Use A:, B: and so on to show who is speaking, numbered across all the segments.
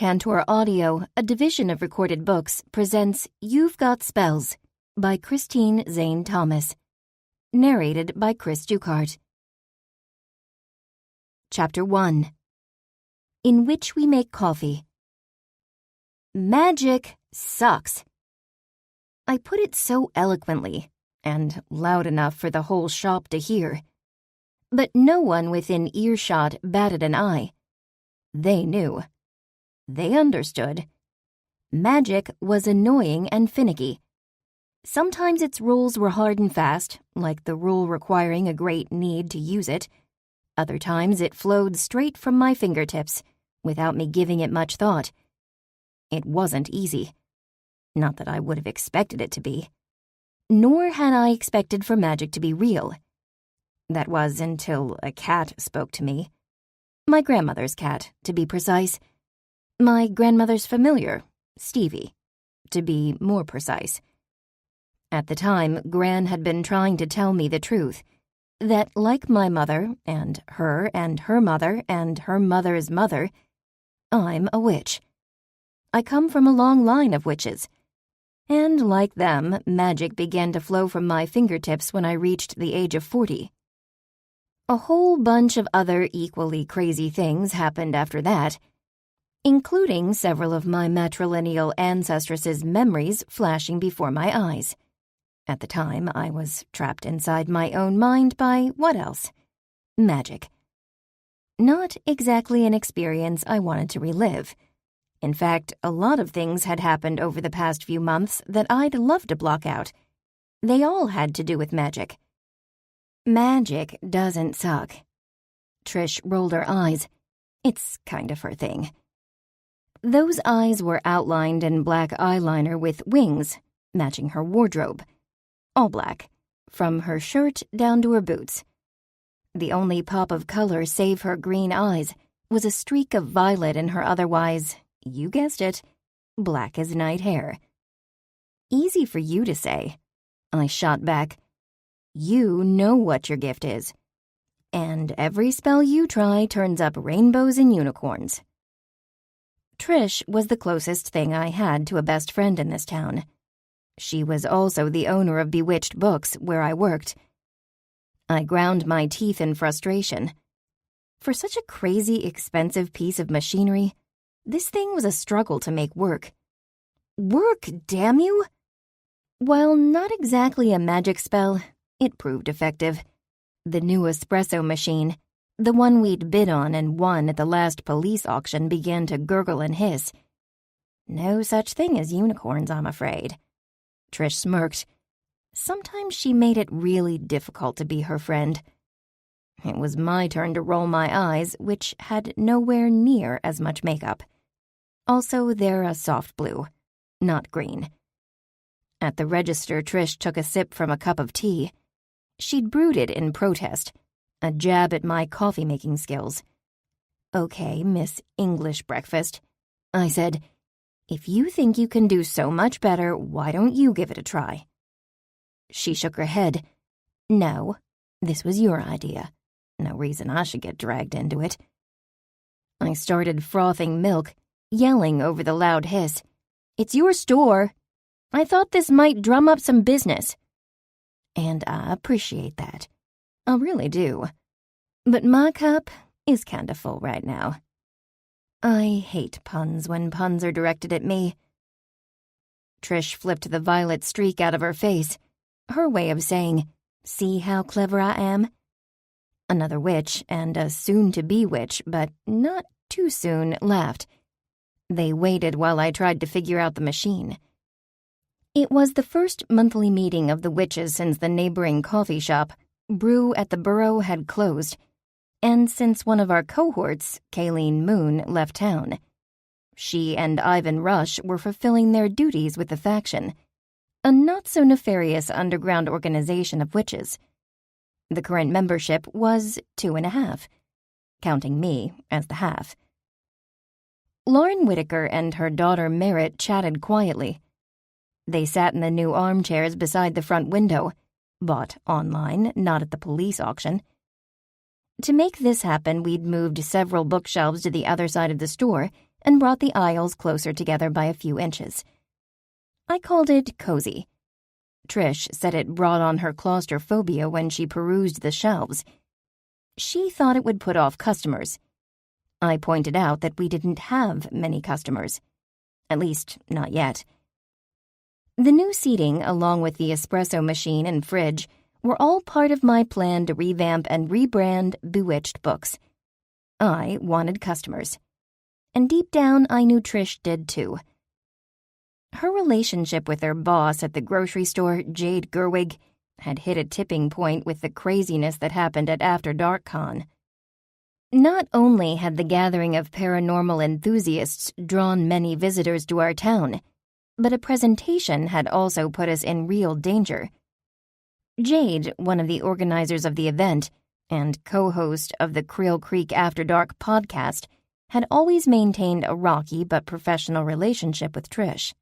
A: Tantor Audio, a division of Recorded Books, presents You've Got Spells by Christine Zane Thomas. Narrated by Chris Ducart. Chapter 1. In Which We Make Coffee. Magic sucks. I put it so eloquently, and loud enough for the whole shop to hear. But no one within earshot batted an eye. They knew. They understood. Magic was annoying and finicky. Sometimes its rules were hard and fast, like the rule requiring a great need to use it. Other times it flowed straight from my fingertips, without me giving it much thought. It wasn't easy. Not that I would have expected it to be. Nor had I expected for magic to be real. That was until a cat spoke to me. My grandmother's cat, to be precise. My grandmother's familiar, Stevie, to be more precise. At the time, Gran had been trying to tell me the truth, that like my mother, and her mother, and her mother's mother, I'm a witch. I come from a long line of witches. And like them, magic began to flow from my fingertips when I reached the age of 40. A whole bunch of other equally crazy things happened after that, including several of my matrilineal ancestresses' memories flashing before my eyes. At the time, I was trapped inside my own mind by what else? Magic. Not exactly an experience I wanted to relive. In fact, a lot of things had happened over the past few months that I'd love to block out. They all had to do with magic. Magic doesn't suck. Trish rolled her eyes. It's kind of her thing. Those eyes were outlined in black eyeliner with wings, matching her wardrobe. All black, from her shirt down to her boots. The only pop of color save her green eyes was a streak of violet in her otherwise, you guessed it, black as night hair. Easy for you to say. I shot back. You know what your gift is. And every spell you try turns up rainbows and unicorns. Trish was the closest thing I had to a best friend in this town. She was also the owner of Bewitched Books, where I worked. I ground my teeth in frustration. For such a crazy, expensive piece of machinery, this thing was a struggle to make work. Work, damn you! While not exactly a magic spell, it proved effective. The new espresso machine, the one we'd bid on and won at the last police auction, began to gurgle and hiss. No such thing as unicorns, I'm afraid. Trish smirked. Sometimes she made it really difficult to be her friend. It was my turn to roll my eyes, which had nowhere near as much makeup. Also, they're a soft blue, not green. At the register, Trish took a sip from a cup of tea. She'd brewed it in protest, a jab at my coffee-making skills. Okay, Miss English Breakfast, I said. If you think you can do so much better, why don't you give it a try? She shook her head. No, this was your idea. No reason I should get dragged into it. I started frothing milk, yelling over the loud hiss. It's your store. I thought this might drum up some business. And I appreciate that. I really do. But my cup is kinda full right now. I hate puns when puns are directed at me. Trish flipped the violet streak out of her face, her way of saying, see how clever I am? Another witch, and a soon-to-be witch, but not too soon, laughed. They waited while I tried to figure out the machine. It was the first monthly meeting of the witches since the neighboring coffee shop, Brew at the Burrow, had closed, and since one of our cohorts, Kayleen Moon, left town. She and Ivan Rush were fulfilling their duties with the faction, a not-so-nefarious underground organization of witches. The current membership was 2.5, counting me as the half. Lauren Whitaker and her daughter Merritt chatted quietly. They sat in the new armchairs beside the front window, bought online, not at the police auction. To make this happen, we'd moved several bookshelves to the other side of the store and brought the aisles closer together by a few inches. I called it cozy. Trish said it brought on her claustrophobia when she perused the shelves. She thought it would put off customers. I pointed out that we didn't have many customers. At least, not yet. The new seating, along with the espresso machine and fridge, were all part of my plan to revamp and rebrand Bewitched Books. I wanted customers. And deep down, I knew Trish did too. Her relationship with her boss at the grocery store, Jade Gerwig, had hit a tipping point with the craziness that happened at After Dark Con. Not only had the gathering of paranormal enthusiasts drawn many visitors to our town, but a presentation had also put us in real danger. Jade, one of the organizers of the event and co-host of the Creel Creek After Dark podcast, had always maintained a rocky but professional relationship with Trish.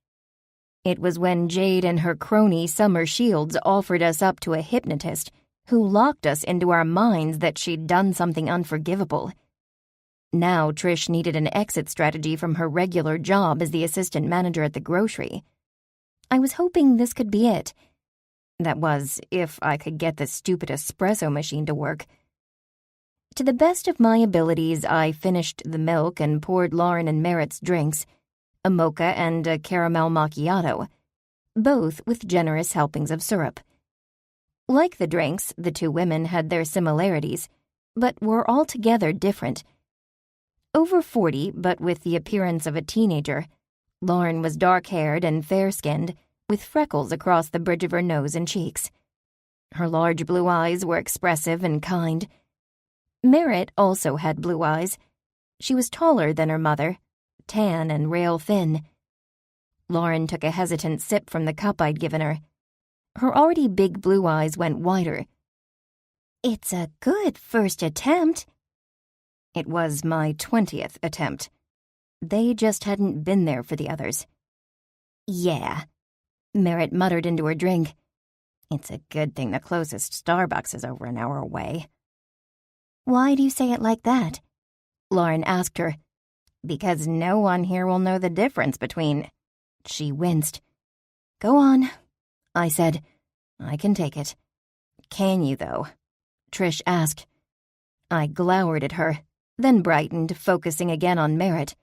A: It was when Jade and her crony Summer Shields offered us up to a hypnotist who locked us into our minds that she'd done something unforgivable. Now Trish needed an exit strategy from her regular job as the assistant manager at the grocery. I was hoping this could be it. That was, if I could get the stupid espresso machine to work. To the best of my abilities, I finished the milk and poured Lauren and Merritt's drinks, a mocha and a caramel macchiato, both with generous helpings of syrup. Like the drinks, the two women had their similarities, but were altogether different. Over 40, but with the appearance of a teenager, Lauren was dark-haired and fair-skinned, with freckles across the bridge of her nose and cheeks. Her large blue eyes were expressive and kind. Merritt also had blue eyes. She was taller than her mother, tan and rail-thin. Lauren took a hesitant sip from the cup I'd given her. Her already big blue eyes went wider. "It's a good first attempt." It was my 20th attempt. They just hadn't been there for the others. "Yeah," Merritt muttered into her drink. "It's a good thing the closest Starbucks is over an hour away." "Why do you say it like that?" Lauren asked her. "Because no one here will know the difference between—" She winced. "Go on," I said. "I can take it." "Can you, though?" Trish asked. I glowered at her, then brightened, focusing again on Merritt.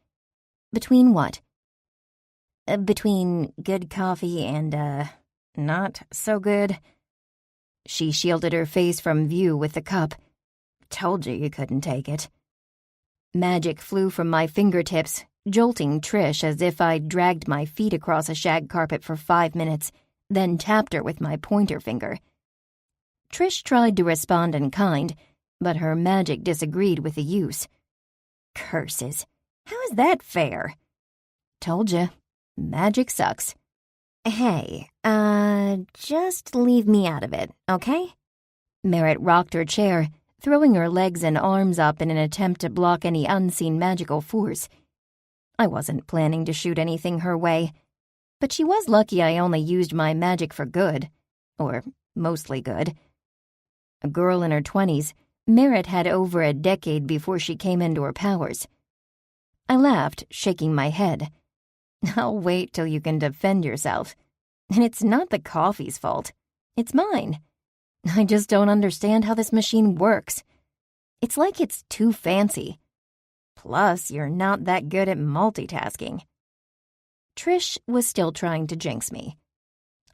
A: "Between what?" "Between good coffee and, not so good." She shielded her face from view with the cup. "Told you couldn't take it." Magic flew from my fingertips, jolting Trish as if I'd dragged my feet across a shag carpet for 5 minutes, then tapped her with my pointer finger. Trish tried to respond in kind, but her magic disagreed with the use. "Curses. How is that fair?" "Told ya. Magic sucks." "Hey, just leave me out of it, okay?" Merritt rocked her chair, throwing her legs and arms up in an attempt to block any unseen magical force. I wasn't planning to shoot anything her way, but she was lucky I only used my magic for good, or mostly good. A girl in her 20s, Merritt had over a decade before she came into her powers. I laughed, shaking my head. "I'll wait till you can defend yourself. And it's not the coffee's fault. It's mine. I just don't understand how this machine works. It's like it's too fancy. Plus, you're not that good at multitasking." Trish was still trying to jinx me.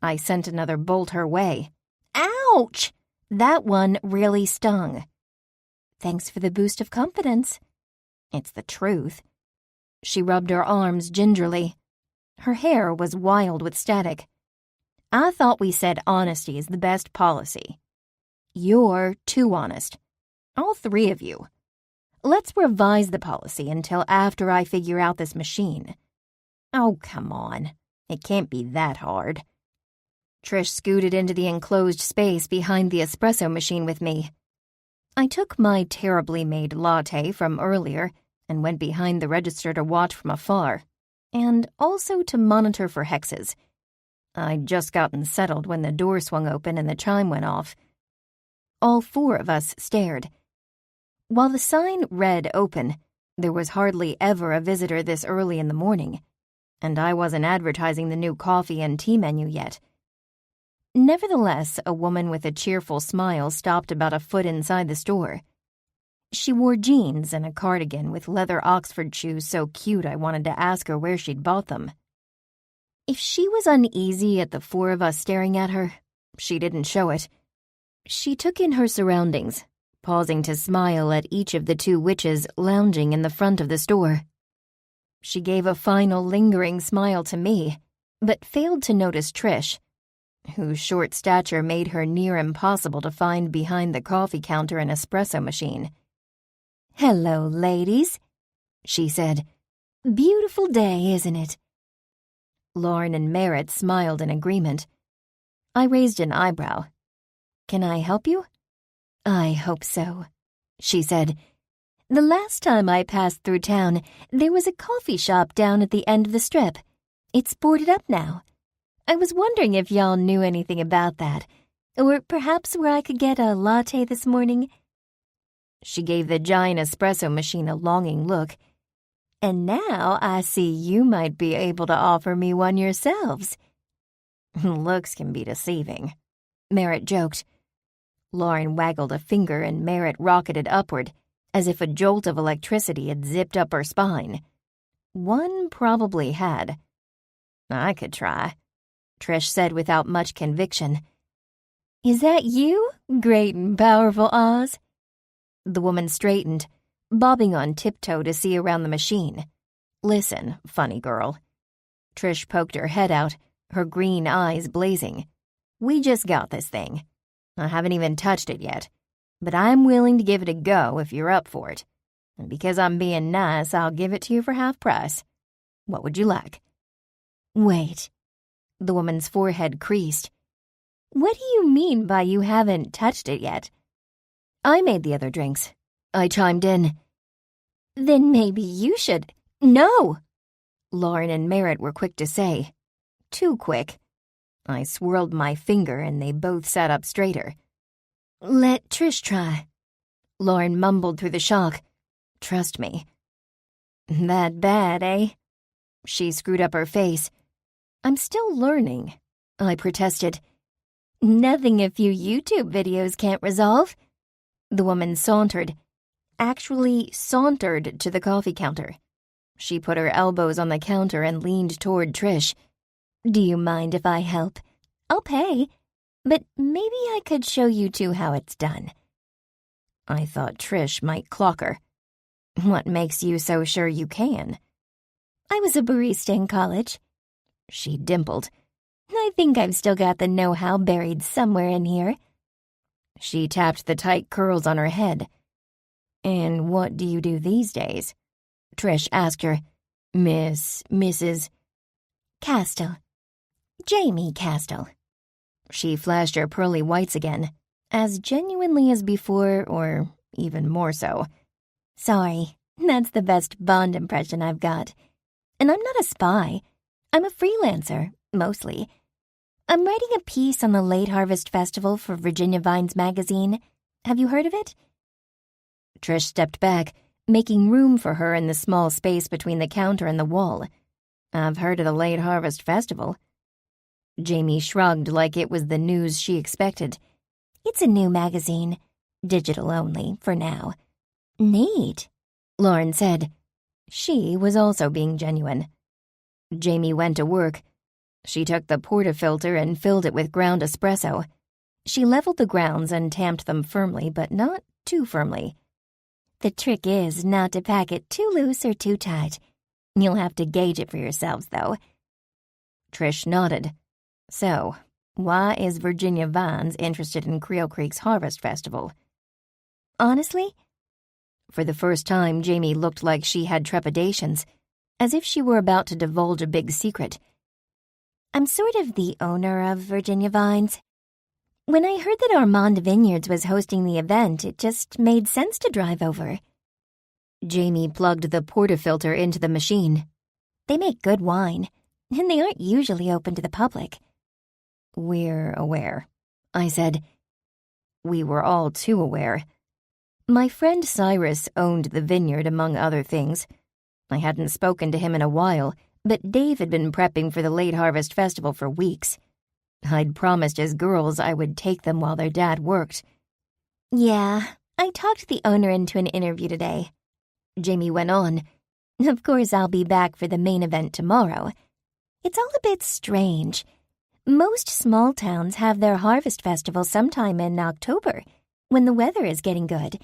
A: I sent another bolt her way. "Ouch! That one really stung." "Thanks for the boost of confidence." "It's the truth." She rubbed her arms gingerly. Her hair was wild with static. "I thought we said honesty is the best policy. You're too honest. All 3 of you. Let's revise the policy until after I figure out this machine." "Oh, come on. It can't be that hard." Trish scooted into the enclosed space behind the espresso machine with me. I took my terribly made latte from earlier and went behind the register to watch from afar, and also to monitor for hexes. I'd just gotten settled when the door swung open and the chime went off. All 4 of us stared. While the sign read open, There was hardly ever a visitor this early in the morning, and I wasn't advertising the new coffee and tea menu yet. Nevertheless, a woman with a cheerful smile stopped about a foot inside the store. She wore jeans and a cardigan with leather Oxford shoes so cute I wanted to ask her where she'd bought them. If she was uneasy at the four of us staring at her, she didn't show it. She took in her surroundings, pausing to smile at each of the two witches lounging in the front of the store. She gave a final lingering smile to me, but failed to notice Trish, whose short stature made her near impossible to find behind the coffee counter and espresso machine. "Hello, ladies," she said. "Beautiful day, isn't it?" Lauren and Merritt smiled in agreement. I raised an eyebrow. "Can I help you?" "I hope so," she said. "The last time I passed through town, there was a coffee shop down at the end of the strip. It's boarded up now. I was wondering if y'all knew anything about that, or perhaps where I could get a latte this morning." She gave the giant espresso machine a longing look. "And now I see you might be able to offer me one yourselves." "Looks can be deceiving," Merritt joked. Lauren waggled a finger and Merritt rocketed upward, as if a jolt of electricity had zipped up her spine. One probably had. "I could try," Trish said without much conviction. "Is that you, great and powerful Oz?" The woman straightened, bobbing on tiptoe to see around the machine. "Listen, funny girl." Trish poked her head out, her green eyes blazing. "We just got this thing. I haven't even touched it yet, but I'm willing to give it a go if you're up for it. And because I'm being nice, I'll give it to you for half price. What would you like?" "Wait." The woman's forehead creased. "What do you mean by you haven't touched it yet?" "I made the other drinks," I chimed in. "Then maybe you should—" "No!" Lauren and Merritt were quick to say. Too quick. I swirled my finger and they both sat up straighter. "Let Trish try." Lauren mumbled through the shock. "Trust me." "That bad, eh?" She screwed up her face. "I'm still learning," I protested. "Nothing a few YouTube videos can't resolve." The woman sauntered to the coffee counter. She put her elbows on the counter and leaned toward Trish. "Do you mind if I help? I'll pay, but maybe I could show you two how it's done." I thought Trish might clock her. "What makes you so sure you can?" "I was a barista in college." She dimpled. "I think I've still got the know-how buried somewhere in here." She tapped the tight curls on her head. "And what do you do these days?" Trish asked her. Mrs. "Castle. Jamie Castle." She flashed her pearly whites again, as genuinely as before, or even more so. "Sorry, that's the best Bond impression I've got. And I'm not a spy. I'm a freelancer, mostly. I'm writing a piece on the Late Harvest Festival for Virginia Vines magazine. Have you heard of it?" Trish stepped back, making room for her in the small space between the counter and the wall. "I've heard of the Late Harvest Festival." Jamie shrugged like it was the news she expected. "It's a new magazine. Digital only, for now." "Neat," Lauren said. She was also being genuine. Jamie went to work. She took the portafilter and filled it with ground espresso. She leveled the grounds and tamped them firmly, but not too firmly. "The trick is not to pack it too loose or too tight. You'll have to gauge it for yourselves, though." Trish nodded. "So, why is Virginia Vines interested in Creel Creek's Harvest Festival?" "Honestly?" For the first time, Jamie looked like she had trepidations, as if she were about to divulge a big secret. "I'm sort of the owner of Virginia Vines. When I heard that Armand Vineyards was hosting the event, it just made sense to drive over." Jamie plugged the portafilter into the machine. "They make good wine, and they aren't usually open to the public." "We're aware," I said. We were all too aware. My friend Cyrus owned the vineyard, among other things. I hadn't spoken to him in a while, but Dave had been prepping for the late harvest festival for weeks. I'd promised his girls I would take them while their dad worked. "Yeah, I talked the owner into an interview today," Jamie went on. "Of course, I'll be back for the main event tomorrow. It's all a bit strange. Most small towns have their harvest festival sometime in October, when the weather is getting good.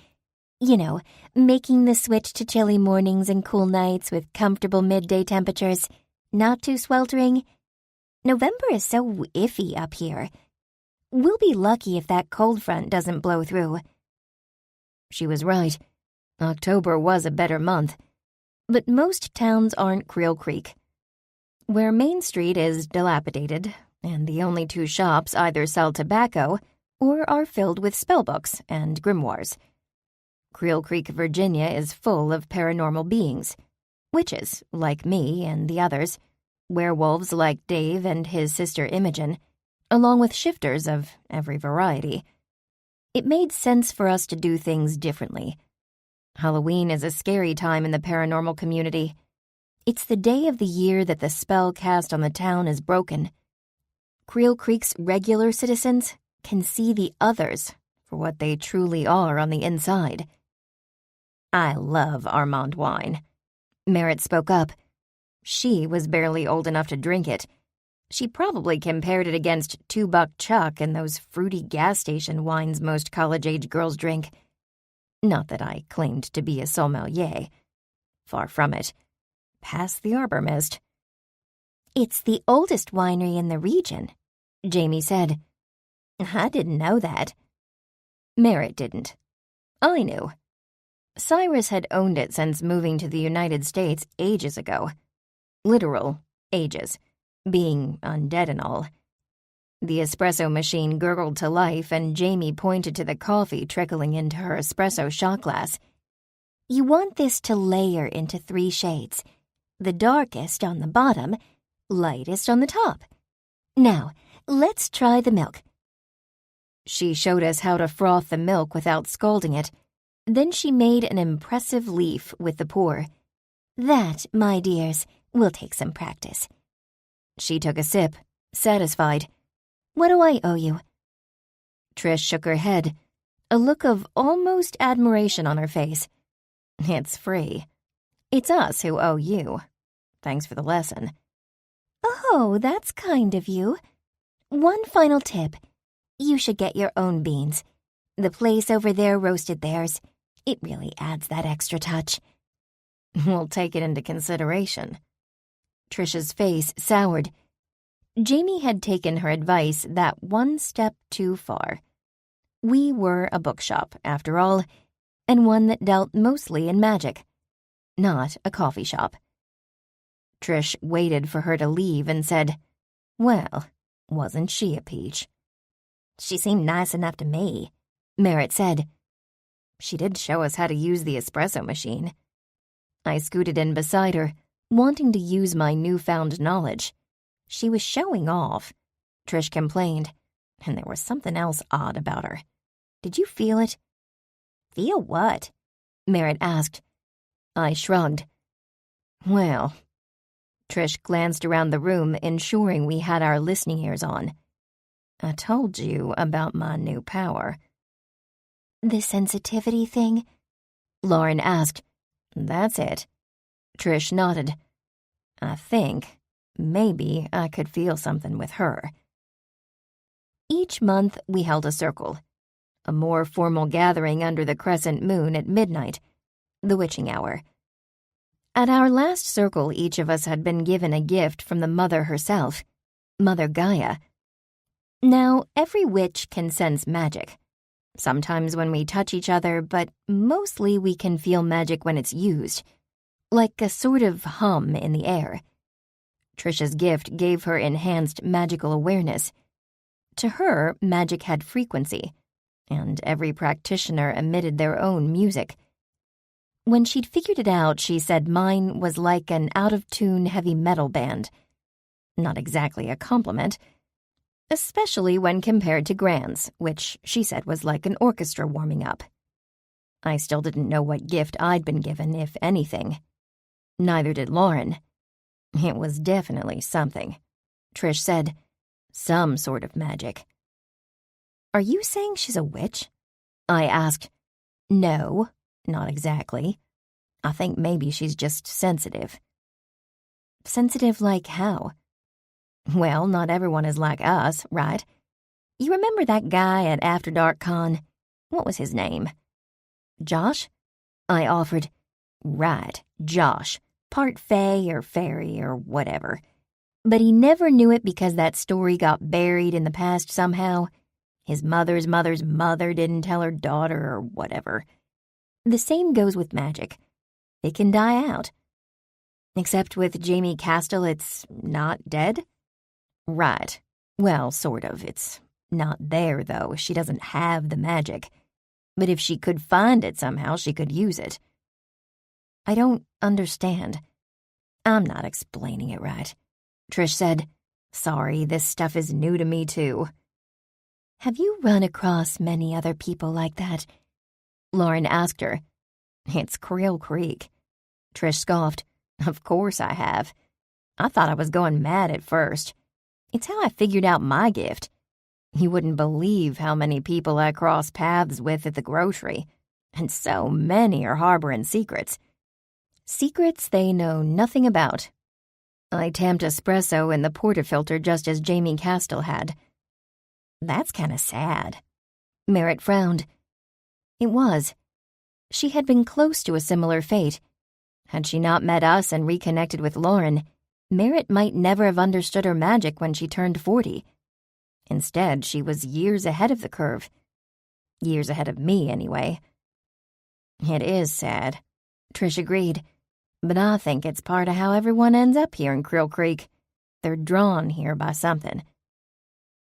A: You know, making the switch to chilly mornings and cool nights with comfortable midday temperatures, not too sweltering. November is so iffy up here. We'll be lucky if that cold front doesn't blow through." She was right. October was a better month. But most towns aren't Creel Creek, where Main Street is dilapidated, and the only two shops either sell tobacco or are filled with spellbooks and grimoires. Creel Creek, Virginia is full of paranormal beings. Witches, like me and the others. Werewolves like Dave and his sister Imogen, along with shifters of every variety. It made sense for us to do things differently. Halloween is a scary time in the paranormal community. It's the day of the year that the spell cast on the town is broken. Creel Creek's regular citizens can see the others for what they truly are on the inside. "I love Armand wine," Merritt spoke up. She was barely old enough to drink it. She probably compared it against $2 Chuck and those fruity gas station wines most college-age girls drink. Not that I claimed to be a sommelier. Far from it. Past the Arbor Mist. "It's the oldest winery in the region," Jamie said. "I didn't know that." Merritt didn't. I knew. Cyrus had owned it since moving to the United States ages ago. Literal ages, being undead and all. The espresso machine gurgled to life, and Jamie pointed to the coffee trickling into her espresso shot glass. "You want this to layer into 3 shades. The darkest on the bottom, lightest on the top. Now, let's try the milk." She showed us how to froth the milk without scalding it. Then she made an impressive leaf with the pour. "That, my dears, will take some practice." She took a sip, satisfied. "What do I owe you?" Trish shook her head, a look of almost admiration on her face. "It's free. It's us who owe you. Thanks for the lesson." "Oh, that's kind of you. One final tip. You should get your own beans. The place over there roasted theirs. It really adds that extra touch." "We'll take it into consideration." Trish's face soured. Jamie had taken her advice that one step too far. We were a bookshop, after all, and one that dealt mostly in magic, not a coffee shop. Trish waited for her to leave and said, "Well, wasn't she a peach?" "She seemed nice enough to me," Merritt said. "She did show us how to use the espresso machine." I scooted in beside her, wanting to use my newfound knowledge. She was showing off, Trish complained, and there was something else odd about her. "Did you feel it?" "Feel what?" Merritt asked. I shrugged. "Well," Trish glanced around the room, ensuring we had our listening ears on. "I told you about my new power." "The sensitivity thing?" Lauren asked. "That's it." Trish nodded. "I think maybe I could feel something with her." Each month we held a circle, a more formal gathering under the crescent moon at midnight, the witching hour. At our last circle, each of us had been given a gift from the mother herself, Mother Gaia. Now, every witch can sense magic. Sometimes when we touch each other, but mostly we can feel magic when it's used, like a sort of hum in the air. Trisha's gift gave her enhanced magical awareness. To her, magic had frequency, and every practitioner emitted their own music. When she'd figured it out, she said mine was like an out-of-tune heavy metal band. Not exactly a compliment, especially when compared to Gran's, which she said was like an orchestra warming up. I still didn't know what gift I'd been given, if anything. Neither did Lauren. It was definitely something. Trish said, some sort of magic. Are you saying she's a witch? I asked. No, not exactly. I think maybe she's just sensitive. Sensitive like how? Well, not everyone is like us, right? You remember that guy at After Dark Con? What was his name? Josh? I offered. Right, Josh. Part fae or fairy or whatever. But he never knew it because that story got buried in the past somehow. His mother's mother's mother didn't tell her daughter or whatever. The same goes with magic. It can die out. Except with Jamie Castle, it's not dead? Right. Well, sort of. It's not there, though. She doesn't have the magic. But if she could find it somehow, she could use it. I don't understand. I'm not explaining it right. Trish said, Sorry, this stuff is new to me, too. Have you run across many other people like that? Lauren asked her. It's Creel Creek. Trish scoffed. Of course I have. I thought I was going mad at first. It's how I figured out my gift. You wouldn't believe how many people I cross paths with at the grocery. And so many are harboring secrets. Secrets they know nothing about. I tamped espresso in the portafilter just as Jamie Castle had. That's kind of sad. Merritt frowned. It was. She had been close to a similar fate. Had she not met us and reconnected with Lauren, Merritt might never have understood her magic when she turned 40. Instead, she was years ahead of the curve. Years ahead of me, anyway. It is sad, Trish agreed. But I think it's part of how everyone ends up here in Creel Creek. They're drawn here by something.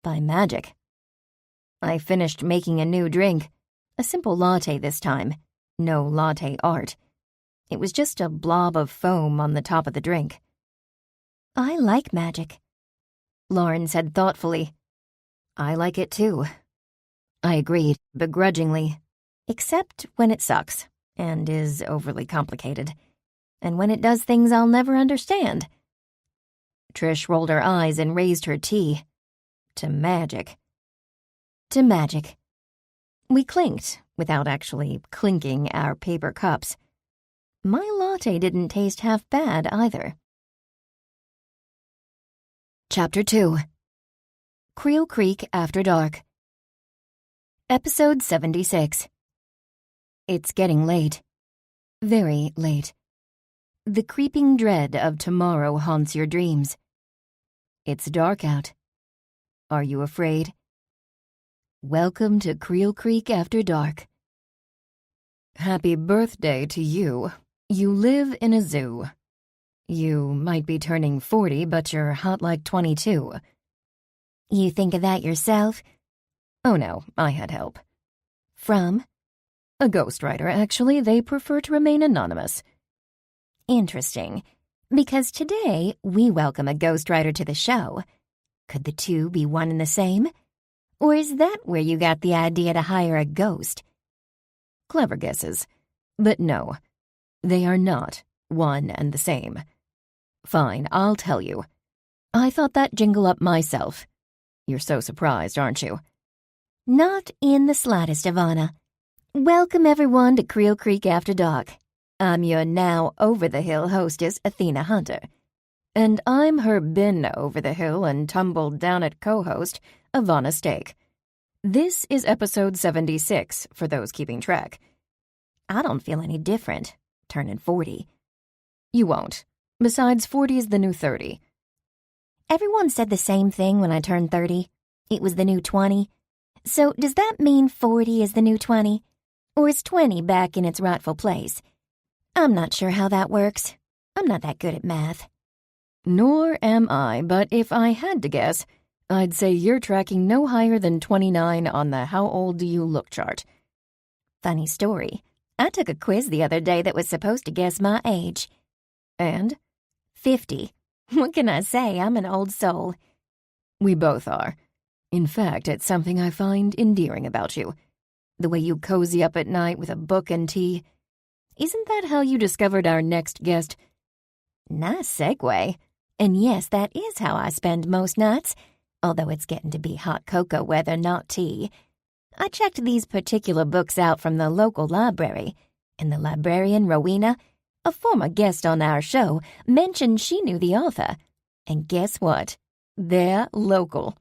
A: By magic. I finished making a new drink. A simple latte this time. No latte art. It was just a blob of foam on the top of the drink. I like magic, Lauren said thoughtfully. I like it too. I agreed, begrudgingly. Except when it sucks, and is overly complicated. And when it does things I'll never understand. Trish rolled her eyes and raised her tea. To magic. To magic. We clinked, without actually clinking our paper cups. My latte didn't taste half bad either. Chapter 2. Creel Creek After Dark. Episode 76. It's getting late. Very late. The creeping dread of tomorrow haunts your dreams. It's dark out. Are you afraid? Welcome to Creel Creek After Dark. Happy birthday to you. You live in a zoo. You might be turning 40, but you're hot like 22. You think of that yourself? Oh no, I had help. From? A ghostwriter, actually. They prefer to remain anonymous. Interesting, because today we welcome a ghostwriter to the show. Could the two be one and the same? Or is that where you got the idea to hire a ghost? Clever guesses. But no, they are not one and the same. Fine, I'll tell you. I thought that jingle up myself. You're so surprised, aren't you? Not in the slightest, Ivana. Welcome everyone to Creel Creek After Dark. I'm your now over-the-hill hostess, Athena Hunter. And I'm her been over the hill and tumbled down it co-host, Ivana Stake. This is episode 76, for those keeping track. I don't feel any different, turning 40. You won't. Besides, 40 is the new 30. Everyone said the same thing when I turned 30. It was the new 20. So does that mean 40 is the new 20? Or is 20 back in its rightful place? I'm not sure how that works. I'm not that good at math. Nor am I, but if I had to guess, I'd say you're tracking no higher than 29 on the How Old Do You Look chart. Funny story. I took a quiz the other day that was supposed to guess my age. And? 50. What can I say? I'm an old soul. We both are. In fact, it's something I find endearing about you. The way you cozy up at night with a book and tea. Isn't that how you discovered our next guest? Nice segue. And yes, that is how I spend most nights, although it's getting to be hot cocoa weather, not tea. I checked these particular books out from the local library, and the librarian, Rowena, a former guest on our show, mentioned she knew the author. And guess what? They're local.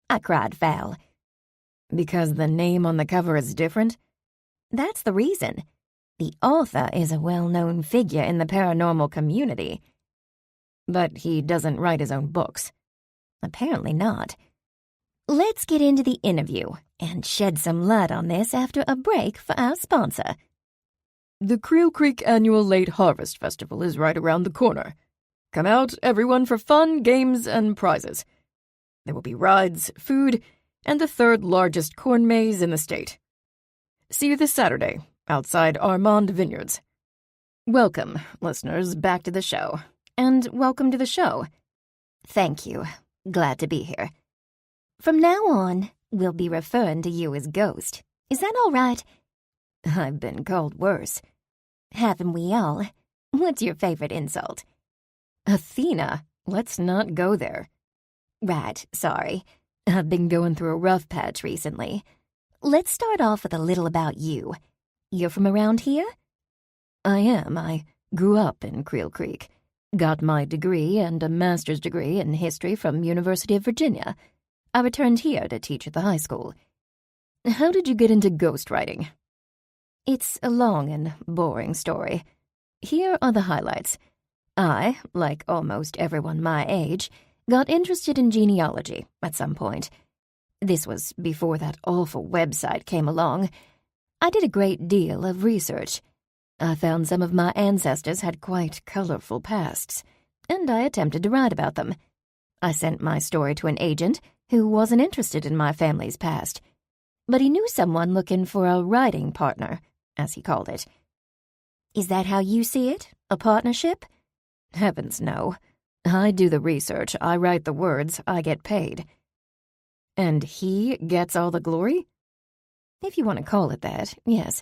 A: I cried foul. Because the name on the cover is different? That's the reason. The author is a well-known figure in the paranormal community. But he doesn't write his own books. Apparently not. Let's get into the interview and shed some light on this after a break for our sponsor. The Creel Creek Annual Late Harvest Festival is right around the corner. Come out, everyone, for fun, games, and prizes. There will be rides, food, and the third largest corn maze in the state. See you this Saturday, outside Armand Vineyards. Welcome, listeners, back to the show. And welcome to the show. Thank you. Glad to be here. From now on, we'll be referring to you as Ghost. Is that all right? I've been called worse. Haven't we all? What's your favorite insult? Athena. Let's not go there. Right, sorry. I've been going through a rough patch recently. Let's start off with a little about you. You're from around here? I am. I grew up in Creel Creek. Got my degree and a master's degree in history from University of Virginia. I returned here to teach at the high school. How did you get into ghostwriting? It's a long and boring story. Here are the highlights. I, like almost everyone my age, got interested in genealogy at some point. This was before that awful website came along. I did a great deal of research. I found some of my ancestors had quite colorful pasts, and I attempted to write about them. I sent my story to an agent who wasn't interested in my family's past, but he knew someone looking for a writing partner, as he called it. Is that how you see it? A partnership? Heavens, no. I do the research, I write the words, I get paid. And he gets all the glory? If you want to call it that, yes.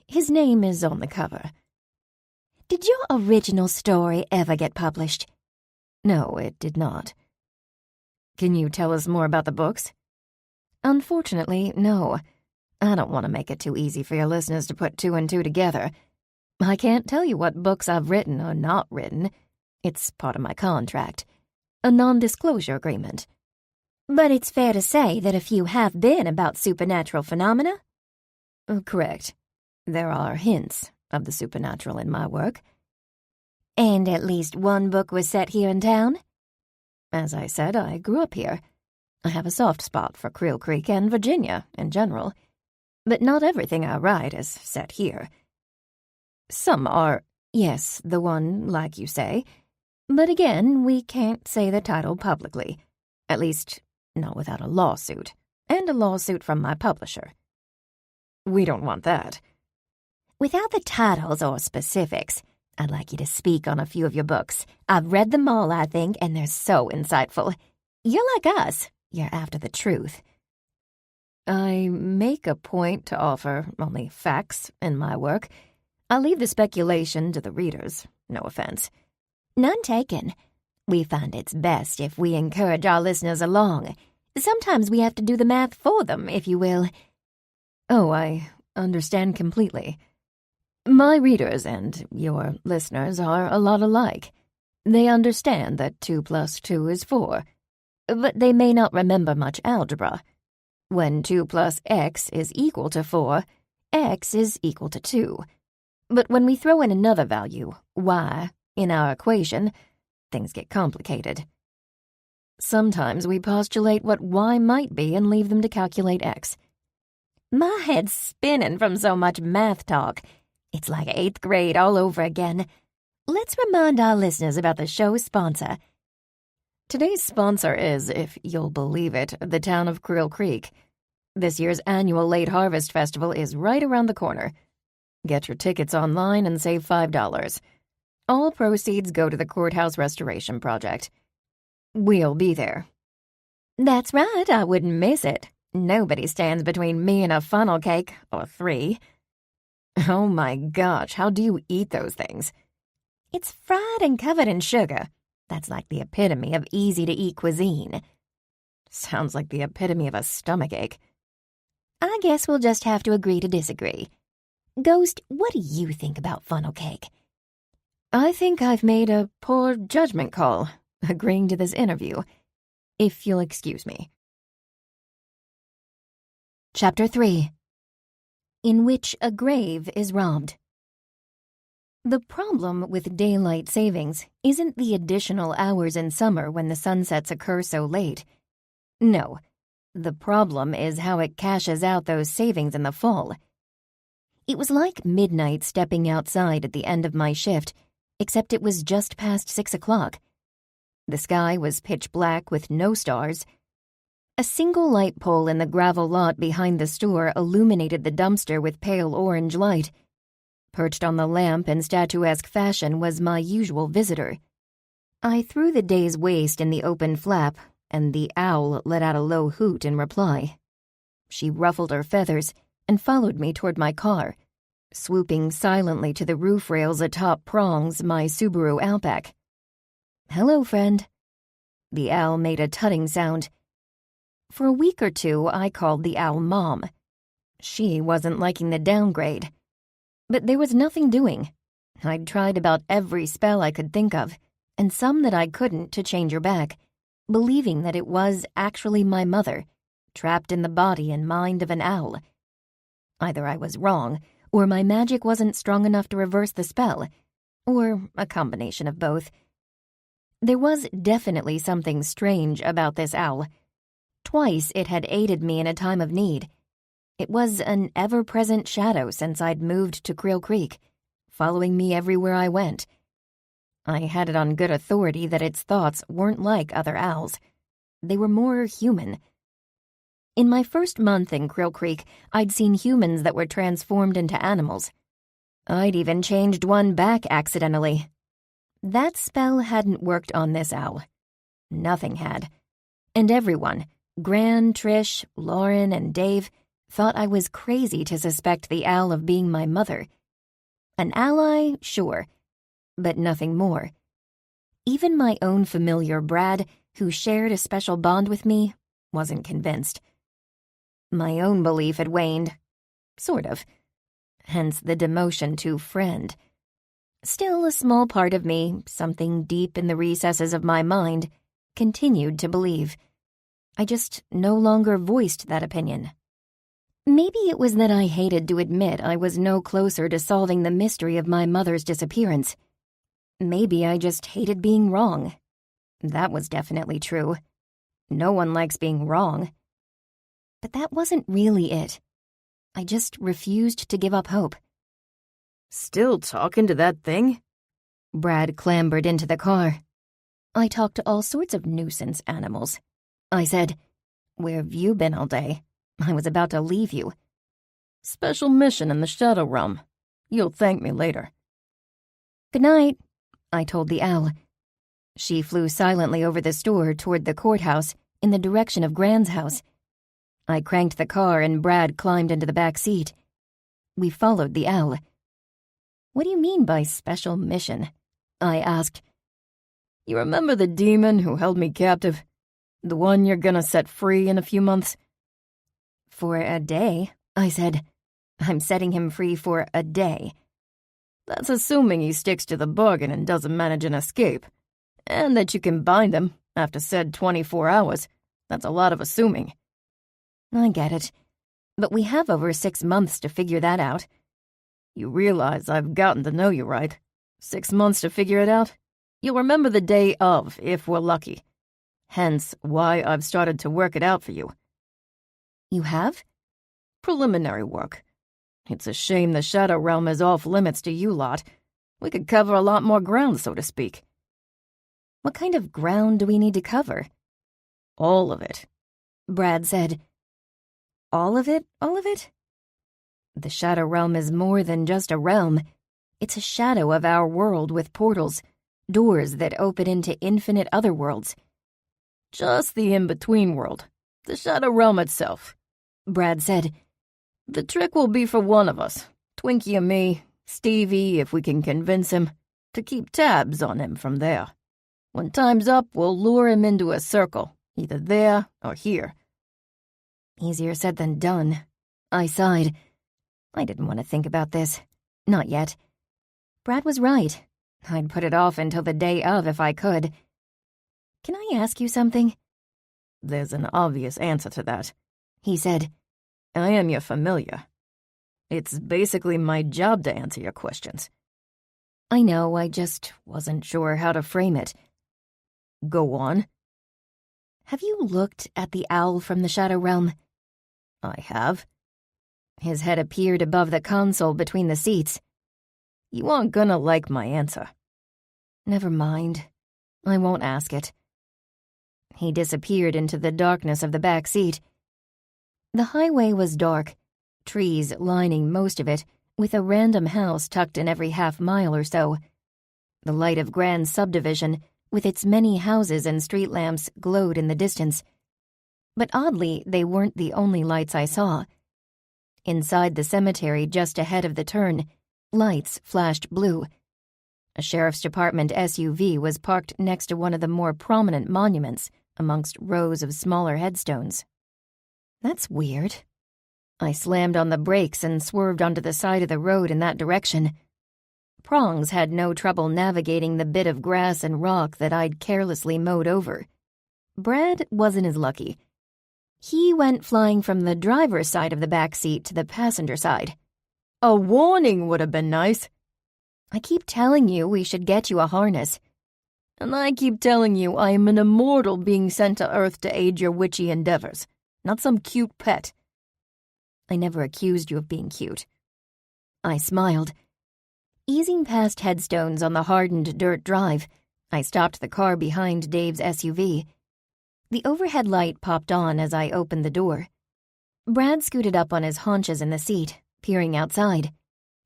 A: His name is on the cover. Did your original story ever get published? No, it did not. Can you tell us more about the books? Unfortunately, no. I don't want to make it too easy for your listeners to put two and two together. I can't tell you what books I've written or not written. It's part of my contract. A non-disclosure agreement. But it's fair to say that a few have been about supernatural phenomena? Correct. There are hints of the supernatural in my work. And at least one book was set here in town? As I said, I grew up here. I have a soft spot for Creel Creek and Virginia in general. But not everything I write is set here. Some are, yes, the one, like you say. But again, we can't say the title publicly. At least, not without a lawsuit. And a lawsuit from my publisher. We don't want that. Without the titles or specifics, I'd like you to speak on a few of your books. I've read them all, I think, and they're so insightful. You're like us. You're after the truth. I make a point to offer only facts in my work. I leave the speculation to the readers. No offense. None taken. We find it's best if we encourage our listeners along. Sometimes we have to do the math for them, if you will. Oh, I understand completely. My readers and your listeners are a lot alike. They understand that 2 + 2 is 4, but they may not remember much algebra. When 2 + x is equal to 4, x is equal to 2. But when we throw in another value, y, in our equation, things get complicated. Sometimes we postulate what y might be and leave them to calculate x. My head's spinning from so much math talk. It's like 8th grade all over again. Let's remind our listeners about the show's sponsor. Today's sponsor is, if you'll believe it, the town of Creel Creek. This year's annual Late Harvest Festival is right around the corner. Get your tickets online and save $5. All proceeds go to the Courthouse Restoration Project. We'll be there. That's right, I wouldn't miss it. Nobody stands between me and a funnel cake, or 3. Oh my gosh, how do you eat those things? It's fried and covered in sugar. That's like the epitome of easy-to-eat cuisine. Sounds like the epitome of a stomachache. I guess we'll just have to agree to disagree. Ghost, what do you think about funnel cake? I think I've made a poor judgment call, agreeing to this interview, if you'll excuse me. Chapter 3. In which a grave is robbed. The problem with daylight savings isn't the additional hours in summer when the sunsets occur so late. No, the problem is how it cashes out those savings in the fall. It was like midnight stepping outside at the end of my shift, except it was just past 6 o'clock. The sky was pitch black with no stars. A single light pole in the gravel lot behind the store illuminated the dumpster with pale orange light. Perched on the lamp in statuesque fashion was my usual visitor. I threw the day's waste in the open flap, and the owl let out a low hoot in reply. She ruffled her feathers and followed me toward my car, swooping silently to the roof rails atop prongs my Subaru Outback. "Hello, friend." The owl made a tutting sound. For a week or 2, I called the owl Mom. She wasn't liking the downgrade. But there was nothing doing. I'd tried about every spell I could think of, and some that I couldn't to change her back, believing that it was actually my mother, trapped in the body and mind of an owl. Either I was wrong, or my magic wasn't strong enough to reverse the spell, or a combination of both. There was definitely something strange about this owl. Twice it had aided me in a time of need. It was an ever-present shadow since I'd moved to Creel Creek, following me everywhere I went. I had it on good authority that its thoughts weren't like other owls. They were more human. In my first month in Creel Creek, I'd seen humans that were transformed into animals. I'd even changed one back accidentally. That spell hadn't worked on this owl. Nothing had. And everyone, Gran, Trish, Lauren, and Dave, thought I was crazy to suspect the owl of being my mother. An ally, sure, but nothing more. Even my own familiar Brad, who shared a special bond with me, wasn't convinced. My own belief had waned. Sort of. Hence the demotion to friend. Still, a small part of me, something deep in the recesses of my mind, continued to believe. I just no longer voiced that opinion. Maybe it was that I hated to admit I was no closer to solving the mystery of my mother's disappearance. Maybe I just hated being wrong. That was definitely true. No one likes being wrong. But that wasn't really it. I just refused to give up hope. "Still talking to that thing?" Brad clambered into the car. "I talk to all sorts of nuisance animals." I said, "Where've you been all day? I was about to leave you." "Special mission in the Shadow Realm. You'll thank me later." "Good night," I told the owl. She flew silently over the store toward the courthouse in the direction of Gran's house. I cranked the car and Brad climbed into the back seat. We followed the owl. "What do you mean by special mission?" I asked. "You remember the demon who held me captive? The one you're gonna set free in a few months?" "For a day," I said. "I'm setting him free for a day." "That's assuming he sticks to the bargain and doesn't manage an escape. And that you can bind him after said 24 hours. That's a lot of assuming." "I get it. But we have over 6 months to figure that out." "You realize I've gotten to know you, right? 6 months to figure it out? You'll remember the day of, if we're lucky. Hence why I've started to work it out for you." "You have?" "Preliminary work. It's a shame the Shadow Realm is off limits to you lot. We could cover a lot more ground, so to speak." "What kind of ground do we need to cover?" "All of it," Brad said. "All of it? All of it?" "The Shadow Realm is more than just a realm. It's a shadow of our world with portals, doors that open into infinite other worlds." "Just the in-between world. The Shadow Realm itself. Brad said. "The trick will be for one of us, Twinkie and me, Stevie, if we can convince him, to keep tabs on him from there. When time's up, we'll lure him into a circle, either there or here." Easier said than done. I sighed. I didn't want to think about this. Not yet. Brad was right. I'd put it off until the day of if I could. "Can I ask you something?" "There's an obvious answer to that," he said. "I am your familiar. It's basically my job to answer your questions." "I know, I just wasn't sure how to frame it." "Go on." "Have you looked at the owl from the Shadow Realm?" "I have." His head appeared above the console between the seats. "You aren't gonna like my answer." "Never mind. I won't ask it." He disappeared into the darkness of the back seat. The highway was dark, trees lining most of it, with a random house tucked in every half-mile or so. The light of Grand Subdivision, with its many houses and street lamps, glowed in the distance. But oddly, they weren't the only lights I saw. Inside the cemetery just ahead of the turn, lights flashed blue. A sheriff's department SUV was parked next to one of the more prominent monuments amongst rows of smaller headstones. "That's weird." I slammed on the brakes and swerved onto the side of the road in that direction. Prongs had no trouble navigating the bit of grass and rock that I'd carelessly mowed over. Brad wasn't as lucky. He went flying from the driver's side of the back seat to the passenger side. "A warning would have been nice." "I keep telling you we should get you a harness." "And I keep telling you I am an immortal being sent to Earth to aid your witchy endeavors, not some cute pet." "I never accused you of being cute." I smiled. Easing past headstones on the hardened dirt drive, I stopped the car behind Dave's SUV. The overhead light popped on as I opened the door. Brad scooted up on his haunches in the seat, peering outside.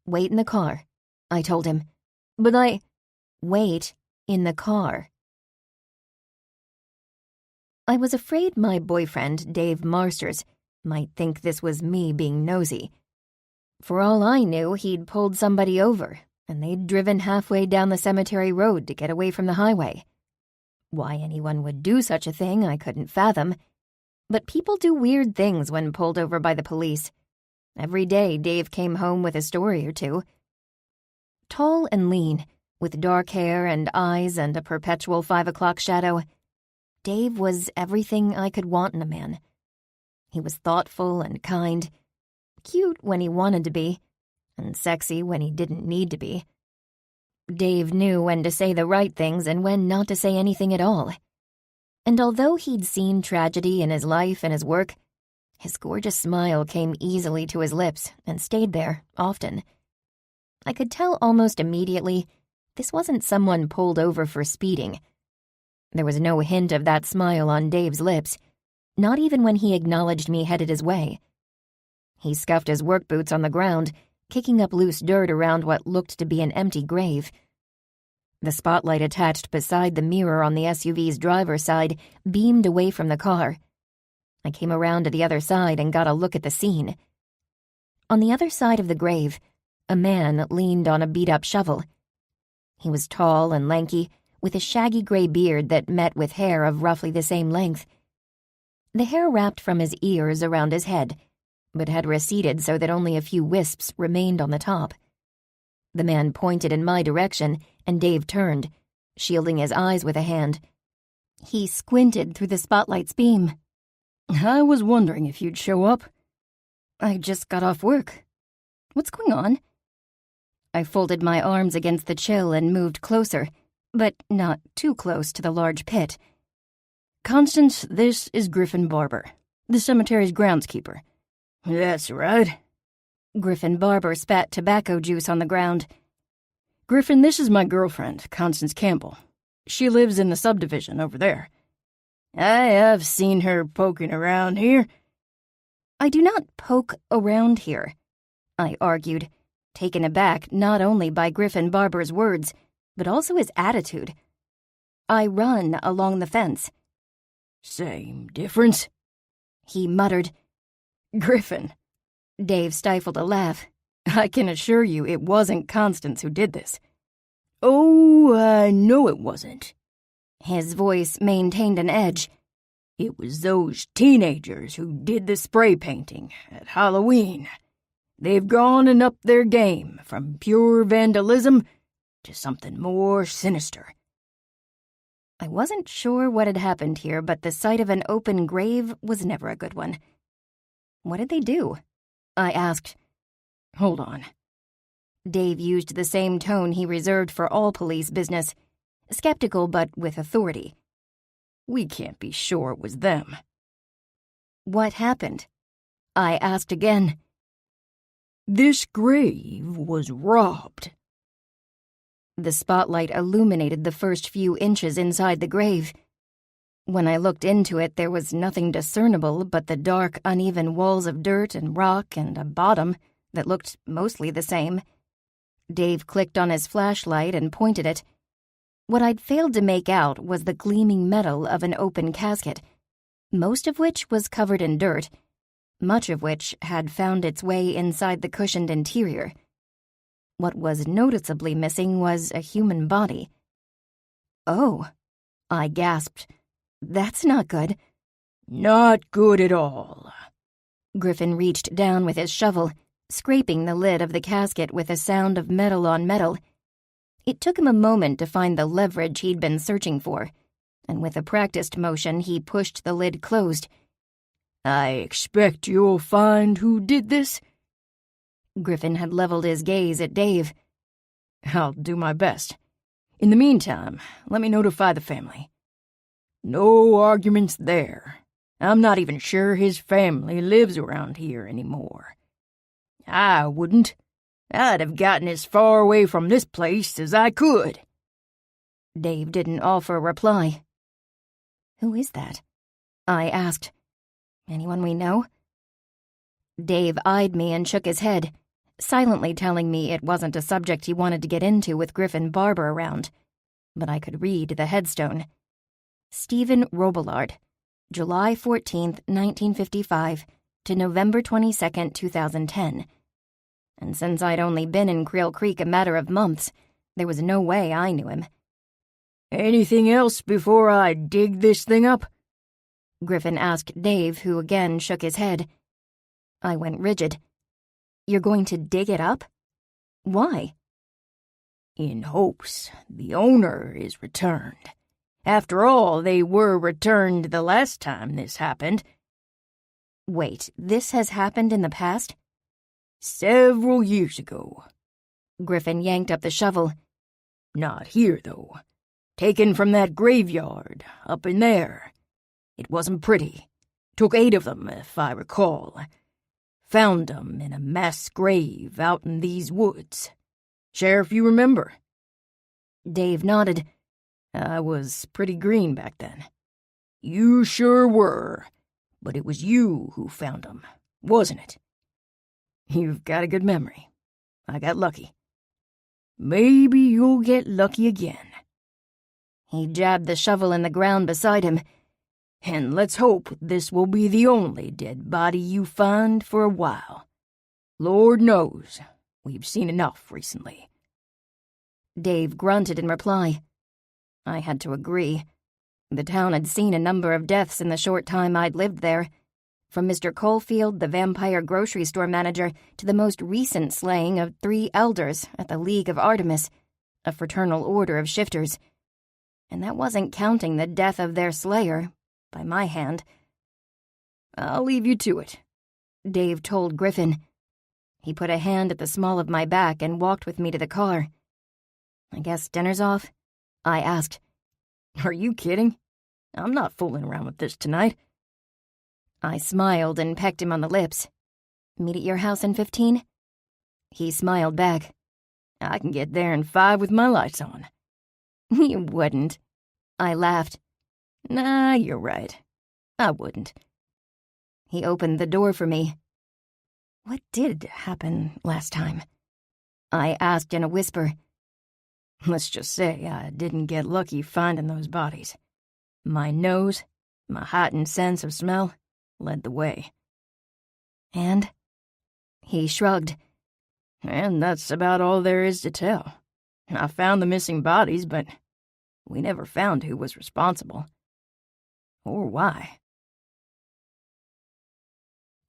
A: "Wait in the car," I told him. "But Wait in the car." I was afraid my boyfriend, Dave Marsters, might think this was me being nosy. For all I knew, he'd pulled somebody over, and they'd driven halfway down the cemetery road to get away from the highway. Why anyone would do such a thing, I couldn't fathom. But people do weird things when pulled over by the police. Every day, Dave came home with a story or two. Tall and lean, with dark hair and eyes and a perpetual 5 o'clock shadow, Dave was everything I could want in a man. He was thoughtful and kind, cute when he wanted to be, and sexy when he didn't need to be. Dave knew when to say the right things and when not to say anything at all. And although he'd seen tragedy in his life and his work, his gorgeous smile came easily to his lips and stayed there, often. I could tell almost immediately this wasn't someone pulled over for speeding. There was no hint of that smile on Dave's lips, not even when he acknowledged me headed his way. He scuffed his work boots on the ground, kicking up loose dirt around what looked to be an empty grave. The spotlight attached beside the mirror on the SUV's driver's side beamed away from the car. I came around to the other side and got a look at the scene. On the other side of the grave, a man leaned on a beat-up shovel. He was tall and lanky, with a shaggy gray beard that met with hair of roughly the same length. The hair wrapped from his ears around his head, but had receded so that only a few wisps remained on the top. The man pointed in my direction, and Dave turned, shielding his eyes with a hand. He squinted through the spotlight's beam. "I was wondering if you'd show up." "I just got off work. What's going on?" I folded my arms against the chill and moved closer, but not too close to the large pit. "Constance, this is Griffin Barber, the cemetery's groundskeeper." "That's right." Griffin Barber spat tobacco juice on the ground. "Griffin, this is my girlfriend, Constance Campbell. She lives in the subdivision over there. I have seen her poking around here." "I do not poke around here," I argued, taken aback not only by Griffin Barber's words, but also his attitude. "I run along the fence." "Same difference," he muttered. Griffin. Dave stifled a laugh. I can assure you it wasn't Constance who did this.
B: Oh, I know it wasn't.
A: His voice maintained an edge.
B: It was those teenagers who did the spray painting at Halloween. They've gone and upped their game from pure vandalism to something more sinister.
A: I wasn't sure what had happened here, but the sight of an open grave was never a good one. What did they do? I asked.
B: Hold on.
A: Dave used the same tone he reserved for all police business, skeptical but with authority.
B: We can't be sure it was them.
A: What happened? I asked again.
B: This grave was robbed.
A: The spotlight illuminated the first few inches inside the grave. When I looked into it, there was nothing discernible but the dark, uneven walls of dirt and rock and a bottom that looked mostly the same. Dave clicked on his flashlight and pointed it. What I'd failed to make out was the gleaming metal of an open casket, most of which was covered in dirt, much of which had found its way inside the cushioned interior. What was noticeably missing was a human body. Oh, I gasped. That's not good.
B: Not good at all.
A: Griffin reached down with his shovel, scraping the lid of the casket with a sound of metal on metal. It took him a moment to find the leverage he'd been searching for, and with a practiced motion he pushed the lid closed.
B: I expect you'll find who did this.
A: Griffin had leveled his gaze at Dave.
B: I'll do my best. In the meantime, let me notify the family. No arguments there. I'm not even sure his family lives around here anymore. I wouldn't. I'd have gotten as far away from this place as I could.
A: Dave didn't offer a reply. Who is that? I asked. Anyone we know? Dave eyed me and shook his head, silently telling me it wasn't a subject he wanted to get into with Griffin Barber around. But I could read the headstone. Stephen Robillard, July 14th, 1955 to November 22nd, 2010. And since I'd only been in Creel Creek a matter of months, there was no way I knew him.
B: Anything else before I dig this thing up?
A: Griffin asked Dave, who again shook his head. I went rigid. You're going to dig it up? Why?
B: In hopes the owner is returned. After all, they were returned the last time this happened.
A: Wait, this has happened in the past?
B: Several years ago.
A: Griffin yanked up the shovel.
B: Not here, though. Taken from that graveyard, up in there. It wasn't pretty. Took 8 of them, if I recall. Found them in a mass grave out in these woods. Sheriff, you remember?
A: Dave nodded.
B: I was pretty green back then. You sure were. But it was you who found them, wasn't it? You've got a good memory. I got lucky. Maybe you'll get lucky again.
A: He jabbed the shovel in the ground beside him.
B: And let's hope this will be the only dead body you find for a while. Lord knows, we've seen enough recently.
A: Dave grunted in reply. I had to agree. The town had seen a number of deaths in the short time I'd lived there, from Mr. Caulfield, the vampire grocery store manager, to the most recent slaying of 3 elders at the League of Artemis, a fraternal order of shifters. And that wasn't counting the death of their slayer, by my hand.
B: I'll leave you to it,
A: Dave told Griffin. He put a hand at the small of my back and walked with me to the car. I guess dinner's off? I asked.
B: Are you kidding? I'm not fooling around with this tonight.
A: I smiled and pecked him on the lips. Meet at your house in 15? He smiled back.
B: I can get there in 5 with my lights on.
A: You wouldn't. I laughed.
B: Nah, you're right. I wouldn't.
A: He opened the door for me. What did happen last time? I asked in a whisper.
B: Let's just say I didn't get lucky finding those bodies. My nose, my heightened sense of smell, led the way.
A: And? He shrugged.
B: And that's about all there is to tell. I found the missing bodies, but we never found who was responsible. Or why.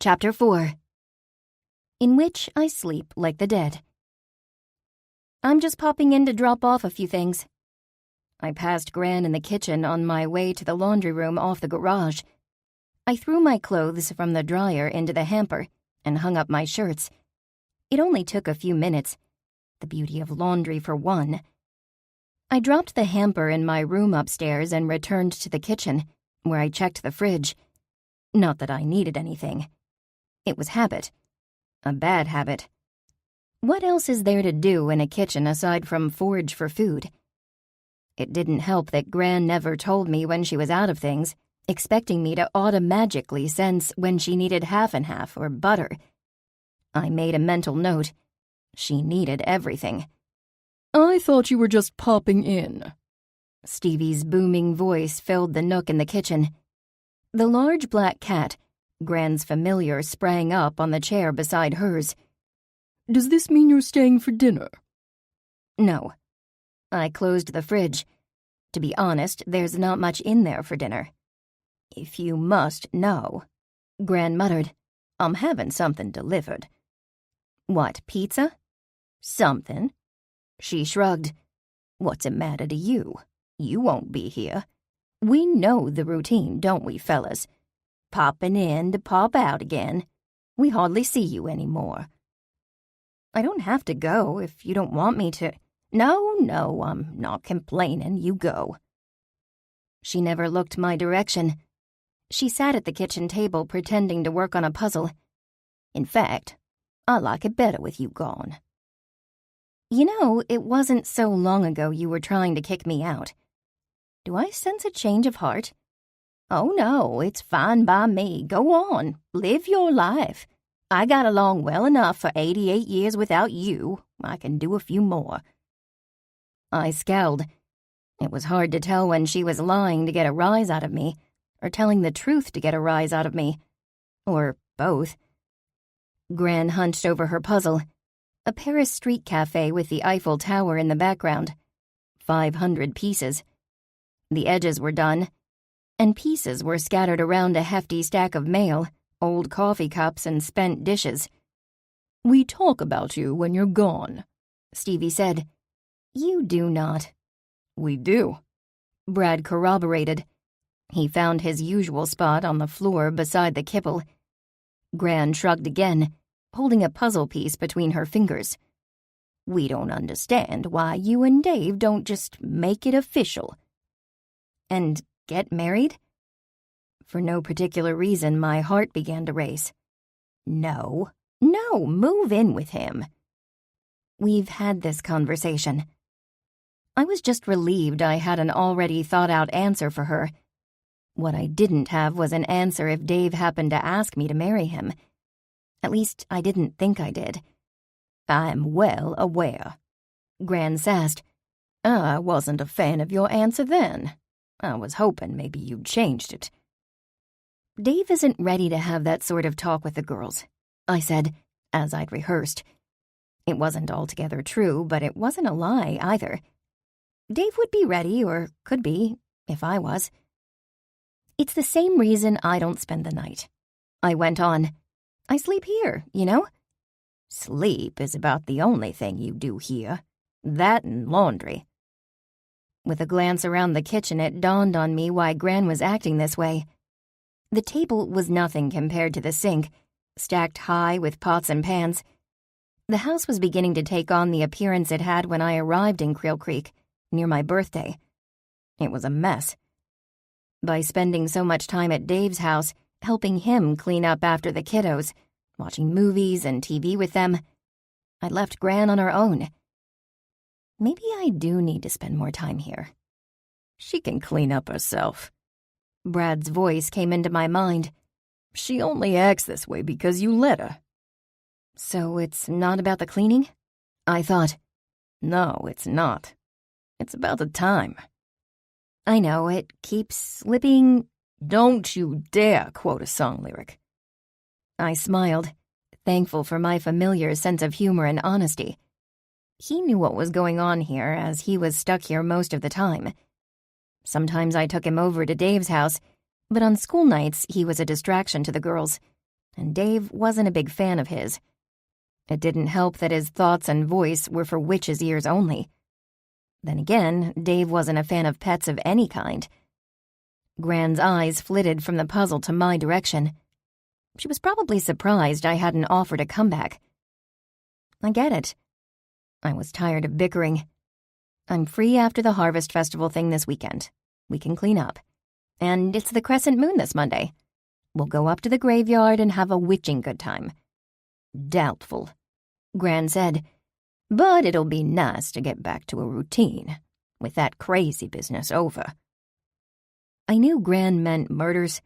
A: Chapter 4. In which I sleep like the dead. I'm just popping in to drop off a few things. I passed Gran in the kitchen on my way to the laundry room off the garage. I threw my clothes from the dryer into the hamper and hung up my shirts. It only took a few minutes. The beauty of laundry for one. I dropped the hamper in my room upstairs and returned to the kitchen, where I checked the fridge. Not that I needed anything. It was habit. A bad habit. What else is there to do in a kitchen aside from forage for food? It didn't help that Gran never told me when she was out of things, expecting me to automagically sense when she needed half and half or butter. I made a mental note. She needed everything.
B: I thought you were just popping in.
A: Stevie's booming voice filled the nook in the kitchen. The large black cat, Gran's familiar, sprang up on the chair beside hers.
B: Does this mean you're staying for dinner?
A: No. I closed the fridge. To be honest, there's not much in there for dinner. If you must know, Gran muttered, I'm having something delivered. What, pizza? Something. She shrugged. What's the matter to you? You won't be here. We know the routine, don't we, fellas? Popping in to pop out again. We hardly see you anymore. I don't have to go if you don't want me to. No, I'm not complaining. You go. She never looked my direction. She sat at the kitchen table pretending to work on a puzzle. In fact, I like it better with you gone. You know, it wasn't so long ago you were trying to kick me out. Do I sense a change of heart? Oh no, it's fine by me. Go on, live your life. I got along well enough for 88 years without you. I can do a few more. I scowled. It was hard to tell when she was lying to get a rise out of me, or telling the truth to get a rise out of me. Or both. Gran hunched over her puzzle. A Paris street cafe with the Eiffel Tower in the background. 500 pieces. The edges were done, and pieces were scattered around a hefty stack of mail, old coffee cups, and spent dishes.
B: We talk about you when you're gone,
A: Stevie said. You do not.
B: We do,
A: Brad corroborated. He found his usual spot on the floor beside the kibble. Gran shrugged again, holding a puzzle piece between her fingers. We don't understand why you and Dave don't just make it official. And get married? For no particular reason, my heart began to race. No, move in with him. We've had this conversation. I was just relieved I had an already thought-out answer for her. What I didn't have was an answer if Dave happened to ask me to marry him. At least, I didn't think I did. I'm well aware. Gran sassed. I wasn't a fan of your answer then. I was hoping maybe you'd changed it. Dave isn't ready to have that sort of talk with the girls, I said, as I'd rehearsed. It wasn't altogether true, but it wasn't a lie either. Dave would be ready, or could be, if I was. It's the same reason I don't spend the night. I went on. I sleep here, you know? Sleep is about the only thing you do here. That and laundry. With a glance around the kitchen, it dawned on me why Gran was acting this way. The table was nothing compared to the sink, stacked high with pots and pans. The house was beginning to take on the appearance it had when I arrived in Creel Creek, near my birthday. It was a mess. By spending so much time at Dave's house, helping him clean up after the kiddos, watching movies and TV with them, I left Gran on her own. Maybe I do need to spend more time here. She can clean up herself. Brad's voice came into my mind.
B: She only acts this way because you let her.
A: So it's not about the cleaning? I thought.
B: No, it's not. It's about the time.
A: I know, it keeps slipping.
B: Don't you dare quote a song lyric.
A: I smiled, thankful for my familiar's sense of humor and honesty. He knew what was going on here, as he was stuck here most of the time. Sometimes I took him over to Dave's house, but on school nights he was a distraction to the girls, and Dave wasn't a big fan of his. It didn't help that his thoughts and voice were for Witch's ears only. Then again, Dave wasn't a fan of pets of any kind. Gran's eyes flitted from the puzzle to my direction. She was probably surprised I hadn't offered a comeback. I get it. I was tired of bickering. I'm free after the Harvest Festival thing this weekend. We can clean up. And it's the crescent moon this Monday. We'll go up to the graveyard and have a witching good time. Doubtful, Gran said, but it'll be nice to get back to a routine, with that crazy business over. I knew Gran meant murders,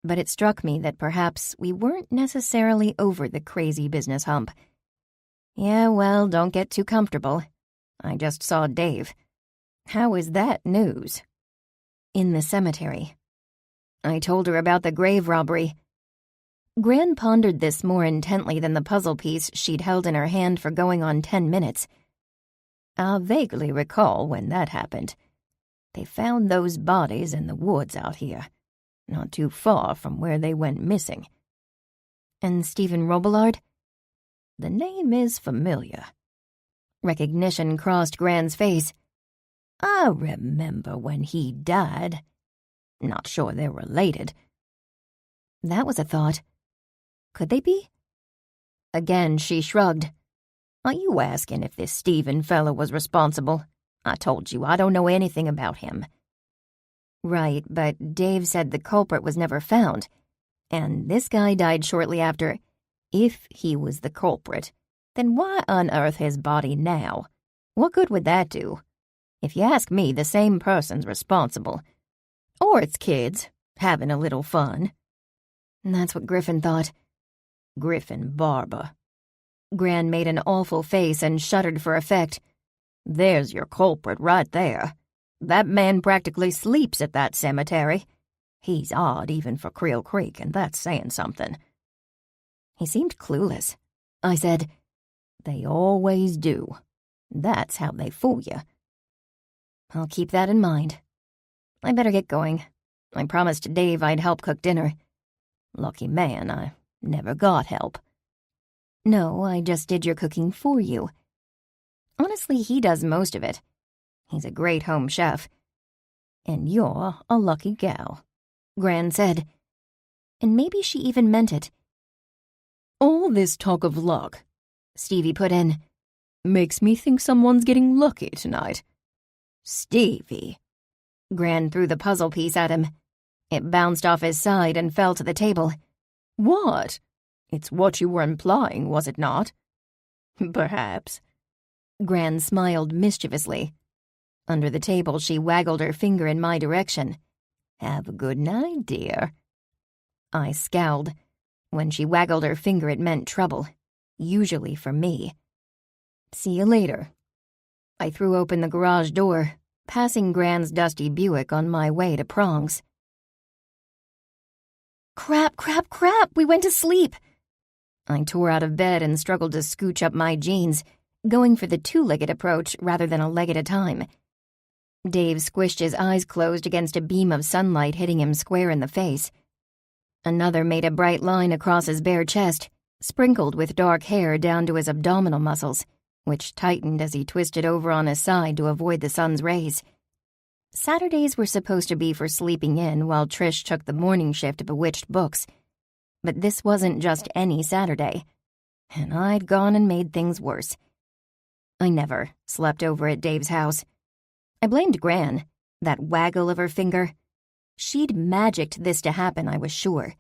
A: but it struck me that perhaps we weren't necessarily over the crazy business hump. Yeah, well, don't get too comfortable. I just saw Dave. How is that news? In the cemetery. I told her about the grave robbery. Gran pondered this more intently than the puzzle piece she'd held in her hand for going on 10 minutes. I vaguely recall when that happened. They found those bodies in the woods out here, not too far from where they went missing. And Stephen Robillard? The name is familiar. Recognition crossed Gran's face. I remember when he died. Not sure they're related. That was a thought. Could they be? Again, she shrugged. Are you asking if this Stephen fellow was responsible? I told you I don't know anything about him. Right, but Dave said the culprit was never found, and this guy died shortly after. If he was the culprit, then why unearth his body now? What good would that do? If you ask me, the same person's responsible. Or it's kids, having a little fun. And that's what Griffin thought. Griffin Barber. Gran made an awful face and shuddered for effect. There's your culprit right there. That man practically sleeps at that cemetery. He's odd even for Creel Creek, and that's saying something. He seemed clueless. I said, They always do. That's how they fool you. I'll keep that in mind. I better get going. I promised Dave I'd help cook dinner. Lucky man, I never got help. No, I just did your cooking for you. Honestly, he does most of it. He's a great home chef. And you're a lucky gal, Gran said. And maybe she even meant it. All this talk of luck, Stevie put in, makes me think someone's getting lucky tonight. Stevie. Gran threw the puzzle piece at him. It bounced off his side and fell to the table. What? It's what you were implying, was it not? Perhaps. Gran smiled mischievously. Under the table, she waggled her finger in my direction. Have a good night, dear. I scowled. When she waggled her finger, it meant trouble, usually for me. See you later. I threw open the garage door, passing Gran's dusty Buick on my way to Prongs. Crap, crap, crap! We went to sleep! I tore out of bed and struggled to scooch up my jeans, going for the two-legged approach rather than a leg at a time. Dave squished his eyes closed against a beam of sunlight hitting him square in the face. Another made a bright line across his bare chest, sprinkled with dark hair down to his abdominal muscles, which tightened as he twisted over on his side to avoid the sun's rays. Saturdays were supposed to be for sleeping in while Trish took the morning shift of Bewitched books. But this wasn't just any Saturday, and I'd gone and made things worse. I never slept over at Dave's house. I blamed Gran, that waggle of her finger. She'd magicked this to happen, I was sure.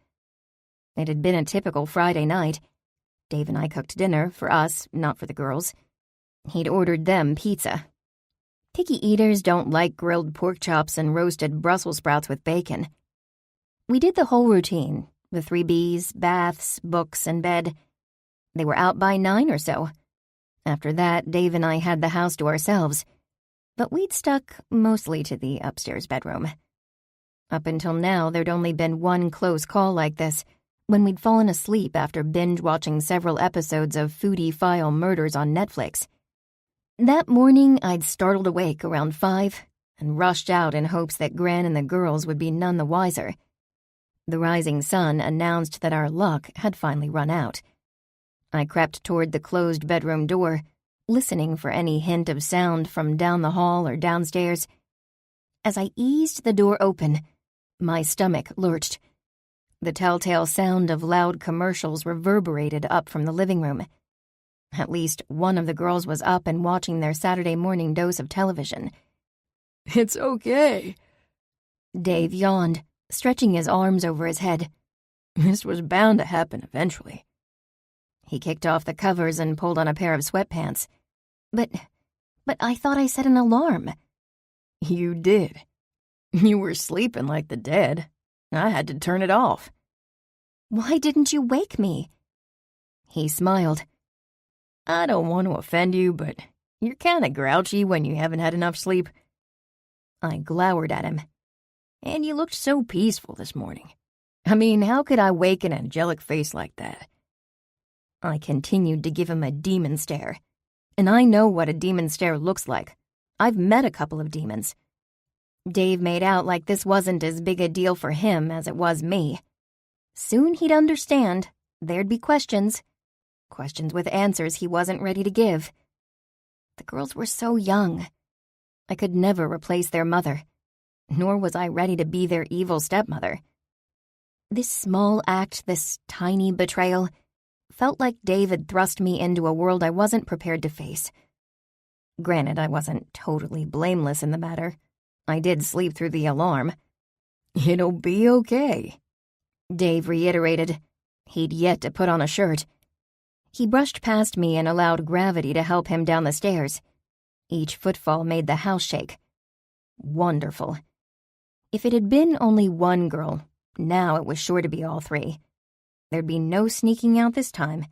A: It had been a typical Friday night. Dave and I cooked dinner for us, not for the girls. He'd ordered them pizza. Picky eaters don't like grilled pork chops and roasted Brussels sprouts with bacon. We did the whole routine, the 3 Bs, baths, books, and bed. They were out by 9 or so. After that, Dave and I had the house to ourselves, but we'd stuck mostly to the upstairs bedroom. Up until now, there'd only been one close call like this, when we'd fallen asleep after binge-watching several episodes of Foodie File Murders on Netflix. That morning, I'd startled awake around 5 and rushed out in hopes that Gran and the girls would be none the wiser. The rising sun announced that our luck had finally run out. I crept toward the closed bedroom door, listening for any hint of sound from down the hall or downstairs. As I eased the door open, my stomach lurched. The telltale sound of loud commercials reverberated up from the living room. At least one of the girls was up and watching their Saturday morning dose of television.
B: "It's okay,"
A: Dave yawned, stretching his arms over his head.
B: "This was bound to happen eventually."
A: He kicked off the covers and pulled on a pair of sweatpants. But I thought I set an alarm."
B: "You did. You were sleeping like the dead. I had to turn it off."
A: "Why didn't you wake me?" He smiled.
B: "I don't want to offend you, but you're kind of grouchy when you haven't had enough sleep."
A: I glowered at him.
B: "And you looked so peaceful this morning. I mean, how could I wake an angelic face like that?"
A: I continued to give him a demon stare. And I know what a demon stare looks like. I've met a couple of demons. Dave made out like this wasn't as big a deal for him as it was me. Soon he'd understand. There'd be questions. Questions with answers he wasn't ready to give. The girls were so young. I could never replace their mother. Nor was I ready to be their evil stepmother. This small act, this tiny betrayal, felt like Dave had thrust me into a world I wasn't prepared to face. Granted, I wasn't totally blameless in the matter. I did sleep through the alarm.
B: "It'll be okay,"
A: Dave reiterated. He'd yet to put on a shirt. He brushed past me and allowed gravity to help him down the stairs. Each footfall made the house shake. Wonderful. If it had been only one girl, now it was sure to be all three. There'd be no sneaking out this time.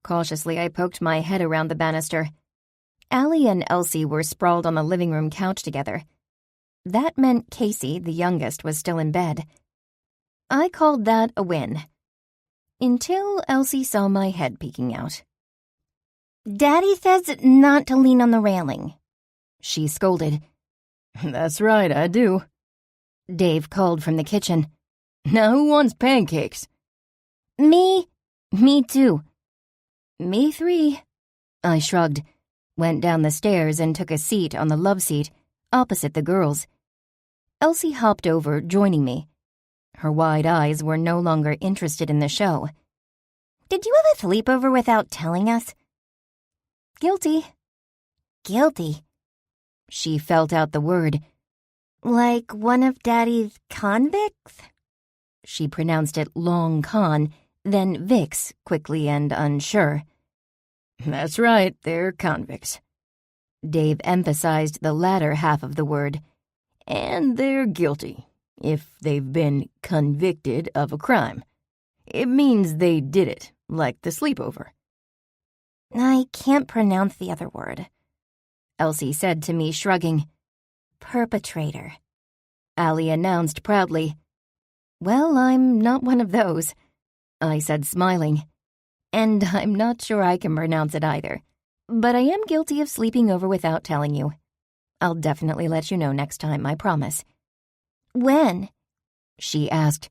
A: Cautiously, I poked my head around the banister. Allie and Elsie were sprawled on the living room couch together. That meant Casey, the youngest, was still in bed. I called that a win. Until Elsie saw my head peeking out. "Daddy says not to lean on the railing," she scolded.
B: "That's right, I do,"
A: Dave called from the kitchen.
B: "Now who wants pancakes?"
A: Me too. Me 3. I shrugged, went down the stairs and took a seat on the love seat, opposite the girls. Elsie hopped over, joining me. Her wide eyes were no longer interested in the show. "Did you have a sleepover without telling us?" "Guilty." "Guilty." She felt out the word. "Like one of Daddy's convicts?" She pronounced it long con, then Vix, quickly and unsure.
B: "That's right, they're convicts."
A: Dave emphasized the latter half of the word.
B: "And they're guilty, if they've been convicted of a crime. It means they did it, like the sleepover."
A: "I can't pronounce the other word," Elsie said to me, shrugging. "Perpetrator," Allie announced proudly. "Well, I'm not one of those," I said, smiling. "And I'm not sure I can pronounce it either. But I am guilty of sleeping over without telling you. I'll definitely let you know next time, I promise." "When?" she asked.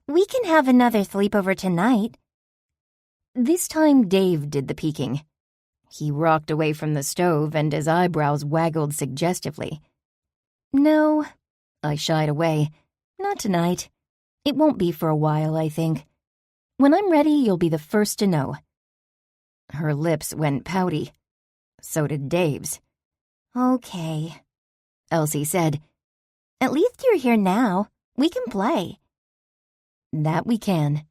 A: "We can have another sleepover tonight." This time Dave did the peeking. He rocked away from the stove and his eyebrows waggled suggestively. "No," I shied away. "Not tonight. It won't be for a while, I think. When I'm ready, you'll be the first to know." Her lips went pouty. So did Dave's. "Okay," Elsie said. "At least you're here now. We can play." "That we can.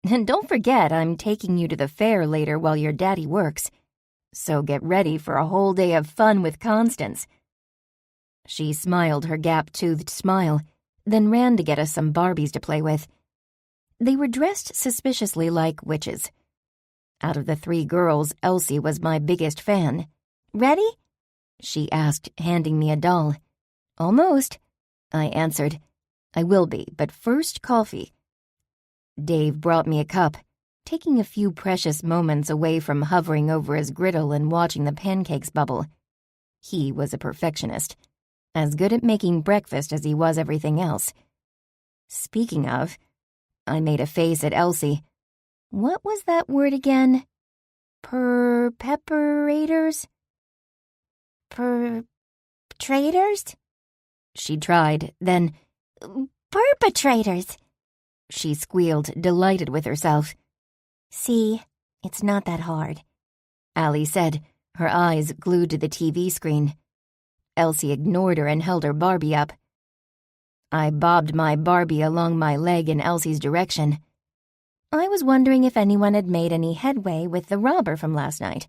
A: And don't forget I'm taking you to the fair later while your daddy works. So get ready for a whole day of fun with Constance." She smiled her gap-toothed smile, then ran to get us some Barbies to play with. They were dressed suspiciously like witches. Out of the 3 girls, Elsie was my biggest fan. "Ready?" she asked, handing me a doll. "Almost," I answered. "I will be, but first coffee." Dave brought me a cup, taking a few precious moments away from hovering over his griddle and watching the pancakes bubble. He was a perfectionist, as good at making breakfast as he was everything else. Speaking of, I made a face at Elsie. What was that word again? Perperators? Perpetrators? She tried, then, perpetrators, she squealed, delighted with herself. See, it's not that hard, Allie said, her eyes glued to the TV screen. Elsie ignored her and held her Barbie up. I bobbed my Barbie along my leg in Elsie's direction. I was wondering if anyone had made any headway with the robber from last night.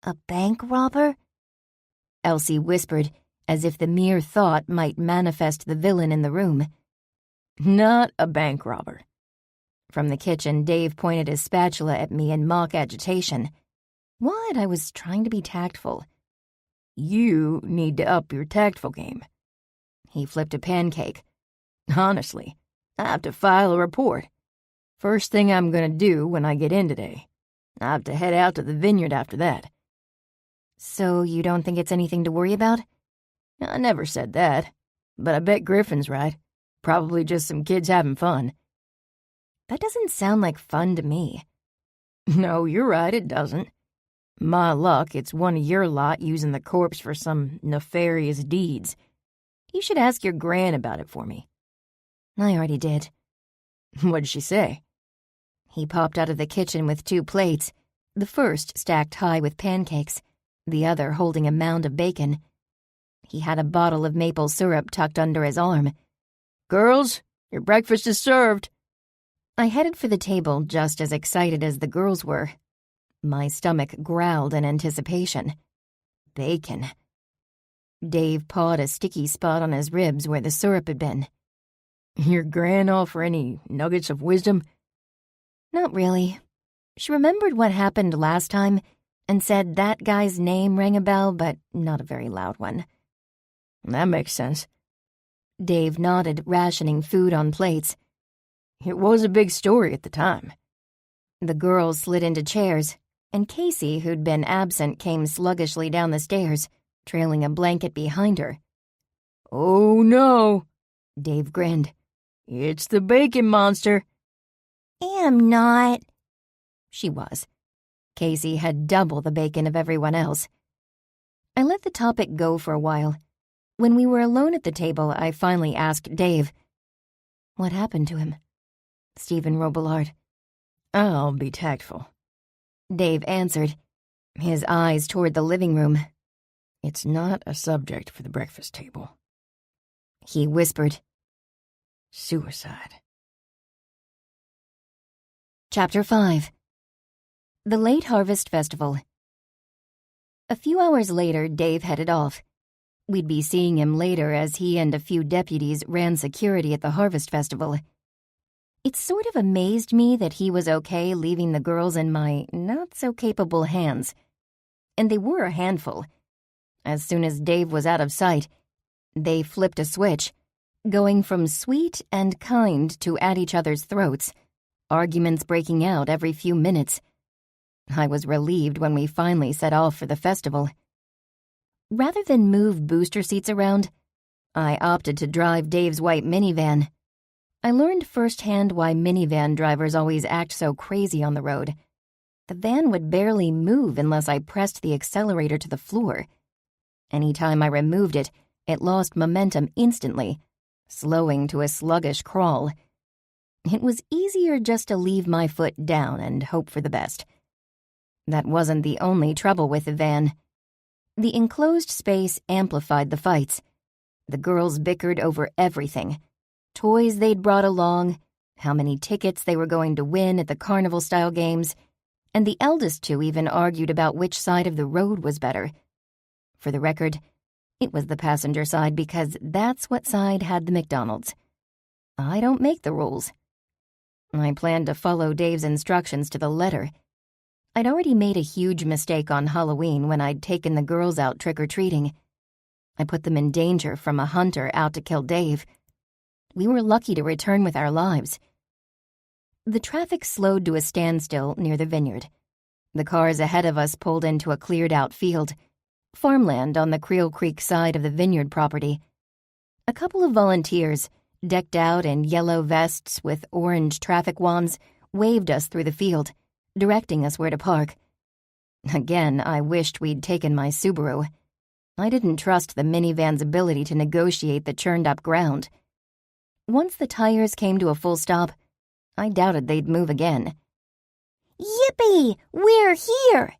A: A bank robber? Elsie whispered, as if the mere thought might manifest the villain in the room.
B: Not a bank robber.
A: From the kitchen, Dave pointed his spatula at me in mock agitation. What? I was trying to be tactful.
B: You need to up your tactful game.
A: He flipped a pancake.
B: Honestly, I have to file a report. First thing I'm gonna do when I get in today. I have to head out to the vineyard after that.
A: So you don't think it's anything to worry about?
B: I never said that, but I bet Griffin's right. Probably just some kids having fun.
A: That doesn't sound like fun to me.
B: No, you're right, it doesn't. My luck, it's one of your lot using the corpse for some nefarious deeds. You should ask your gran about it for me.
A: I already did.
B: What'd she say?
A: He popped out of the kitchen with 2 plates, the first stacked high with pancakes, the other holding a mound of bacon. He had a bottle of maple syrup tucked under his arm.
B: Girls, your breakfast is served.
A: I headed for the table just as excited as the girls were. My stomach growled in anticipation. Bacon. Dave pawed a sticky spot on his ribs where the syrup had been.
B: Your gran offer any nuggets of wisdom?
A: Not really. She remembered what happened last time and said that guy's name rang a bell, but not a very loud one.
B: That makes sense.
A: Dave nodded, rationing food on plates.
B: It was a big story at the time.
A: The girls slid into chairs, and Casey, who'd been absent, came sluggishly down the stairs, trailing a blanket behind her.
B: Oh, no,
A: Dave grinned.
B: It's the bacon monster.
A: Am not. She was. Casey had double the bacon of everyone else. I let the topic go for a while. When we were alone at the table, I finally asked Dave, "What happened to him?" Stephen Robillard.
B: I'll be tactful.
A: Dave answered, his eyes toward the living room.
B: It's not a subject for the breakfast table.
A: He whispered,
B: Suicide.
A: Chapter 5. The Late Harvest Festival. A few hours later, Dave headed off. We'd be seeing him later as he and a few deputies ran security at the Harvest Festival. It sort of amazed me that he was okay leaving the girls in my not-so-capable hands. And they were a handful. As soon as Dave was out of sight, they flipped a switch, going from sweet and kind to at each other's throats, arguments breaking out every few minutes. I was relieved when we finally set off for the festival. Rather than move booster seats around, I opted to drive Dave's white minivan. I learned firsthand why minivan drivers always act so crazy on the road. The van would barely move unless I pressed the accelerator to the floor. Any time I removed it, it lost momentum instantly, slowing to a sluggish crawl. It was easier just to leave my foot down and hope for the best. That wasn't the only trouble with the van. The enclosed space amplified the fights. The girls bickered over everything. Toys they'd brought along, how many tickets they were going to win at the carnival-style games, and the eldest two even argued about which side of the road was better. For the record, it was the passenger side because that's what side had the McDonald's. I don't make the rules. I planned to follow Dave's instructions to the letter. I'd already made a huge mistake on Halloween when I'd taken the girls out trick-or-treating. I put them in danger from a hunter out to kill Dave. We were lucky to return with our lives. The traffic slowed to a standstill near the vineyard. The cars ahead of us pulled into a cleared-out field, farmland on the Creel Creek side of the vineyard property. A couple of volunteers, decked out in yellow vests with orange traffic wands, waved us through the field, directing us where to park. Again, I wished we'd taken my Subaru. I didn't trust the minivan's ability to negotiate the churned-up ground. Once the tires came to a full stop, I doubted they'd move again.
C: Yippee! We're here!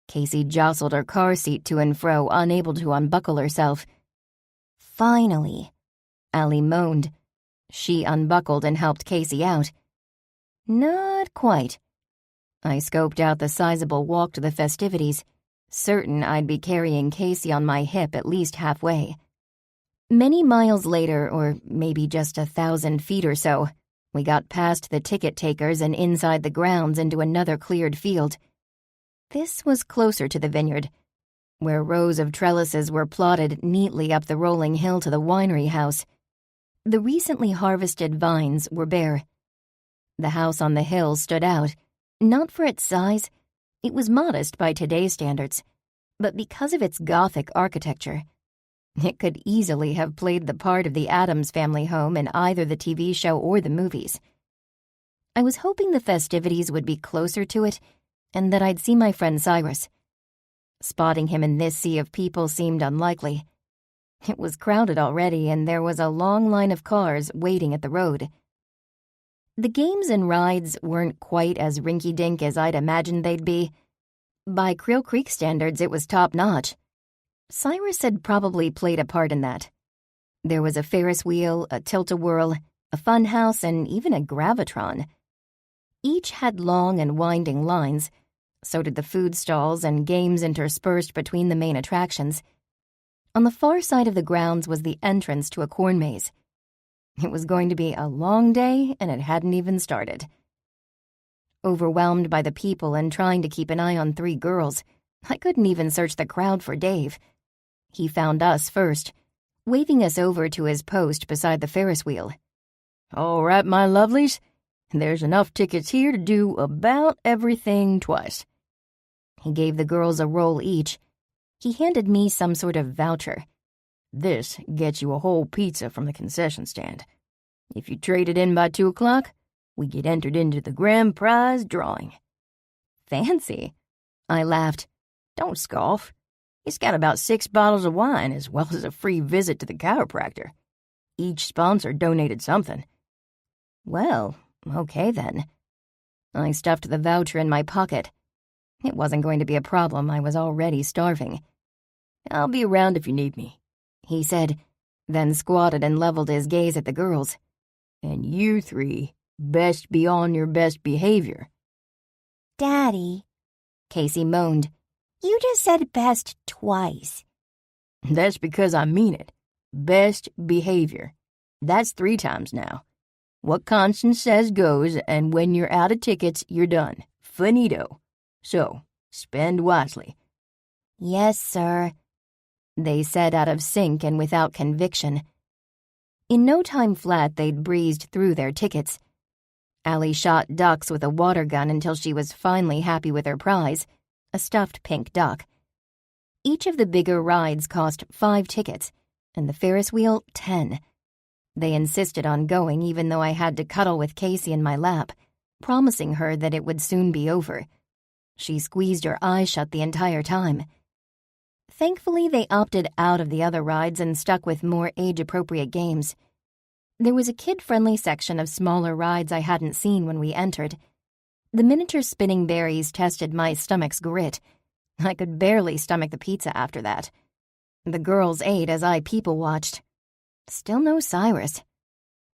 A: Casey jostled her car seat to and fro, unable to unbuckle herself.
C: Finally,
A: Allie moaned. She unbuckled and helped Casey out. Not quite. I scoped out the sizable walk to the festivities, certain I'd be carrying Casey on my hip at least halfway. Many miles later, or maybe just 1,000 feet or so, we got past the ticket takers and inside the grounds into another cleared field. This was closer to the vineyard, where rows of trellises were plotted neatly up the rolling hill to the winery house. The recently harvested vines were bare. The house on the hill stood out, not for its size. It was modest by today's standards, but because of its Gothic architecture. It could easily have played the part of the Addams family home in either the TV show or the movies. I was hoping the festivities would be closer to it and that I'd see my friend Cyrus. Spotting him in this sea of people seemed unlikely. It was crowded already, and there was a long line of cars waiting at the road. The games and rides weren't quite as rinky-dink as I'd imagined they'd be. By Creel Creek standards, it was top-notch. Cyrus had probably played a part in that. There was a Ferris wheel, a tilt-a-whirl, a fun house, and even a gravitron. Each had long and winding lines. So did the food stalls and games interspersed between the main attractions. On the far side of the grounds was the entrance to a corn maze. It was going to be a long day, and it hadn't even started. Overwhelmed by the people and trying to keep an eye on 3 girls, I couldn't even search the crowd for Dave. He found us first, waving us over to his post beside the Ferris wheel.
B: All right, my lovelies. There's enough tickets here to do about everything twice.
A: He gave the girls a roll each. He handed me some sort of voucher.
B: This gets you a whole pizza from the concession stand. If you trade it in by 2 o'clock, we get entered into the grand prize drawing.
A: Fancy. I laughed.
B: Don't scoff. It's got about 6 bottles of wine as well as a free visit to the chiropractor. Each sponsor donated something.
A: Well, okay then. I stuffed the voucher in my pocket. It wasn't going to be a problem. I was already starving.
B: I'll be around if you need me,
A: he said, then squatted and leveled his gaze at the girls.
B: And you 3 best be on your best behavior.
C: Daddy,
A: Casey moaned.
C: you just said best twice.
B: That's because I mean it. Best behavior. That's 3 times now. What Constance says goes, and when you're out of tickets, you're done. Finito. So, spend wisely.
C: Yes, sir,
A: they said out of sync and without conviction. In no time flat, they'd breezed through their tickets. Allie shot ducks with a water gun until she was finally happy with her prize, a stuffed pink duck. Each of the bigger rides cost 5 tickets, and the Ferris wheel 10. They insisted on going even though I had to cuddle with Casey in my lap, promising her that it would soon be over. She squeezed her eyes shut the entire time. Thankfully, they opted out of the other rides and stuck with more age-appropriate games. There was a kid-friendly section of smaller rides I hadn't seen when we entered. The miniature spinning berries tested my stomach's grit. I could barely stomach the pizza after that. The girls ate as I people-watched. Still no Cyrus.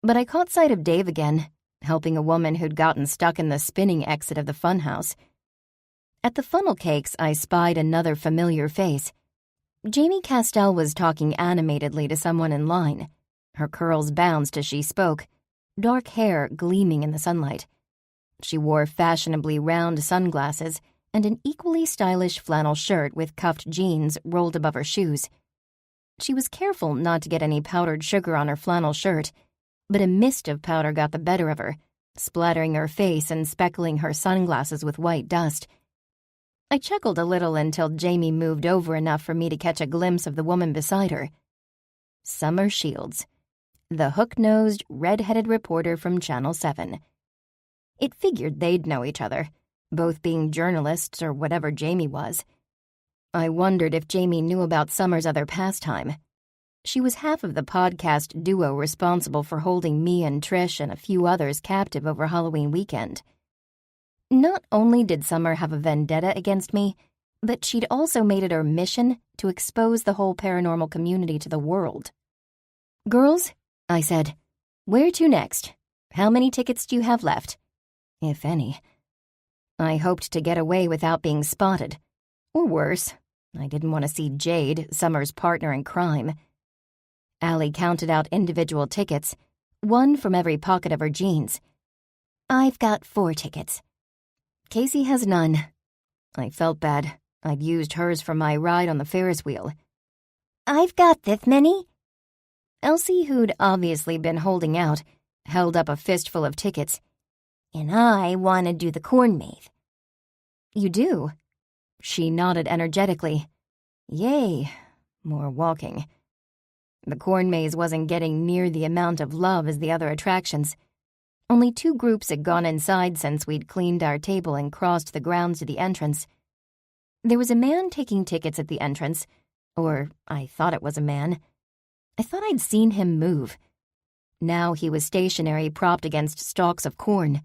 A: But I caught sight of Dave again, helping a woman who'd gotten stuck in the spinning exit of the funhouse. At the funnel cakes, I spied another familiar face. Jamie Castell was talking animatedly to someone in line. Her curls bounced as she spoke, dark hair gleaming in the sunlight. She wore fashionably round sunglasses and an equally stylish flannel shirt with cuffed jeans rolled above her shoes. She was careful not to get any powdered sugar on her flannel shirt, but a mist of powder got the better of her, splattering her face and speckling her sunglasses with white dust. I chuckled a little until Jamie moved over enough for me to catch a glimpse of the woman beside her. Summer Shields, the hook-nosed, red-headed reporter from Channel 7. It figured they'd know each other, both being journalists or whatever Jamie was. I wondered if Jamie knew about Summer's other pastime. She was half of the podcast duo responsible for holding me and Trish and a few others captive over Halloween weekend. Not only did Summer have a vendetta against me, but she'd also made it her mission to expose the whole paranormal community to the world. "Girls," I said, "where to next? How many tickets do you have left? If any." I hoped to get away without being spotted. Or worse, I didn't want to see Jade, Summer's partner in crime. Allie counted out individual tickets, one from every pocket of her jeans.
C: "I've got 4 tickets.
A: Casey has none. I felt bad. I'd used hers for my ride on the Ferris wheel.
C: "I've got this many."
A: Elsie, who'd obviously been holding out, held up a fistful of tickets.
C: "And I want to do the corn maze."
A: "You do?" She nodded energetically. Yay, more walking. The corn maze wasn't getting near the amount of love as the other attractions. Only 2 groups had gone inside since we'd cleaned our table and crossed the grounds to the entrance. There was a man taking tickets at the entrance, or I thought it was a man. I thought I'd seen him move. Now he was stationary, propped against stalks of corn.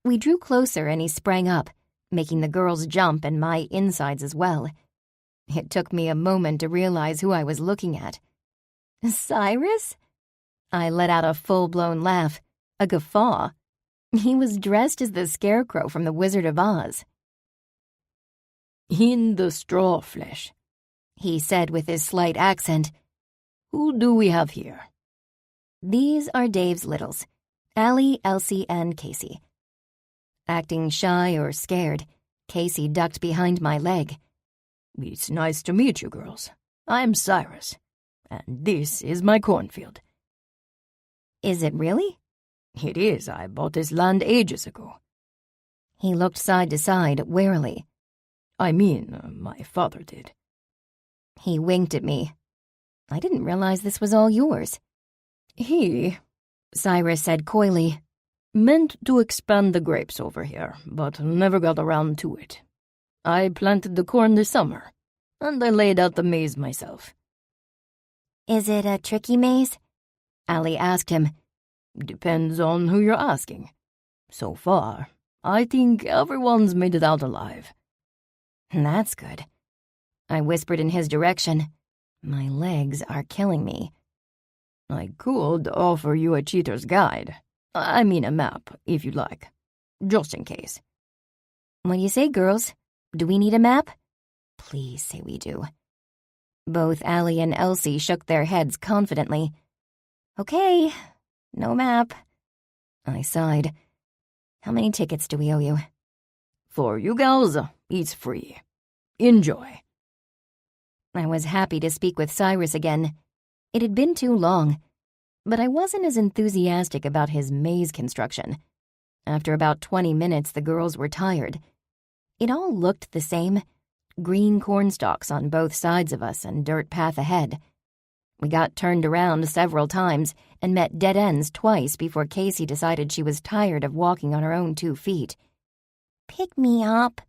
A: We drew closer and he sprang up, making the girls jump and my insides as well. It took me a moment to realize who I was looking at. "Cyrus?" I let out a full-blown laugh, a guffaw. He was dressed as the Scarecrow from The Wizard of Oz.
B: "In the straw flesh,"
A: he said with his slight accent.
B: "Who do we have here?"
A: "These are Dave's littles, Allie, Elsie, and Casey." Acting shy or scared, Casey ducked behind my leg.
B: "It's nice to meet you, girls. I'm Cyrus, and this is my cornfield."
A: "Is it really?"
B: "It is. I bought this land ages ago."
A: He looked side to side, warily.
B: I mean, my father did."
A: He winked at me. "I didn't realize this was all yours."
B: "He,"
A: Cyrus said coyly,
B: "meant to expand the grapes over here, but never got around to it. I planted the corn this summer, and I laid out the maze myself."
C: "Is it a tricky maze?"
A: Allie asked him.
B: "Depends on who you're asking. So far, I think everyone's made it out alive."
A: "That's good." I whispered in his direction. My legs are killing me.
B: "I could offer you a cheater's guide. I mean a map, if you'd like. Just in case."
A: "What do you say, girls? Do we need a map?" Please say we do. Both Allie and Elsie shook their heads confidently. "Okay, no map." I sighed. "How many tickets do we owe you?"
B: "For you gals, it's free. Enjoy."
A: I was happy to speak with Cyrus again. It had been too long, but I wasn't as enthusiastic about his maze construction. After about 20 minutes, the girls were tired. It all looked the same. Green cornstalks on both sides of us and dirt path ahead. We got turned around several times and met dead ends twice before Casey decided she was tired of walking on her own 2 feet.
C: "Pick me up."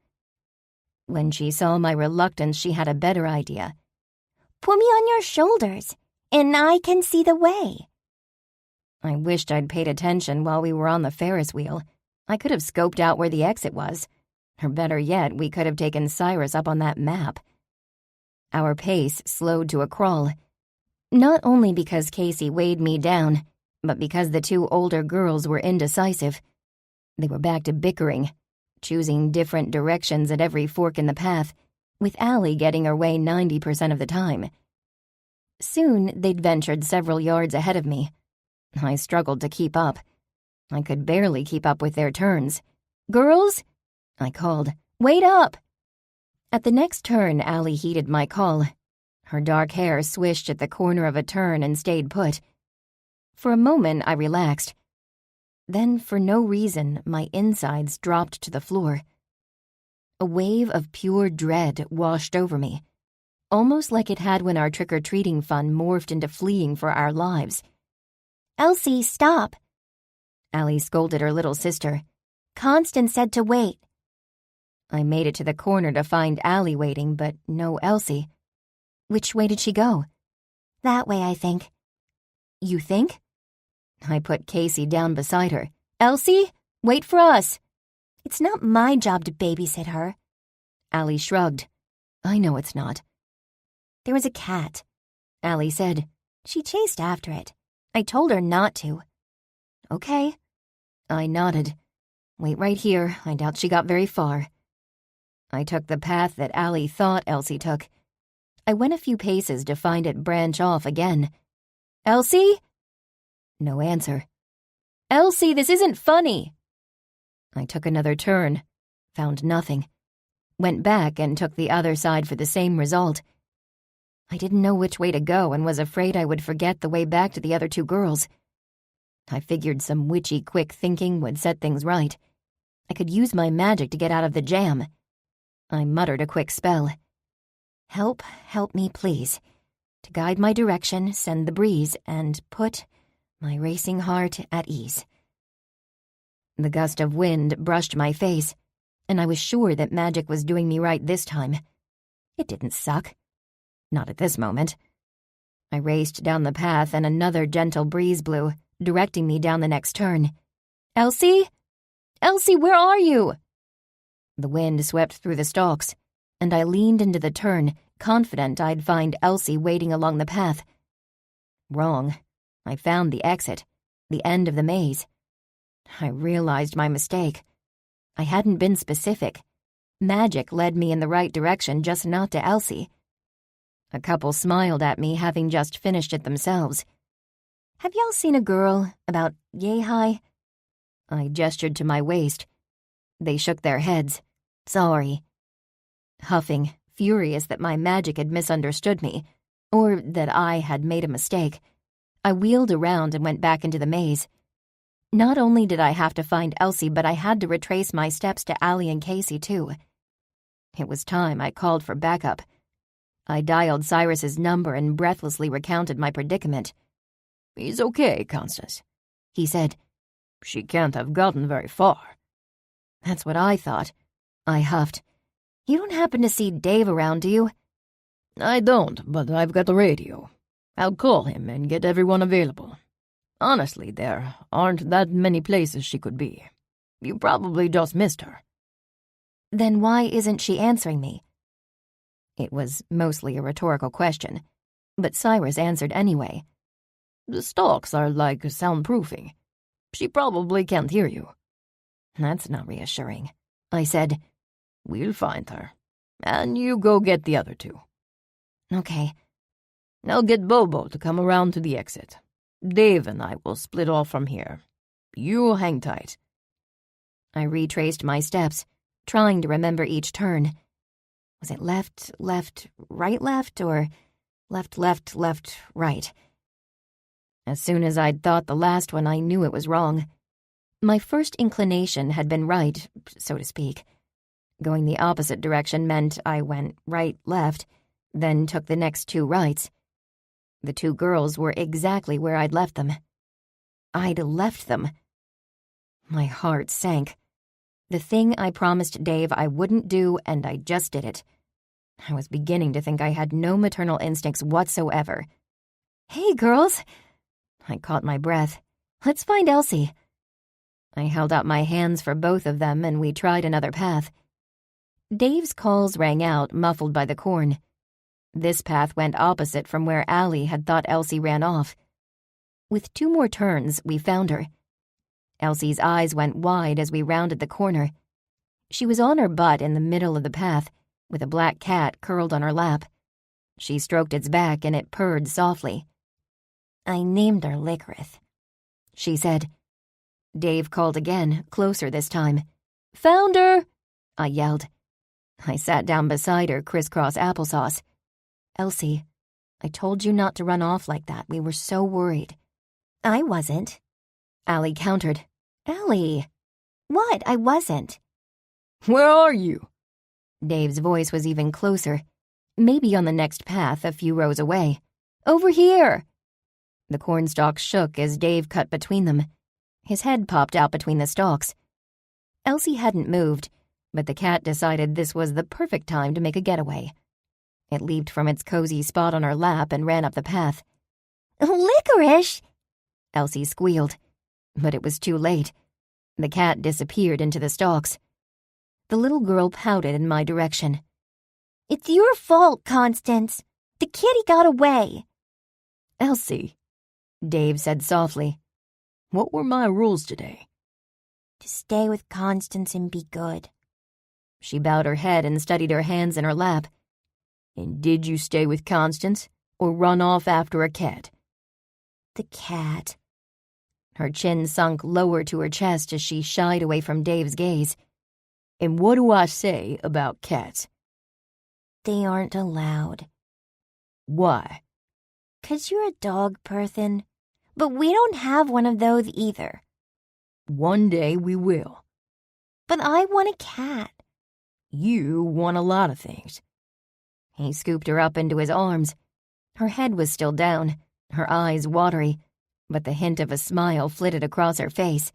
A: When she saw my reluctance, she had a better idea.
C: "Put me on your shoulders, and I can see the way."
A: I wished I'd paid attention while we were on the Ferris wheel. I could have scoped out where the exit was. Or better yet, we could have taken Cyrus up on that map. Our pace slowed to a crawl. Not only because Casey weighed me down, but because the 2 older girls were indecisive. They were back to bickering, choosing different directions at every fork in the path, with Allie getting her way 90% of the time. Soon, they'd ventured several yards ahead of me. I struggled to keep up. I could barely keep up with their turns. "Girls!" I called. "Wait up!" At the next turn, Allie heeded my call. Her dark hair swished at the corner of a turn and stayed put. For a moment, I relaxed. Then, for no reason, my insides dropped to the floor. A wave of pure dread washed over me, almost like it had when our trick-or-treating fun morphed into fleeing for our lives.
C: Elsie, stop.
A: Allie scolded her little sister.
C: Constance said to wait.
A: I made it to the corner to find Allie waiting, but no Elsie. Which way did she go?
C: That way, I think.
A: You think? I put Casey down beside her. Elsie, wait for us.
C: It's not my job to babysit her.
A: Allie shrugged. I know it's not.
C: There was a cat.
A: Allie said.
C: She chased after it. I told her not to.
A: Okay. I nodded. Wait right here. I doubt she got very far. I took the path that Allie thought Elsie took. I went a few paces to find it branch off again. Elsie? No answer. Elsie, this isn't funny. I took another turn, found nothing, went back and took the other side for the same result. I didn't know which way to go and was afraid I would forget the way back to the other two girls. I figured some witchy quick thinking would set things right. I could use my magic to get out of the jam. I muttered a quick spell. Help me, please. To guide my direction, send the breeze, and put my racing heart at ease. The gust of wind brushed my face, and I was sure that magic was doing me right this time. It didn't suck. Not at this moment. I raced down the path and another gentle breeze blew, directing me down the next turn. Elsie? Elsie, where are you? The wind swept through the stalks, and I leaned into the turn, confident I'd find Elsie waiting along the path. Wrong. I found the exit, the end of the maze. I realized my mistake. I hadn't been specific. Magic led me in the right direction, just not to Elsie. A couple smiled at me, having just finished it themselves. Have y'all seen a girl about yay high? I gestured to my waist. They shook their heads. Sorry. Huffing, furious that my magic had misunderstood me, or that I had made a mistake, I wheeled around and went back into the maze. Not only did I have to find Elsie, but I had to retrace my steps to Allie and Casey, too. It was time I called for backup. I dialed Cyrus's number and breathlessly recounted my predicament.
B: He's okay, Constance,
A: he said.
B: She can't have gotten very far.
A: That's what I thought. I huffed. You don't happen to see Dave around, do you?
B: I don't, but I've got the radio. I'll call him and get everyone available. Honestly, there aren't that many places she could be. You probably just missed her.
A: Then why isn't she answering me? It was mostly a rhetorical question, but Cyrus answered anyway.
B: The stalks are like soundproofing. She probably can't hear you.
A: That's not reassuring. I said,
B: We'll find her. And you go get the other two.
A: Okay.
B: I'll get Bobo to come around to the exit. Dave and I will split off from here. You hang tight.
A: I retraced my steps, trying to remember each turn. Was it left, right, or left, right? As soon as I'd thought the last one, I knew it was wrong. My first inclination had been right, so to speak. Going the opposite direction meant I went right, left, then took the next two rights. The two girls were exactly where I'd left them. I'd left them. My heart sank. The thing I promised Dave I wouldn't do, and I just did it. I was beginning to think I had no maternal instincts whatsoever. Hey, girls! I caught my breath. Let's find Elsie. I held out my hands for both of them, and we tried another path. Dave's calls rang out, muffled by the corn. This path went opposite from where Allie had thought Elsie ran off. With two more turns, we found her. Elsie's eyes went wide as we rounded the corner. She was on her butt in the middle of the path, with a black cat curled on her lap. She stroked its back and it purred softly. I named her Licorice, she said. Dave called again, closer this time. Found her! I yelled. I sat down beside her, crisscross applesauce. Elsie, I told you not to run off like that. We were so worried.
C: I wasn't.
A: Allie countered.
C: Ellie. What? I wasn't.
B: Where are you?
A: Dave's voice was even closer, maybe on the next path a few rows away. Over here! The cornstalks shook as Dave cut between them. His head popped out between the stalks. Elsie hadn't moved, but the cat decided this was the perfect time to make a getaway. It leaped from its cozy spot on her lap and ran up the path.
C: Licorice!
A: Elsie squealed, but it was too late. The cat disappeared into the stalks. The little girl pouted in my direction.
C: It's your fault, Constance. The kitty got away.
A: Elsie, Dave said softly.
B: What were my rules today?
C: To stay with Constance and be good.
A: She bowed her head and studied her hands in her lap.
B: And did you stay with Constance or run off after a cat?
C: The cat.
A: Her chin sunk lower to her chest as she shied away from Dave's gaze.
B: And what do I say about cats?
C: They aren't allowed.
B: Why?
C: 'Cause you're a dog person. But we don't have one of those either.
B: One day we will.
C: But I want a cat.
B: You want a lot of things.
A: He scooped her up into his arms. Her head was still down, her eyes watery, but the hint of a smile flitted across her face.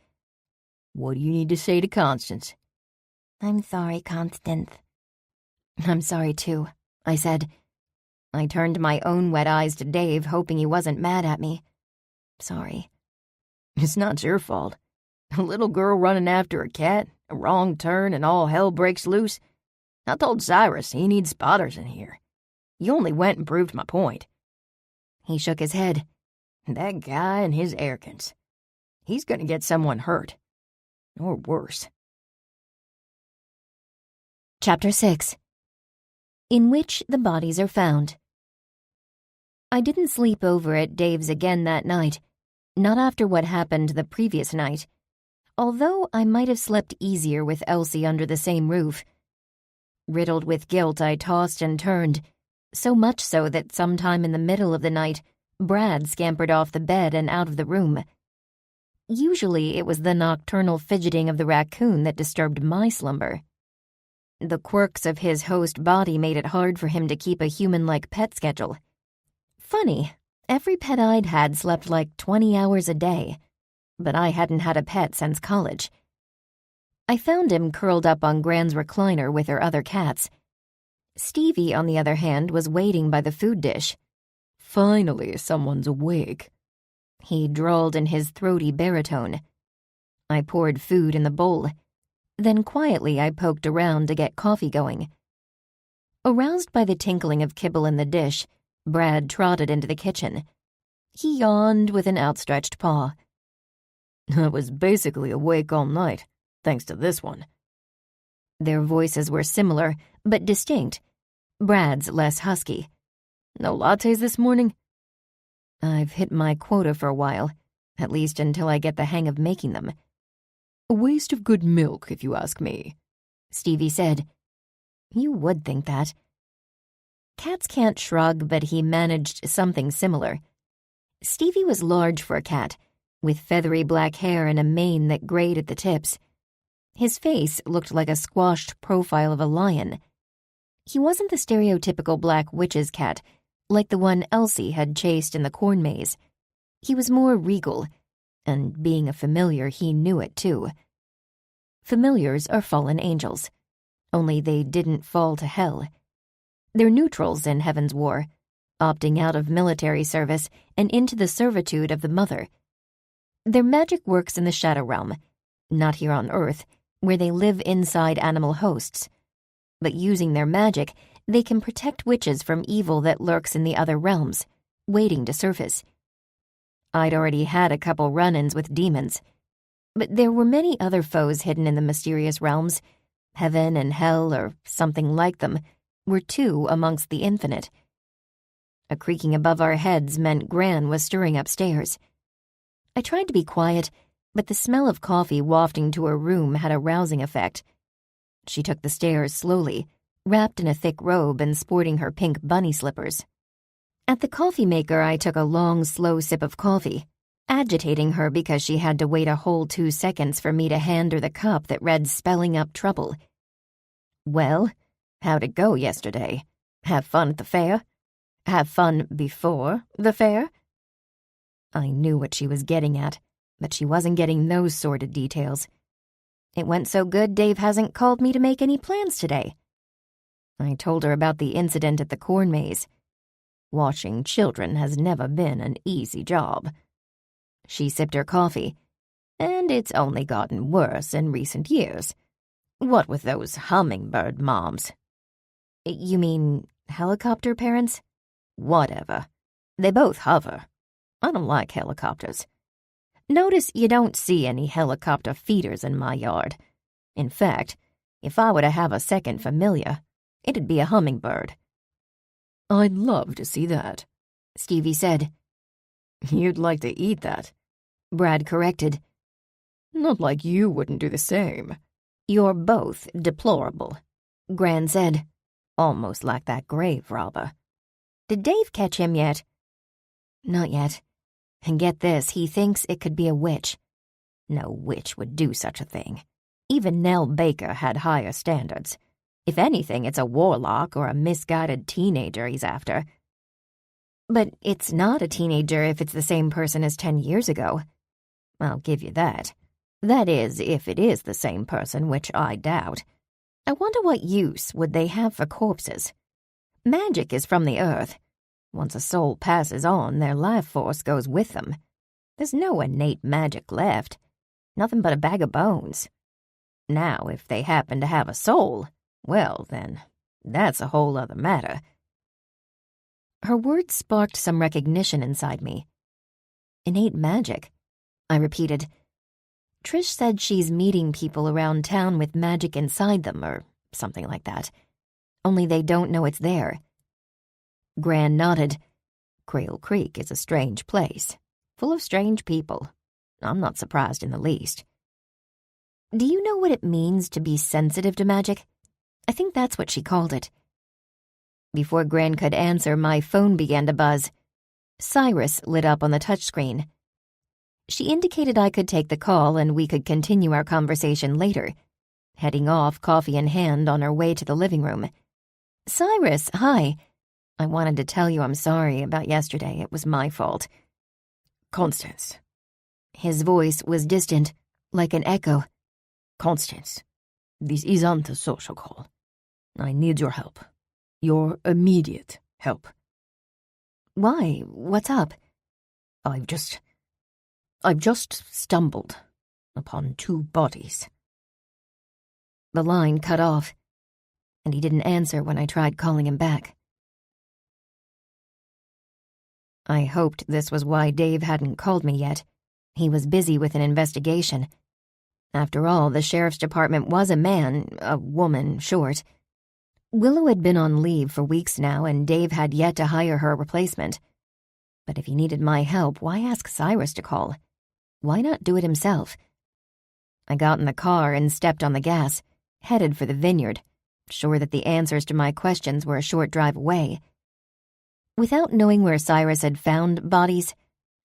B: What do you need to say to Constance?
C: I'm sorry, Constance.
A: I'm sorry, too, I said. I turned my own wet eyes to Dave, hoping he wasn't mad at me. Sorry.
B: It's not your fault. A little girl running after a cat, a wrong turn, and all hell breaks loose. I told Cyrus he needs spotters in here. You only went and proved my point.
A: He shook his head.
B: That guy and his arrogance. He's going to get someone hurt. Or worse.
A: Chapter 6. In which the bodies are found. I didn't sleep over at Dave's again that night, not after what happened the previous night, although I might have slept easier with Elsie under the same roof. Riddled with guilt, I tossed and turned, so much so that sometime in the middle of the night, Brad scampered off the bed and out of the room. Usually it was the nocturnal fidgeting of the raccoon that disturbed my slumber. The quirks of his host body made it hard for him to keep a human-like pet schedule. Funny, every pet I'd had slept like 20 hours a day, but I hadn't had a pet since college. I found him curled up on Gran's recliner with her other cats. Stevie, on the other hand, was waiting by the food dish.
B: Finally, someone's awake,
A: he drawled in his throaty baritone. I poured food in the bowl. Then quietly I poked around to get coffee going. Aroused by the tinkling of kibble in the dish, Brad trotted into the kitchen. He yawned with an outstretched paw.
B: I was basically awake all night, thanks to this one.
A: Their voices were similar, but distinct. Brad's less husky.
B: No lattes this morning?
A: I've hit my quota for a while, at least until I get the hang of making them.
B: A waste of good milk, if you ask me,
A: Stevie said. You would think that. Cats can't shrug, but he managed something similar. Stevie was large for a cat, with feathery black hair and a mane that grayed at the tips. His face looked like a squashed profile of a lion. He wasn't the stereotypical black witch's cat, like the one Elsie had chased in the corn maze. He was more regal, and being a familiar, he knew it too. Familiars are fallen angels, only they didn't fall to hell. They're neutrals in Heaven's War, opting out of military service and into the servitude of the Mother. Their magic works in the Shadow Realm, not here on Earth, where they live inside animal hosts. But using their magic, they can protect witches from evil that lurks in the other realms, waiting to surface. I'd already had a couple run-ins with demons, but there were many other foes hidden in the mysterious realms. Heaven and hell, or something like them, were two amongst the infinite. A creaking above our heads meant Gran was stirring upstairs. I tried to be quiet, but the smell of coffee wafting to her room had a rousing effect. She took the stairs slowly, wrapped in a thick robe and sporting her pink bunny slippers. At the coffee maker, I took a long, slow sip of coffee, agitating her because she had to wait a whole 2 seconds for me to hand her the cup that read spelling up trouble. "Well, how'd it go yesterday? Have fun at the fair? Have fun before the fair?" I knew what she was getting at, but she wasn't getting those sordid details. "It went so good Dave hasn't called me to make any plans today." I told her about the incident at the corn maze. Watching children has never been an easy job. She sipped her coffee, and it's only gotten worse in recent years. What with those hummingbird moms? You mean helicopter parents? Whatever. They both hover. I don't like helicopters. Notice you don't see any helicopter feeders in my yard. In fact, if I were to have a second familiar, it'd be a hummingbird.
B: "I'd love to see that,"
A: Stevie said.
B: "You'd like to eat that,"
A: Brad corrected.
B: "Not like you wouldn't do the same."
A: "You're both deplorable," Gran said, almost like that grave robber. "Did Dave catch him yet?" "Not yet. And get this, he thinks it could be a witch. No witch would do such a thing. Even Nell Baker had higher standards. If anything, it's a warlock or a misguided teenager he's after." "But it's not a teenager if it's the same person as 10 years ago." "I'll give you that. That is, if it is the same person, which I doubt. I wonder what use would they have for corpses? Magic is from the earth. Once a soul passes on, their life force goes with them. There's no innate magic left. Nothing but a bag of bones. Now, if they happen to have a soul, well, then, that's a whole other matter." Her words sparked some recognition inside me. "Innate magic," I repeated. "Trish said she's meeting people around town with magic inside them, or something like that. Only they don't know it's there." Gran nodded. "Creel Creek is a strange place, full of strange people. I'm not surprised in the least." "Do you know what it means to be sensitive to magic?" I think that's what she called it. Before Gran could answer, my phone began to buzz. Cyrus lit up on the touchscreen. She indicated I could take the call and we could continue our conversation later, heading off, coffee in hand, on our way to the living room. "Cyrus, hi. I wanted to tell you I'm sorry about yesterday. It was my fault."
B: "Constance."
A: His voice was distant, like an echo.
B: "Constance, this isn't a social call. I need your help. Your immediate help."
A: "Why? What's up?"
B: I've just stumbled upon 2 bodies."
A: The line cut off, and he didn't answer when I tried calling him back. I hoped this was why Dave hadn't called me yet. He was busy with an investigation. After all, the sheriff's department was a woman short. Willow had been on leave for weeks now, and Dave had yet to hire her replacement. But if he needed my help, why ask Cyrus to call? Why not do it himself? I got in the car and stepped on the gas, headed for the vineyard, sure that the answers to my questions were a short drive away. Without knowing where Cyrus had found bodies,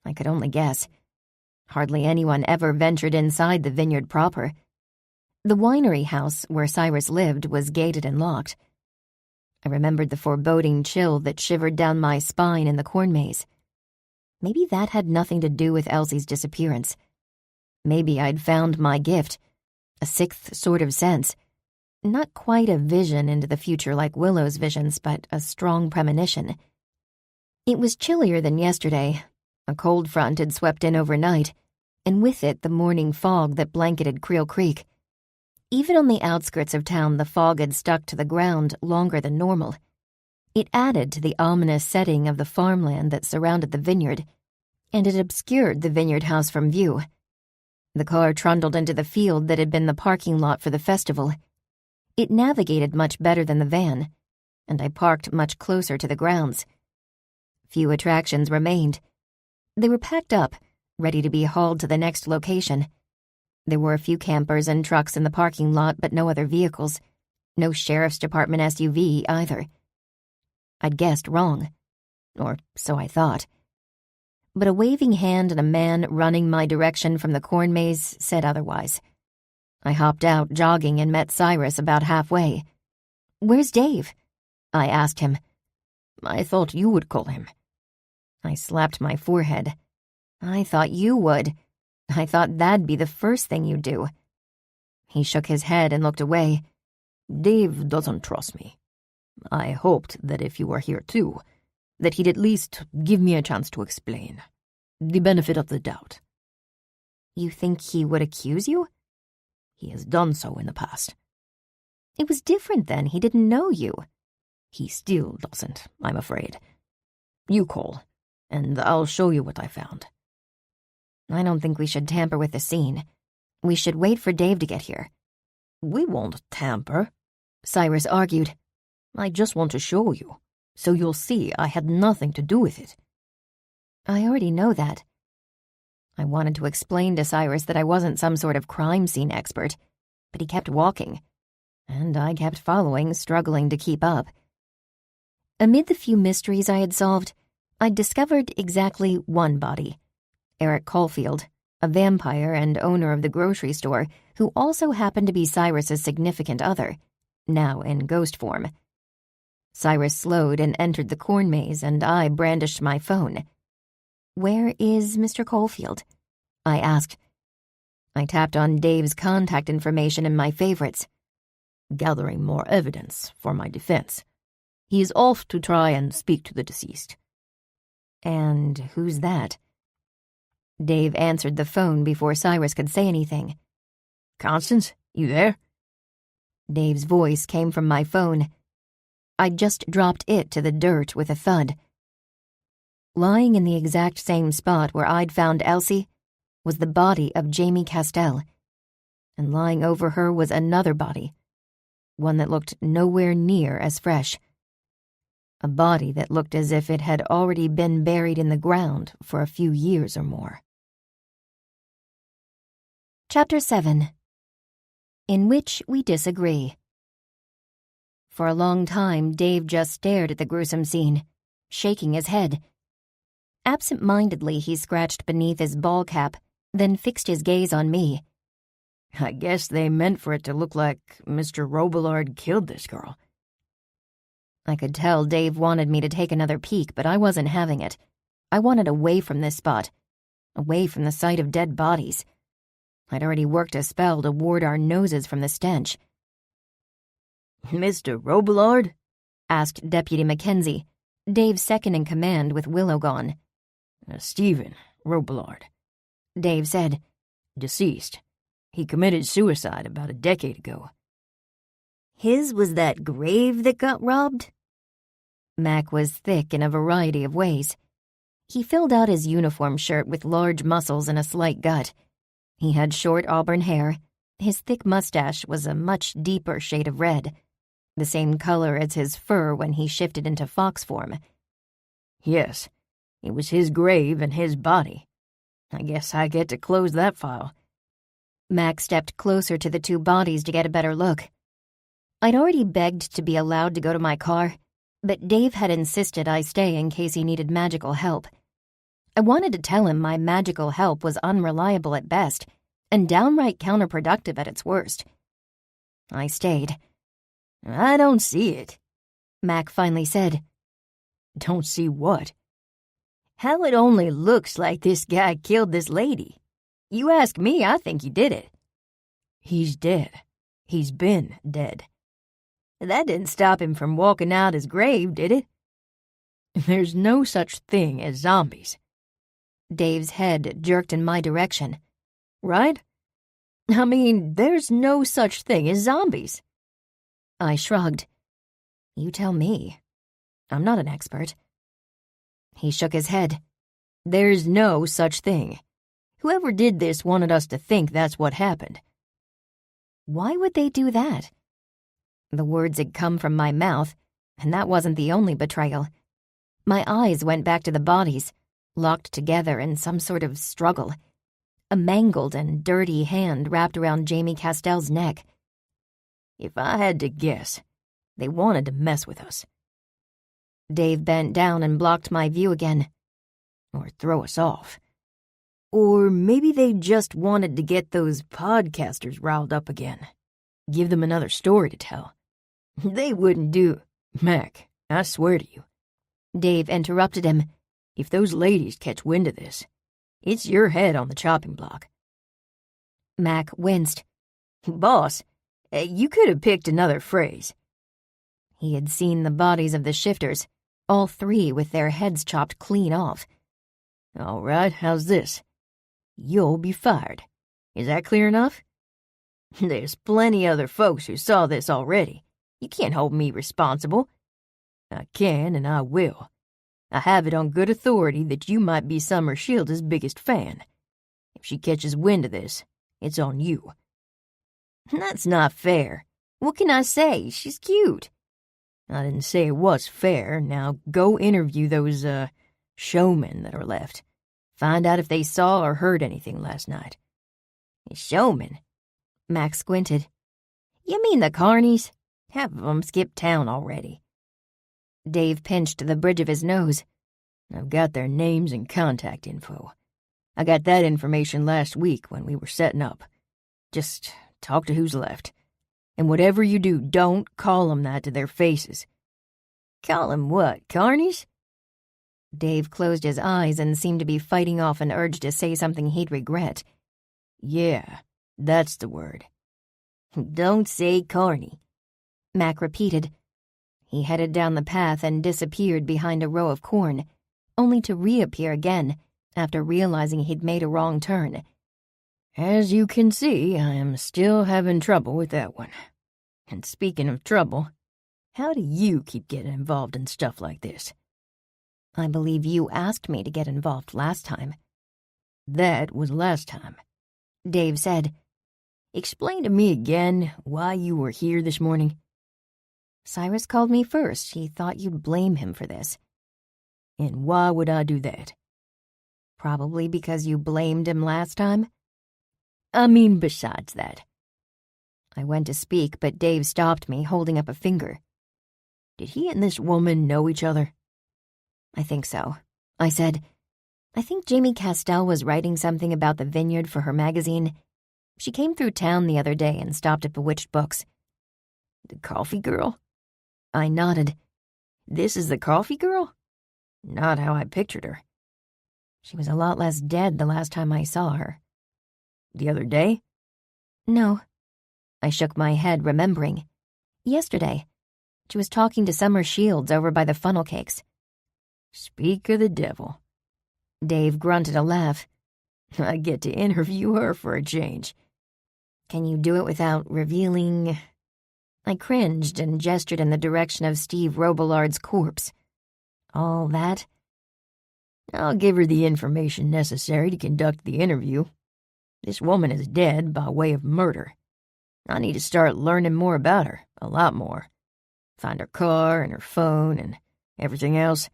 A: I could only guess. Hardly anyone ever ventured inside the vineyard proper. The winery house where Cyrus lived was gated and locked. I remembered the foreboding chill that shivered down my spine in the corn maze. Maybe that had nothing to do with Elsie's disappearance. Maybe I'd found my gift, a sixth sort of sense. Not quite a vision into the future like Willow's visions, but a strong premonition. It was chillier than yesterday. A cold front had swept in overnight, and with it the morning fog that blanketed Creel Creek. Even on the outskirts of town, the fog had stuck to the ground longer than normal. It added to the ominous setting of the farmland that surrounded the vineyard, and it obscured the vineyard house from view. The car trundled into the field that had been the parking lot for the festival. It navigated much better than the van, and I parked much closer to the grounds. Few attractions remained. They were packed up, ready to be hauled to the next location. There were a few campers and trucks in the parking lot, but no other vehicles. No sheriff's department SUV either. I'd guessed wrong. Or so I thought. but a waving hand and a man running my direction from the corn maze said otherwise. I hopped out jogging and met Cyrus about halfway. "Where's Dave?" I asked him.
B: "I thought you would call him."
A: I slapped my forehead. "I thought you would. I thought that'd be the first thing you'd do." He shook his head and looked away.
B: "Dave doesn't trust me. I hoped that if you were here too, that he'd at least give me a chance to explain. The benefit of the doubt."
A: "You think he would accuse you?"
B: "He has done so in the past."
A: "It was different then. He didn't know you."
B: "He still doesn't, I'm afraid. You call, and I'll show you what I found."
A: "I don't think we should tamper with the scene. We should wait for Dave to get here."
B: "We won't tamper," Cyrus argued. "I just want to show you, so you'll see I had nothing to do with it."
A: "I already know that." I wanted to explain to Cyrus that I wasn't some sort of crime scene expert, but he kept walking, and I kept following, struggling to keep up. Amid the few mysteries I had solved, I'd discovered exactly one body. Eric Caulfield, a vampire and owner of the grocery store, who also happened to be Cyrus's significant other, now in ghost form. Cyrus slowed and entered the corn maze, and I brandished my phone. "Where is Mr. Caulfield?" I asked. I tapped on Dave's contact information in my favorites.
B: "Gathering more evidence for my defense. He is off to try and speak to the deceased."
A: "And who's that?" Dave answered the phone before Cyrus could say anything.
B: "Constance, you there?"
A: Dave's voice came from my phone. I just dropped it to the dirt with a thud. Lying in the exact same spot where I'd found Elsie was the body of Jamie Castell, and lying over her was another body, one that looked nowhere near as fresh. A body that looked as if it had already been buried in the ground for a few years or more. Chapter 7. In which we disagree. For a long time, Dave just stared at the gruesome scene, shaking his head. Absent-mindedly, he scratched beneath his ball cap, then fixed his gaze on me.
B: "I guess they meant for it to look like Mr. Robillard killed this girl."
A: I could tell Dave wanted me to take another peek, but I wasn't having it. I wanted away from this spot, away from the sight of dead bodies. I'd already worked a spell to ward our noses from the stench.
B: "Mr. Robillard?"
A: asked Deputy Mackenzie, Dave's second-in-command with Willow gone.
B: "Stephen Robillard,"
A: Dave said.
B: "Deceased. He committed suicide about a decade ago."
A: "His was that grave that got robbed?" Mac was thick in a variety of ways. He filled out his uniform shirt with large muscles and a slight gut. He had short auburn hair. His thick mustache was a much deeper shade of red, the same color as his fur when he shifted into fox form.
B: "Yes, it was his grave and his body. I guess I get to close that file."
A: Mac stepped closer to the two bodies to get a better look. I'd already begged to be allowed to go to my car, but Dave had insisted I stay in case he needed magical help. I wanted to tell him my magical help was unreliable at best and downright counterproductive at its worst. I stayed.
B: "I don't see it,"
A: Mac finally said.
B: "Don't see what?"
A: "How it only looks like this guy killed this lady. You ask me, I think he did it."
B: "He's dead. He's been dead."
A: "That didn't stop him from walking out his grave, did it?"
B: "There's no such thing as zombies."
A: Dave's head jerked in my direction.
B: "Right? I mean, there's no such thing as zombies."
A: I shrugged. "You tell me. I'm not an expert." He shook his head.
B: "There's no such thing. Whoever did this wanted us to think that's what happened."
A: "Why would they do that?" The words had come from my mouth, and that wasn't the only betrayal. My eyes went back to the bodies, locked together in some sort of struggle. A mangled and dirty hand wrapped around Jamie Castell's neck.
B: "If I had to guess, they wanted to mess with us."
A: Dave bent down and blocked my view again.
B: or throw us off. Or maybe they just wanted to get those podcasters riled up again. Give them another story to tell. They wouldn't do. Mac, I swear to you.
A: Dave interrupted him.
B: If those ladies catch wind of this, it's your head on the chopping block.
A: Mac winced.
B: Boss, you could have picked another phrase.
A: He had seen the bodies of the shifters, all three with their heads chopped clean off.
B: All right, how's this? You'll be fired. Is that clear enough? There's plenty other folks who saw this already. You can't hold me responsible. I can and I will. I have it on good authority that you might be Summer Shields' biggest fan. If she catches wind of this, it's on you. That's not fair. What can I say? She's cute. I didn't say it was fair. Now go interview those, showmen that are left. Find out if they saw or heard anything last night. Showmen?
A: Mac squinted.
B: You mean the carnies? Half of them skipped town already.
A: Dave pinched the bridge of his nose.
B: I've got their names and contact info. I got that information last week when we were setting up. Just talk to who's left. And whatever you do, don't call them that to their faces. Call them what, carnies?
A: Dave closed his eyes and seemed to be fighting off an urge to say something he'd regret.
B: Yeah, that's the word. Don't say carny,
A: Mac repeated. He headed down the path and disappeared behind a row of corn, only to reappear again after realizing he'd made a wrong turn.
B: As you can see, I am still having trouble with that one. And speaking of trouble, how do you keep getting involved in stuff like this?
A: I believe you asked me to get involved last time.
B: That was last time,
A: Dave said.
B: Explain to me again why you were here this morning.
A: Cyrus called me first. He thought you'd blame him for this.
B: And why would I do that?
A: Probably because you blamed him last time.
B: I mean, besides that.
A: I went to speak, but Dave stopped me, holding up a finger.
B: Did he and this woman know each other?
A: I think so, I said. I think Jamie Castell was writing something about the vineyard for her magazine. She came through town the other day and stopped at Bewitched Books.
B: The coffee girl?
A: I nodded.
B: This is the coffee girl? Not how I pictured her.
A: She was a lot less dead the last time I saw her.
B: The other day?
A: No. I shook my head, remembering. Yesterday. She was talking to Summer Shields over by the funnel cakes.
B: Speak of the devil.
A: Dave grunted a laugh.
B: I get to interview her for a change.
A: Can you do it without revealing... I cringed and gestured in the direction of Steve Robillard's corpse. All that?
B: I'll give her the information necessary to conduct the interview. This woman is dead by way of murder. I need to start learning more about her, a lot more. Find her car and her phone and everything else.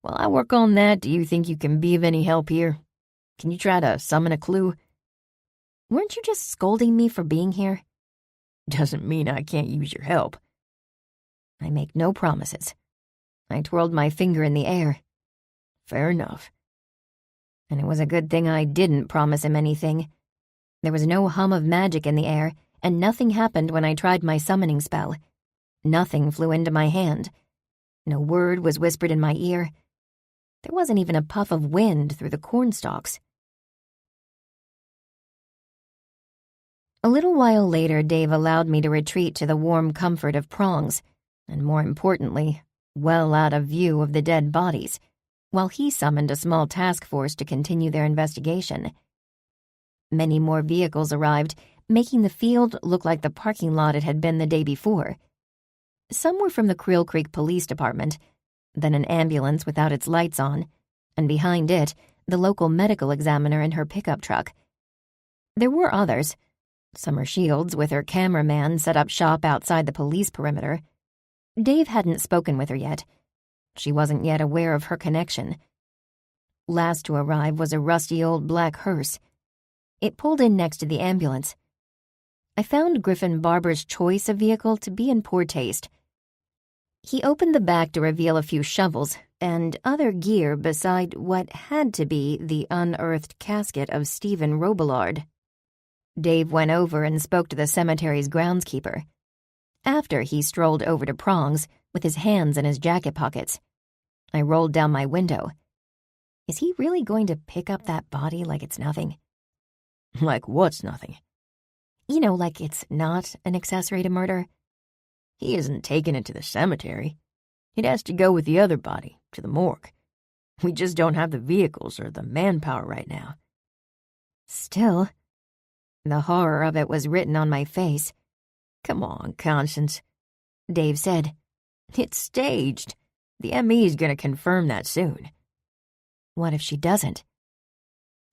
B: While I work on that, do you think you can be of any help here? Can you try to summon a clue?
A: Weren't you just scolding me for being here?
B: Doesn't mean I can't use your help.
A: I make no promises. I twirled my finger in the air.
B: Fair enough.
A: And it was a good thing I didn't promise him anything. There was no hum of magic in the air, and nothing happened when I tried my summoning spell. Nothing flew into my hand. No word was whispered in my ear. There wasn't even a puff of wind through the cornstalks. A little while later, Dave allowed me to retreat to the warm comfort of prongs, and more importantly, well out of view of the dead bodies, while he summoned a small task force to continue their investigation. Many more vehicles arrived, making the field look like the parking lot it had been the day before. Some were from the Creel Creek Police Department, then an ambulance without its lights on, and behind it, the local medical examiner in her pickup truck. There were others. Summer Shields, with her cameraman, set up shop outside the police perimeter. Dave hadn't spoken with her yet. She wasn't yet aware of her connection. Last to arrive was a rusty old black hearse. It pulled in next to the ambulance. I found Griffin Barber's choice of vehicle to be in poor taste. He opened the back to reveal a few shovels and other gear beside what had to be the unearthed casket of Stephen Robillard. Dave went over and spoke to the cemetery's groundskeeper. After he strolled over to Prongs with his hands in his jacket pockets, I rolled down my window. Is he really going to pick up that body like it's nothing?
B: Like what's nothing?
A: You know, like it's not an accessory to murder.
B: He isn't taking it to the cemetery. It has to go with the other body, to the morgue. We just don't have the vehicles or the manpower right now.
A: Still, the horror of it was written on my face.
B: Come on, Constance, Dave said. It's staged. The ME's gonna confirm that soon.
A: What if she doesn't?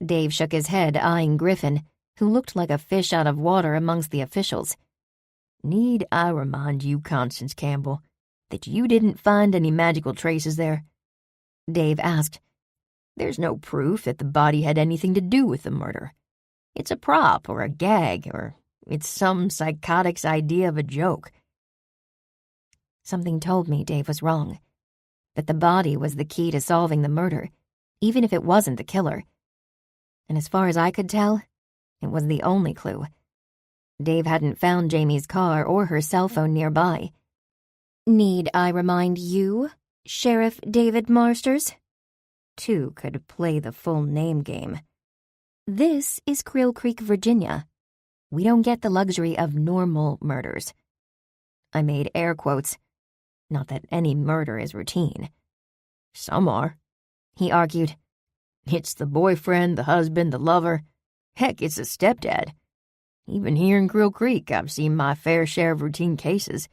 A: Dave shook his head, eyeing Griffin, who looked like a fish out of water amongst the officials.
B: Need I remind you, Constance Campbell, that you didn't find any magical traces there?
A: Dave asked.
B: There's no proof that the body had anything to do with the murder. It's a prop or a gag, or it's some psychotic's idea of a joke.
A: Something told me Dave was wrong, that the body was the key to solving the murder, even if it wasn't the killer. And as far as I could tell, it was the only clue. Dave hadn't found Jamie's car or her cell phone nearby. Need I remind you, Sheriff David Marsters? Two could play the full name game. This is Creel Creek, Virginia. We don't get the luxury of normal murders. I made air quotes. Not that any murder is routine.
B: Some are,
A: he argued.
B: It's the boyfriend, the husband, the lover. Heck, it's a stepdad. Even here in Creel Creek, I've seen my fair share of routine cases.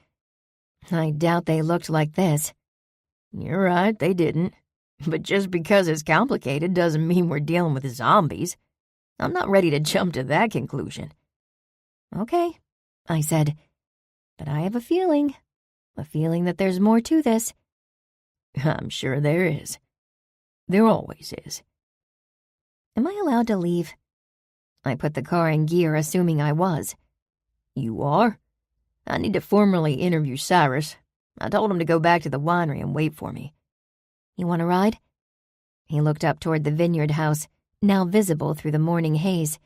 A: I doubt they looked like this.
B: You're right, they didn't. But just because it's complicated doesn't mean we're dealing with zombies. I'm not ready to jump to that conclusion.
A: Okay, I said. But I have a feeling that there's more to this.
B: I'm sure there is. There always is.
A: Am I allowed to leave? I put the car in gear, assuming I was.
B: You are? I need to formally interview Cyrus. I told him to go back to the winery and wait for me.
A: You want a ride? He looked up toward the vineyard house, now visible through the morning haze.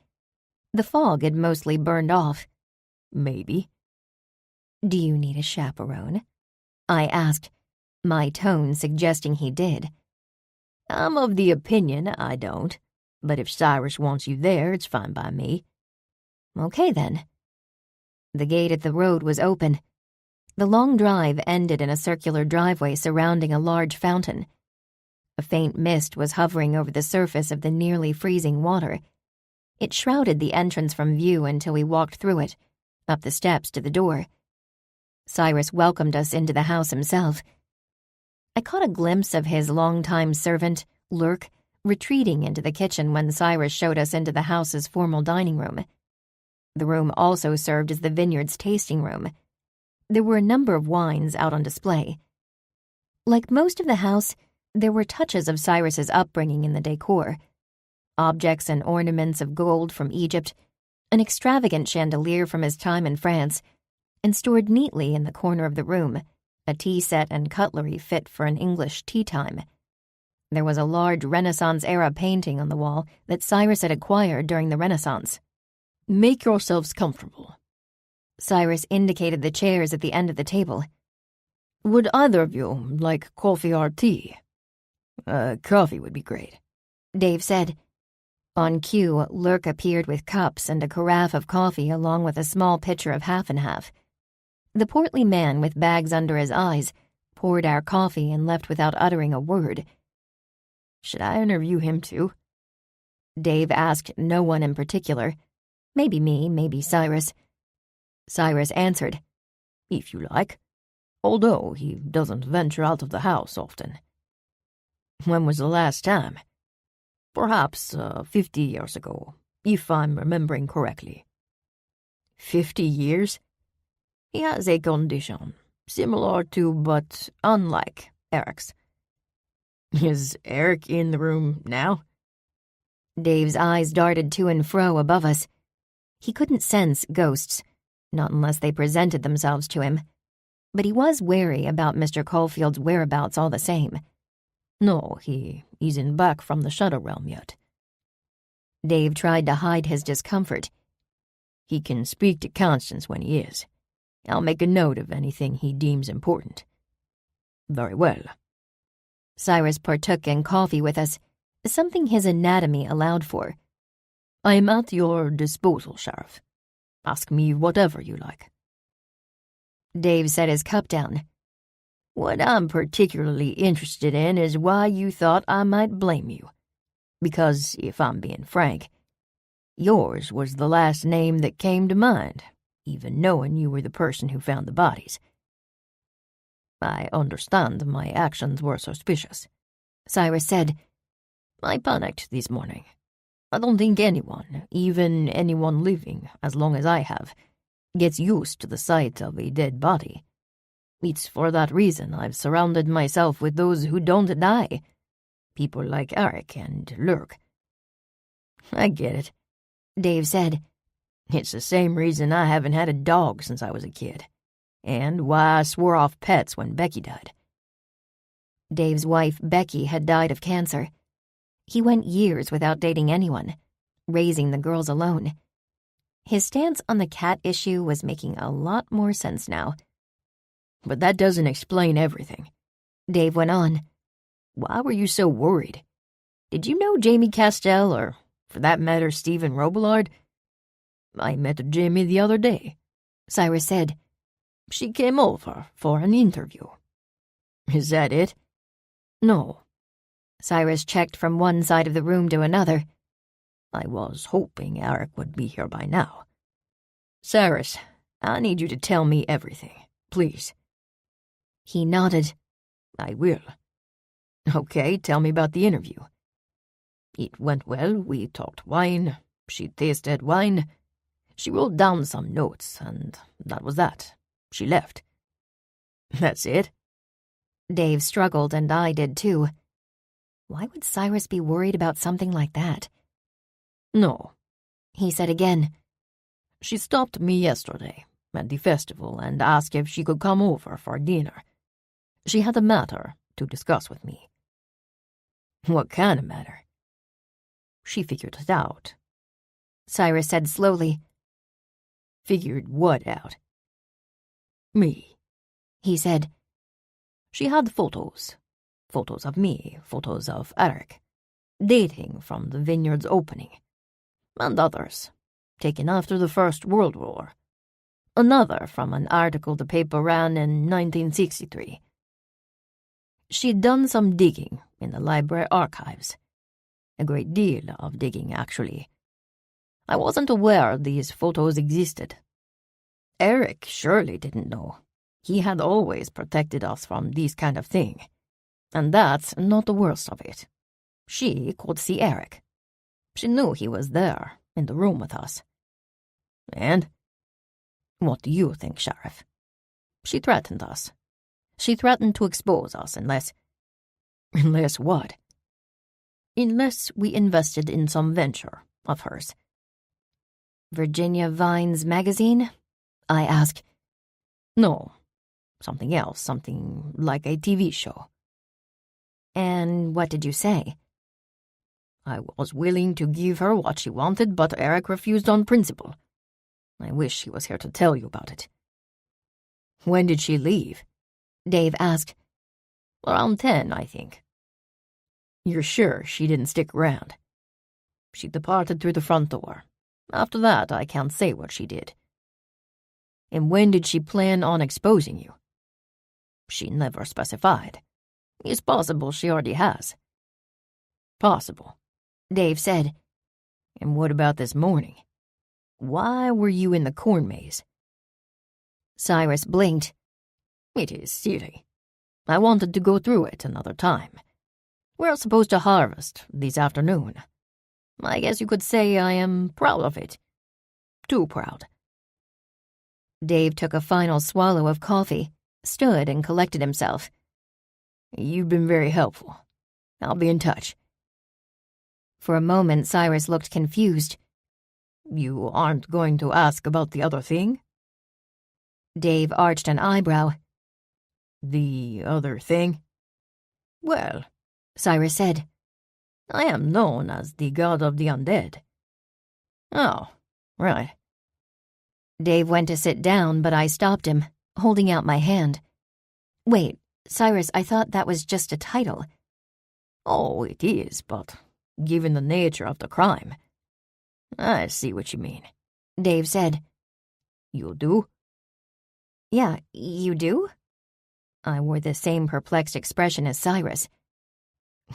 A: The fog had mostly burned off.
B: Maybe.
A: Do you need a chaperone? I asked, my tone suggesting he did.
B: I'm of the opinion I don't, but if Cyrus wants you there, it's fine by me.
A: Okay, then. The gate at the road was open. The long drive ended in a circular driveway surrounding a large fountain. A faint mist was hovering over the surface of the nearly freezing water. It shrouded the entrance from view until we walked through it, up the steps to the door. Cyrus welcomed us into the house himself. I caught a glimpse of his longtime servant, Lurk, retreating into the kitchen when Cyrus showed us into the house's formal dining room. The room also served as the vineyard's tasting room. There were a number of wines out on display. Like most of the house, there were touches of Cyrus's upbringing in the decor. Objects and ornaments of gold from Egypt, an extravagant chandelier from his time in France, and stored neatly in the corner of the room, a tea set and cutlery fit for an English tea time. There was a large Renaissance-era painting on the wall that Cyrus had acquired during the Renaissance.
B: Make yourselves comfortable.
A: Cyrus indicated the chairs at the end of the table.
B: Would either of you like coffee or tea? Coffee would be great,
A: Dave said. On cue, Lurk appeared with cups and a carafe of coffee along with a small pitcher of half and half. The portly man with bags under his eyes poured our coffee and left without uttering a word.
B: Should I interview him too?
A: Dave asked no one in particular. Maybe me, maybe Cyrus. Cyrus answered,
B: If you like, although he doesn't venture out of the house often. When was the last time? Perhaps 50 years ago, if I'm remembering correctly. 50 years? He has a condition, similar to but unlike Eric's. Is Eric in the room now?
A: Dave's eyes darted to and fro above us. He couldn't sense ghosts, not unless they presented themselves to him. But he was wary about Mr. Caulfield's whereabouts all the same.
B: No, he isn't back from the Shadow Realm yet.
A: Dave tried to hide his discomfort.
B: He can speak to Constance when he is. I'll make a note of anything he deems important. Very well.
A: Cyrus partook in coffee with us, something his anatomy allowed for.
B: I am at your disposal, Sheriff. Ask me whatever you like.
A: Dave set his cup down.
B: What I'm particularly interested in is why you thought I might blame you. Because, if I'm being frank, yours was the last name that came to mind, even knowing you were the person who found the bodies. I understand my actions were suspicious,
A: Cyrus said.
B: I panicked this morning. I don't think anyone, even anyone living as long as I have, gets used to the sight of a dead body. It's for that reason I've surrounded myself with those who don't die. People like Eric and Lurk. I get it,
A: Dave said.
B: It's the same reason I haven't had a dog since I was a kid, and why I swore off pets when Becky died.
A: Dave's wife, Becky, had died of cancer. He went years without dating anyone, raising the girls alone. His stance on the cat issue was making a lot more sense now.
B: But that doesn't explain everything,
A: Dave went on.
B: Why were you so worried? Did you know Jamie Castell, or, for that matter, Stephen Robillard? I met Jamie the other day,
A: Cyrus said.
B: She came over for an interview. Is that it?
A: No. Cyrus checked from one side of the room to another.
B: I was hoping Eric would be here by now. Cyrus, I need you to tell me everything, please.
A: He nodded.
B: I will. Okay, tell me about the interview. It went well. We talked wine. She tasted wine. She wrote down some notes, and that was that. She left. That's it?
A: Dave struggled, and I did too. Why would Cyrus be worried about something like that?
B: No,
A: he said again.
B: She stopped me yesterday at the festival and asked if she could come over for dinner. She had a matter to discuss with me. What kind of matter? She figured it out.
A: Cyrus said slowly.
B: Figured what out? Me,
A: he said.
B: She had photos. Photos of me, photos of Eric, dating from the vineyard's opening, and others, taken after the First World War. Another from an article the paper ran in 1963. She'd done some digging in the library archives. A great deal of digging, actually. I wasn't aware these photos existed. Eric surely didn't know. He had always protected us from this kind of thing. And that's not the worst of it. She could see Eric. She knew he was there, in the room with us. And? What do you think, Sheriff? She threatened us. She threatened to expose us unless... Unless what? Unless we invested in some venture of hers.
A: Virginia Vine's magazine? I asked.
B: No, something else, something like a TV show.
A: And what did you say?
B: I was willing to give her what she wanted, but Eric refused on principle. I wish he was here to tell you about it. When did she leave?
A: Dave asked.
B: Around 10, I think. You're sure she didn't stick around? She departed through the front door. After that, I can't say what she did. And when did she plan on exposing you? She never specified. It's possible she already has. Possible,
A: Dave said.
B: And what about this morning? Why were you in the corn maze?
A: Cyrus blinked.
B: It is silly. I wanted to go through it another time. We're supposed to harvest this afternoon. I guess you could say I am proud of it. Too proud.
A: Dave took a final swallow of coffee, stood and collected himself.
B: You've been very helpful. I'll be in touch.
A: For a moment, Cyrus looked confused.
B: You aren't going to ask about the other thing?
A: Dave arched an eyebrow.
B: The other thing? Well,
A: Cyrus said.
B: I am known as the god of the undead. Oh, right.
A: Dave went to sit down, but I stopped him, holding out my hand. Wait, Cyrus, I thought that was just a title.
B: Oh, it is, but given the nature of the crime. I see what you mean,
A: Dave said.
B: You do?
A: Yeah, you do? I wore the same perplexed expression as Cyrus.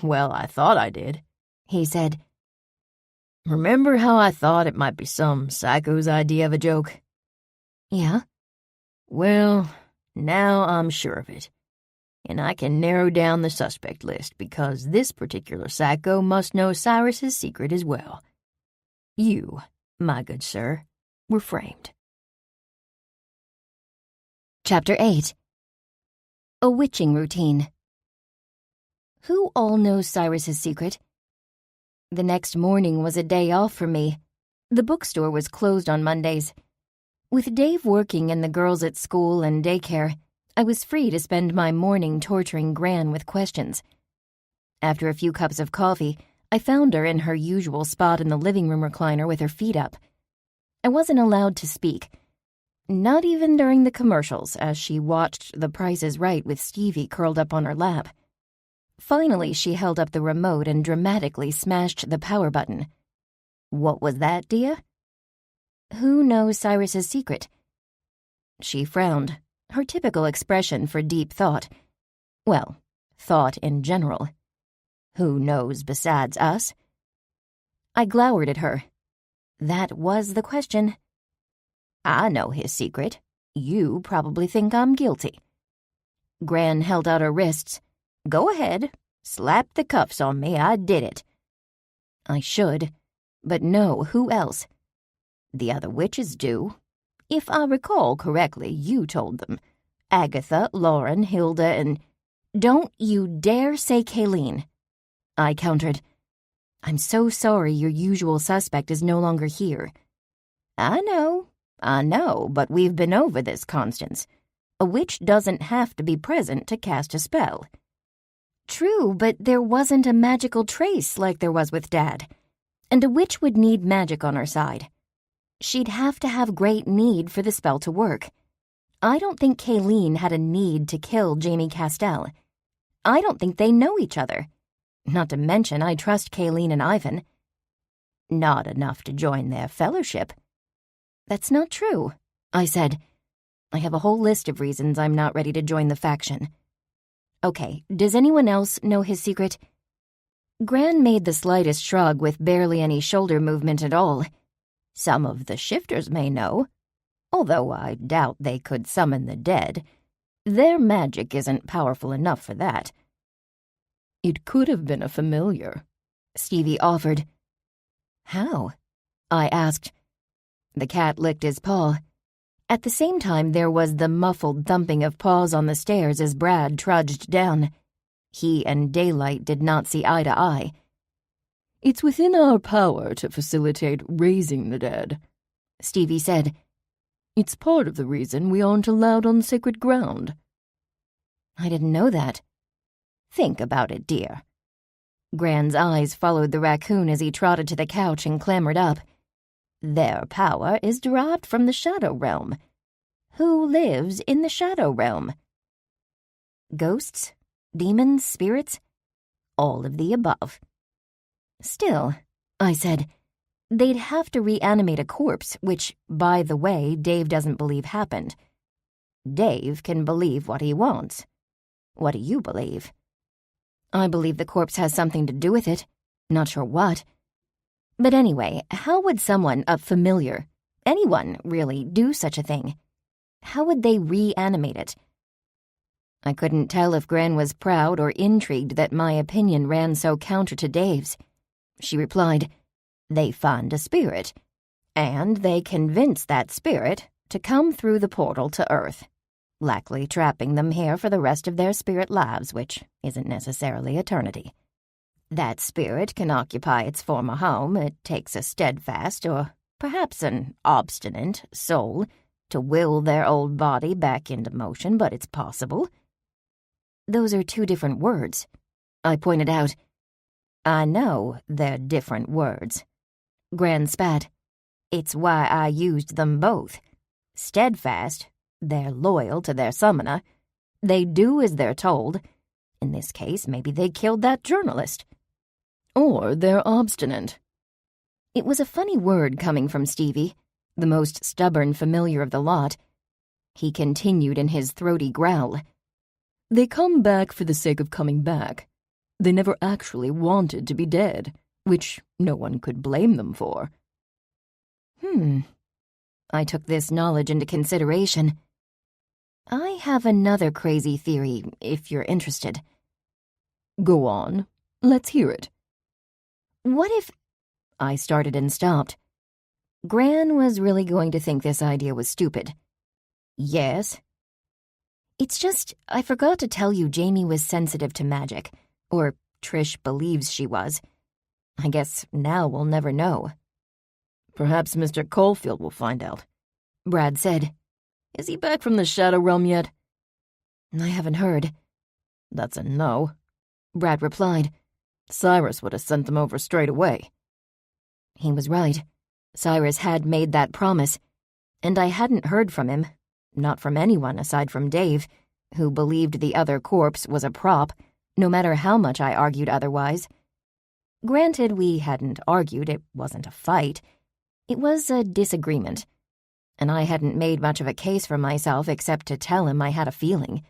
B: Well, I thought I did,
A: he said.
B: Remember how I thought it might be some psycho's idea of a joke?
A: Yeah?
B: Well, now I'm sure of it. And I can narrow down the suspect list because this particular psycho must know Cyrus's secret as well. You, my good sir, were framed.
A: Chapter 8. A Witching Routine. Who all knows Cyrus's secret? The next morning was a day off for me. The bookstore was closed on Mondays. With Dave working and the girls at school and daycare, I was free to spend my morning torturing Gran with questions. After a few cups of coffee, I found her in her usual spot in the living room recliner with her feet up. I wasn't allowed to speak, not even during the commercials, as she watched The Price is Right with Stevie curled up on her lap. Finally, she held up the remote and dramatically smashed the power button. What was that, Dia? Who knows Cyrus's secret? She frowned, her typical expression for deep thought. Well, thought in general. Who knows besides us? I glowered at her. That was the question. I know his secret. You probably think I'm guilty. Gran held out her wrists. Go ahead. Slap the cuffs on me. I did it. I should. But no, who else? The other witches do. If I recall correctly, you told them. Agatha, Lauren, Hilda, and... Don't you dare say Kayleen. I countered. I'm so sorry your usual suspect is no longer here. I know, but we've been over this, Constance. A witch doesn't have to be present to cast a spell. True, but there wasn't a magical trace like there was with Dad. And a witch would need magic on her side. She'd have to have great need for the spell to work. I don't think Kayleen had a need to kill Jamie Castell. I don't think they know each other. Not to mention, I trust Kayleen and Ivan. Not enough to join their fellowship. That's not true, I said. I have a whole list of reasons I'm not ready to join the faction. Okay, does anyone else know his secret? Gran made the slightest shrug with barely any shoulder movement at all. Some of the shifters may know, although I doubt they could summon the dead. Their magic isn't powerful enough for that. It could have been a familiar, Stevie offered. How? I asked. The cat licked his paw. At the same time, there was the muffled thumping of paws on the stairs as Brad trudged down. He and Daylight did not see eye to eye. It's within our power to facilitate raising the dead, Stevie said. It's part of the reason we aren't allowed on sacred ground. I didn't know that. Think about it, dear. Gran's eyes followed the raccoon as he trotted to the couch and clambered up. Their power is derived from the shadow realm. Who lives in the shadow realm? Ghosts? Demons? Spirits? All of the above. Still, I said, they'd have to reanimate a corpse, which, by the way, Dave doesn't believe happened. Dave can believe what he wants. What do you believe? I believe the corpse has something to do with it. Not sure what. But anyway, how would someone, a familiar, anyone, really, do such a thing? How would they reanimate it? I couldn't tell if Gran was proud or intrigued that my opinion ran so counter to Dave's. She replied, They find a spirit, and they convince that spirit to come through the portal to Earth, likely trapping them here for the rest of their spirit lives, which isn't necessarily eternity. That spirit can occupy its former home. It takes a steadfast, or perhaps an obstinate, soul to will their old body back into motion, but it's possible. Those are two different words, I pointed out. I know they're different words. Gran spat. It's why I used them both. Steadfast, they're loyal to their summoner. They do as they're told. In this case, maybe they killed that journalist.
B: Or they're obstinate.
A: It was a funny word coming from Stevie, the most stubborn familiar of the lot. He continued in his throaty growl.
B: They come back for the sake of coming back. They never actually wanted to be dead, which no one could blame them for.
A: I took this knowledge into consideration. I have another crazy theory, if you're interested.
B: Go on. Let's hear it.
A: What if... I started and stopped. Gran was really going to think this idea was stupid. Yes. It's just, I forgot to tell you Jamie was sensitive to magic, or Trish believes she was. I guess now we'll never know.
B: Perhaps Mr. Caulfield will find out,
A: Brad said.
B: Is he back from the Shadow Realm yet?
A: I haven't heard.
B: That's a no,
A: Brad replied.
B: Cyrus would have sent them over straight away.
A: He was right. Cyrus had made that promise, and I hadn't heard from him, not from anyone aside from Dave, who believed the other corpse was a prop, no matter how much I argued otherwise. Granted, we hadn't argued, it wasn't a fight. It was a disagreement, and I hadn't made much of a case for myself except to tell him I had a feeling.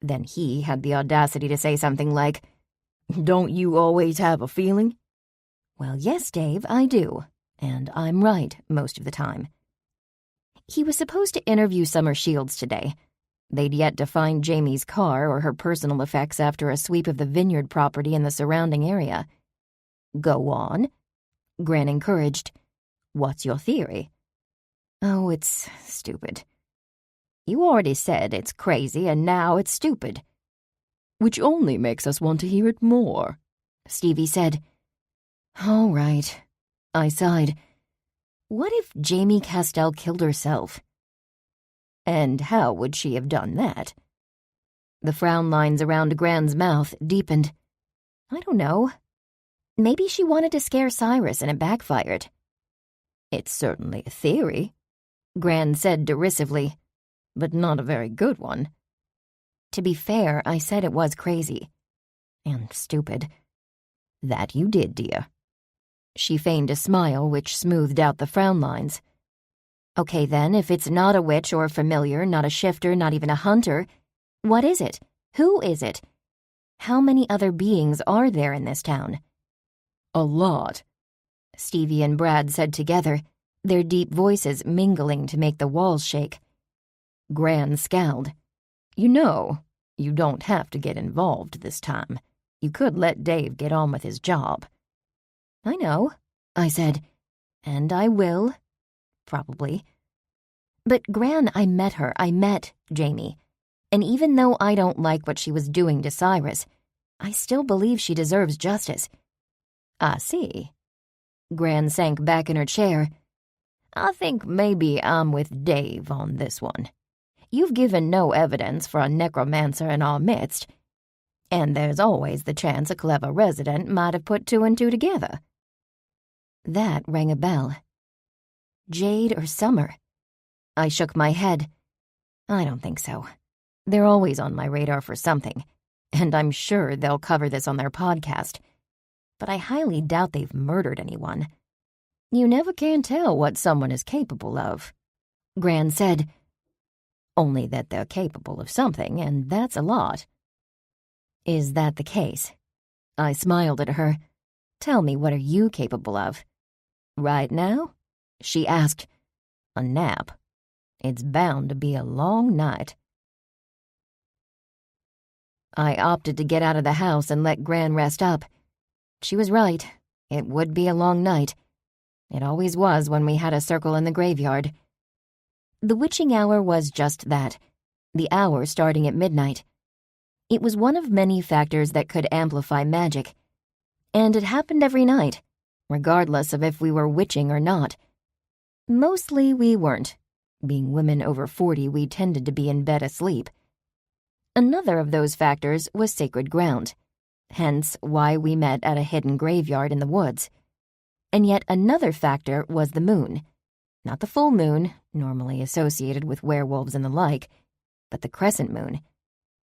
A: Then he had the audacity to say something like,
B: "Don't you always have a feeling?"
A: Well, yes, Dave, I do, and I'm right most of the time. He was supposed to interview Summer Shields today. They'd yet to find Jamie's car or her personal effects after a sweep of the vineyard property in the surrounding area. Go on, Gran encouraged. What's your theory? Oh, it's stupid. You already said it's crazy, and now it's stupid.
B: Which only makes us want to hear it more,
A: Stevie said. All right, I sighed. What if Jamie Castell killed herself? And how would she have done that? The frown lines around Gran's mouth deepened. I don't know. Maybe she wanted to scare Cyrus and it backfired. It's certainly a theory, Gran said derisively,
B: but not a very good one.
A: To be fair, I said it was crazy. And stupid. That you did, dear. She feigned a smile which smoothed out the frown lines. Okay then, if it's not a witch or a familiar, not a shifter, not even a hunter, what is it? Who is it? How many other beings are there in this town?
B: A lot,
A: Stevie and Brad said together, their deep voices mingling to make the walls shake. Gran scowled.
B: You know, you don't have to get involved this time. You could let Dave get on with his job.
A: I know, I said, and I will, probably. But Gran, I met Jamie, and even though I don't like what she was doing to Cyrus, I still believe she deserves justice. I see. Gran sank back in her chair. I think maybe I'm with Dave on this one. You've given no evidence for a necromancer in our midst, and there's always the chance a clever resident might have put two and two together. That rang a bell. Jade or Summer? I shook my head. I don't think so. They're always on my radar for something, and I'm sure they'll cover this on their podcast. But I highly doubt they've murdered anyone. You never can tell what someone is capable of, Gran said. Only that they're capable of something, and that's a lot. Is that the case? I smiled at her. Tell me, what are you capable of? Right now? She asked. A nap. It's bound to be a long night. I opted to get out of the house and let Gran rest up. She was right. It would be a long night. It always was when we had a circle in the graveyard. The witching hour was just that, the hour starting at midnight. It was one of many factors that could amplify magic, and it happened every night, regardless of if we were witching or not. Mostly we weren't. Being women over 40, we tended to be in bed asleep. Another of those factors was sacred ground. hence why we met at a hidden graveyard in the woods. And yet another factor was the moon. Not the full moon, normally associated with werewolves and the like, but the crescent moon.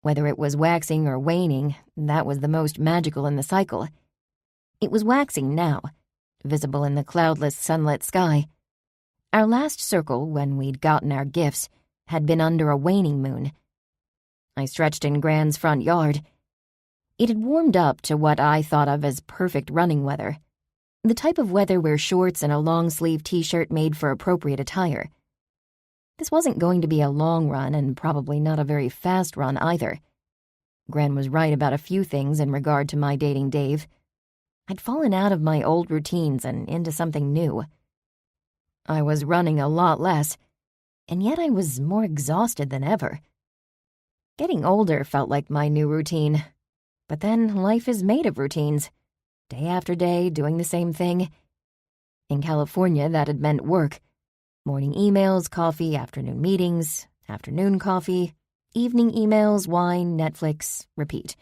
A: Whether it was waxing or waning, that was the most magical in the cycle. It was waxing now, visible in the cloudless, sunlit sky. Our last circle, when we'd gotten our gifts, had been under a waning moon. I stretched in Gran's front yard. It had warmed up to what I thought of as perfect running weather. The type of weather where shorts and a long-sleeve t-shirt made for appropriate attire. This wasn't going to be a long run and probably not a very fast run either. Gran was right about a few things in regard to my dating Dave. I'd fallen out of my old routines and into something new. I was running a lot less, and yet I was more exhausted than ever. Getting older felt like my new routine, but then life is made of routines. Day after day, doing the same thing. In California, that had meant work. Morning emails, coffee, afternoon meetings, afternoon coffee, evening emails, wine, Netflix, repeat.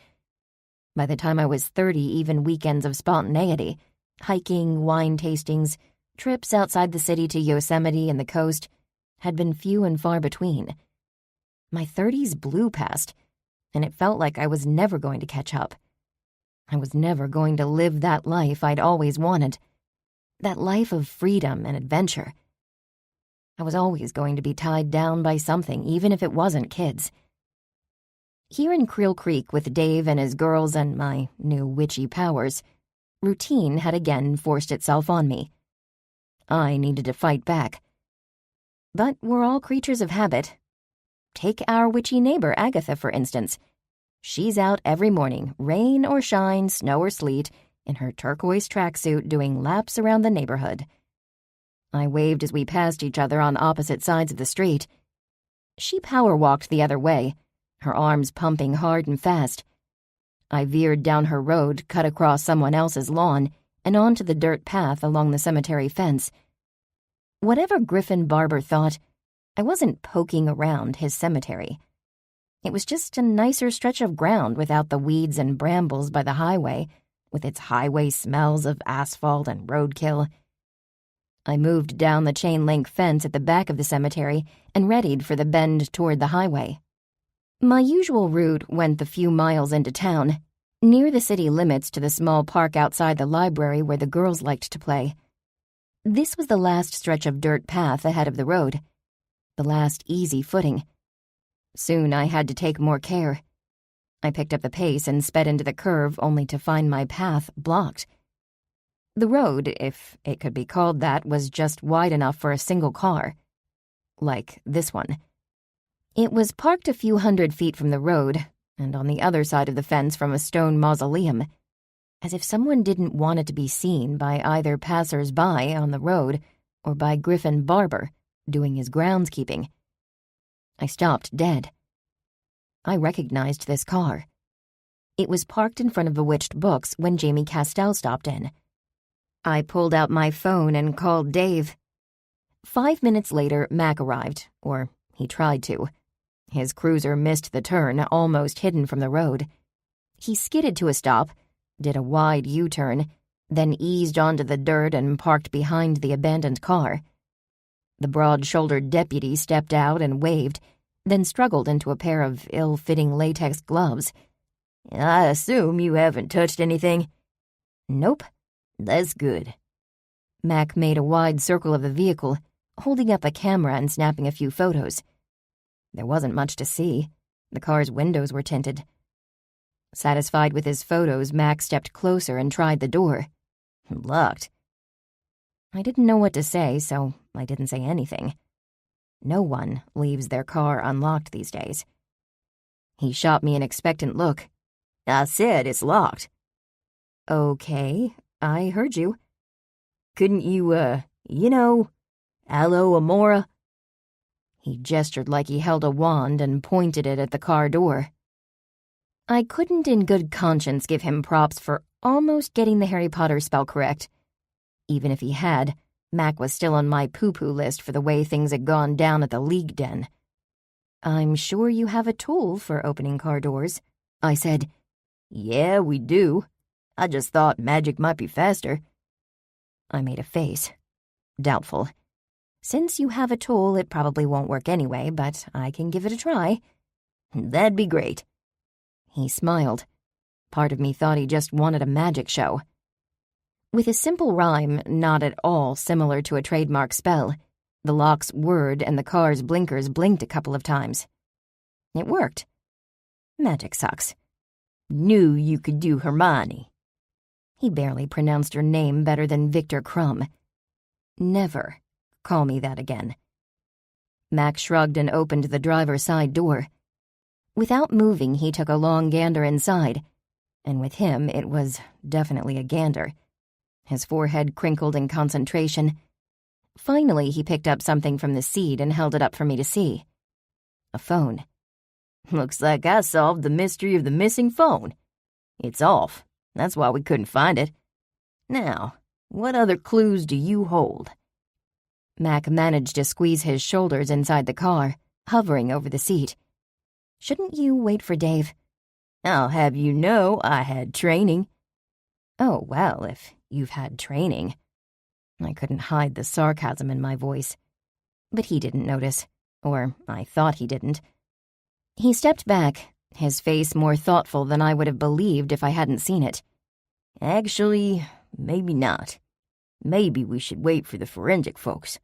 A: By the time I was 30, even weekends of spontaneity, hiking, wine tastings, trips outside the city to Yosemite and the coast, had been few and far between. My 30s blew past, and it felt like I was never going to catch up. I was never going to live that life I'd always wanted. That life of freedom and adventure. I was always going to be tied down by something, even if it wasn't kids. Here in Creel Creek with Dave and his girls and my new witchy powers, routine had again forced itself on me. I needed to fight back. But we're all creatures of habit. Take our witchy neighbor, Agatha, for instance. She's out every morning, rain or shine, snow or sleet, in her turquoise tracksuit doing laps around the neighborhood. I waved as we passed each other on opposite sides of the street. She power-walked the other way, her arms pumping hard and fast. I veered down her road, cut across someone else's lawn, and onto the dirt path along the cemetery fence. Whatever Griffin Barber thought, I wasn't poking around his cemetery. It was just a nicer stretch of ground without the weeds and brambles by the highway, with its highway smells of asphalt and roadkill. I moved down the chain-link fence at the back of the cemetery and readied for the bend toward the highway. My usual route went the few miles into town, near the city limits to the small park outside the library where the girls liked to play. This was the last stretch of dirt path ahead of the road, the last easy footing. Soon I had to take more care. I picked up the pace and sped into the curve only to find my path blocked. The road, if it could be called that, was just wide enough for a single car. Like this one. It was parked a few hundred feet from the road, and on the other side of the fence from a stone mausoleum, as if someone didn't want it to be seen by either passers-by on the road or by Griffin Barber, doing his groundskeeping. I stopped dead. I recognized this car. It was parked in front of Bewitched Books when Jamie Castell stopped in. I pulled out my phone and called Dave. 5 minutes later, Mac arrived, or he tried to. His cruiser missed the turn, almost hidden from the road. He skidded to a stop, did a wide U-turn, then eased onto the dirt and parked behind the abandoned car. The broad-shouldered deputy stepped out and waved, then struggled into a pair of ill-fitting latex gloves.
B: "I assume you haven't touched anything?"
A: "Nope."
B: "That's good."
A: Mac made a wide circle of the vehicle, holding up a camera and snapping a few photos. There wasn't much to see. The car's windows were tinted. Satisfied with his photos, Mac stepped closer and tried the door.
B: "Locked."
A: I didn't know what to say, so I didn't say anything. No one leaves their car unlocked these days. He shot me an expectant look.
B: "I said it's locked."
A: "Okay, I heard you."
B: "Couldn't you, Aloe Amora?"
A: He gestured like he held a wand and pointed it at the car door. I couldn't in good conscience give him props for almost getting the Harry Potter spell correct. Even if he had, Mac was still on my poo-poo list for the way things had gone down at the League Den. "I'm sure you have a tool for opening car doors," I said.
B: Yeah, we do. I just thought magic might be faster.
A: I made a face. Doubtful. Since you have a tool, it probably won't work anyway, but I can give it a try.
B: That'd be great.
A: He smiled. Part of me thought he just wanted a magic show. With a simple rhyme not at all similar to a trademark spell, the lock's whirred and the car's blinkers blinked a couple of times. It worked. Magic sucks.
B: Knew you could do Hermione.
A: He barely pronounced her name better than Victor Crumb. Never call me that again. Mac shrugged and opened the driver's side door. Without moving, he took a long gander inside, and with him it was definitely a gander. His forehead crinkled in concentration. Finally, he picked up something from the seat and held it up for me to see. A phone.
B: Looks like I solved the mystery of the missing phone. It's off. That's why we couldn't find it. Now, what other clues do you hold?
A: Mac managed to squeeze his shoulders inside the car, hovering over the seat. Shouldn't you wait for Dave?
B: I'll have you know I had training.
A: Oh, well, if you've had training. I couldn't hide the sarcasm in my voice. But he didn't notice, or I thought he didn't. He stepped back, his face more thoughtful than I would have believed if I hadn't seen it.
B: Actually, maybe not. Maybe we should wait for the forensic folks.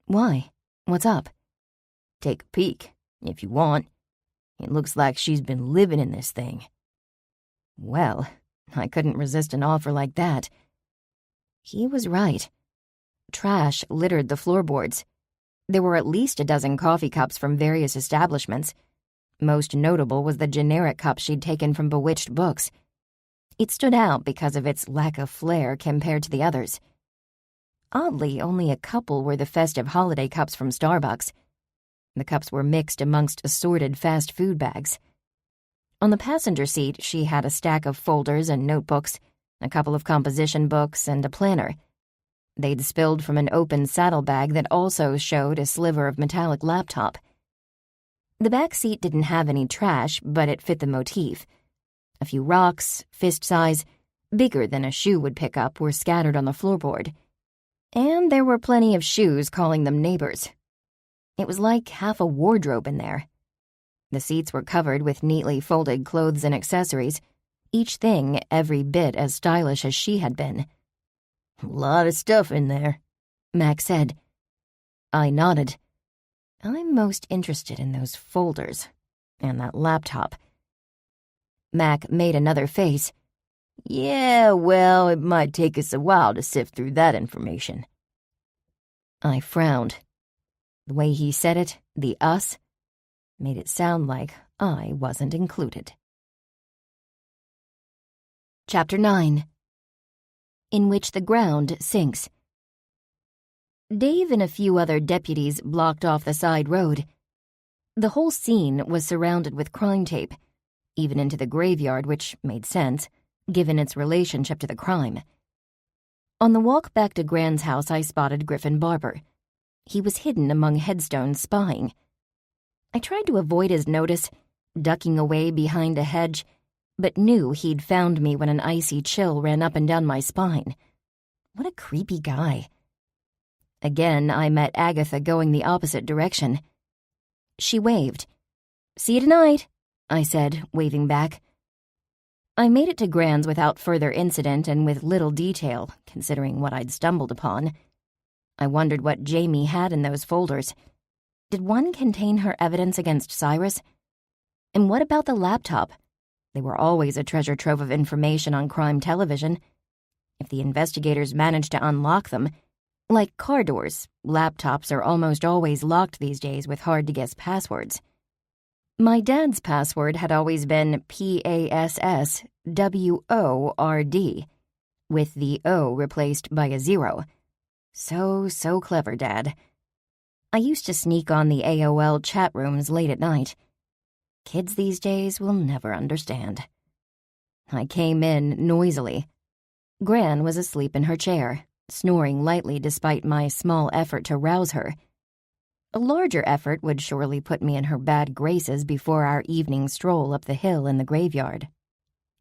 A: Why? What's up?
B: Take a peek, if you want. It looks like she's been living in this thing.
A: Well, I couldn't resist an offer like that. He was right. Trash littered the floorboards. There were at least a dozen coffee cups from various establishments. Most notable was the generic cup she'd taken from Bewitched books. It stood out because of its lack of flair compared to the others. Oddly, only a couple were the festive holiday cups from Starbucks. The cups were mixed amongst assorted fast food bags. On the passenger seat, she had a stack of folders and notebooks, a couple of composition books, and a planner. They'd spilled from an open saddlebag that also showed a sliver of metallic laptop. The back seat didn't have any trash, but it fit the motif. A few rocks, fist-size, bigger than a shoe would pick up, were scattered on the floorboard. And there were plenty of shoes calling them neighbors. It was like half a wardrobe in there. The seats were covered with neatly folded clothes and accessories, each thing every bit as stylish as she had been.
B: A lot of stuff in there,
A: Mac said. I nodded. I'm most interested in those folders and that laptop. Mac made another face.
B: Yeah, well, it might take us a while to sift through that information.
A: I frowned. The way he said it, the us, made it sound like I wasn't included. Chapter 9. In which the ground sinks. Dave and a few other deputies blocked off the side road. The whole scene was surrounded with crime tape, even into the graveyard, which made sense, given its relationship to the crime. On the walk back to Gran's house, I spotted Griffin Barber. He was hidden among headstones spying. I tried to avoid his notice, ducking away behind a hedge, but knew he'd found me when an icy chill ran up and down my spine. What a creepy guy. Again, I met Agatha going the opposite direction. She waved. "See you tonight," I said, waving back. I made it to Gran's without further incident and with little detail, considering what I'd stumbled upon. I wondered what Jamie had in those folders. Did one contain her evidence against Cyrus? And what about the laptop? They were always a treasure trove of information on crime television. If the investigators managed to unlock them, like car doors, laptops are almost always locked these days with hard-to-guess passwords. My dad's password had always been PASSWORD, with the O replaced by a 0. So clever, Dad. I used to sneak on the AOL chat rooms late at night. Kids these days will never understand. I came in noisily. Gran was asleep in her chair, snoring lightly despite my small effort to rouse her. A larger effort would surely put me in her bad graces before our evening stroll up the hill in the graveyard.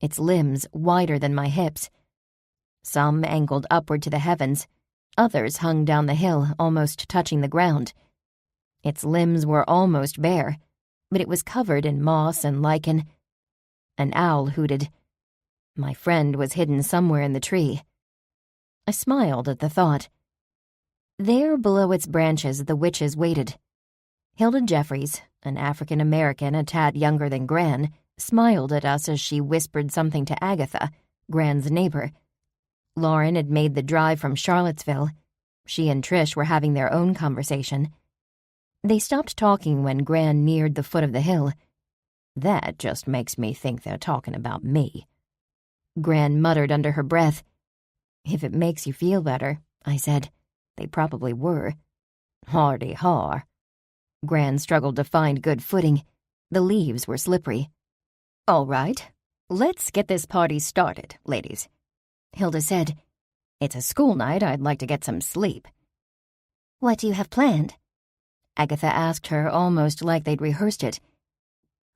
A: its limbs wider than my hips. Some angled upward to the heavens, others hung down the hill, almost touching the ground. Its limbs were almost bare, but it was covered in moss and lichen. An owl hooted. My friend was hidden somewhere in the tree. I smiled at the thought. There, below its branches, the witches waited. Hilda Jeffries, an African-American a tad younger than Gran, smiled at us as she whispered something to Agatha, Gran's neighbor. Lauren had made the drive from Charlottesville. She and Trish were having their own conversation. They stopped talking when Gran neared the foot of the hill. "That just makes me think they're talking about me," Gran muttered under her breath. "If it makes you feel better," I said. "They probably were." "Hardy har." Gran struggled to find good footing. The leaves were slippery. "All right, let's get this party started, ladies," Hilda said. "It's a school night. I'd like to get some sleep."
C: What do you have planned?
A: Agatha asked her, almost like they'd rehearsed it.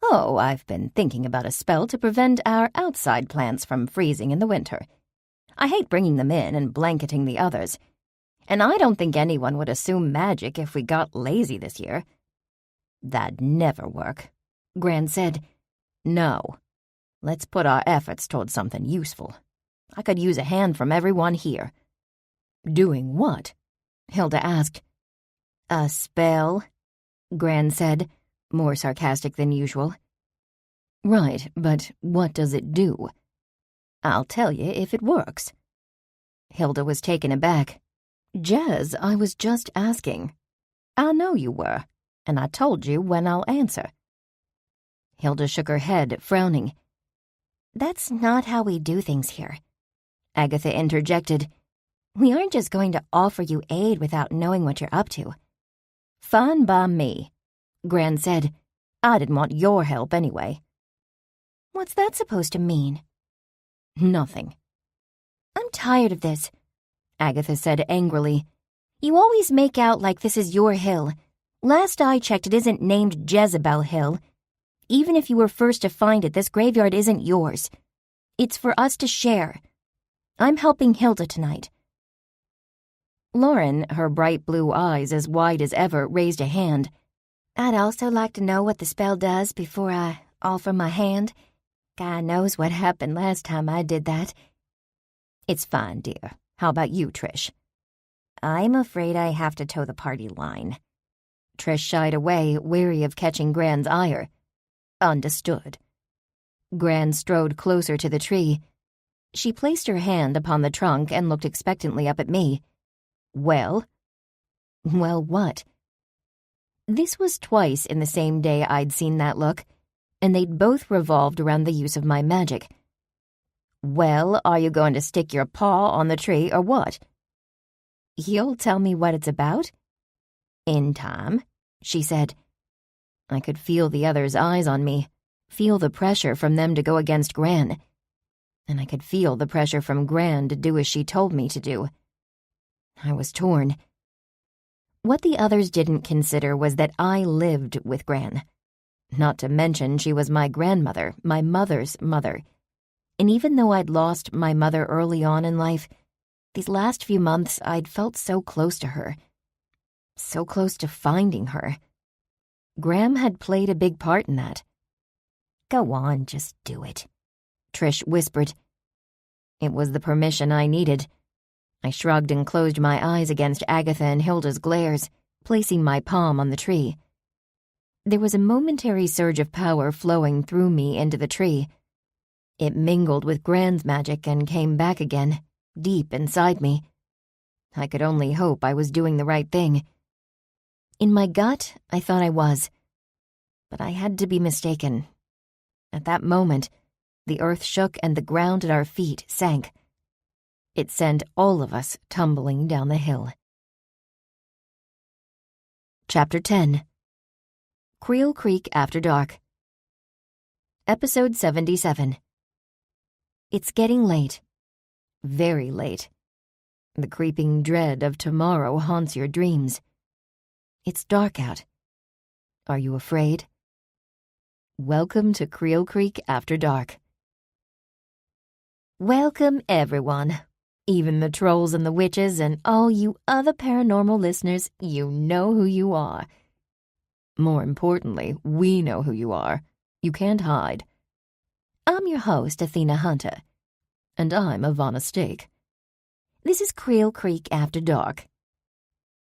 A: "Oh, I've been thinking about a spell to prevent our outside plants from freezing in the winter. I hate bringing them in and blanketing the others. And I don't think anyone would assume magic if we got lazy this year." "That'd never work," Gran said. "No. Let's put our efforts towards something useful. I could use a hand from everyone here." "Doing what?" Hilda asked. "A spell," Gran said, more sarcastic than usual. "Right, but what does it do?" "I'll tell you if it works." Hilda was taken aback. "Jez, I was just asking." "I know you were, and I told you when I'll answer." Hilda shook her head, frowning.
C: That's not how we do things here.
A: Agatha interjected.
C: We aren't just going to offer you aid without knowing what you're up to.
A: "Fine by me," Gran said. "I didn't want your help anyway."
C: What's that supposed to mean?
A: "Nothing."
C: I'm tired of this,
A: Agatha said angrily.
C: You always make out like this is your hill. Last I checked, it isn't named Jezebel Hill. Even if you were first to find it, this graveyard isn't yours. It's for us to share. I'm helping Hilda tonight.
A: Lauren, her bright blue eyes as wide as ever, raised a hand.
C: I'd also like to know what the spell does before I offer my hand. God knows what happened last time I did that.
A: It's fine, dear. How about you, Trish?
C: I'm afraid I have to toe the party line.
A: Trish shied away, wary of catching Gran's ire. Understood. Gran strode closer to the tree. She placed her hand upon the trunk and looked expectantly up at me. Well? Well, what? This was twice in the same day I'd seen that look, and they'd both revolved around the use of my magic. Well, are you going to stick your paw on the tree or what? You'll tell me what it's about? In time, she said. I could feel the others' eyes on me, feel the pressure from them to go against Gran. And I could feel the pressure from Gran to do as she told me to do. I was torn. What the others didn't consider was that I lived with Gran. Not to mention she was my grandmother, my mother's mother. And even though I'd lost my mother early on in life, these last few months I'd felt so close to her. So close to finding her. Graham had played a big part in that. Go on, just do it, Trish whispered. It was the permission I needed. I shrugged and closed my eyes against Agatha and Hilda's glares, placing my palm on the tree. There was a momentary surge of power flowing through me into the tree. It mingled with Gran's magic and came back again, deep inside me. I could only hope I was doing the right thing. In my gut, I thought I was. But I had to be mistaken. At that moment, the earth shook and the ground at our feet sank. It sent all of us tumbling down the hill. Chapter 10. Creel Creek After Dark. Episode 77. It's getting late. Very late. The creeping dread of tomorrow haunts your dreams. It's dark out. Are you afraid? Welcome to Creel Creek After Dark.
C: Welcome, everyone. Even the trolls and the witches and all you other paranormal listeners, you know who you are.
B: More importantly, we know who you are. You can't hide.
C: I'm your host, Athena Hunter.
B: And I'm Ivana Stake.
C: This is Creel Creek After Dark.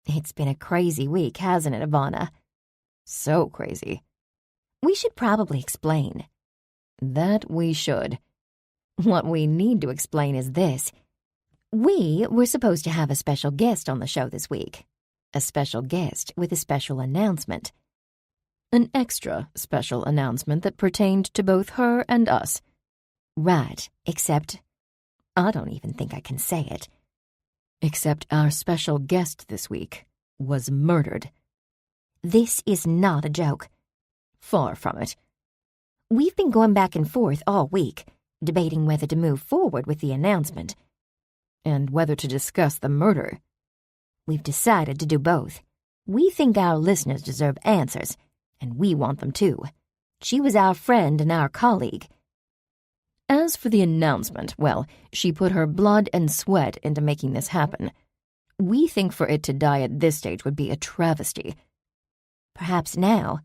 C: It's been a crazy week, hasn't it, Ivana?
B: So crazy.
C: We should probably explain.
B: That we should.
C: What we need to explain is this. We were supposed to have a special guest on the show this week. A special guest with a special announcement.
B: An extra special announcement that pertained to both her and us.
C: Right, except I don't even think I can say it.
B: Except our special guest this week was murdered.
C: This is not a joke.
B: Far from it.
C: We've been going back and forth all week, debating whether to move forward with the announcement.
B: And whether to discuss the murder.
C: We've decided to do both. We think our listeners deserve answers, and we want them too. She was our friend and our colleague.
B: As for the announcement, well, she put her blood and sweat into making this happen. We think for it to die at this stage would be a travesty.
C: Perhaps now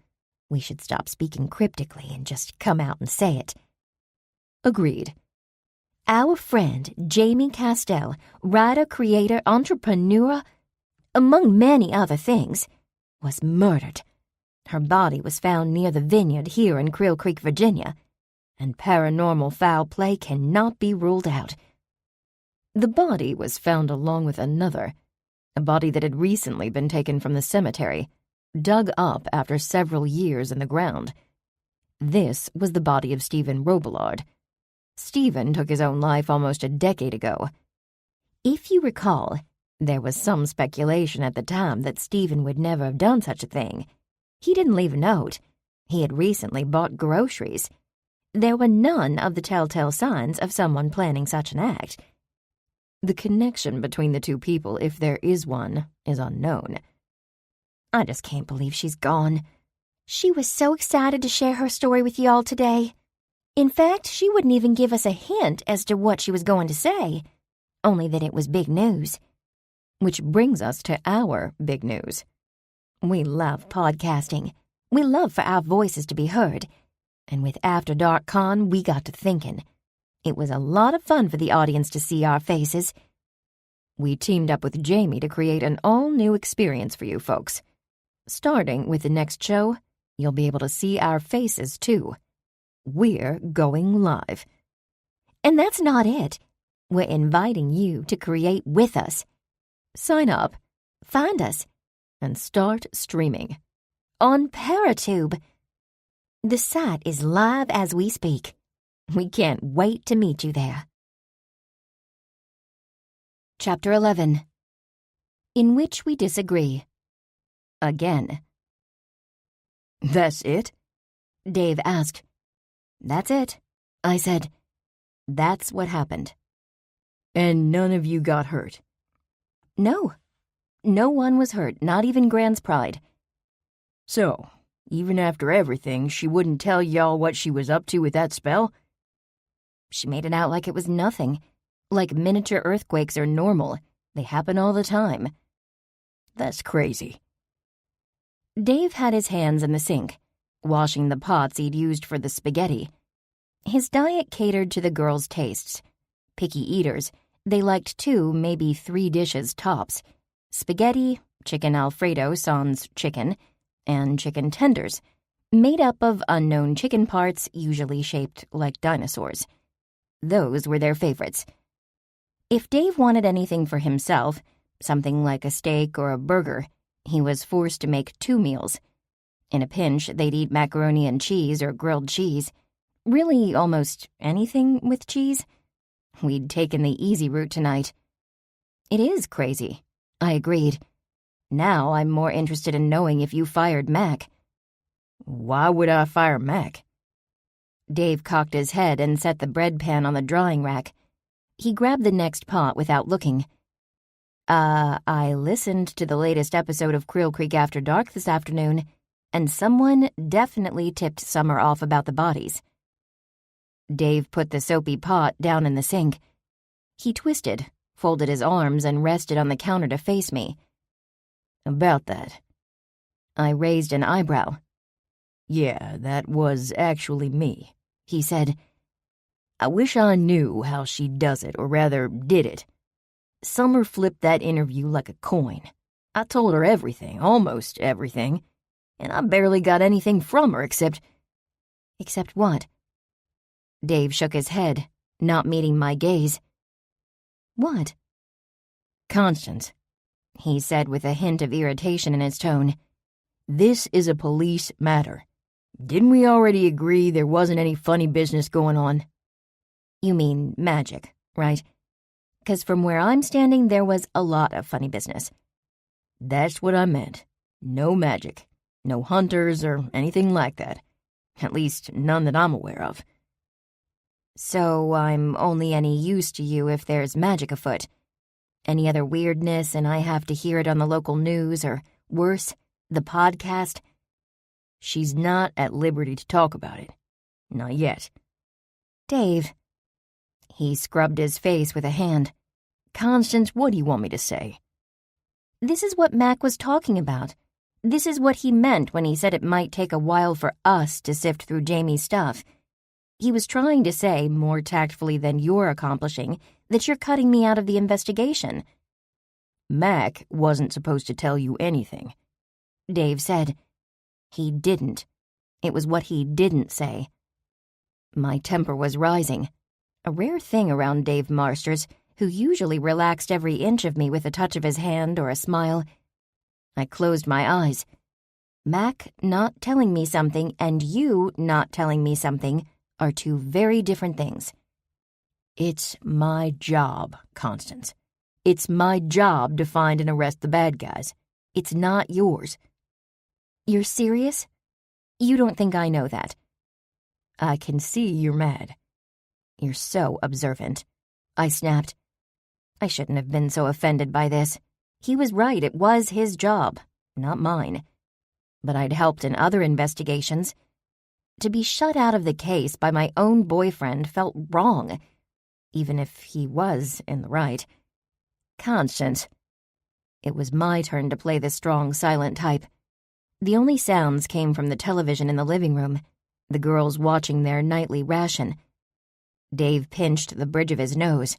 C: we should stop speaking cryptically and just come out and say it.
B: Agreed.
C: Our friend, Jamie Castell, writer, creator, entrepreneur, among many other things, was murdered. Her body was found near the vineyard here in Creel Creek, Virginia, and paranormal foul play cannot be ruled out.
B: The body was found along with another, a body that had recently been taken from the cemetery, dug up after several years in the ground. This was the body of Stephen Robillard. Stephen took his own life almost a decade ago.
C: If you recall, there was some speculation at the time that Stephen would never have done such a thing. He didn't leave a note. He had recently bought groceries. There were none of the telltale signs of someone planning such an act.
B: The connection between the two people, if there is one, is unknown.
C: I just can't believe she's gone. She was so excited to share her story with y'all today. In fact, she wouldn't even give us a hint as to what she was going to say, only that it was big news.
B: Which brings us to our big news.
C: We love podcasting. We love for our voices to be heard. And with After Dark Con, we got to thinking. It was a lot of fun for the audience to see our faces.
B: We teamed up with Jamie to create an all-new experience for you folks. Starting with the next show, you'll be able to see our faces too. We're going live.
C: And that's not it. We're inviting you to create with us.
B: Sign up,
C: find us,
B: and start streaming.
C: On ParaTube. The site is live as we speak. We can't wait to meet you there. Chapter 11. In which we disagree. Again.
B: That's it?
C: Dave asked. That's it, I said. That's what happened.
B: And none of you got hurt?
C: No. No one was hurt, not even Gran's pride.
B: So, even after everything, she wouldn't tell y'all what she was up to with that spell?
C: She made it out like it was nothing. Like miniature earthquakes are normal. They happen all the time.
B: That's crazy.
C: Dave had his hands in the sink, washing the pots he'd used for the spaghetti. His diet catered to the girls' tastes. Picky eaters, they liked 2, maybe 3 dishes tops. Spaghetti, chicken Alfredo sans chicken, and chicken tenders, made up of unknown chicken parts usually shaped like dinosaurs. Those were their favorites. If Dave wanted anything for himself, something like a steak or a burger, he was forced to make 2 meals. In a pinch, they'd eat macaroni and cheese or grilled cheese. Really, almost anything with cheese. We'd taken the easy route tonight. It is crazy, I agreed. Now I'm more interested in knowing if you fired Mac.
B: Why would I fire Mac?
C: Dave cocked his head and set the bread pan on the drying rack. He grabbed the next pot without looking. I listened to the latest episode of Creel Creek After Dark this afternoon, and someone definitely tipped Summer off about the bodies.
A: Dave put the soapy pot down in the sink. He twisted, folded his arms, and rested on the counter to face me.
B: About that.
A: I raised an eyebrow.
B: Yeah, that was actually me,
A: He said.
B: I wish I knew how she does it, or rather, did it. Summer flipped that interview like a coin. I told her everything, almost everything, and I barely got anything from her except...
A: Except what? Dave shook his head, not meeting my gaze. What?
B: Constance,
A: he said with a hint of irritation in his tone.
B: This is a police matter. Didn't we already agree there wasn't any funny business going on?
A: You mean magic, right? 'Cause from where I'm standing, there was a lot of funny business.
B: That's what I meant. No magic. No hunters or anything like that. At least none that I'm aware of.
A: So I'm only any use to you if there's magic afoot. Any other weirdness and I have to hear it on the local news, or worse, the podcast?
B: She's not at liberty to talk about it. Not yet.
A: Dave. He scrubbed his face with a hand.
B: Constance, what do you want me to say?
A: This is what Mac was talking about. This is what he meant when he said it might take a while for us to sift through Jamie's stuff. He was trying to say, more tactfully than you're accomplishing, that you're cutting me out of the investigation.
B: Mac wasn't supposed to tell you anything,
A: Dave said. He didn't. It was what he didn't say. My temper was rising. A rare thing around Dave Marsters, who usually relaxed every inch of me with a touch of his hand or a smile. I closed my eyes. Mac not telling me something and you not telling me something are two very different things.
B: It's my job, Constance. It's my job to find and arrest the bad guys. It's not yours.
A: You're serious? You don't think I know that?
B: I can see you're mad.
A: You're so observant. I snapped. I shouldn't have been so offended by this. He was right, it was his job, not mine. But I'd helped in other investigations. To be shut out of the case by my own boyfriend felt wrong, even if he was in the right.
B: Constance.
A: It was my turn to play the strong, silent type. The only sounds came from the television in the living room, the girls watching their nightly ration. Dave pinched the bridge of his nose.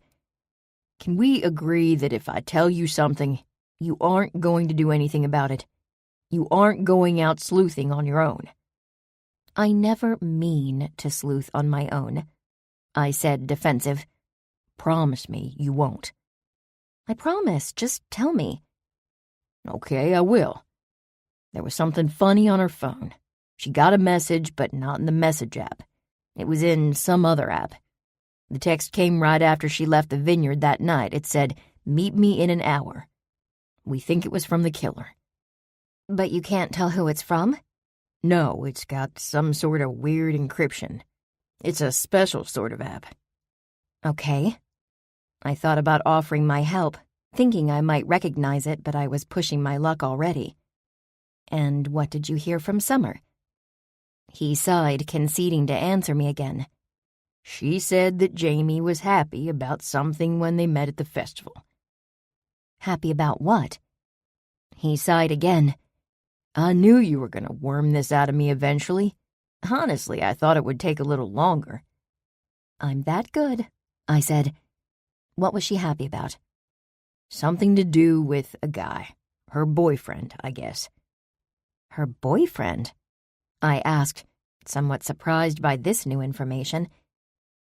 B: Can we agree that if I tell you something, you aren't going to do anything about it? You aren't going out sleuthing on your own.
A: I never mean to sleuth on my own, I said, defensive.
B: Promise me you won't.
A: I promise, just tell me.
B: Okay, I will. There was something funny on her phone. She got a message, but not in the message app. It was in some other app. The text came right after she left the vineyard that night. It said, "Meet me in an hour." We think it was from the killer.
A: But you can't tell who it's from?
B: No, it's got some sort of weird encryption. It's a special sort of app.
A: Okay. I thought about offering my help, thinking I might recognize it, but I was pushing my luck already. And what did you hear from Summer? He sighed, conceding to answer me again.
B: She said that Jamie was happy about something when they met at the festival.
A: Happy about what? He sighed again.
B: I knew you were going to worm this out of me eventually. Honestly, I thought it would take a little longer.
A: I'm that good, I said. What was she happy about?
B: Something to do with a guy. Her boyfriend, I guess.
A: Her boyfriend? I asked, somewhat surprised by this new information.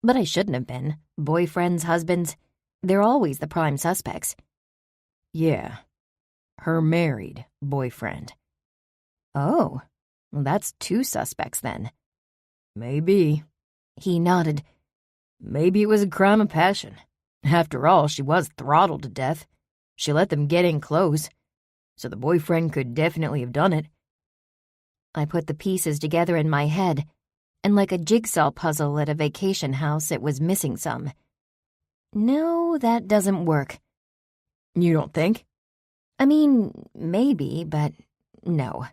A: But I shouldn't have been. Boyfriends, husbands, they're always the prime suspects.
B: Yeah, her married boyfriend.
A: Oh, well, that's two suspects then.
B: Maybe.
A: He nodded.
B: Maybe it was a crime of passion. After all, she was throttled to death. She let them get in close, so the boyfriend could definitely have done it.
A: I put the pieces together in my head, and like a jigsaw puzzle at a vacation house, it was missing some. No, that doesn't work.
B: You don't think?
A: I mean, maybe, but no.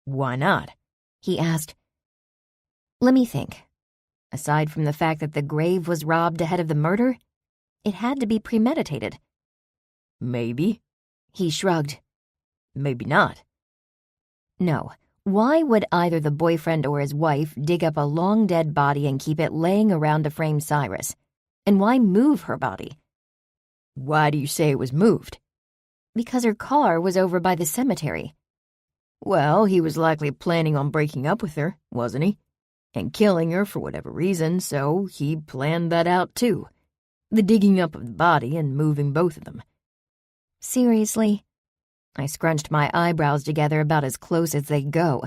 B: Why not?
A: He asked. Let me think. Aside from the fact that the grave was robbed ahead of the murder, it had to be premeditated.
B: Maybe.
A: He shrugged.
B: Maybe not.
A: No. Why would either the boyfriend or his wife dig up a long dead body and keep it laying around to frame Cyrus? And why move her body?
B: Why do you say it was moved?
A: Because her car was over by the cemetery.
B: Well, he was likely planning on breaking up with her, wasn't he? And killing her for whatever reason, so he planned that out too. The digging up of the body and moving both of them.
A: Seriously? I scrunched my eyebrows together about as close as they go.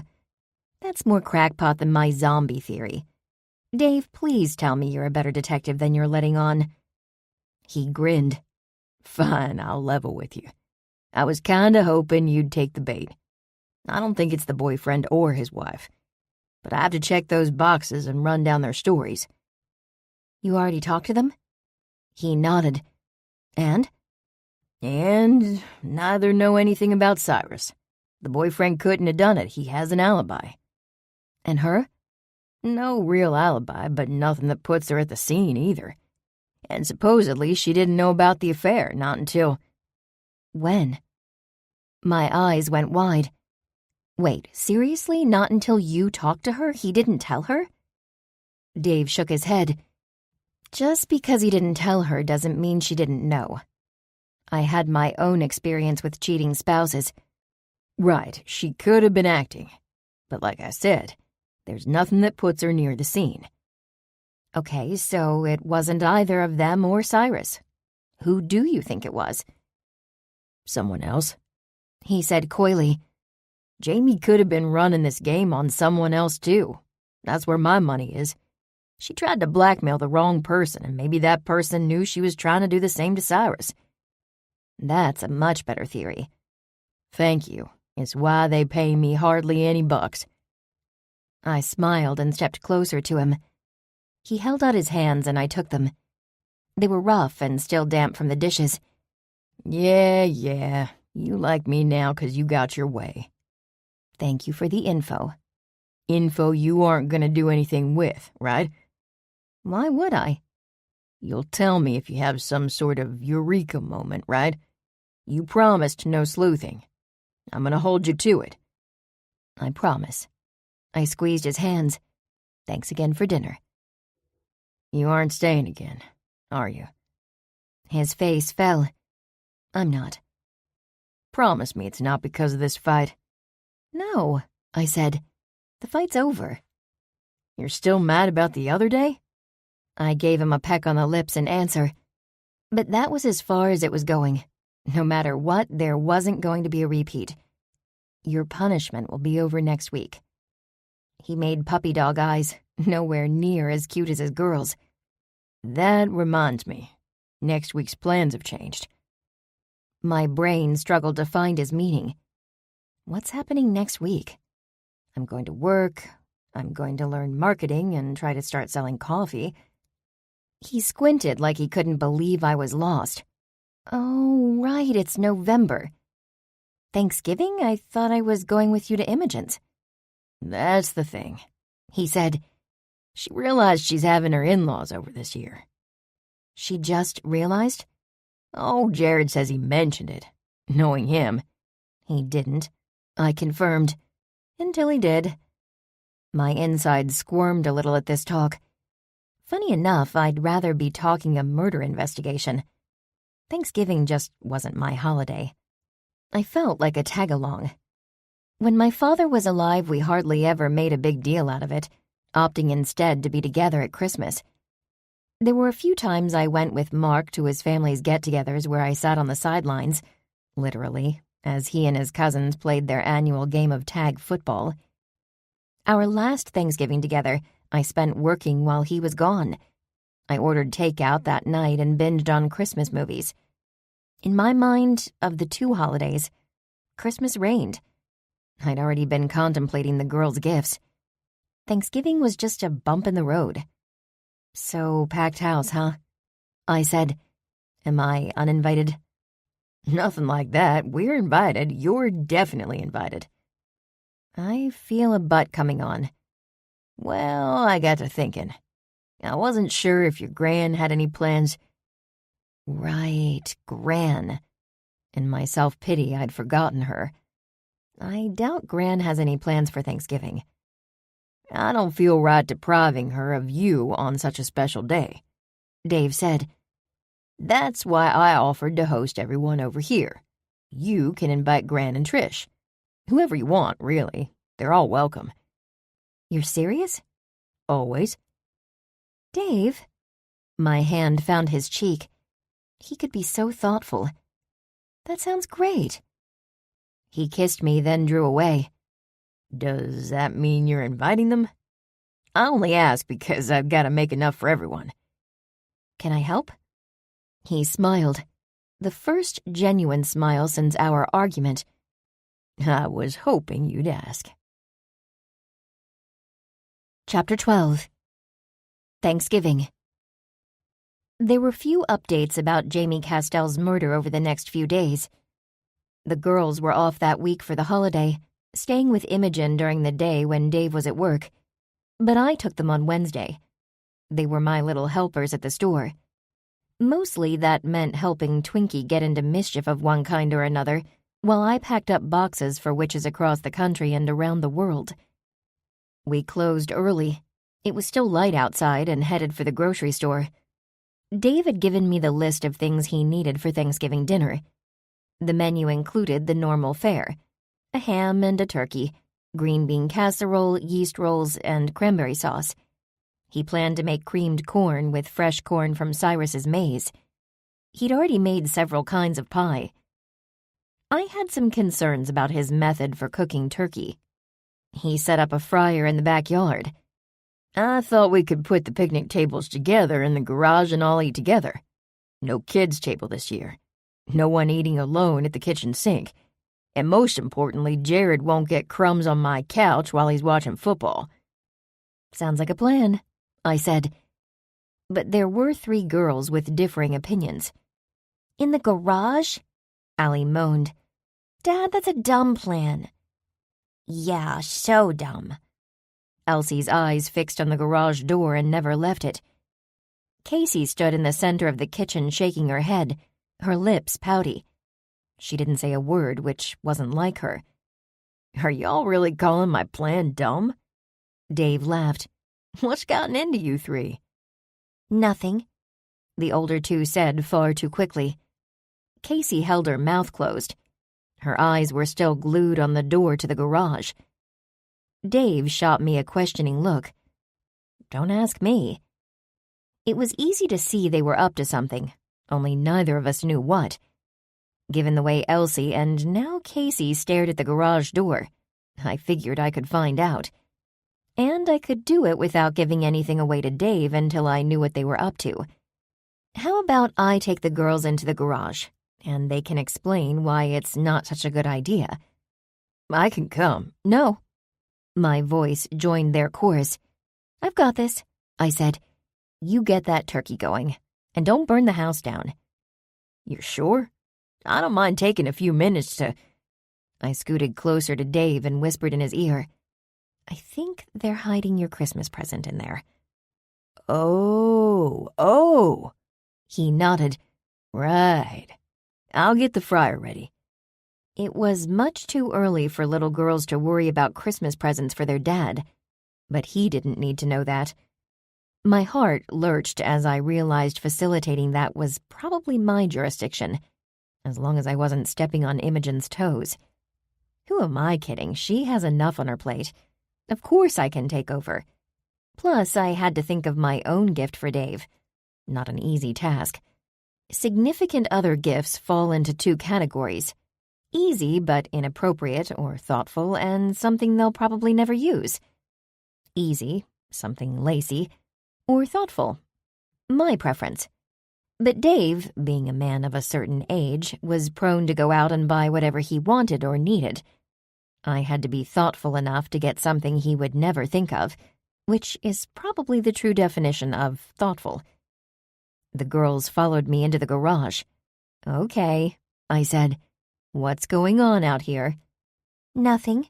A: That's more crackpot than my zombie theory. Dave, please tell me you're a better detective than you're letting on. He grinned.
B: Fine, I'll level with you. I was kinda hoping you'd take the bait. I don't think it's the boyfriend or his wife. But I have to check those boxes and run down their stories.
A: You already talked to them? He nodded. And?
B: And neither know anything about Cyrus. The boyfriend couldn't have done it. He has an alibi.
A: And her?
B: No real alibi, but nothing that puts her at the scene either. And supposedly she didn't know about the affair, not until...
A: When? My eyes went wide. Wait, seriously? Not until you talked to her? He didn't tell her? Dave shook his head. Just because he didn't tell her doesn't mean she didn't know. I had my own experience with cheating spouses.
B: Right, she could have been acting. But like I said, there's nothing that puts her near the scene.
A: Okay, so it wasn't either of them or Cyrus. Who do you think it was?
B: Someone else,
A: he said coyly.
B: Jamie could have been running this game on someone else too. That's where my money is. She tried to blackmail the wrong person, and maybe that person knew she was trying to do the same to Cyrus.
A: That's a much better theory.
B: Thank you. It's why they pay me hardly any bucks.
A: I smiled and stepped closer to him. He held out his hands and I took them. They were rough and still damp from the dishes.
B: Yeah, you like me now 'cause you got your way.
A: Thank you for the info.
B: Info you aren't gonna do anything with, right?
A: Why would I?
B: You'll tell me if you have some sort of eureka moment, right? You promised no sleuthing. I'm gonna hold you to it.
A: I promise. I squeezed his hands. Thanks again for dinner.
B: You aren't staying again, are you?
A: His face fell. I'm not.
B: Promise me it's not because of this fight.
A: No, I said. The fight's over.
B: You're still mad about the other day?
A: I gave him a peck on the lips in answer. But that was as far as it was going. No matter what, there wasn't going to be a repeat. Your punishment will be over next week. He made puppy dog eyes, nowhere near as cute as his girls.
B: That reminds me. Next week's plans have changed.
A: My brain struggled to find his meaning. What's happening next week? I'm going to work. I'm going to learn marketing and try to start selling coffee. He squinted like he couldn't believe I was lost. Oh, right, it's November. Thanksgiving? I thought I was going with you to Imogen's.
B: That's the thing, he said. She realized she's having her in-laws over this year.
A: She just realized?
B: Oh, Jared says he mentioned it. Knowing him.
A: He didn't, I confirmed. Until he did. My insides squirmed a little at this talk. Funny enough, I'd rather be talking a murder investigation. Thanksgiving just wasn't my holiday. I felt like a tag-along. When my father was alive, we hardly ever made a big deal out of it, opting instead to be together at Christmas. There were a few times I went with Mark to his family's get-togethers where I sat on the sidelines, literally, as he and his cousins played their annual game of tag football. Our last Thanksgiving together, I spent working while he was gone. I ordered takeout that night and binged on Christmas movies. In my mind, of the two holidays, Christmas reigned. I'd already been contemplating the girls' gifts. Thanksgiving was just a bump in the road. So, packed house, huh? I said. Am I uninvited?
B: Nothing like that. We're invited. You're definitely invited.
A: I feel a butt coming on.
B: Well, I got to thinking. I wasn't sure if your Gran had any plans."
A: Right, Gran. In my self-pity, I'd forgotten her. I doubt Gran has any plans for Thanksgiving.
B: "I don't feel right depriving her of you on such a special day," Dave said. "That's why I offered to host everyone over here. You can invite Gran and Trish. Whoever you want, really. They're all welcome."
A: You're serious?
B: "Always."
A: Dave? My hand found his cheek. He could be so thoughtful. That sounds great. He kissed me, then drew away.
B: "Does that mean you're inviting them?" "I only ask because I've got to make enough for everyone."
A: Can I help? He smiled. The first genuine smile since our argument.
B: "I was hoping you'd ask."
A: Chapter 12. Thanksgiving. There were few updates about Jamie Castell's murder over the next few days. The girls were off that week for the holiday, staying with Imogen during the day when Dave was at work. But I took them on Wednesday. They were my little helpers at the store. Mostly that meant helping Twinkie get into mischief of one kind or another, while I packed up boxes for witches across the country and around the world. We closed early. It was still light outside and headed for the grocery store. Dave had given me the list of things he needed for Thanksgiving dinner. The menu included the normal fare: a ham and a turkey, green bean casserole, yeast rolls, and cranberry sauce. He planned to make creamed corn with fresh corn from Cyrus's maize. He'd already made several kinds of pie. I had some concerns about his method for cooking turkey. He set up a fryer in the backyard.
B: "I thought we could put the picnic tables together in the garage and all eat together. No kids' table this year. No one eating alone at the kitchen sink. And most importantly, Jared won't get crumbs on my couch while he's watching football."
A: Sounds like a plan, I said. But there were 3 girls with differing opinions. In the garage? Allie moaned. Dad, that's a dumb plan. Yeah, so dumb. Elsie's eyes fixed on the garage door and never left it. Casey stood in the center of the kitchen shaking her head, her lips pouty. She didn't say a word, which wasn't like her.
B: "Are y'all really calling my plan dumb?"
A: Dave laughed.
B: "What's gotten into you 3?
A: Nothing," the older 2 said far too quickly. Casey held her mouth closed. Her eyes were still glued on the door to the garage. Dave shot me a questioning look. Don't ask me. It was easy to see they were up to something, only neither of us knew what. Given the way Elsie and now Casey stared at the garage door, I figured I could find out. And I could do it without giving anything away to Dave until I knew what they were up to. How about I take the girls into the garage, and they can explain why it's not such a good idea?
B: "I can come."
A: No. My voice joined their chorus. "I've got this," I said. "You get that turkey going, and don't burn the house down."
B: "You're sure? I don't mind taking a few minutes to—"
A: I scooted closer to Dave and whispered in his ear, "I think they're hiding your Christmas present in there."
B: Oh.
A: He nodded.
B: "Right. I'll get the fryer ready."
A: It was much too early for little girls to worry about Christmas presents for their dad, but he didn't need to know that. My heart lurched as I realized facilitating that was probably my jurisdiction, as long as I wasn't stepping on Imogen's toes. Who am I kidding? She has enough on her plate. Of course I can take over. Plus, I had to think of my own gift for Dave. Not an easy task. Significant other gifts fall into 2 categories. Easy but inappropriate or thoughtful, and something they'll probably never use. Easy, something lacy, or thoughtful. My preference. But Dave, being a man of a certain age, was prone to go out and buy whatever he wanted or needed. I had to be thoughtful enough to get something he would never think of, which is probably the true definition of thoughtful. The girls followed me into the garage. "Okay," I said. "What's going on out here?" "Nothing."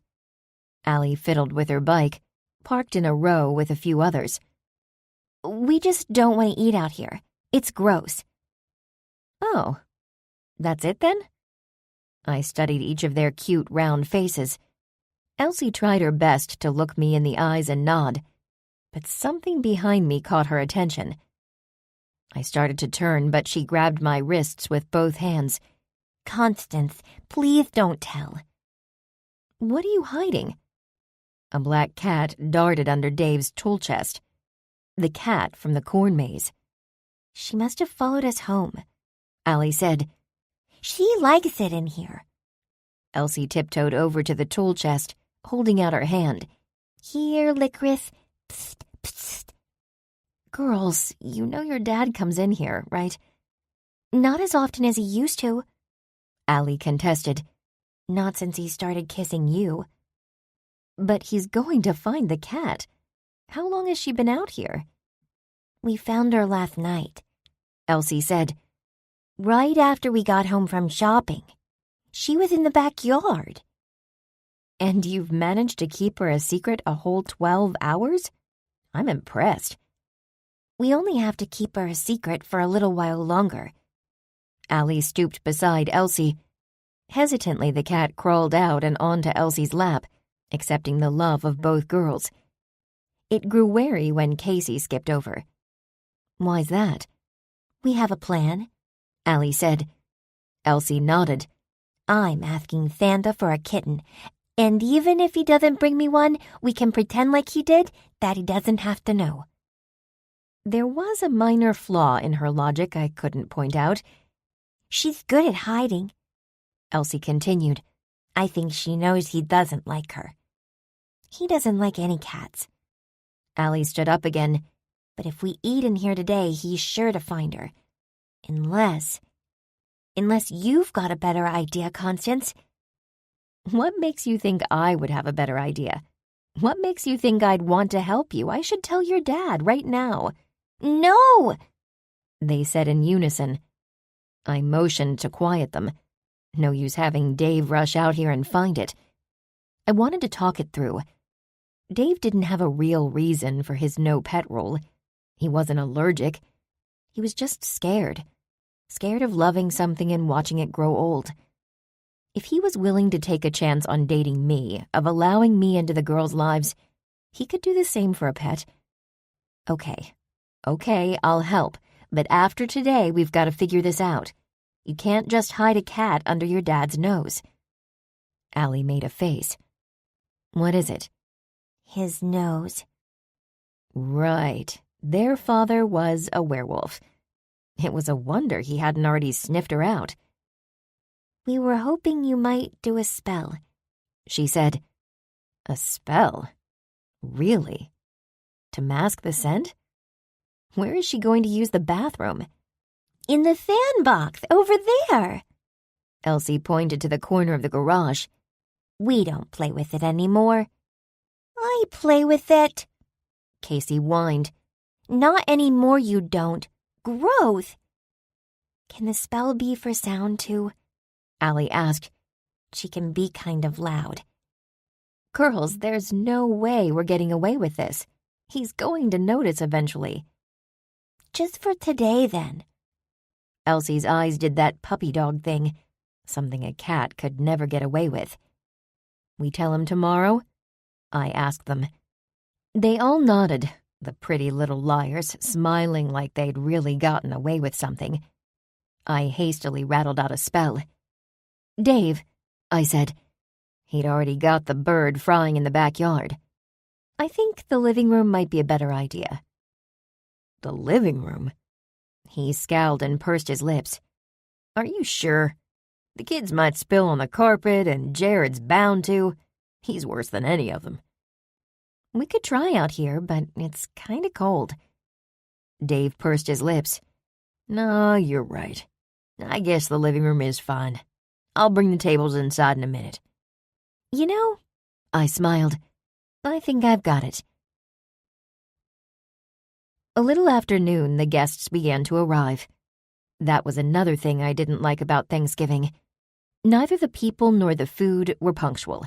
A: Allie fiddled with her bike, parked in a row with a few others.
C: We just don't want to eat out here. It's gross.
A: Oh, that's it then? I studied each of their cute round faces. Elsie tried her best to look me in the eyes and nod, but something behind me caught her attention. I started to turn, but she grabbed my wrists with both hands.
C: Constance, please don't tell.
A: What are you hiding? A black cat darted under Dave's tool chest. The cat from the corn maze.
C: She must have followed us home,
A: Allie said.
C: She likes it in here.
A: Elsie tiptoed over to the tool chest, holding out her hand.
C: Here, Licorice. Psst, psst.
A: Girls, you know your dad comes in here, right?
C: Not as often as he used to,
A: Allie contested.
C: Not since he started kissing you.
A: But he's going to find the cat. How long has she been out here?
C: We found her last night,
A: Elsie said.
C: Right after we got home from shopping. She was in the backyard.
A: And you've managed to keep her a secret a whole 12 hours? I'm impressed.
C: We only have to keep her a secret for a little while longer.
A: Allie stooped beside Elsie. Hesitantly, the cat crawled out and onto Elsie's lap, accepting the love of both girls. It grew wary when Casey skipped over. Why's that?
C: We have a plan,
A: Allie said. Elsie nodded.
C: I'm asking Santa for a kitten, and even if he doesn't bring me one, we can pretend like he did, that he doesn't have to know.
A: There was a minor flaw in her logic I couldn't point out.
C: She's good at hiding,
A: Elsie continued.
C: I think she knows he doesn't like her. He doesn't like any cats.
A: Allie stood up again.
C: But if we eat in here today, he's sure to find her. Unless you've got a better idea, Constance.
A: What makes you think I would have a better idea? What makes you think I'd want to help you? I should tell your dad right now.
C: No!
A: They said in unison. I motioned to quiet them. No use having Dave rush out here and find it. I wanted to talk it through. Dave didn't have a real reason for his no-pet rule. He wasn't allergic. He was just scared. Scared of loving something and watching it grow old. If he was willing to take a chance on dating me, of allowing me into the girls' lives, he could do the same for a pet. Okay, I'll help. But after today, we've got to figure this out. You can't just hide a cat under your dad's nose. Allie made a face. What is it?
C: His nose.
A: Right. Their father was a werewolf. It was a wonder he hadn't already sniffed her out.
C: We were hoping you might do a spell,
A: she said. A spell? Really? To mask the scent? Where is she going to use the bathroom?
C: In the sandbox, over there.
A: Elsie pointed to the corner of the garage.
C: We don't play with it anymore. I play with it,
A: Casey whined.
C: Not anymore, you don't. Gross. Can the spell be for sound, too?
A: Allie asked.
C: She can be kind of loud.
A: Girls, there's no way we're getting away with this. He's going to notice eventually.
C: Just for today, then.
A: Elsie's eyes did that puppy dog thing, something a cat could never get away with. We tell him tomorrow? I asked them. They all nodded, the pretty little liars, smiling like they'd really gotten away with something. I hastily rattled out a spell. Dave, I said. He'd already got the bird frying in the backyard. I think the living room might be a better idea. The living room? He scowled and pursed his lips. Are you sure? The kids might spill on the carpet, and Jared's bound to. He's worse than any of them. We could try out here, but it's kind of cold. Dave pursed his lips. No, you're right. I guess the living room is fine. I'll bring the tables inside in a minute. You know, I smiled. I think I've got it. A little after noon, the guests began to arrive. That was another thing I didn't like about Thanksgiving. Neither the people nor the food were punctual.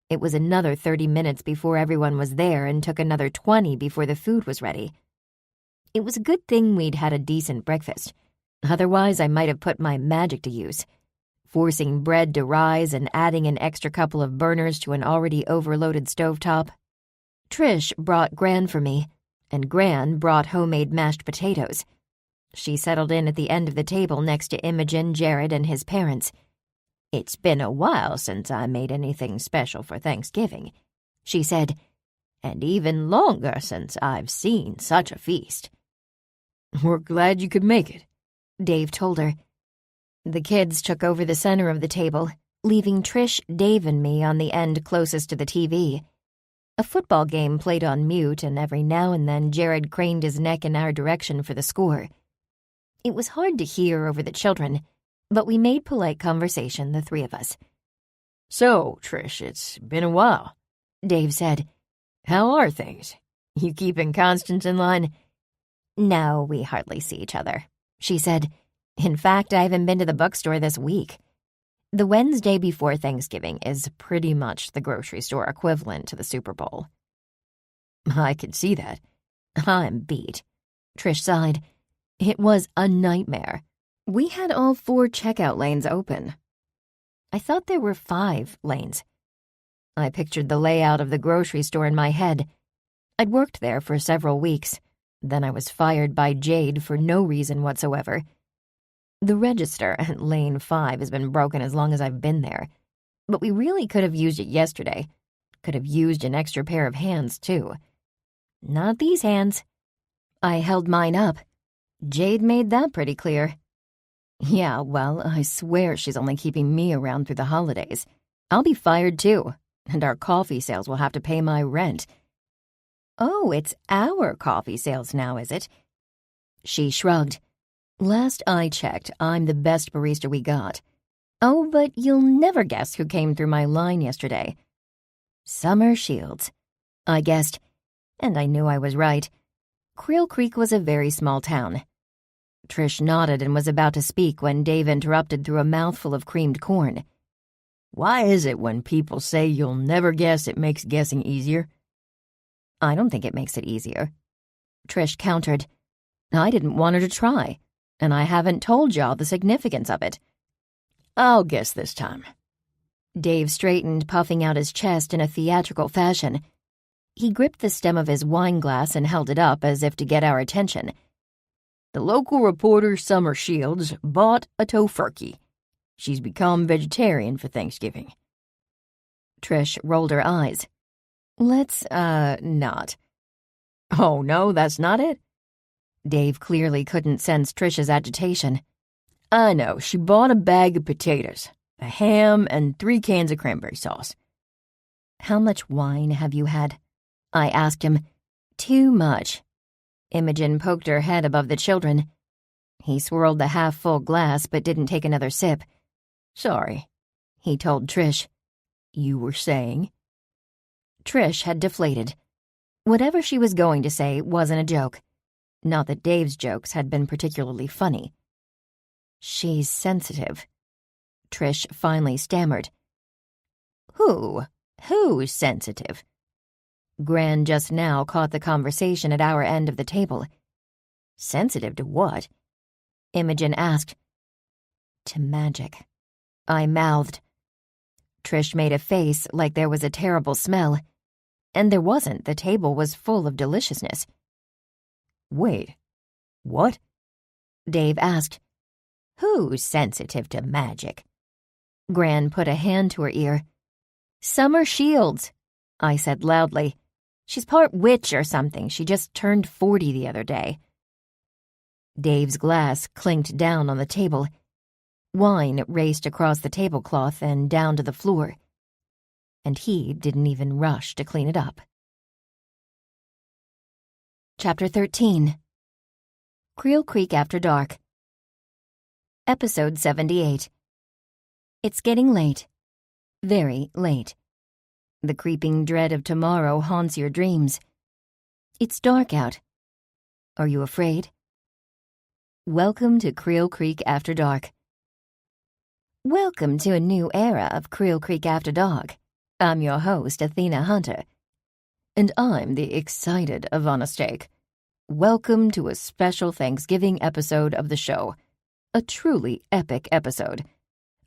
A: It was another 30 minutes before everyone was there and took another 20 before the food was ready.
C: It was a good thing we'd had a decent breakfast. Otherwise, I might have put my magic to use, forcing bread to rise and adding an extra couple of burners to an already overloaded stovetop. Trish brought Gran for me, and Gran brought homemade mashed potatoes. She settled in at the end of the table next to Imogen, Jared, and his parents. "It's been a while since I made anything special for Thanksgiving," she said, "and even longer since I've seen such a feast."
B: "We're glad you could make it,"
C: Dave told her. The kids took over the center of the table, leaving Trish, Dave, and me on the end closest to the TV. A football game played on mute, and every now and then Jared craned his neck in our direction for the score. It was hard to hear over the children, but we made polite conversation, the three of us.
B: "So, Trish, it's been a while,"
C: Dave said.
B: "How are things? You keeping Constance in line?"
C: "No, we hardly see each other," she said. "In fact, I haven't been to the bookstore this week. The Wednesday before Thanksgiving is pretty much the grocery store equivalent to the Super Bowl."
B: "I could see that."
C: "I'm beat," Trish sighed. "It was a nightmare. We had all 4 checkout lanes open. I thought there were 5 lanes. I pictured the layout of the grocery store in my head. I'd worked there for several weeks. Then I was fired by Jade for no reason whatsoever. The register at lane 5 has been broken as long as I've been there. But we really could have used it yesterday. Could have used an extra pair of hands, too. Not these hands." I held mine up. Jade made that pretty clear. "Yeah, well, I swear she's only keeping me around through the holidays. I'll be fired, too, and our coffee sales will have to pay my rent." "Oh, it's our coffee sales now, is it?" She shrugged. "Last I checked, I'm the best barista we got. Oh, but you'll never guess who came through my line yesterday." "Summer Shields," I guessed, and I knew I was right. Creel Creek was a very small town. Trish nodded and was about to speak when Dave interrupted through a mouthful of creamed corn.
B: "Why is it when people say you'll never guess it makes guessing easier?"
C: "I don't think it makes it easier," Trish countered. "I didn't want her to try, and I haven't told y'all the significance of it."
B: "I'll guess this time."
C: Dave straightened, puffing out his chest in a theatrical fashion. He gripped the stem of his wine glass and held it up as if to get our attention.
B: "The local reporter, Summer Shields, bought a tofurkey. She's become vegetarian for Thanksgiving."
C: Trish rolled her eyes. "Let's, not."
B: "Oh, no, that's not it?"
C: Dave clearly couldn't sense Trish's agitation.
B: "I know, she bought a bag of potatoes, a ham, and 3 cans of cranberry sauce."
C: "How much wine have you had?" I asked him. "Too much." Imogen poked her head above the children. He swirled the half-full glass but didn't take another sip.
B: "Sorry,"
C: he told Trish.
B: "You were saying?"
C: Trish had deflated. Whatever she was going to say wasn't a joke. Not that Dave's jokes had been particularly funny. "She's sensitive," Trish finally stammered. Who's sensitive?" Gran just now caught the conversation at our end of the table. "Sensitive to what?" Imogen asked. "To magic," I mouthed. Trish made a face like there was a terrible smell. And there wasn't. The table was full of deliciousness.
B: "Wait, what?"
C: Dave asked. "Who's sensitive to magic?" Gran put a hand to her ear. "Summer Shields," I said loudly. "She's part witch or something. She just turned 40 the other day." Dave's glass clinked down on the table. Wine raced across the tablecloth and down to the floor. And he didn't even rush to clean it up. Chapter 13. Creel Creek After Dark. Episode 78. It's getting late. Very late. The creeping dread of tomorrow haunts your dreams. It's dark out. Are you afraid? Welcome to Creel Creek After Dark. Welcome to a new era of Creel Creek After Dark. I'm your host, Athena Hunter. And I'm the excited Ivana Stake.
B: welcome to a special Thanksgiving episode of the show. A truly epic episode.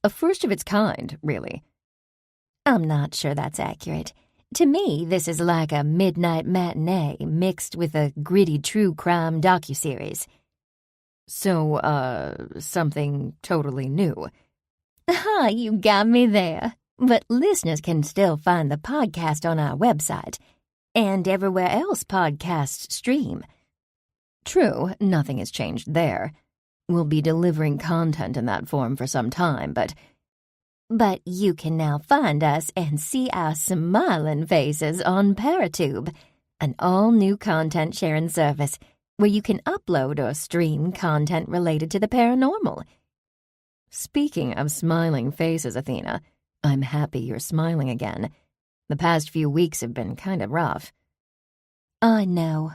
B: A first of its kind, really.
C: I'm not sure that's accurate. To me, this is like a midnight matinee mixed with a gritty true crime docuseries.
B: So, something totally new.
C: Ah, you got me there. But listeners can still find the podcast on our website and everywhere else podcasts stream.
B: True, nothing has changed there. We'll be delivering content in that form for some time, but
C: you can now find us and see our smiling faces on Paratube, an all-new content-sharing service where you can upload or stream content related to the paranormal.
B: Speaking of smiling faces, Athena, I'm happy you're smiling again. The past few weeks have been kind of rough.
C: I know,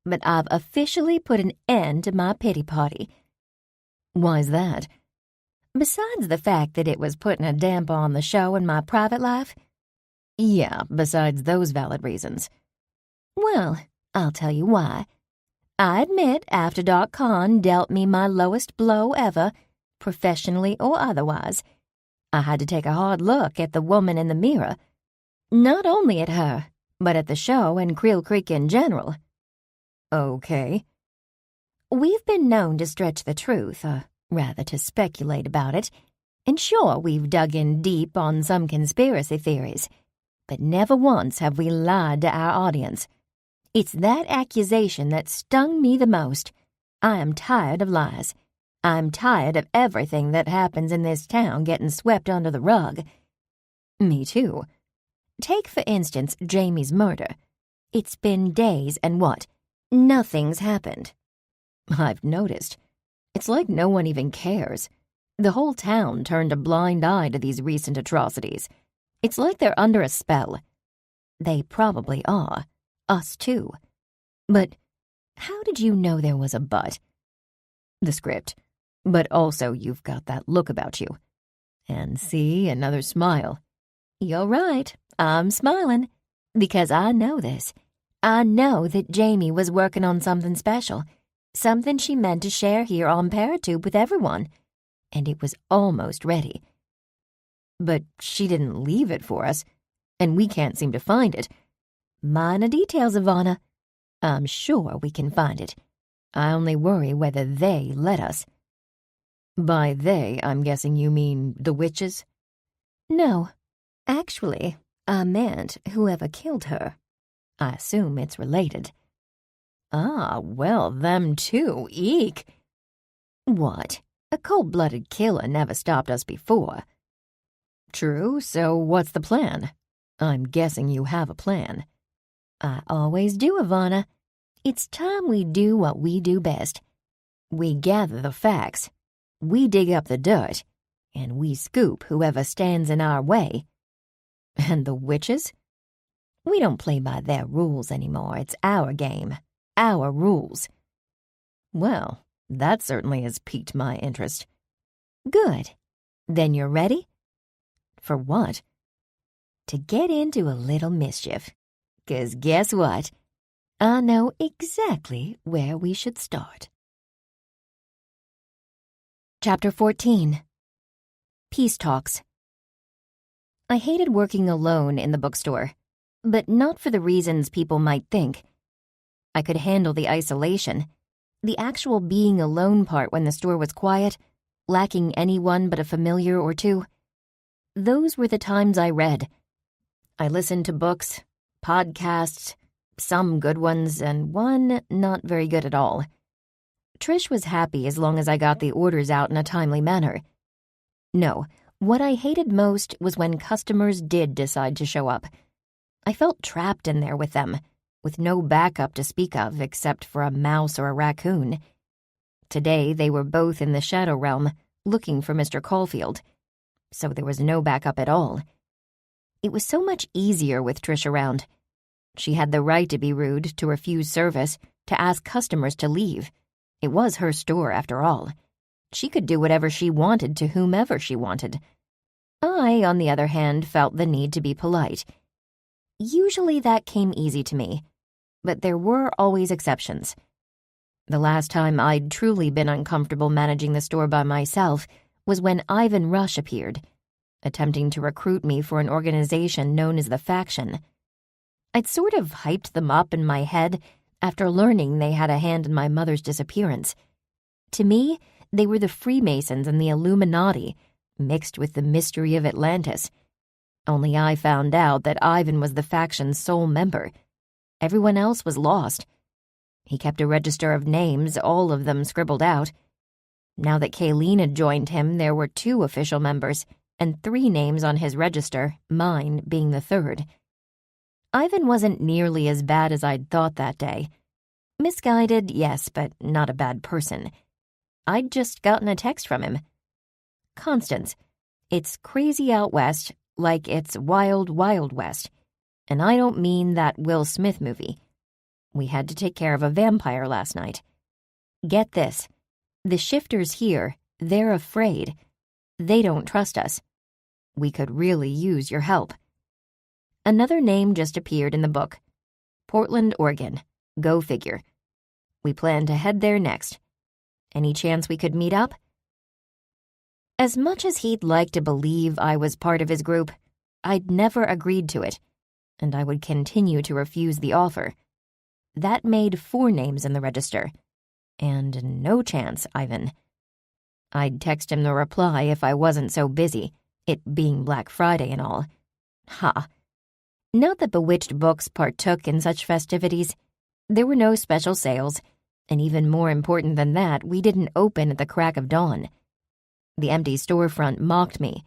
C: but I've officially put an end to my pity party.
B: Why's that?
C: Besides the fact that it was putting a damper on the show and my private life?
B: Yeah, besides those valid reasons.
C: Well, I'll tell you why. I admit After Dark Con dealt me my lowest blow ever, professionally or otherwise. I had to take a hard look at the woman in the mirror. Not only at her, but at the show and Creel Creek in general.
B: Okay.
C: We've been known to stretch the truth, or rather to speculate about it, and sure, we've dug in deep on some conspiracy theories, but never once have we lied to our audience. It's that accusation that stung me the most. I am tired of lies. I'm tired of everything that happens in this town getting swept under the rug.
B: Me too.
C: Take, for instance, Jamie's murder. It's been days and what? Nothing's happened.
B: I've noticed. It's like no one even cares. The whole town turned a blind eye to these recent atrocities. It's like they're under a spell.
C: They probably are. Us too. But how did you know there was a but?
B: The script. But also you've got that look about you. And see, another smile.
C: You're right. I'm smiling. Because I know this. I know that Jamie was working on something special. Something she meant to share here on Paratube with everyone. And it was almost ready.
B: But she didn't leave it for us. And we can't seem to find it.
C: Minor details, Ivana. I'm sure we can find it.
B: I only worry whether they let us. By they, I'm guessing you mean the witches?
C: No. Actually, I meant whoever killed her. I assume it's related.
B: Ah, well, them too. Eek.
C: What? A cold-blooded killer never stopped us before.
B: True, so what's the plan? I'm guessing you have a plan.
C: I always do, Ivana. It's time we do what we do best. We gather the facts. We dig up the dirt. And we scoop whoever stands in our way.
B: And the witches?
C: We don't play by their rules anymore. It's our game. Our rules.
B: Well, that certainly has piqued my interest.
C: Good. Then you're ready?
B: For what?
C: To get into a little mischief. 'Cause guess what? I know exactly where we should start. Chapter 14. Peace Talks. I hated working alone in the bookstore, but not for the reasons people might think. I could handle the isolation, the actual being alone part when the store was quiet, lacking anyone but a familiar or two. Those were the times I read. I listened to books, podcasts, some good ones, and one not very good at all. Trish was happy as long as I got the orders out in a timely manner. No, what I hated most was when customers did decide to show up. I felt trapped in there with them, with no backup to speak of except for a mouse or a raccoon. Today they were both in the Shadow Realm, looking for Mr. Caulfield, so there was no backup at all. It was so much easier with Trish around. She had the right to be rude, to refuse service, to ask customers to leave. It was her store, after all. She could do whatever she wanted to whomever she wanted. I, on the other hand, felt the need to be polite. Usually that came easy to me.
A: but there were always exceptions. The last time I'd truly been uncomfortable managing the store by myself was when Ivan Rush appeared, attempting to recruit me for an organization known as the Faction. I'd sort of hyped them up in my head after learning they had a hand in my mother's disappearance. To me, they were the Freemasons and the Illuminati, mixed with the mystery of Atlantis. Only I found out that Ivan was the Faction's sole member. Everyone else was lost. He kept a register of names, all of them scribbled out. Now that Kayleen had joined him, there were 2 official members, and 3 names on his register, mine being the 3rd. Ivan wasn't nearly as bad as I'd thought that day. Misguided, yes, but not a bad person. I'd just gotten a text from him. Constance, it's crazy out west, like it's wild, wild west. And I don't mean that Will Smith movie. We had to take care of a vampire last night. Get this. The shifters here, they're afraid. They don't trust us. We could really use your help. Another name just appeared in the book. Portland, Oregon. Go figure. We plan to head there next. Any chance we could meet up? As much as he'd like to believe I was part of his group, I'd never agreed to it, and I would continue to refuse the offer. That made 4 names in the register. And no chance, Ivan. I'd text him the reply if I wasn't so busy, it being Black Friday and all. Ha. Not that Bewitched Books partook in such festivities. There were no special sales, and even more important than that, we didn't open at the crack of dawn. The empty storefront mocked me.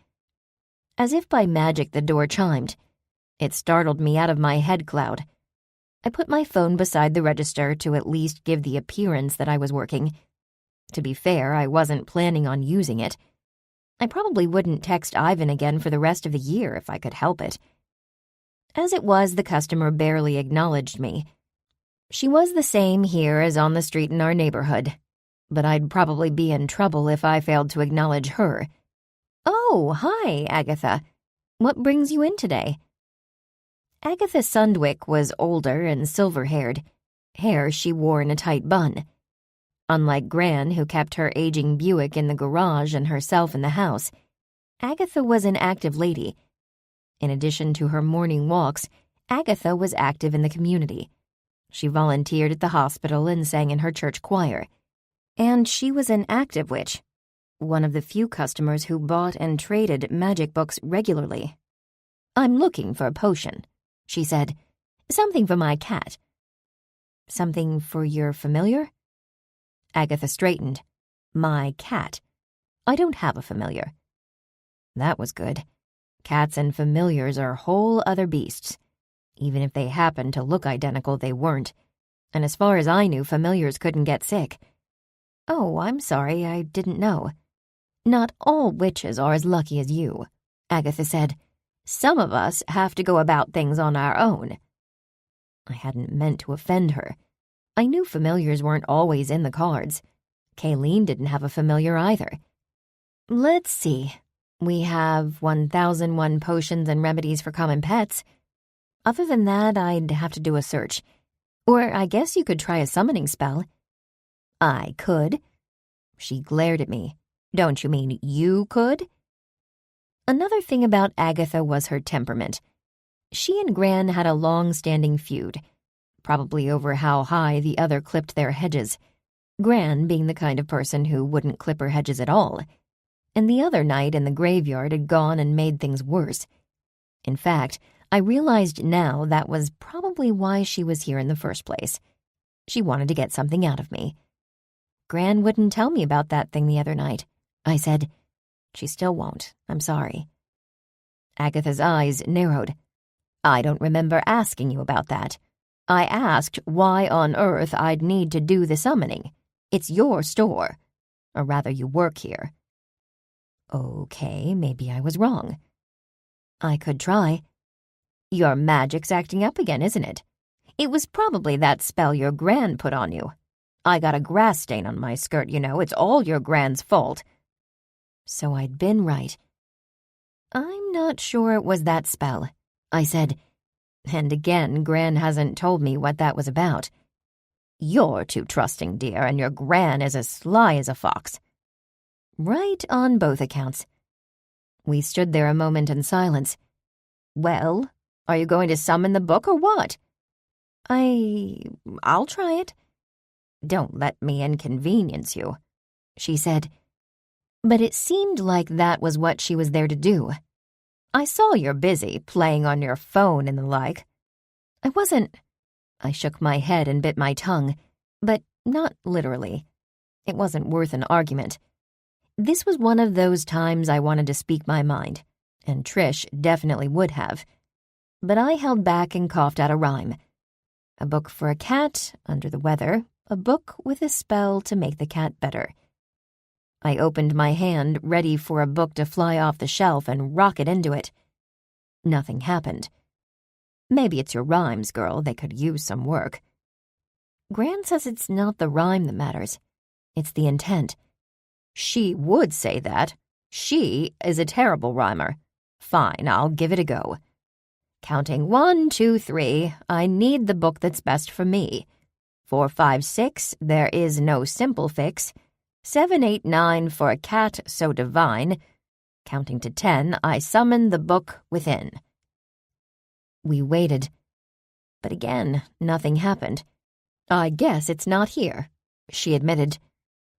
A: As if by magic, the door chimed. It startled me out of my head cloud. I put my phone beside the register to at least give the appearance that I was working. To be fair, I wasn't planning on using it. I probably wouldn't text Ivan again for the rest of the year if I could help it. As it was, the customer barely acknowledged me. She was the same here as on the street in our neighborhood, but I'd probably be in trouble if I failed to acknowledge her. Oh, hi, Agatha. What brings you in today? Agatha Sundwick was older and silver-haired, hair she wore in a tight bun. Unlike Gran, who kept her aging Buick in the garage and herself in the house, Agatha was an active lady. In addition to her morning walks, Agatha was active in the community. She volunteered at the hospital and sang in her church choir. And she was an active witch, one of the few customers who bought and traded magic books regularly. I'm looking for a potion, she said. Something for my cat. Something for your familiar? Agatha straightened. My cat. I don't have a familiar. That was good. Cats and familiars are whole other beasts. Even if they happened to look identical, they weren't. And as far as I knew, familiars couldn't get sick. Oh, I'm sorry, I didn't know. Not all witches are as lucky as you, Agatha said. Some of us have to go about things on our own. I hadn't meant to offend her. I knew familiars weren't always in the cards. Kayleen didn't have a familiar either. Let's see. We have 1001 potions and remedies for common pets. Other than that, I'd have to do a search. Or I guess you could try a summoning spell. I could. She glared at me. Don't you mean you could? Another thing about Agatha was her temperament. She and Gran had a long-standing feud, probably over how high the other clipped their hedges, Gran being the kind of person who wouldn't clip her hedges at all, and the other night in the graveyard had gone and made things worse. In fact, I realized now that was probably why she was here in the first place. She wanted to get something out of me. Gran wouldn't tell me about that thing the other night. I said, She still won't. I'm sorry. Agatha's eyes narrowed. I don't remember asking you about that. I asked why on earth I'd need to do the summoning. It's your store. Or rather, you work here. Okay, maybe I was wrong. I could try. Your magic's acting up again, isn't it? It was probably that spell your Gran put on you. I got a grass stain on my skirt, you know. It's all your Gran's fault. So I'd been right. I'm not sure it was that spell, I said. And again, Gran hasn't told me what that was about. You're too trusting, dear, and your Gran is as sly as a fox. Right on both accounts. We stood there a moment in silence. Well, are you going to summon the book or what? I'll try it. Don't let me inconvenience you, she said. But it seemed like that was what she was there to do. I saw you're busy playing on your phone and the like. I wasn't. I shook my head and bit my tongue, but not literally. It wasn't worth an argument. This was one of those times I wanted to speak my mind, and Trish definitely would have. But I held back and coughed out a rhyme. A book for a cat, under the weather, a book with a spell to make the cat better. I opened my hand, ready for a book to fly off the shelf and rocket into it. Nothing happened. Maybe it's your rhymes, girl. They could use some work. Gran says it's not the rhyme that matters. It's the intent. She would say that. She is a terrible rhymer. Fine, I'll give it a go. Counting 1, 2, 3, I need the book that's best for me. 4, 5, 6, there is no simple fix. 7, 8, 9, for a cat so divine. Counting to 10, I summon the book within. We waited. But again, nothing happened. I guess it's not here, she admitted.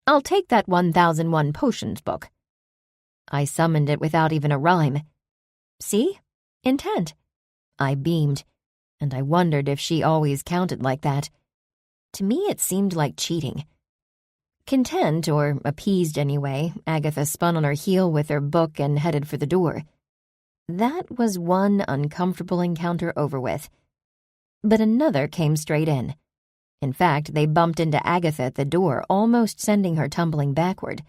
A: I'll take that 1001 Potions book. I summoned it without even a rhyme. See? Intent. I beamed, and I wondered if she always counted like that. To me, it seemed like cheating. Content, or appeased anyway, Agatha spun on her heel with her book and headed for the door. That was one uncomfortable encounter over with. But another came straight in. In fact, they bumped into Agatha at the door, almost sending her tumbling backward.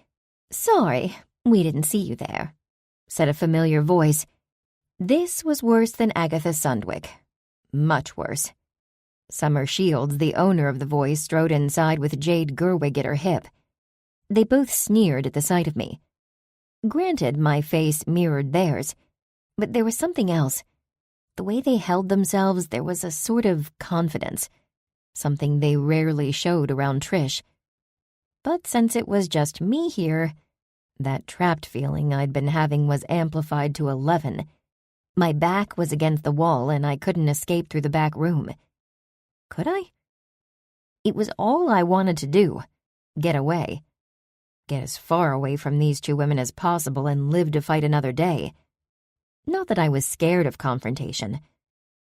A: "Sorry, we didn't see you there," said a familiar voice. This was worse than Agatha Sundwick. Much worse. Summer Shields, the owner of the voice, strode inside with Jade Gerwig at her hip. They both sneered at the sight of me. Granted, my face mirrored theirs, but there was something else. The way they held themselves, there was a sort of confidence, something they rarely showed around Trish. But since it was just me here, that trapped feeling I'd been having was amplified to 11. My back was against the wall and I couldn't escape through the back room. Could I? It was all I wanted to do. Get away. Get as far away from these two women as possible and live to fight another day. Not that I was scared of confrontation.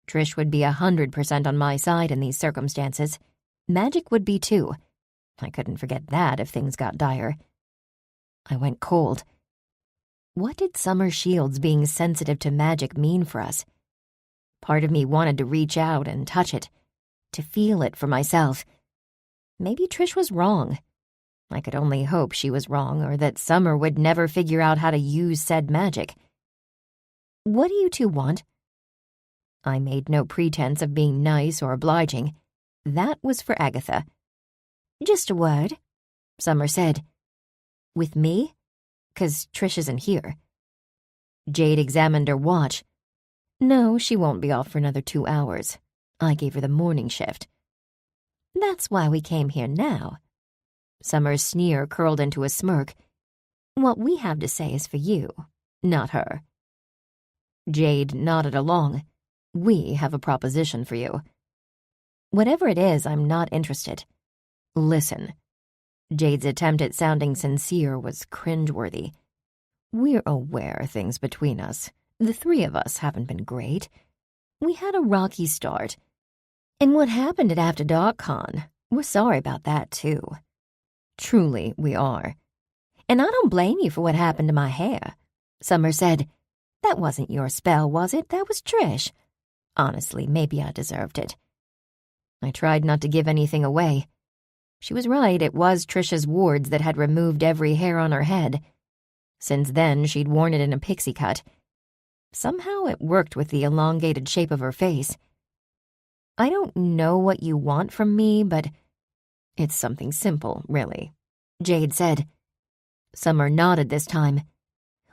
A: Trish would be 100% on my side in these circumstances. Magic would be too. I couldn't forget that if things got dire. I went cold. What did Summer Shields being sensitive to magic mean for us? Part of me wanted to reach out and touch it, to feel it for myself. Maybe Trish was wrong. I could only hope she was wrong, or that Summer would never figure out how to use said magic. "What do you two want?" I made no pretense of being nice or obliging. That was for Agatha. "Just a word," Summer said. "With me? 'Cause Trish isn't here." Jade examined her watch. "No, she won't be off for another 2 hours. I gave her the morning shift." "That's why we came here now." Summer's sneer curled into a smirk. "What we have to say is for you, not her." Jade nodded along. "We have a proposition for you." "Whatever it is, I'm not interested." "Listen." Jade's attempt at sounding sincere was cringeworthy. "We're aware things between us. The three of us haven't been great. We had a rocky start. And what happened at After Dark Con, we're sorry about that too. Truly, we are. And I don't blame you for what happened to my hair," Summer said. "That wasn't your spell, was it? That was Trish. Honestly, maybe I deserved it." I tried not to give anything away. She was right, it was Trish's wards that had removed every hair on her head. Since then, she'd worn it in a pixie cut. Somehow it worked with the elongated shape of her face. "I don't know what you want from me, but it's something simple, really," Jade said. Summer nodded this time.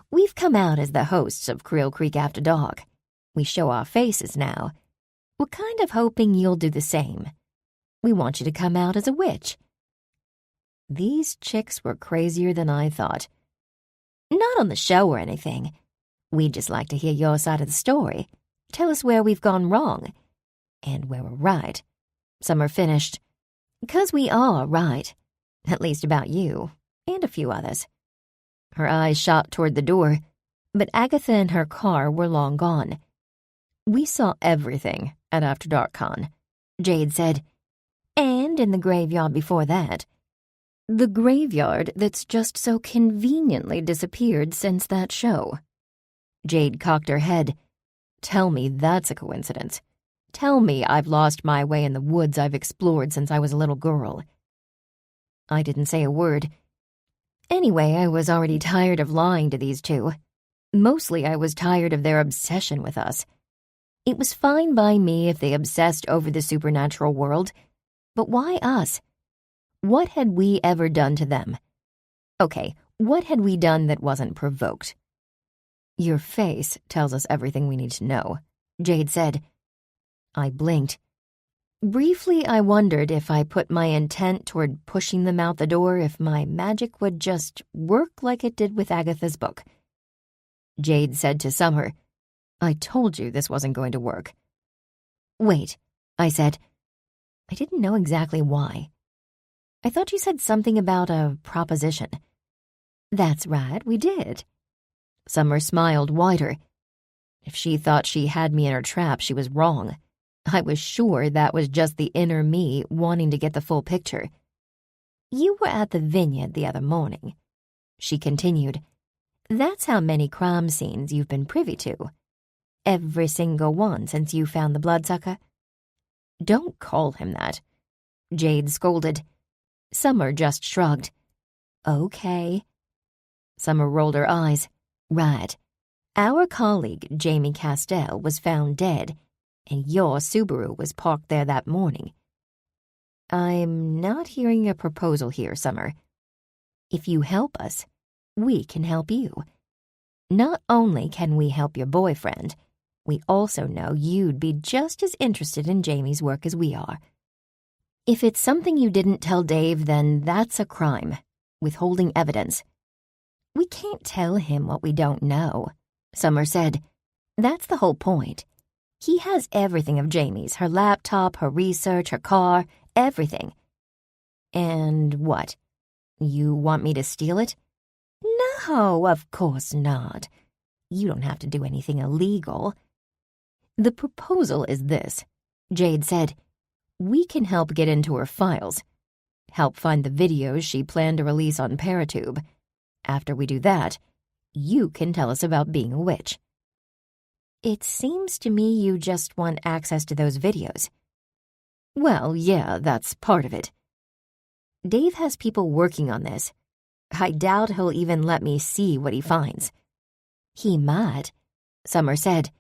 A: "We've come out as the hosts of Creel Creek After Dark. We show our faces now.
C: We're kind of hoping you'll do the same. We want you to come out as a witch."
A: These chicks were crazier than I thought.
C: "Not on the show or anything. We'd just like to hear your side of the story. Tell us where we've gone wrong. And where we're right."
A: Summer finished.
C: "'Cause we are right. At least about you, and a few others."
A: Her eyes shot toward the door,
C: But Agatha and her car were long gone.
A: "We saw everything at After Dark Con,"
C: Jade said. "And in the graveyard before that."
A: "The graveyard that's just so conveniently disappeared since that show." Jade cocked her head. "Tell me that's a coincidence. Tell me I've lost my way in the woods I've explored since I was a little girl." I didn't say a word. Anyway, I was already tired of lying to these two. Mostly I was tired of their obsession with us. It was fine by me if they obsessed over the supernatural world, but why us? What had we ever done to them? Okay, what had we done that wasn't provoked? "Your face tells us everything we need to know," Jade said. I blinked. Briefly, I wondered if I put my intent toward pushing them out the door if my magic would just work like it did with Agatha's book. Jade said to Summer, "I told you this wasn't going to work."
C: "Wait," I said. I didn't know exactly why. "I thought you said something about a proposition." "That's right, we did."
A: Summer smiled wider. If she thought she had me in her trap, she was wrong. I was sure that was just the inner me wanting to get the full picture.
C: "You were at the vineyard the other morning," she continued. "That's how many crime scenes you've been privy to. Every single one since you found the bloodsucker."
A: "Don't call him that," Jade scolded. Summer just shrugged.
C: "Okay."
A: Summer rolled her eyes.
C: "Right. Our colleague, Jamie Castell, was found dead, and your Subaru was parked there that morning."
A: "I'm not hearing a proposal here, Summer."
C: "If you help us, we can help you. Not only can we help your boyfriend, we also know you'd be just as interested in Jamie's work as we are."
A: "If it's something you didn't tell Dave, then that's a crime. Withholding evidence."
C: "We can't tell him what we don't know," Summer said. "That's the whole point. He has everything of Jamie's, her laptop, her research, her car, everything."
A: "And what? You want me to steal it?"
C: "No, of course not. You don't have to do anything illegal."
A: "The proposal is this," Jade said. "We can help get into her files. Help find the videos she planned to release on Paratube. After we do that, you can tell us about being a witch."
C: "It seems to me you just want access to those videos."
A: "Well, yeah, that's part of it. Dave has people working on this. I doubt he'll even let me see what he finds."
C: "He might," Summer said.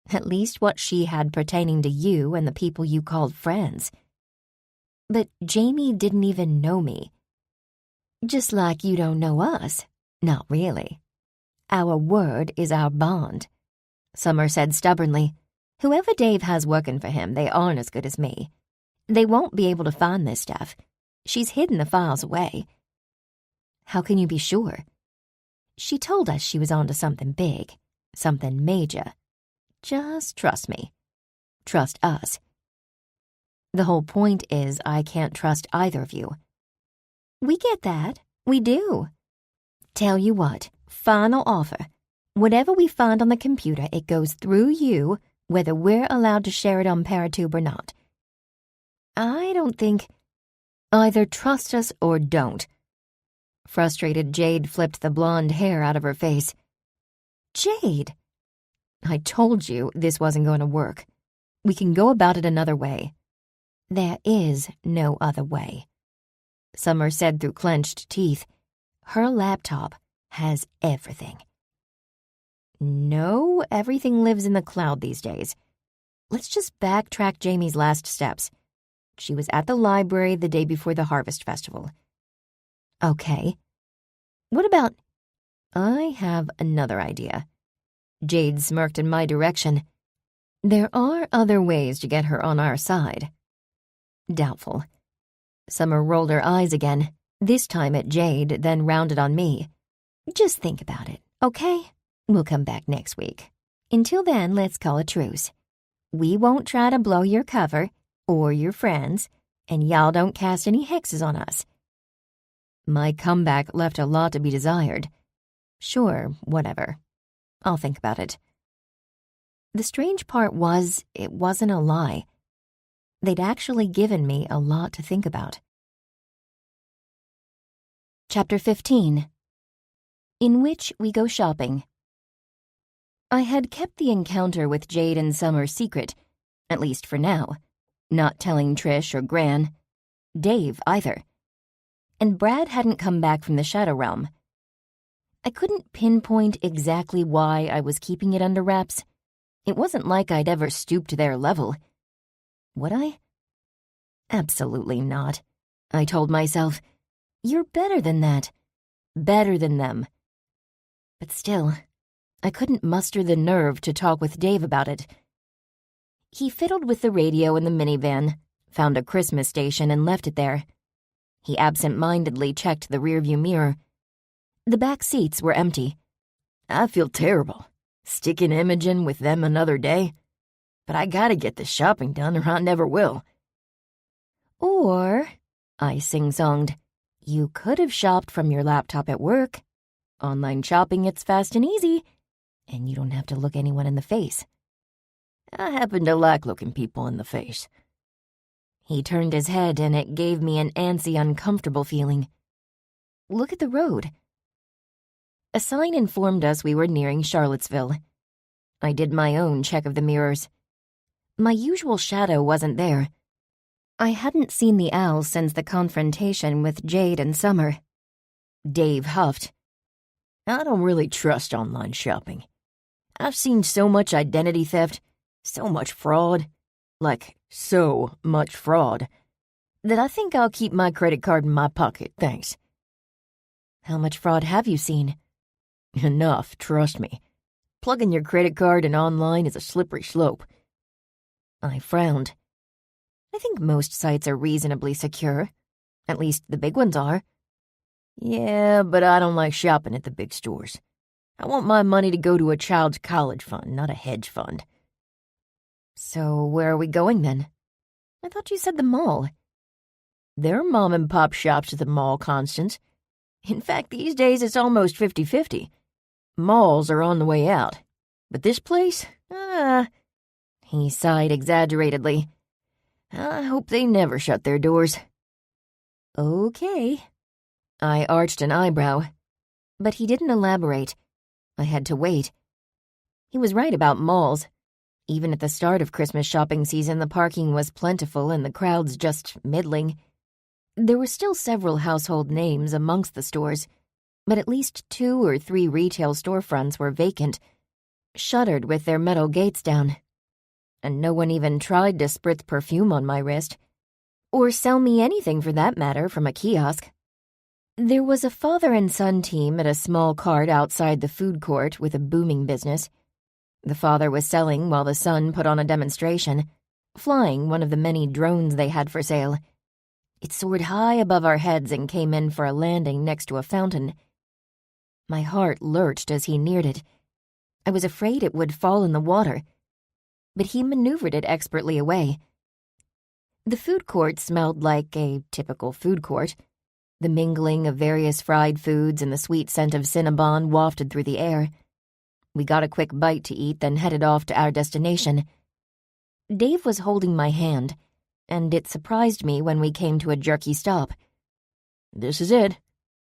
C: "At least what she had pertaining to you and the people you called friends." "But Jamie didn't even know me." "Just like you don't know us. Not really. Our word is our bond," Summer said stubbornly. "Whoever Dave has working for him, they aren't as good as me. They won't be able to find this stuff. She's hidden the files away."
A: "How can you be sure?"
C: "She told us she was onto something big, something major. Just trust me. Trust us."
A: "The whole point is I can't trust either of you."
C: "We get that. We do. Tell you what, final offer. Whatever we find on the computer, it goes through you, whether we're allowed to share it on Paratube or not."
A: "I don't think—" "Either trust us or don't." Frustrated, Jade flipped the blonde hair out of her face.
C: "Jade!"
A: "I told you this wasn't going to work. We can go about it another way."
C: "There is no other way," Summer said through clenched teeth. "Her laptop has everything."
A: "No, everything lives in the cloud these days. Let's just backtrack Jamie's last steps. She was at the library the day before the Harvest Festival."
C: "Okay.
A: What about—" "I have another idea." Jade smirked in my direction. There are other ways to get her on our side. Doubtful. Summer rolled her eyes again, this time at Jade, then rounded on me. Just think about it, okay? We'll come back next week. Until then, let's call a truce. We won't try to blow your cover, or your friends, and y'all don't cast any hexes on us. My comeback left a lot to be desired. Sure, whatever. I'll think about it. The strange part was, it wasn't a lie. They'd actually given me a lot to think about. Chapter 15. In which we go shopping. I had kept the encounter with Jade and Summer secret, at least for now, not telling Trish or Gran, Dave either. And Brad hadn't come back from the Shadow Realm. I couldn't pinpoint exactly why I was keeping it under wraps. It wasn't like I'd ever stooped to their level. Would I? Absolutely not. I told myself, you're better than that. Better than them. But still, I couldn't muster the nerve to talk with Dave about it. He fiddled with the radio in the minivan, found a Christmas station and left it there. He absent-mindedly checked the rearview mirror. The back seats were empty.
B: I feel terrible, sticking Imogen with them another day. But I gotta get this shopping done or I never will.
A: Or, I sing-songed, you could have shopped from your laptop at work. Online shopping, it's fast and easy, and you don't have to look anyone in the face.
B: I happen to like looking people in the face.
A: He turned his head and it gave me an antsy, uncomfortable feeling. Look at the road. A sign informed us we were nearing Charlottesville. I did my own check of the mirrors. My usual shadow wasn't there. I hadn't seen the owl since the confrontation with Jade and Summer. Dave huffed.
B: I don't really trust online shopping. I've seen so much identity theft, so much fraud, like so much fraud, that I think I'll keep my credit card in my pocket, thanks.
A: How much fraud have you seen?
B: Enough, trust me. Plugging your credit card in online is a slippery slope.
A: I frowned. I think most sites are reasonably secure. At least the big ones are.
B: Yeah, but I don't like shopping at the big stores. I want my money to go to a child's college fund, not a hedge fund.
A: So where are we going then? I thought you said the mall.
B: There are mom-and-pop shops at the mall, Constance. In fact, these days it's almost 50-50. Malls are on the way out. But this place?
A: He sighed exaggeratedly.
B: I hope they never shut their doors.
A: Okay. I arched an eyebrow. But he didn't elaborate. I had to wait. He was right about malls. Even at the start of Christmas shopping season, the parking was plentiful and the crowds just middling. There were still several household names amongst the stores, but at least 2 or 3 retail storefronts were vacant, shuttered with their metal gates down. And no one even tried to spritz perfume on my wrist, or sell me anything for that matter from a kiosk. There was a father and son team at a small cart outside the food court with a booming business. The father was selling while the son put on a demonstration, flying one of the many drones they had for sale. It soared high above our heads and came in for a landing next to a fountain. My heart lurched as he neared it. I was afraid it would fall in the water, but he maneuvered it expertly away. The food court smelled like a typical food court. The mingling of various fried foods and the sweet scent of Cinnabon wafted through the air. We got a quick bite to eat, then headed off to our destination. Dave was holding my hand, and it surprised me when we came to a jerky stop.
B: This is it.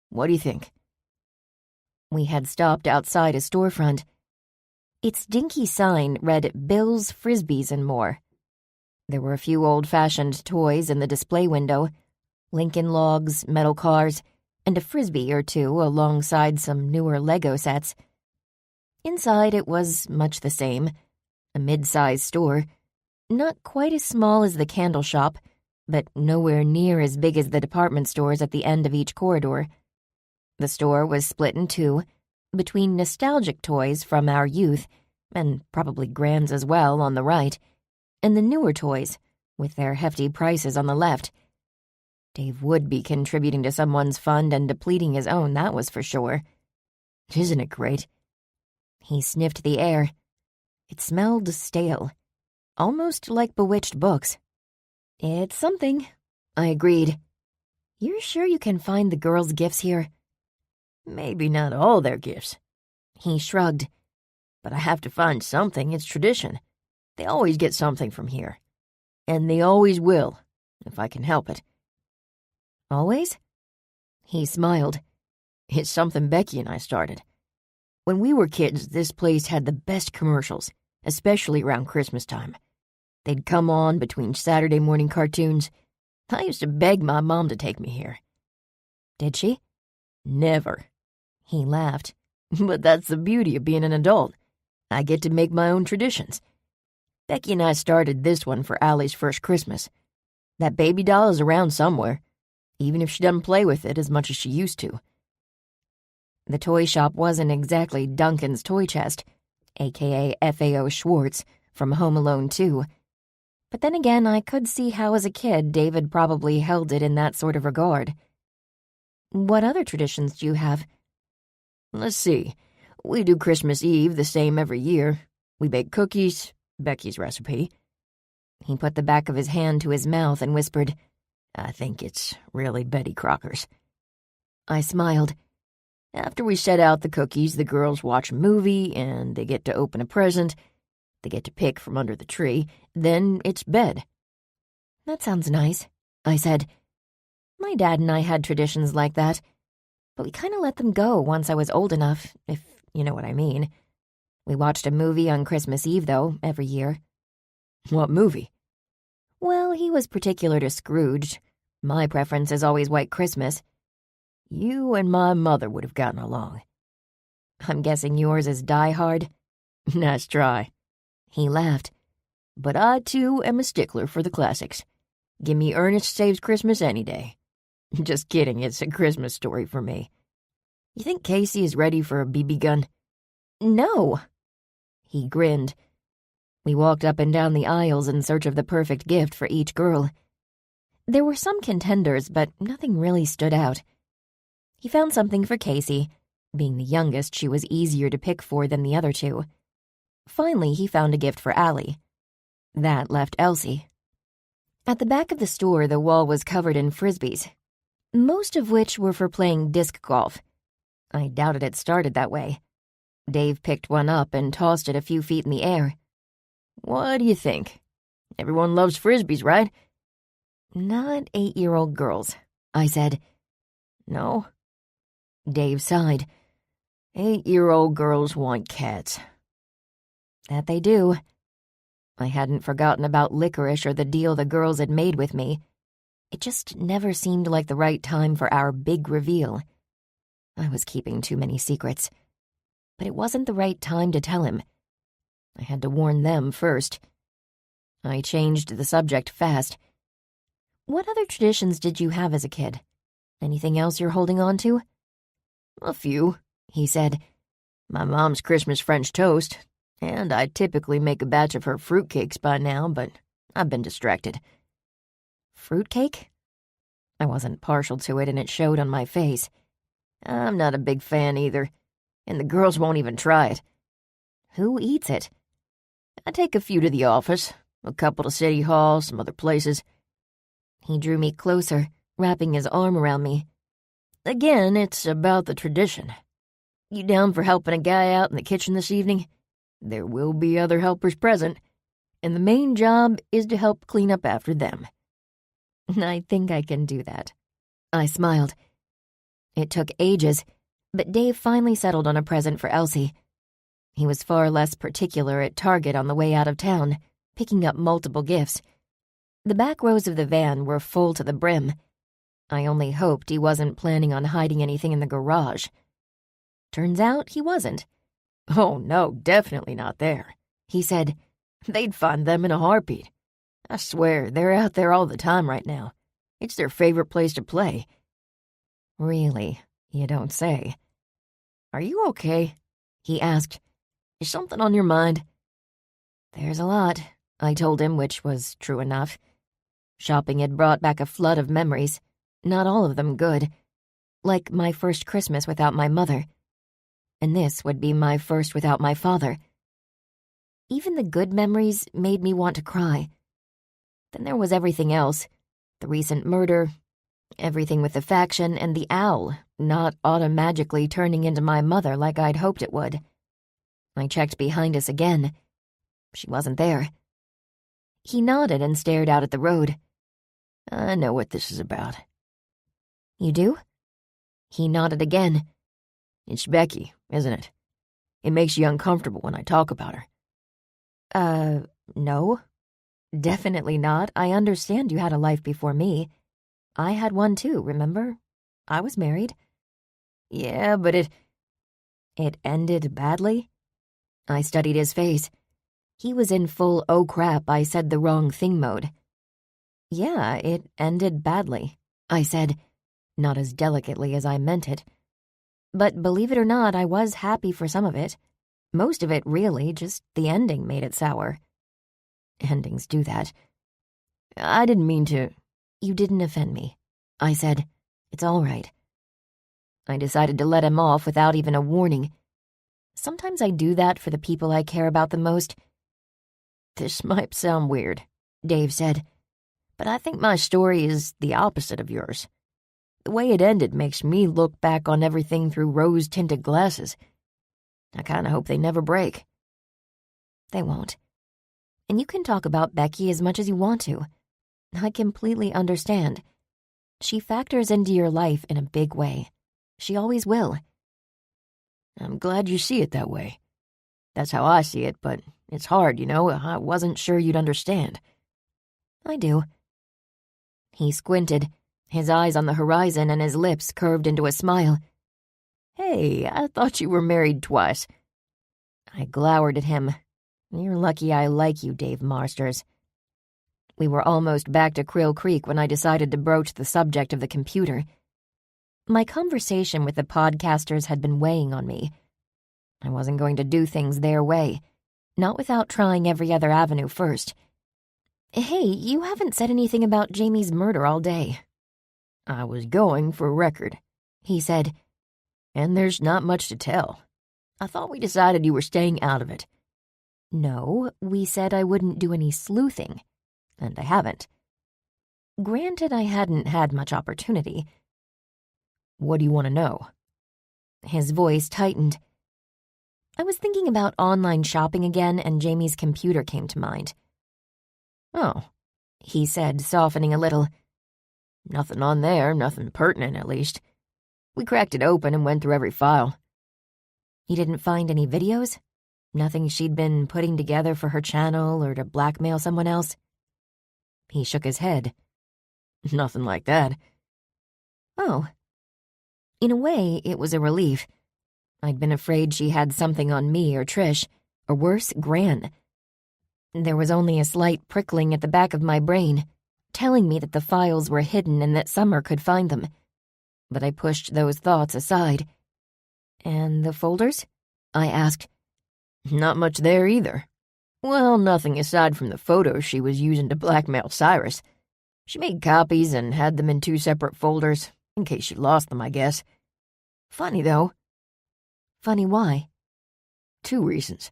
B: What do you think?
A: We had stopped outside a storefront. Its dinky sign read Bill's Frisbees and More. There were a few old-fashioned toys in the display window, Lincoln logs, metal cars, and a Frisbee or two alongside some newer Lego sets. Inside it was much the same, a mid-sized store, not quite as small as the candle shop, but nowhere near as big as the department stores at the end of each corridor. The store was split in two, between nostalgic toys from our youth
C: and probably Grand's as well on the right, and the newer toys, with their hefty prices on the left. Dave would be contributing to someone's fund and depleting his own, that was for sure.
B: Isn't it great?
C: He sniffed the air. It smelled stale, almost like bewitched books. It's something, I agreed. You're sure you can find the girls' gifts here?
B: Maybe not all their gifts.
C: He shrugged.
B: But I have to find something. It's tradition. They always get something from here. And they always will, if I can help it.
C: Always? He smiled.
B: It's something Becky and I started. When we were kids, this place had the best commercials, especially around Christmas time. They'd come on between Saturday morning cartoons. I used to beg my mom to take me here.
C: Did she?
B: Never.
C: He laughed.
B: But that's the beauty of being an adult. I get to make my own traditions. Becky and I started this one for Allie's first Christmas. That baby doll is around somewhere, even if she doesn't play with it as much as she used to.
C: The toy shop wasn't exactly Duncan's Toy Chest, a.k.a. F.A.O. Schwartz, from Home Alone 2. But then again, I could see how as a kid David probably held it in that sort of regard. What other traditions do you have?
B: Let's see. We do Christmas Eve the same every year. We bake cookies, Becky's recipe.
C: He put the back of his hand to his mouth and whispered,
B: I think it's really Betty Crocker's.
C: I smiled.
B: After we set out the cookies, the girls watch a movie and they get to open a present. They get to pick from under the tree. Then it's bed.
C: That sounds nice, I said. My dad and I had traditions like that, but we kind of let them go once I was old enough, if you know what I mean. We watched a movie on Christmas Eve, though, every year.
B: What movie?
C: Well, he was particular to Scrooge. My preference is always White Christmas.
B: You and my mother would have gotten along.
C: I'm guessing yours is Die Hard?
B: Nice try.
C: He laughed.
B: But I, too, am a stickler for the classics. Give me Ernest Saves Christmas any day. Just kidding, it's a Christmas story for me. You think Casey is ready for a BB gun?
C: No. He grinned. We walked up and down the aisles in search of the perfect gift for each girl. There were some contenders, but nothing really stood out. He found something for Casey. Being the youngest, she was easier to pick for than the other two. Finally, he found a gift for Allie. That left Elsie. At the back of the store, the wall was covered in frisbees, most of which were for playing disc golf. I doubted it started that way. Dave picked one up and tossed it a few feet in the air.
B: What do you think? Everyone loves frisbees, right?
C: Not 8-year-old girls, I said.
B: No?
C: Dave sighed.
B: 8-year-old girls want cats.
C: That they do. I hadn't forgotten about licorice or the deal the girls had made with me. It just never seemed like the right time for our big reveal. I was keeping too many secrets. But it wasn't the right time to tell him. I had to warn them first. I changed the subject fast. What other traditions did you have as a kid? Anything else you're holding on to?
B: A few, he said. My mom's Christmas French toast, and I typically make a batch of her fruitcakes by now, but I've been distracted.
C: Fruitcake? I wasn't partial to it, and it showed on my face.
B: I'm not a big fan either, and the girls won't even try it.
C: Who eats it?
B: I take a few to the office, a couple to City Hall, some other places.
C: He drew me closer, wrapping his arm around me.
B: Again, it's about the tradition. You down for helping a guy out in the kitchen this evening? There will be other helpers present, and the main job is to help clean up after them.
C: I think I can do that. I smiled. It took ages, but Dave finally settled on a present for Elsie. He was far less particular at Target on the way out of town, picking up multiple gifts. The back rows of the van were full to the brim. I only hoped he wasn't planning on hiding anything in the garage. Turns out he wasn't.
B: Oh, no, definitely not there, he said. They'd find them in a heartbeat. I swear, they're out there all the time right now. It's their favorite place to play.
C: Really, you don't say.
B: Are you okay?
C: He asked.
B: Is something on your mind?"
A: "There's a lot," I told him, which was true enough. Shopping had brought back a flood of memories, not all of them good, like my first Christmas without my mother. And this would be my first without my father. Even the good memories made me want to cry. Then there was everything else, the recent murder, everything with the faction, and the owl not automagically turning into my mother like I'd hoped it would. I checked behind us again. She wasn't there. He nodded and stared out at the road.
B: "I know what this is about."
A: "You do?" He nodded again.
B: "It's Becky, isn't it? It makes you uncomfortable when I talk about her."
A: No. Definitely not. I understand you had a life before me. I had one too, remember? I was married."
B: "Yeah, but
A: It ended badly?" I studied his face. He was in full "oh crap, I said the wrong thing" mode. "Yeah, it ended badly," I said, not as delicately as I meant it. But believe it or not, I was happy for some of it. Most of it, really, just the ending made it sour. Endings do that.
B: "I didn't mean to—"
A: "You didn't offend me," I said. "It's all right." I decided to let him off without even a warning. Sometimes I do that for the people I care about the most.
B: "This might sound weird," Dave said, "but I think my story is the opposite of yours. The way it ended makes me look back on everything through rose-tinted glasses. I kind of hope they never break."
A: "They won't. And you can talk about Becky as much as you want to. I completely understand. She factors into your life in a big way. She always will."
B: "I'm glad you see it that way. That's how I see it, but it's hard, you know. I wasn't sure you'd understand."
A: "I do." He squinted, his eyes on the horizon and his lips curved into a smile.
B: "Hey, I thought you were married twice."
A: I glowered at him. "You're lucky I like you, Dave Marsters." We were almost back to Krill Creek when I decided to broach the subject of the computer. My conversation with the podcasters had been weighing on me. I wasn't going to do things their way, not without trying every other avenue first. "Hey, you haven't said anything about Jamie's murder all day."
B: "I was going for a record," he said, "and there's not much to tell. I thought we decided you were staying out of it."
A: "No, we said I wouldn't do any sleuthing, and I haven't. Granted, I hadn't had much opportunity."
B: "What do you want to know?"
A: His voice tightened. I was thinking about online shopping again, and Jamie's computer came to mind.
B: "Oh,"
A: he said, softening a little.
B: "Nothing on there, nothing pertinent, at least. We cracked it open and went through every file."
A: "You didn't find any videos? Nothing she'd been putting together for her channel or to blackmail someone else?" He shook his head.
B: "Nothing like that."
A: "Oh." In a way, it was a relief. I'd been afraid she had something on me or Trish, or worse, Gran. There was only a slight prickling at the back of my brain, telling me that the files were hidden and that Summer could find them. But I pushed those thoughts aside. "And the folders?" I asked.
B: "Not much there either. Well, nothing aside from the photos she was using to blackmail Cyrus. She made copies and had them in 2 separate folders, in case she lost them, I guess. Funny, though."
A: "Funny why?"
B: 2 reasons.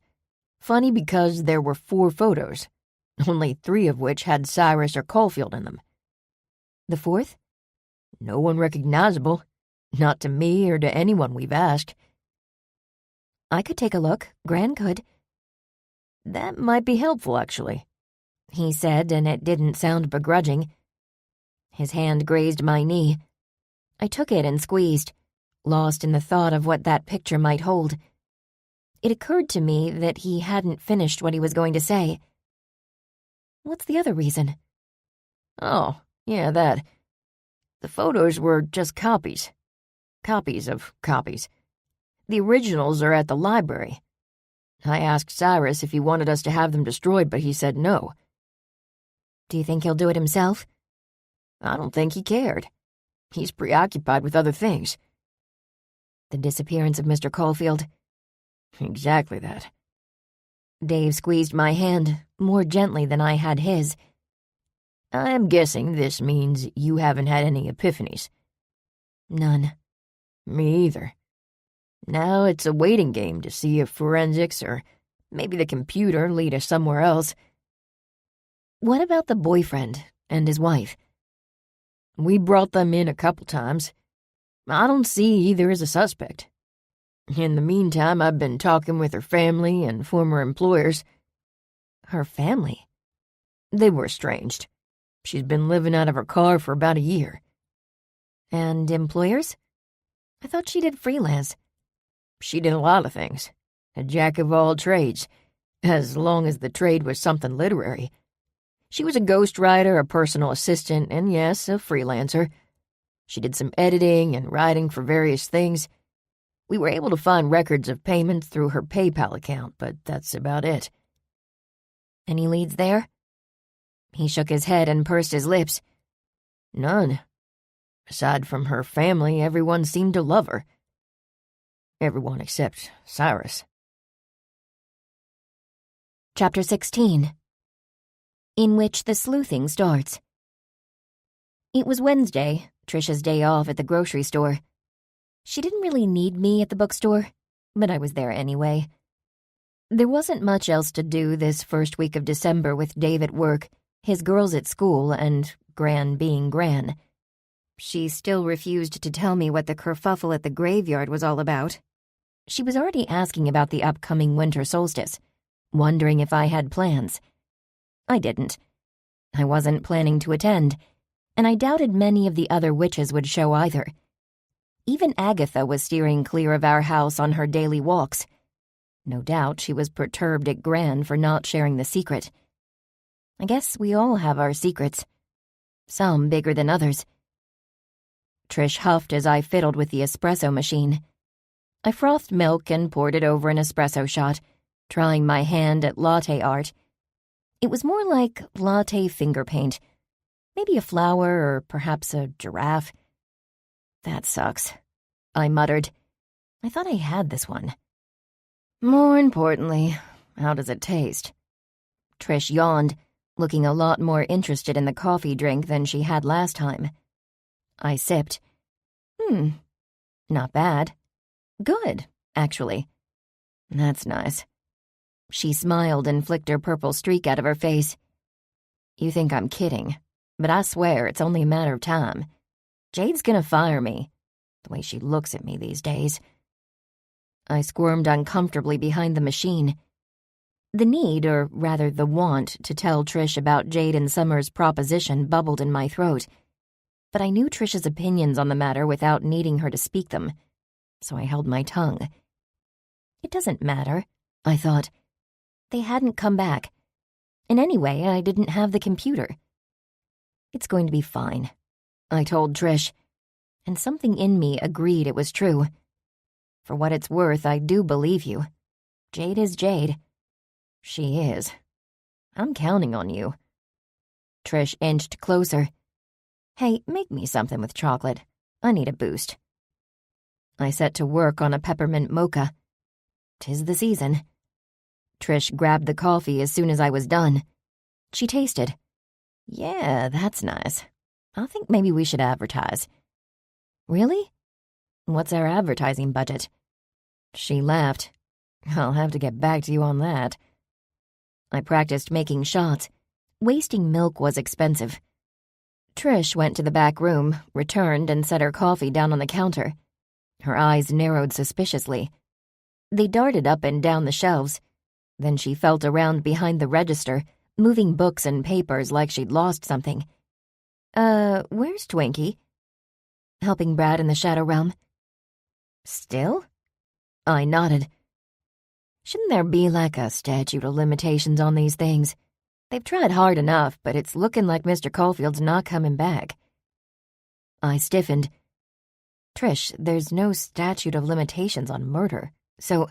B: Funny because there were 4 photos, only 3 of which had Cyrus or Caulfield in them.
A: The 4th?
B: No one recognizable. Not to me or to anyone we've asked."
A: "I could take a look. Gran could."
B: "That might be helpful, actually,"
A: he said, and it didn't sound begrudging. His hand grazed my knee. I took it and squeezed, lost in the thought of what that picture might hold. It occurred to me that he hadn't finished what he was going to say. "What's the other reason?"
B: "Oh, yeah, that. The photos were just copies. Copies of copies. The originals are at the library. I asked Cyrus if he wanted us to have them destroyed, but he said no."
A: "Do you think he'll do it himself?"
B: "I don't think he cared. He's preoccupied with other things."
A: "The disappearance of Mr. Caulfield?"
B: "Exactly that.
C: Dave squeezed my hand more gently than I had his.
B: I'm guessing this means you haven't had any epiphanies.
C: None.
B: Me either. Now it's a waiting game to see if forensics or maybe the computer lead us somewhere else.
C: What about the boyfriend and his wife?
B: We brought them in a couple times. I don't see either as a suspect. In the meantime, I've been talking with her family and former employers.
C: Her family?
B: They were estranged. She's been living out of her car for about a year.
C: And employers? I thought she did freelance.
B: She did a lot of things. A jack of all trades, as long as the trade was something literary. She was a ghostwriter, a personal assistant, and yes, a freelancer. She did some editing and writing for various things. We were able to find records of payments through her PayPal account, but that's about it.
C: Any leads there? He shook his head and pursed his lips.
B: None. Aside from her family, everyone seemed to love her. Everyone except Cyrus.
C: Chapter 16, in which the sleuthing starts. It was Wednesday, Trisha's day off at the grocery store. She didn't really need me at the bookstore, but I was there anyway. There wasn't much else to do this first week of December with Dave at work, his girls at school, and Gran being Gran. She still refused to tell me what the kerfuffle at the graveyard was all about. She was already asking about the upcoming winter solstice, wondering if I had plans. I didn't. I wasn't planning to attend, and I doubted many of the other witches would show either. Even Agatha was steering clear of our house on her daily walks. No doubt she was perturbed at Gran for not sharing the secret. I guess we all have our secrets. Some bigger than others. Trish huffed as I fiddled with the espresso machine. I frothed milk and poured it over an espresso shot, trying my hand at latte art. It was more like latte finger paint. Maybe a flower or perhaps a giraffe. That sucks, I muttered. I thought I had this one.
B: More importantly, how does it taste?
C: Trish yawned, looking a lot more interested in the coffee drink than she had last time. I sipped. Not bad. Good, actually.
B: That's nice.
C: She smiled and flicked her purple streak out of her face.
B: You think I'm kidding, but I swear it's only a matter of time. Jade's gonna fire me, the way she looks at me these days.
C: I squirmed uncomfortably behind the machine. The need, or rather the want, to tell Trish about Jade and Summer's proposition bubbled in my throat. But I knew Trish's opinions on the matter without needing her to speak them, so I held my tongue. It doesn't matter, I thought. They hadn't come back. And anyway, I didn't have the computer. It's going to be fine, I told Trish, and something in me agreed it was true. For what it's worth, I do believe you. Jade is Jade.
B: She is. I'm counting on you.
C: Trish inched closer. Hey, make me something with chocolate. I need a boost. I set to work on a peppermint mocha. 'Tis the season. Trish grabbed the coffee as soon as I was done. She tasted.
B: Yeah, that's nice. I think maybe we should advertise.
C: Really?
B: What's our advertising budget?
C: She laughed.
B: I'll have to get back to you on that.
C: I practiced making shots. Wasting milk was expensive. Trish went to the back room, returned, and set her coffee down on the counter. Her eyes narrowed suspiciously. They darted up and down the shelves. Then she felt around behind the register, moving books and papers like she'd lost something. Where's Twinkie? Helping Brad in the Shadow Realm. Still? I nodded. Shouldn't there be like a statute of limitations on these things? They've tried hard enough, but it's looking like Mr. Caulfield's not coming back. I stiffened. Trish, there's no statute of limitations on murder, so...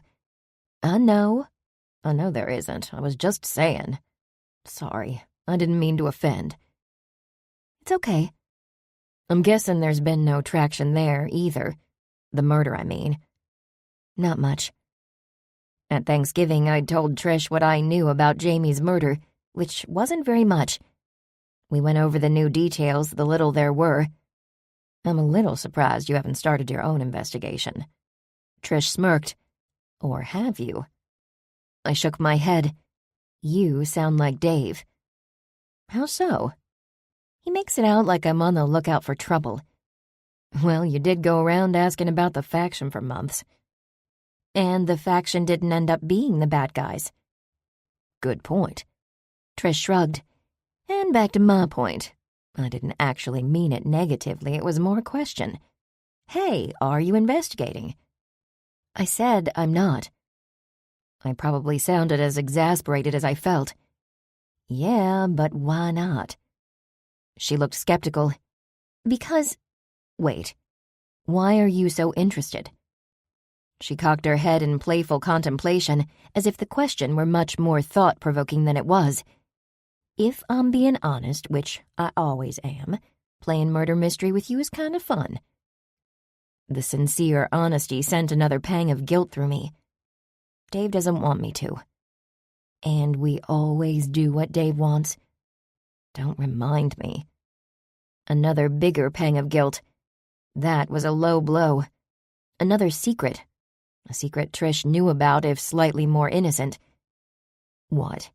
B: I know there isn't. I was just saying. Sorry, I didn't mean to offend.
C: It's okay.
B: I'm guessing there's been no traction there, either. The murder, I mean.
C: Not much.
A: At Thanksgiving, I'd told Trish what I knew about Jamie's murder, which wasn't very much. We went over the new details, the little there were. I'm a little surprised you haven't started your own investigation. Trish smirked. Or have you? I shook my head. You sound like Dave. How so? He makes it out like I'm on the lookout for trouble. Well, you did go around asking about the faction for months. And the faction didn't end up being the bad guys. Good point. Trish shrugged. And back to my point. I didn't actually mean it negatively, it was more a question. Hey, are you investigating? I said I'm not. I probably sounded as exasperated as I felt. Yeah, but why not? She looked skeptical. Because... Wait. Why are you so interested? She cocked her head in playful contemplation, as if the question were much more thought-provoking than it was. If I'm being honest, which I always am, playing murder mystery with you is kind of fun. The sincere honesty sent another pang of guilt through me. Dave doesn't want me to. And we always do what Dave wants. Don't remind me. Another bigger pang of guilt. That was a low blow. Another secret. A secret Trish knew about, if slightly more innocent. What?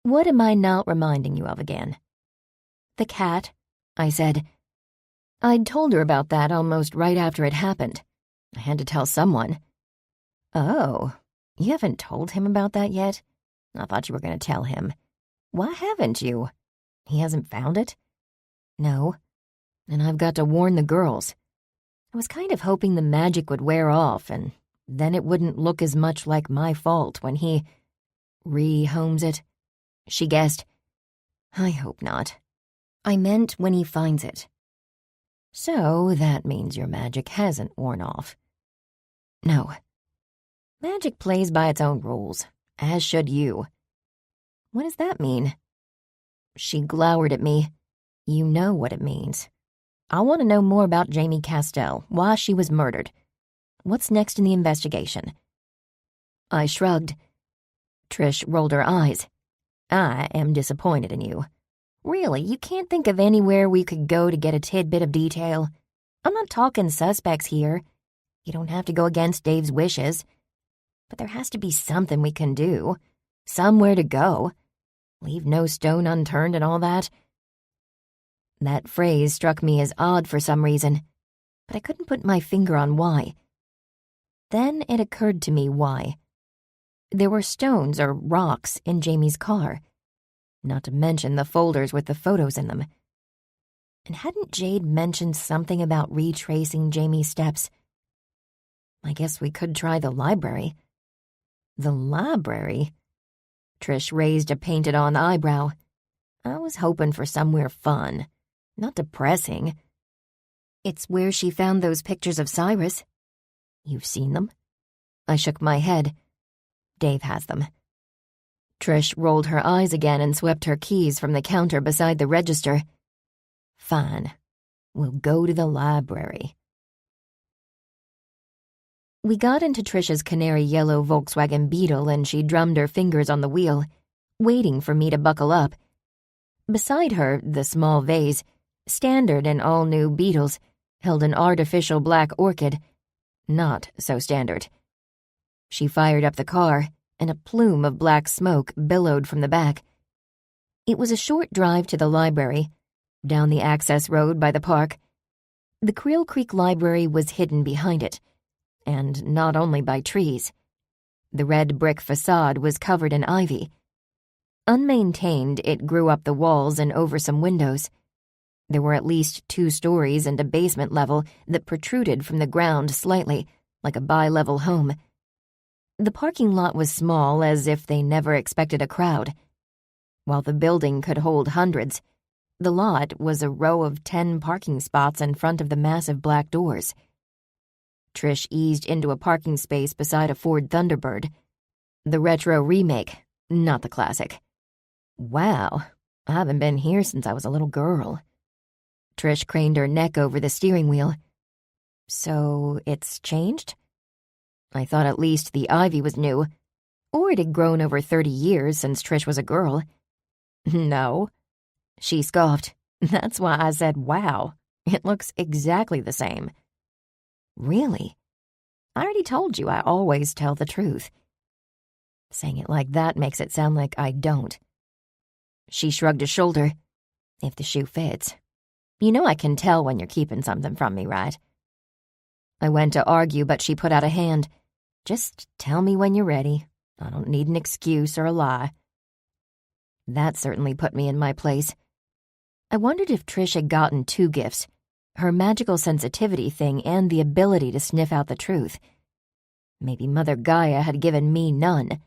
A: What am I not reminding you of again? The cat, I said. I'd told her about that almost right after it happened. I had to tell someone. Oh, you haven't told him about that yet? I thought you were going to tell him. Why haven't you? He hasn't found it? No. And I've got to warn the girls. I was kind of hoping the magic would wear off, and then it wouldn't look as much like my fault when he rehomes it. She guessed. I hope not. I meant when he finds it. So that means your magic hasn't worn off. No. Magic plays by its own rules, as should you. What does that mean? She glowered at me. You know what it means. I want to know more about Jamie Castell, why she was murdered. What's next in the investigation? I shrugged. Trish rolled her eyes. I am disappointed in you. Really, you can't think of anywhere we could go to get a tidbit of detail? I'm not talking suspects here. You don't have to go against Dave's wishes. But there has to be something we can do. Somewhere to go. Leave no stone unturned and all that. That phrase struck me as odd for some reason, but I couldn't put my finger on why. Then it occurred to me why. There were stones or rocks in Jamie's car, not to mention the folders with the photos in them. And hadn't Jade mentioned something about retracing Jamie's steps? I guess we could try the library. The library? Trish raised a painted-on eyebrow. I was hoping for somewhere fun, not depressing. It's where she found those pictures of Cyrus. You've seen them? I shook my head. Dave has them. Trish rolled her eyes again and swept her keys from the counter beside the register. Fine. We'll go to the library. We got into Trish's canary yellow Volkswagen Beetle and she drummed her fingers on the wheel, waiting for me to buckle up. Beside her, the small vase, standard and all-new Beetles, held an artificial black orchid. Not so standard. She fired up the car, and a plume of black smoke billowed from the back. It was a short drive to the library, down the access road by the park. The Creel Creek Library was hidden behind it, and not only by trees. The red brick facade was covered in ivy. Unmaintained, it grew up the walls and over some windows. There were at least 2 stories and a basement level that protruded from the ground slightly, like a bi-level home. The parking lot was small, as if they never expected a crowd. While the building could hold hundreds, the lot was a row of 10 parking spots in front of the massive black doors. Trish eased into a parking space beside a Ford Thunderbird. The retro remake, not the classic. Wow, I haven't been here since I was a little girl. Trish craned her neck over the steering wheel. So it's changed? I thought at least the ivy was new. Or it had grown over 30 years since Trish was a girl. No. She scoffed. That's why I said, wow, it looks exactly the same. Really? I already told you I always tell the truth. Saying it like that makes it sound like I don't. She shrugged a shoulder. If the shoe fits. You know I can tell when you're keeping something from me, right? I went to argue, but she put out a hand. Just tell me when you're ready. I don't need an excuse or a lie. That certainly put me in my place. I wondered if Trish had gotten two gifts, her magical sensitivity thing and the ability to sniff out the truth. Maybe Mother Gaia had given me none.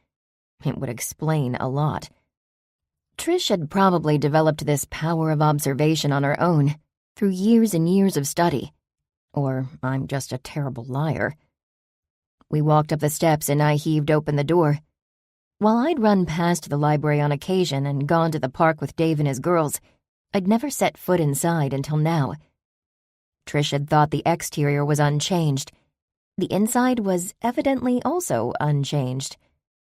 A: It would explain a lot. Trish had probably developed this power of observation on her own, through years and years of study. Or I'm just a terrible liar. We walked up the steps and I heaved open the door. While I'd run past the library on occasion and gone to the park with Dave and his girls, I'd never set foot inside until now. Trish had thought the exterior was unchanged. The inside was evidently also unchanged,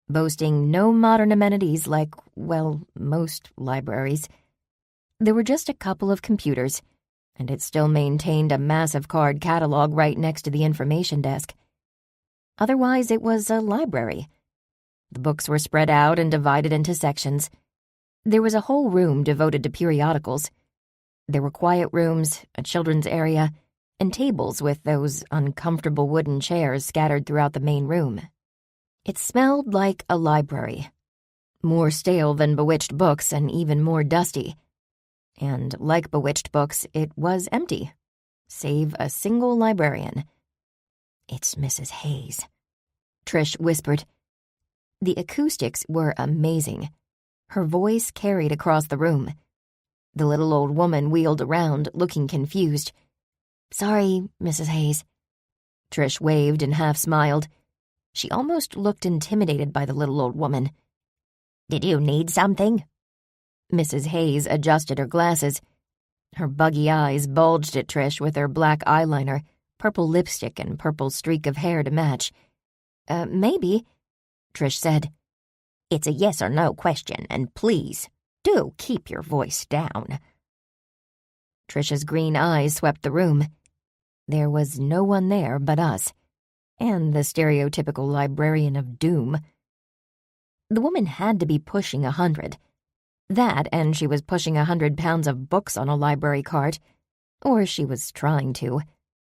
A: boasting no modern amenities like, well, most libraries. There were just a couple of computers, and it still maintained a massive card catalog right next to the information desk. Otherwise, it was a library. The books were spread out and divided into sections. There was a whole room devoted to periodicals. There were quiet rooms, a children's area, and tables with those uncomfortable wooden chairs scattered throughout the main room. It smelled like a library. More stale than Bewitched books and even more dusty. And like Bewitched books, it was empty, save a single librarian. It's Mrs. Hayes, Trish whispered. The acoustics were amazing. Her voice carried across the room. The little old woman wheeled around, looking confused. Sorry, Mrs. Hayes. Trish waved and half smiled. She almost looked intimidated by the little old woman. Did you need something? Mrs. Hayes adjusted her glasses. Her buggy eyes bulged at Trish with her black eyeliner, purple lipstick, and purple streak of hair to match. Maybe, Trish said. It's a yes or no question, and please, do keep your voice down. Trish's green eyes swept the room. There was no one there but us, and the stereotypical librarian of doom. The woman had to be pushing 100. That, and she was pushing 100 pounds of books on a library cart. Or she was trying to.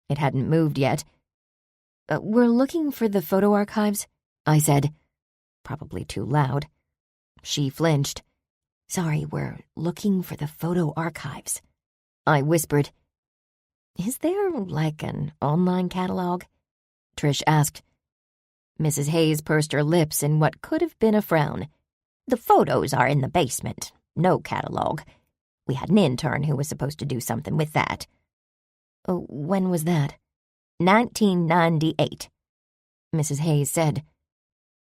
A: It hadn't moved yet. We're looking for the photo archives, I said. Probably too loud. She flinched. Sorry, we're looking for the photo archives. I whispered. Is there, like, an online catalog? Trish asked. Mrs. Hayes pursed her lips in what could have been a frown. The photos are in the basement. No catalog. We had an intern who was supposed to do something with that. When was that? 1998, Mrs. Hayes said.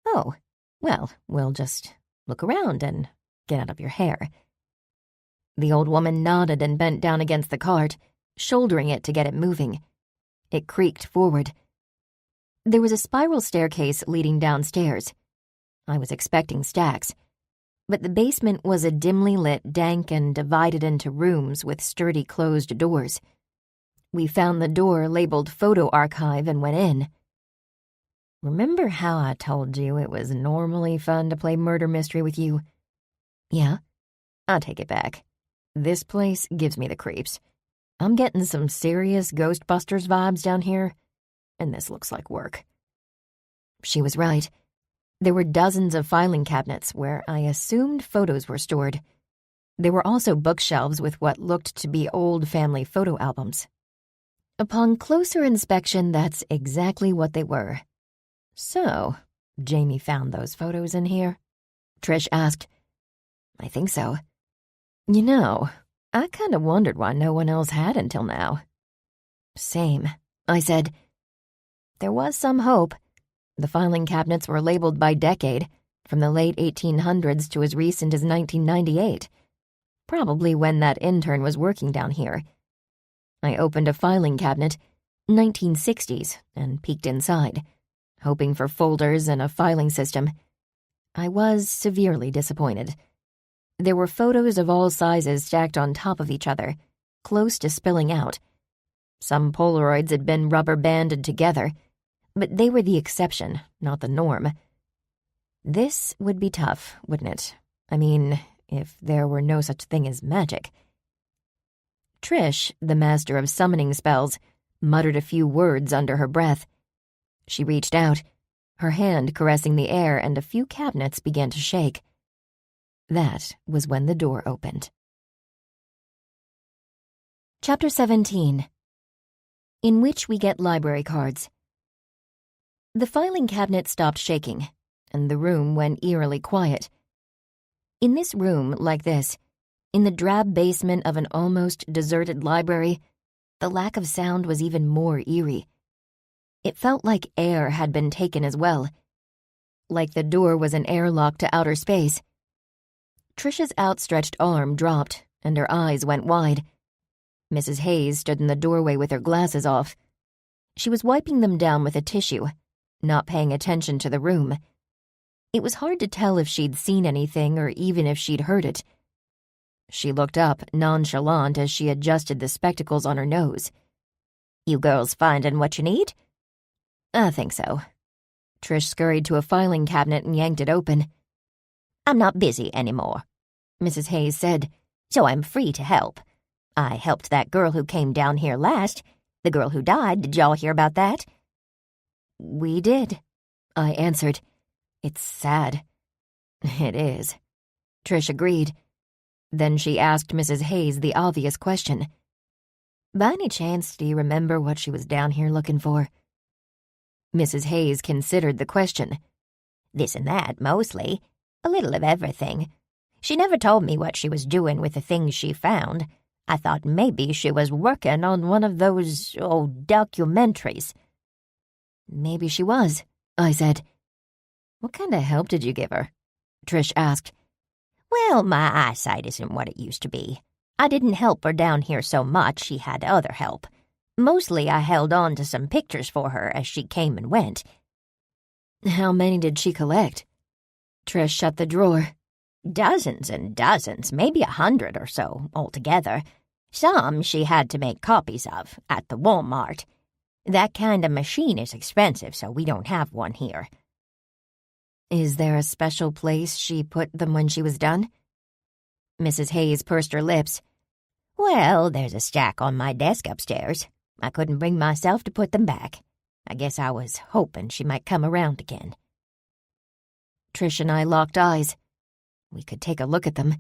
A: Oh, well, we'll just look around and get out of your hair. The old woman nodded and bent down against the cart, shouldering it to get it moving. It creaked forward. There was a spiral staircase leading downstairs. I was expecting stacks, but the basement was a dimly lit, dank, and divided into rooms with sturdy closed doors. We found the door labeled Photo Archive and went in. Remember how I told you it was normally fun to play murder mystery with you? Yeah, I'll take it back. This place gives me the creeps. I'm getting some serious Ghostbusters vibes down here, and this looks like work. She was right. There were dozens of filing cabinets where I assumed photos were stored. There were also bookshelves with what looked to be old family photo albums. Upon closer inspection, that's exactly what they were. So, Jamie found those photos in here? Trish asked. I think so. You know, I kind of wondered why no one else had until now. Same, I said. There was some hope. The filing cabinets were labeled by decade, from the late 1800s to as recent as 1998. Probably when that intern was working down here. I opened a filing cabinet, 1960s, and peeked inside, hoping for folders and a filing system. I was severely disappointed. There were photos of all sizes stacked on top of each other, close to spilling out. Some Polaroids had been rubber banded together, but they were the exception, not the norm. This would be tough, wouldn't it? I mean, if there were no such thing as magic. Trish, the master of summoning spells, muttered a few words under her breath. She reached out, her hand caressing the air, and a few cabinets began to shake. That was when the door opened. Chapter 17, in which we get library cards. The filing cabinet stopped shaking, and the room went eerily quiet. In this room, like this, in the drab basement of an almost deserted library, the lack of sound was even more eerie. It felt like air had been taken as well, like the door was an airlock to outer space. Trish's outstretched arm dropped, and her eyes went wide. Mrs. Hayes stood in the doorway with her glasses off. She was wiping them down with a tissue, not paying attention to the room. It was hard to tell if she'd seen anything or even if she'd heard it. She looked up, nonchalant, as she adjusted the spectacles on her nose. "You girls findin' what you need?" "I think so." Trish scurried to a filing cabinet and yanked it open. "I'm not busy anymore," Mrs. Hayes said, "so I'm free to help. I helped that girl who came down here last. The girl who died, did y'all hear about that?" "We did," I answered. "It's sad." "It is," Trish agreed. Then she asked Mrs. Hayes the obvious question. "By any chance, do you remember what she was down here looking for?" Mrs. Hayes considered the question. "This and that, mostly. A little of everything. She never told me what she was doing with the things she found. I thought maybe she was working on one of those, documentaries." "Maybe she was," I said. "What kind of help did you give her?" Trish asked. "Well, my eyesight isn't what it used to be. I didn't help her down here so much, she had other help. Mostly I held on to some pictures for her as she came and went." "How many did she collect?" Trish shut the drawer. "Dozens and dozens, maybe 100 or so, altogether. Some she had to make copies of, at the Walmart. That kind of machine is expensive, so we don't have one here." "Is there a special place she put them when she was done?" Mrs. Hayes pursed her lips. "Well, there's a stack on my desk upstairs. I couldn't bring myself to put them back. I guess I was hoping she might come around again." Trish and I locked eyes. We could take a look at them.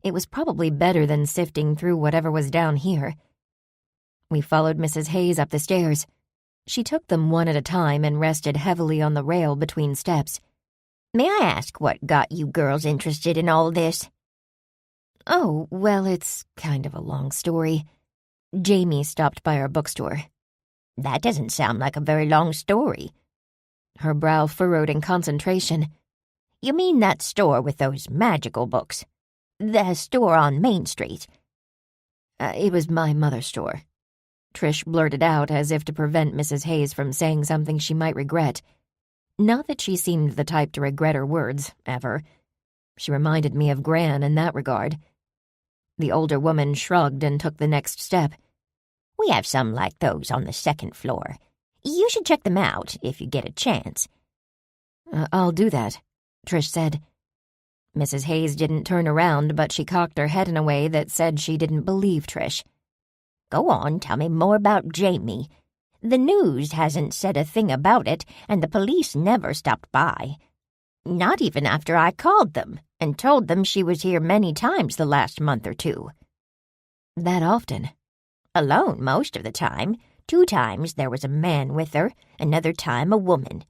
A: It was probably better than sifting through whatever was down here. We followed Mrs. Hayes up the stairs. She took them one at a time and rested heavily on the rail between steps. "May I ask what got you girls interested in all this?" "Oh, well, it's kind of a long story. Jamie stopped by our bookstore." "That doesn't sound like a very long story." Her brow furrowed in concentration. "You mean that store with those magical books? The store on Main Street?" It was my mother's store," Trish blurted out as if to prevent Mrs. Hayes from saying something she might regret. Not that she seemed the type to regret her words, ever. She reminded me of Gran in that regard. The older woman shrugged and took the next step. "We have some like those on the second floor. You should check them out if you get a chance." "I'll do that," Trish said. Mrs. Hayes didn't turn around, but she cocked her head in a way that said she didn't believe Trish. "Go on, tell me more about Jamie. The news hasn't said a thing about it, and the police never stopped by. Not even after I called them and told them she was here many times the last month or two." "That often?" "Alone most of the time. 2 times there was a man with her, another time a woman."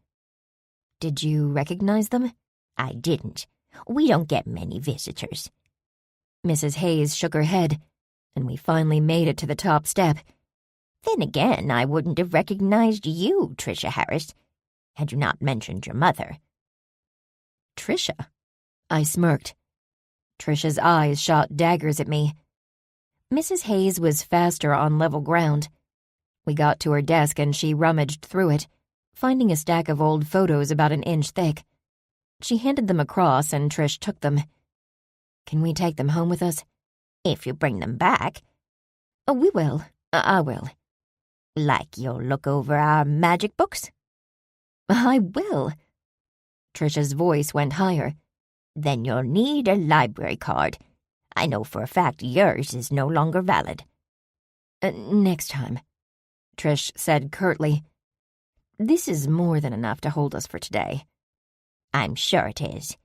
A: "Did you recognize them?" "I didn't. We don't get many visitors." Mrs. Hayes shook her head, and we finally made it to the top step. "Then again, I wouldn't have recognized you, Tricia Harris, had you not mentioned your mother." "Tricia?" I smirked. Tricia's eyes shot daggers at me. Mrs. Hayes was faster on level ground. We got to her desk and she rummaged through it, finding a stack of old photos about an inch thick. She handed them across and Trish took them. "Can we take them home with us?"
C: If you bring them back.
A: "Oh, we will. I will."
C: Like you'll look over our magic books?
A: "I will." Trish's voice went higher.
C: Then you'll need a library card. I know for a fact yours is no longer valid.
A: Next time," Trish said curtly. "This is more than enough to hold us for today."
C: I'm sure it is.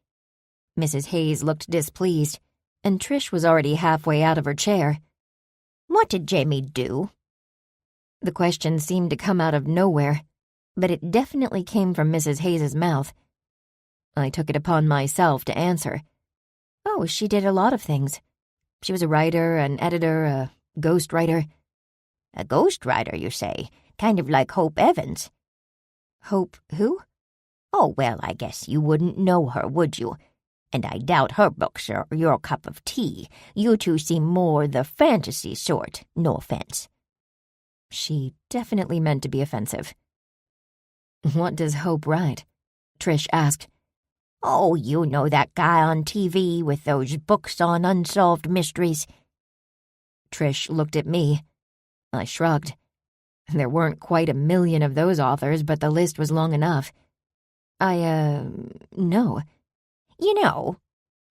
A: Mrs. Hayes looked displeased, and Trish was already halfway out of her chair.
C: What did Jamie do?
A: The question seemed to come out of nowhere, but it definitely came from Mrs. Hayes's mouth. I took it upon myself to answer. "Oh, she did a lot of things. She was a writer, an editor, a ghostwriter."
C: A ghostwriter, you say? Kind of like Hope Evans.
A: "Hope who?"
C: Oh, well, I guess you wouldn't know her, would you? And I doubt her books are your cup of tea. You two seem more the fantasy sort, no offense.
A: She definitely meant to be offensive. "What does Hope write?" Trish asked.
C: Oh, you know that guy on TV with those books on unsolved mysteries.
A: Trish looked at me. I shrugged. There weren't quite 1,000,000 of those authors, but the list was long enough. No.
C: You know,"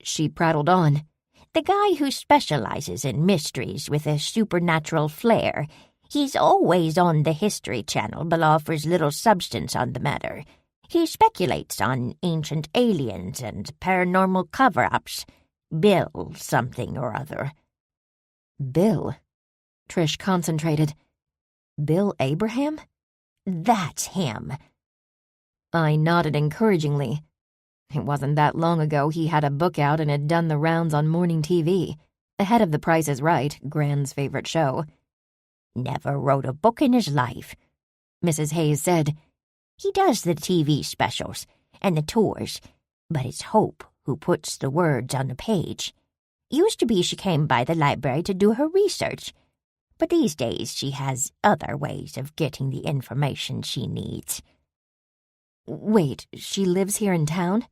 A: she prattled on,
C: "the guy who specializes in mysteries with a supernatural flair. He's always on the History Channel but offers little substance on the matter. He speculates on ancient aliens and paranormal cover-ups. Bill something or other."
A: "Bill?" Trish concentrated. "Bill Abraham?"
C: "That's him."
A: I nodded encouragingly. It wasn't that long ago he had a book out and had done the rounds on morning TV, ahead of The Price is Right, Gran's favorite show.
C: "Never wrote a book in his life,"
A: Mrs. Hayes said.
C: "He does the TV specials and the tours, but it's Hope who puts the words on the page. Used to be she came by the library to do her research, but these days she has other ways of getting the information she needs."
A: "Wait, she lives here in town?"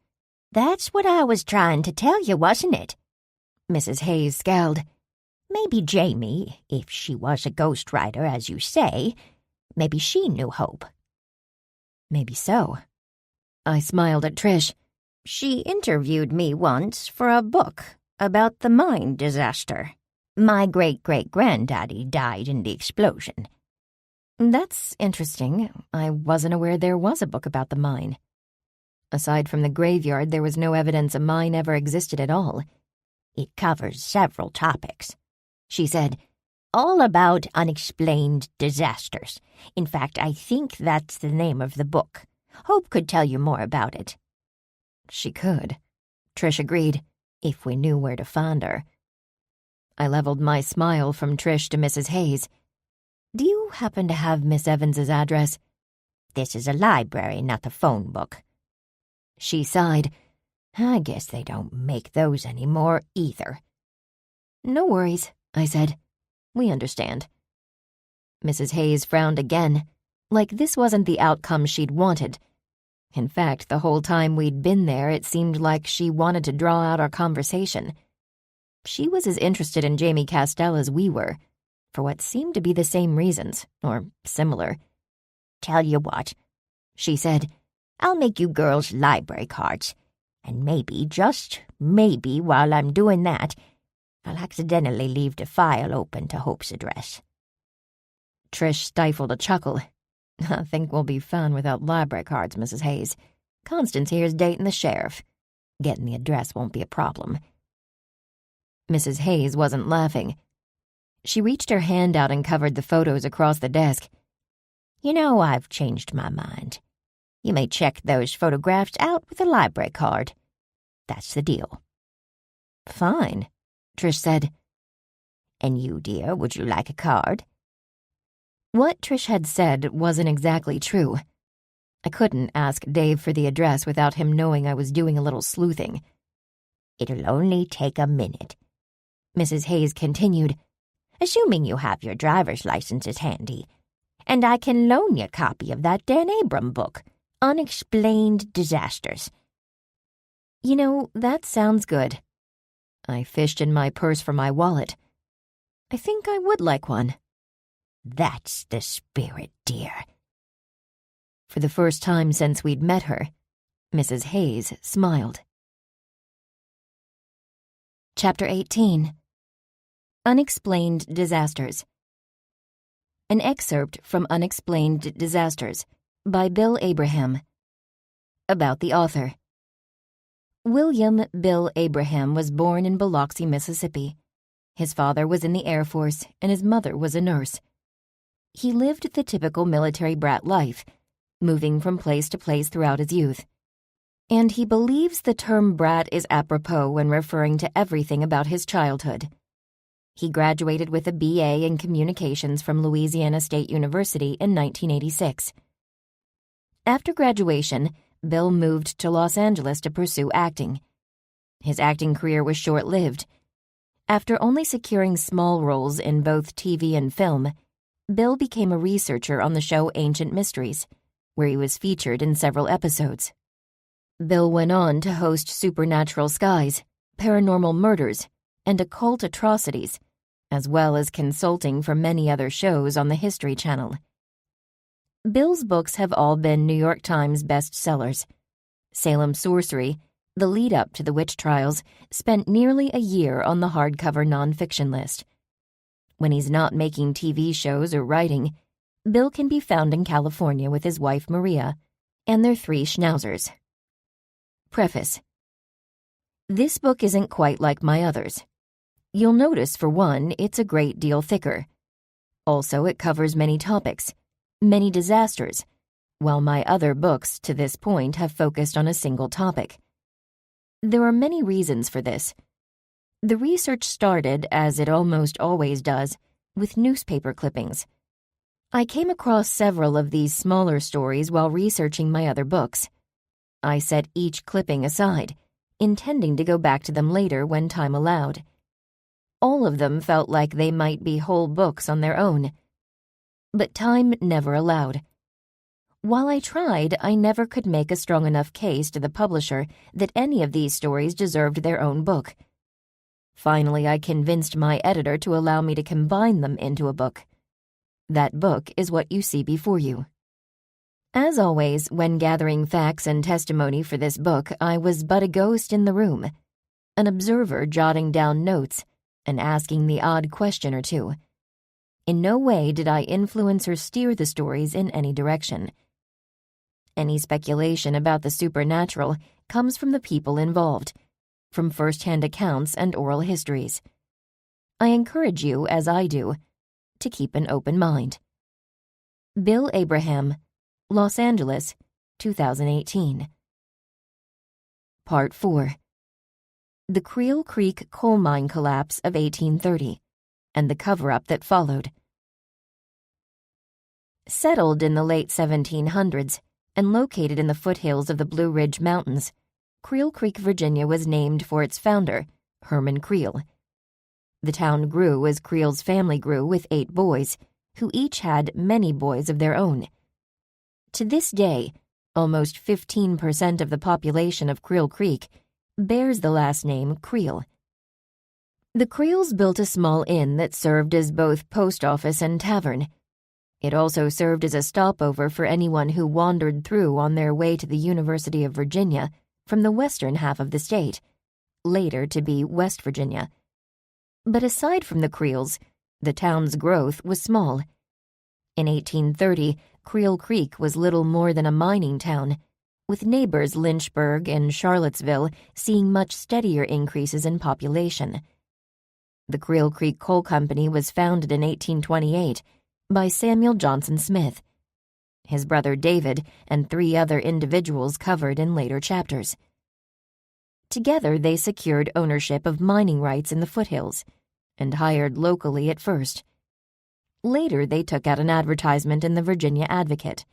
C: "That's what I was trying to tell you, wasn't it?"
A: Mrs. Hayes scowled.
C: "Maybe Jamie, if she was a ghostwriter, as you say, maybe she knew Hope."
A: "Maybe so." I smiled at Trish.
C: "She interviewed me once for a book about the mine disaster. My great-great-granddaddy died in the explosion."
A: "That's interesting. I wasn't aware there was a book about the mine. Aside from the graveyard, there was no evidence a mine ever existed at all."
C: "It covers several topics," she said, "all about unexplained disasters. In fact, I think that's the name of the book. Hope could tell you more about it."
A: "She could," Trish agreed, "if we knew where to find her." I leveled my smile from Trish to Mrs. Hayes. "Do you happen to have Miss Evans's address?"
C: "This is a library, not a phone book."
A: She sighed.
C: "I guess they don't make those anymore either."
A: "No worries," I said. "We understand." Mrs. Hayes frowned again, like this wasn't the outcome she'd wanted. In fact, the whole time we'd been there, it seemed like she wanted to draw out our conversation. She was as interested in Jamie Castell as we were, for what seemed to be the same reasons, or similar.
C: "Tell you what," she said, "I'll make you girls library cards. And maybe, just maybe, while I'm doing that, I'll accidentally leave the file open to Hope's address."
A: Trish stifled a chuckle. "I think we'll be fine without library cards, Mrs. Hayes. Constance here's dating the sheriff. Getting the address won't be a problem." Mrs. Hayes wasn't laughing. She reached her hand out and covered the photos across the desk.
C: "You know, I've changed my mind. You may check those photographs out with a library card. That's the deal."
A: "Fine," Trish said.
C: "And you, dear, would you like a card?"
A: What Trish had said wasn't exactly true. I couldn't ask Dave for the address without him knowing I was doing a little sleuthing.
C: "It'll only take a minute,"
A: Mrs. Hayes continued,
C: "assuming you have your driver's licenses handy. And I can loan you a copy of that Dan Abram book, Unexplained Disasters."
A: You know, that sounds good. I fished in my purse for my wallet. I think I would like one.
C: That's the spirit, dear.
A: For the first time since we'd met her, Mrs. Hayes smiled. Chapter 18. Unexplained Disasters. An excerpt from Unexplained Disasters by Bill Abraham. About the author. William Bill Abraham was born in Biloxi, Mississippi. His father was in the Air Force and his mother was a nurse. He lived the typical military brat life, moving from place to place throughout his youth. And he believes the term brat is apropos when referring to everything about his childhood. He graduated with a B.A. in Communications from Louisiana State University in 1986. After graduation, Bill moved to Los Angeles to pursue acting. His acting career was short-lived. After only securing small roles in both TV and film, Bill became a researcher on the show Ancient Mysteries, where he was featured in several episodes. Bill went on to host Supernatural Skies, Paranormal Murders, and Occult Atrocities, as well as consulting for many other shows on the History Channel. Bill's books have all been New York Times bestsellers. Salem Sorcery, the lead-up to the witch trials, spent nearly a year on the hardcover nonfiction list. When he's not making TV shows or writing, Bill can be found in California with his wife Maria and their 3 schnauzers. Preface. This book isn't quite like my others. You'll notice, for one, it's a great deal thicker. Also, it covers many topics, many disasters, while my other books to this point have focused on a single topic. There are many reasons for this. The research started, as it almost always does, with newspaper clippings. I came across several of these smaller stories while researching my other books. I set each clipping aside, intending to go back to them later when time allowed. All of them felt like they might be whole books on their own. But time never allowed. While I tried, I never could make a strong enough case to the publisher that any of these stories deserved their own book. Finally, I convinced my editor to allow me to combine them into a book. That book is what you see before you. As always, when gathering facts and testimony for this book, I was but a ghost in the room, an observer jotting down notes and asking the odd question or two. In no way did I influence or steer the stories in any direction. Any speculation about the supernatural comes from the people involved, from first-hand accounts and oral histories. I encourage you, as I do, to keep an open mind. Bill Abraham, Los Angeles, 2018. Part 4. The Creel Creek coal mine collapse of 1830, and the cover-up that followed. Settled in the late 1700s and located in the foothills of the Blue Ridge Mountains, Creel Creek, Virginia was named for its founder, Herman Creel. The town grew as Creel's family grew with 8 boys, who each had many boys of their own. To this day, almost 15% of the population of Creel Creek bears the last name Creel. The Creels built a small inn that served as both post office and tavern. It also served as a stopover for anyone who wandered through on their way to the University of Virginia from the western half of the state, later to be West Virginia. But aside from the Creels, the town's growth was small. In 1830, Creel Creek was little more than a mining town, with neighbors Lynchburg and Charlottesville seeing much steadier increases in population. The Creel Creek Coal Company was founded in 1828 by Samuel Johnson Smith, his brother David, and 3 other individuals covered in later chapters. Together, they secured ownership of mining rights in the foothills and hired locally at first. Later, they took out an advertisement in the Virginia Advocate,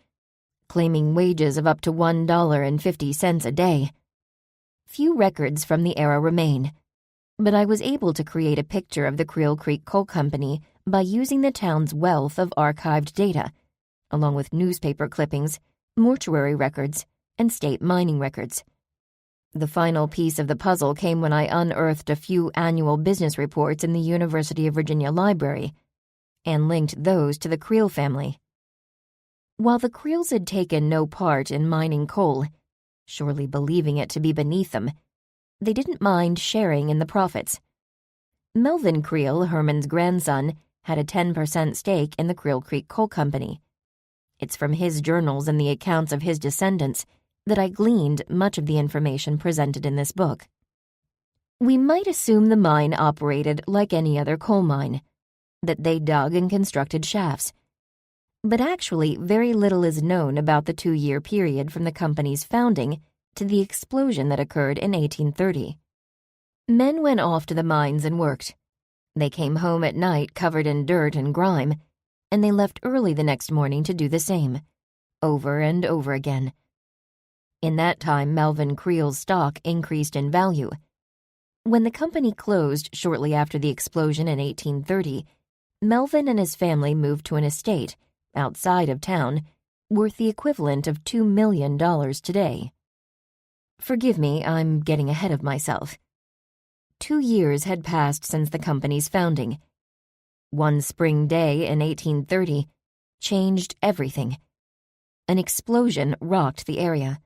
A: claiming wages of up to $1.50 a day. Few records from the era remain, but I was able to create a picture of the Creel Creek Coal Company by using the town's wealth of archived data, along with newspaper clippings, mortuary records, and state mining records. The final piece of the puzzle came when I unearthed a few annual business reports in the University of Virginia library and linked those to the Creel family. While the Creels had taken no part in mining coal, surely believing it to be beneath them, they didn't mind sharing in the profits. Melvin Creel, Herman's grandson, had a 10% stake in the Creel Creek Coal Company. It's from his journals and the accounts of his descendants that I gleaned much of the information presented in this book. We might assume the mine operated like any other coal mine, that they dug and constructed shafts. But actually, very little is known about the 2-year period from the company's founding to the explosion that occurred in 1830. Men went off to the mines and worked. They came home at night covered in dirt and grime, and they left early the next morning to do the same, over and over again. In that time, Melvin Creel's stock increased in value. When the company closed shortly after the explosion in 1830, Melvin and his family moved to an estate outside of town worth the equivalent of $2 million today. Forgive me, I'm getting ahead of myself. 2 years had passed since the company's founding. One spring day in 1830 changed everything. An explosion rocked the area.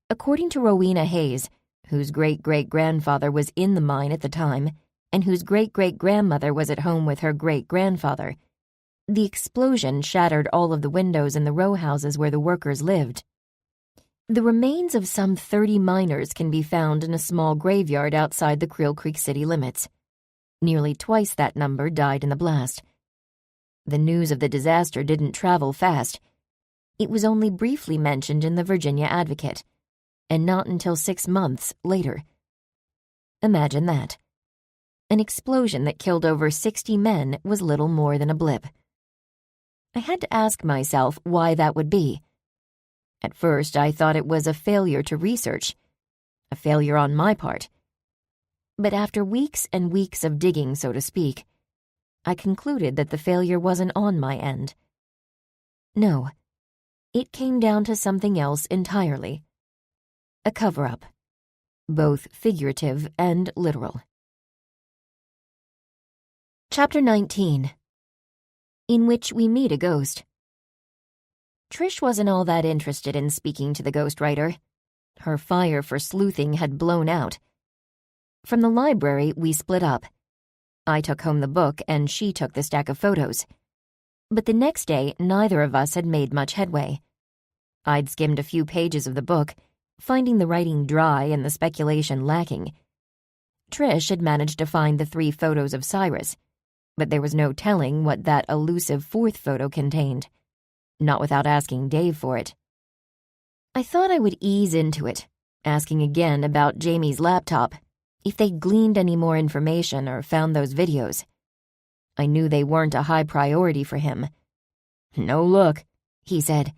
A: According to Rowena Hayes, whose great-great-grandfather was in the mine at the time, and whose great-great-grandmother was at home with her great-grandfather, the explosion shattered all of the windows in the row houses where the workers lived. The remains of some 30 miners can be found in a small graveyard outside the Creel Creek city limits. Nearly twice that number died in the blast. The news of the disaster didn't travel fast. It was only briefly mentioned in the Virginia Advocate, and not until 6 months later. Imagine that. An explosion that killed over 60 men was little more than a blip. I had to ask myself why that would be. At first, I thought it was a failure to research, a failure on my part. But after weeks and weeks of digging, so to speak, I concluded that the failure wasn't on my end. No, it came down to something else entirely. A cover-up, both figurative and literal. Chapter 19, in which we meet a ghost. Trish wasn't all that interested in speaking to the ghostwriter. Her fire for sleuthing had blown out. From the library, we split up. I took home the book and she took the stack of photos. But the next day, neither of us had made much headway. I'd skimmed a few pages of the book, finding the writing dry and the speculation lacking. Trish had managed to find the 3 photos of Cyrus, but there was no telling what that elusive 4th photo contained. Not without asking Dave for it. I thought I would ease into it, asking again about Jamie's laptop, if they gleaned any more information or found those videos. I knew they weren't a high priority for him.
B: "No luck,"
A: he said.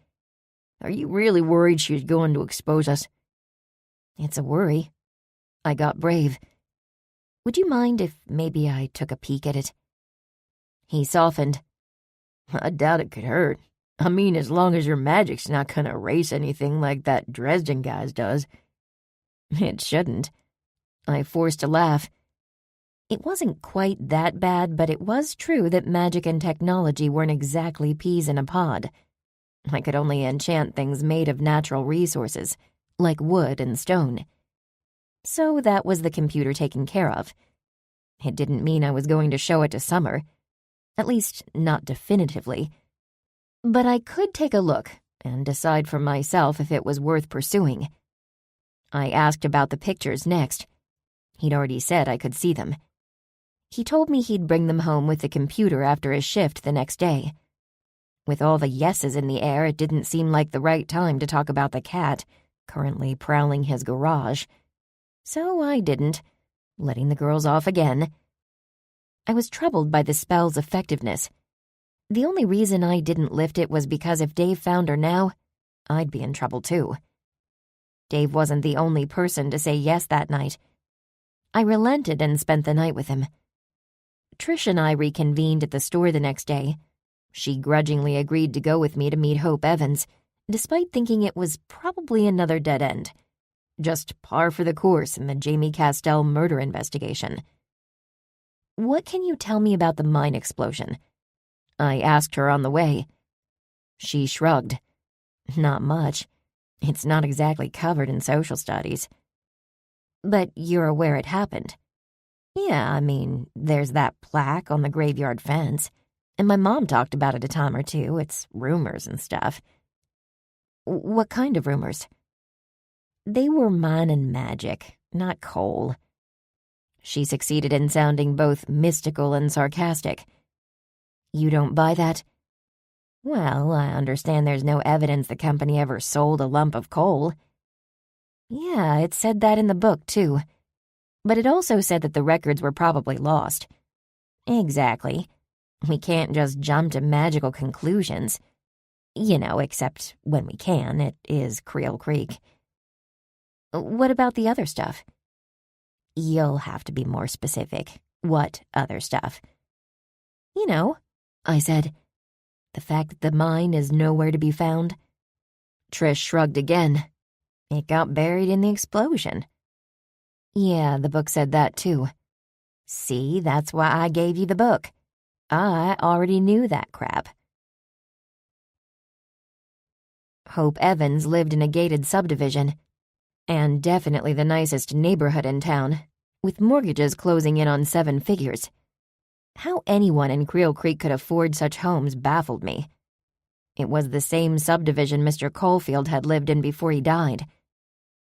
B: "Are you really worried she's going to expose us?"
A: It's a worry. I got brave. Would you mind if maybe I took a peek at it? He softened.
B: "I doubt it could hurt. I mean, as long as your magic's not gonna erase anything like that Dresden guy's does."
A: It shouldn't. I forced a laugh. It wasn't quite that bad, but it was true that magic and technology weren't exactly peas in a pod. I could only enchant things made of natural resources, like wood and stone. So that was the computer taken care of. It didn't mean I was going to show it to Summer. At least, not definitively. But I could take a look and decide for myself if it was worth pursuing. I asked about the pictures next. He'd already said I could see them. He told me he'd bring them home with the computer after his shift the next day. With all the yeses in the air, it didn't seem like the right time to talk about the cat, currently prowling his garage. So I didn't, letting the girls off again. I was troubled by the spell's effectiveness. The only reason I didn't lift it was because if Dave found her now, I'd be in trouble too. Dave wasn't the only person to say yes that night. I relented and spent the night with him. Trish and I reconvened at the store the next day. She grudgingly agreed to go with me to meet Hope Evans, despite thinking it was probably another dead end.
C: Just par for the course in the Jamie Castell murder investigation. What can you tell me about the mine explosion? I asked her on the way. She shrugged. Not much. It's not exactly covered in social studies. But you're aware it happened? Yeah, I mean, there's that plaque on the graveyard fence, and my mom talked about it a time or two. It's rumors and stuff. What kind of rumors? They were mining magic, not coal. She succeeded in sounding both mystical and sarcastic. You don't buy that? Well, I understand there's no evidence the company ever sold a lump of coal. Yeah, it said that in the book, too. But it also said that the records were probably lost. Exactly. We can't just jump to magical conclusions. Except when we can. It is Creel Creek. What about the other stuff? You'll have to be more specific. What other stuff? I said. The fact that the mine is nowhere to be found. Trish shrugged again. It got buried in the explosion. Yeah, the book said that too. See, that's why I gave you the book. I already knew that crap. Hope Evans lived in a gated subdivision, and definitely the nicest neighborhood in town, with mortgages closing in on 7 figures. How anyone in Creel Creek could afford such homes baffled me. It was the same subdivision Mr. Caulfield had lived in before he died.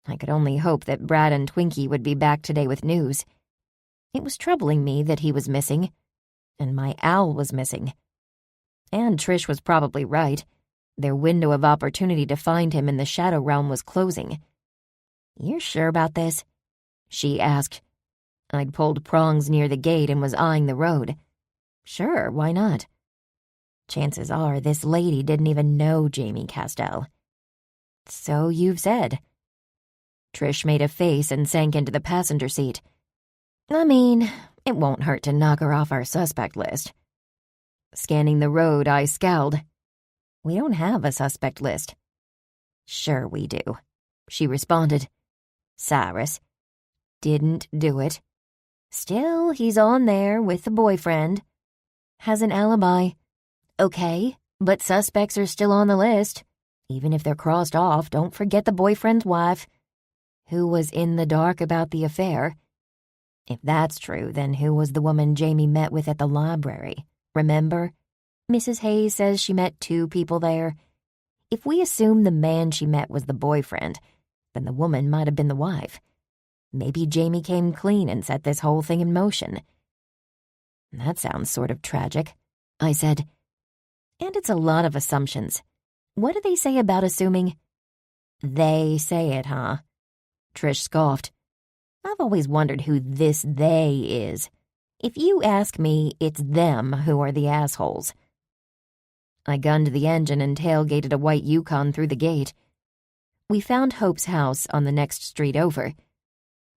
C: I could only hope that Brad and Twinkie would be back today with news. It was troubling me that he was missing, and my owl was missing. And Trish was probably right. Their window of opportunity to find him in the Shadow Realm was closing. "You're sure about this?" she asked. I'd pulled prongs near the gate and was eyeing the road. Sure, why not? Chances are this lady didn't even know Jamie Castell. So you've said. Trish made a face and sank into the passenger seat. I mean, it won't hurt to knock her off our suspect list. Scanning the road, I scowled. We don't have a suspect list. Sure we do, she responded. Cyrus didn't do it. Still, he's on there with the boyfriend. Has an alibi. Okay, but suspects are still on the list. Even if they're crossed off, don't forget the boyfriend's wife, who was in the dark about the affair. If that's true, then who was the woman Jamie met with at the library? Remember? Mrs. Hayes says she met 2 people there. If we assume the man she met was the boyfriend, then the woman might have been the wife. Maybe Jamie came clean and set this whole thing in motion. That sounds sort of tragic, I said. And it's a lot of assumptions. What do they say about assuming? They say it, huh? Trish scoffed. I've always wondered who this they is. If you ask me, it's them who are the assholes. I gunned the engine and tailgated a white Yukon through the gate. We found Hope's house on the next street over.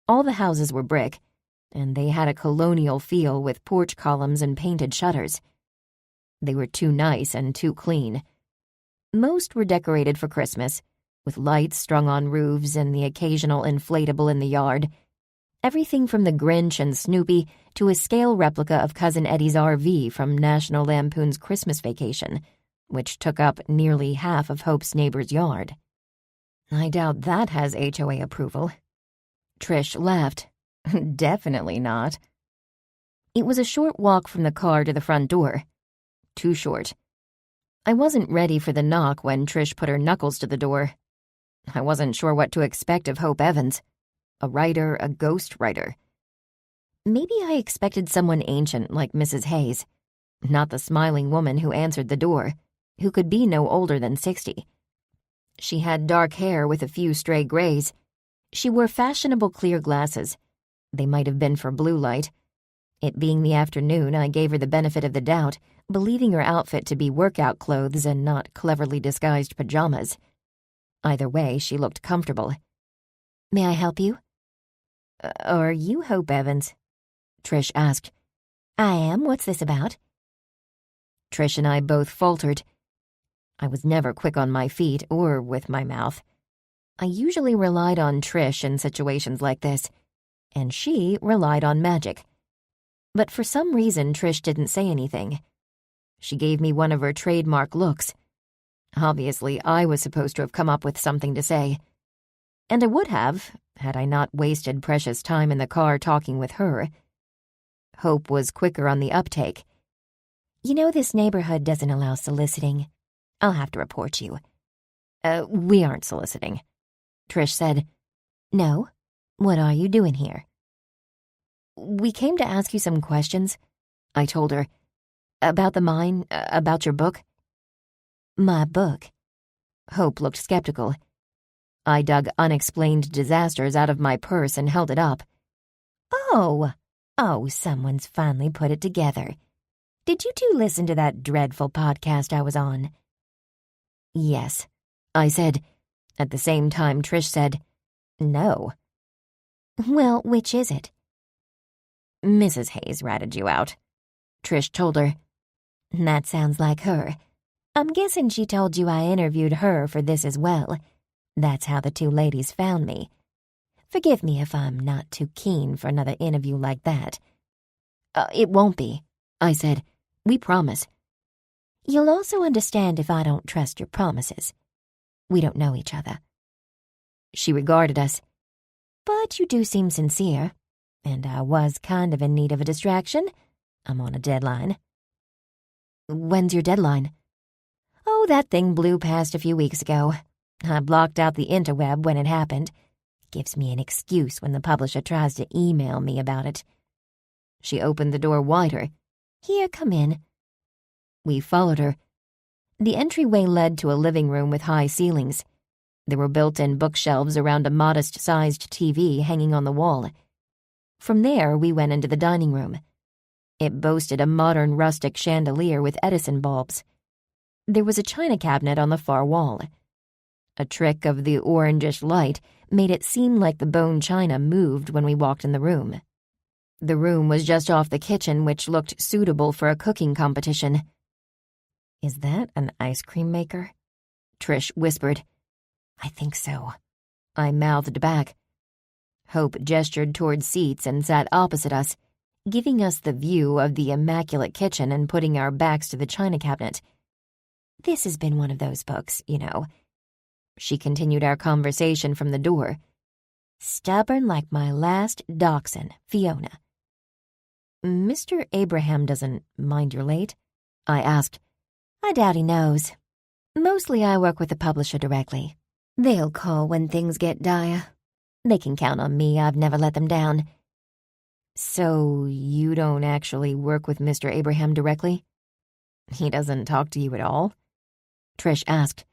C: All the houses were brick, and they had a colonial feel with porch columns and painted shutters. They were too nice and too clean. Most were decorated for Christmas, with lights strung on roofs and the occasional inflatable in the yard. Everything from the Grinch and Snoopy to a scale replica of Cousin Eddie's RV from National Lampoon's Christmas Vacation, which took up nearly half of Hope's neighbor's yard. I doubt that has HOA approval. Trish laughed. Definitely not. It was a short walk from the car to the front door. Too short. I wasn't ready for the knock when Trish put her knuckles to the door. I wasn't sure what to expect of Hope Evans. A writer, a ghost writer. Maybe I expected someone ancient like Mrs. Hayes, not the smiling woman who answered the door, who could be no older than 60. She had dark hair with a few stray grays. She wore fashionable clear glasses. They might have been for blue light. It being the afternoon, I gave her the benefit of the doubt, believing her outfit to be workout clothes and not cleverly disguised pajamas. Either way, she looked comfortable. May I help you? Are you Hope Evans? Trish asked. I am. What's this about? Trish and I both faltered. I was never quick on my feet or with my mouth.
A: I usually relied on Trish in situations like this, and she relied on magic. But for some reason, Trish didn't say anything. She gave me one of her trademark looks. Obviously, I was supposed to have come up with something to say. And I would have, had I not wasted precious time in the car talking with her. Hope was quicker on the uptake.
C: You know this neighborhood doesn't allow soliciting. I'll have to report you.
A: We aren't soliciting, Trish said.
C: No? What are you doing here?
A: We came to ask you some questions, I told her. About the mine, about your book.
C: My book?
A: Hope looked skeptical. I dug Unexplained Disasters out of my purse and held it up.
C: Oh, someone's finally put it together. Did you two listen to that dreadful podcast I was on?
A: Yes, I said. At the same time, Trish said, no.
C: Well, which is it?
A: Mrs. Hayes ratted you out, Trish told her.
C: That sounds like her. I'm guessing she told you I interviewed her for this as well. That's how the two ladies found me. Forgive me if I'm not too keen for another interview like that.
A: It won't be, I said. We promise.
C: You'll also understand if I don't trust your promises. We don't know each other.
A: She regarded us.
C: But you do seem sincere, and I was kind of in need of a distraction. I'm on a deadline.
A: When's your deadline?
C: Oh, that thing blew past a few weeks ago. I blocked out the interweb when it happened. Gives me an excuse when the publisher tries to email me about it.
A: She opened the door wider.
C: Here, come in.
A: We followed her. The entryway led to a living room with high ceilings. There were built-in bookshelves around a modest-sized TV hanging on the wall. From there, we went into the dining room. It boasted a modern rustic chandelier with Edison bulbs. There was a china cabinet on the far wall. A trick of the orangish light made it seem like the bone china moved when we walked in the room. The room was just off the kitchen, which looked suitable for a cooking competition.
C: Is that an ice cream maker?
A: Trish whispered.
C: I think so.
A: I mouthed back. Hope gestured toward seats and sat opposite us, giving us the view of the immaculate kitchen and putting our backs to the china cabinet.
C: This has been one of those books, you know.
A: She continued our conversation from the door.
C: Stubborn like my last dachshund, Fiona.
A: Mr. Abraham doesn't mind you're late? I asked.
C: I doubt he knows. Mostly I work with the publisher directly. They'll call when things get dire. They can count on me, I've never let them down.
A: So you don't actually work with Mr. Abraham directly? He doesn't talk to you at all? Trish asked.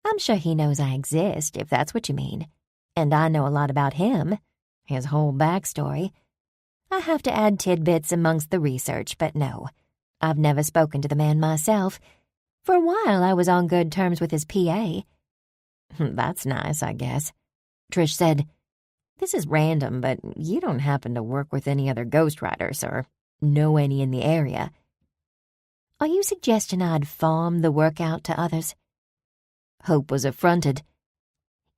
C: I'm sure he knows I exist, if that's what you mean. And I know a lot about him, his whole backstory. I have to add tidbits amongst the research, but no. I've never spoken to the man myself. For a while, I was on good terms with his PA.
A: That's nice, I guess, Trish said. This is random, but you don't happen to work with any other ghostwriters or know any in the area.
C: Are you suggesting I'd farm the work out to others?
A: Hope was affronted.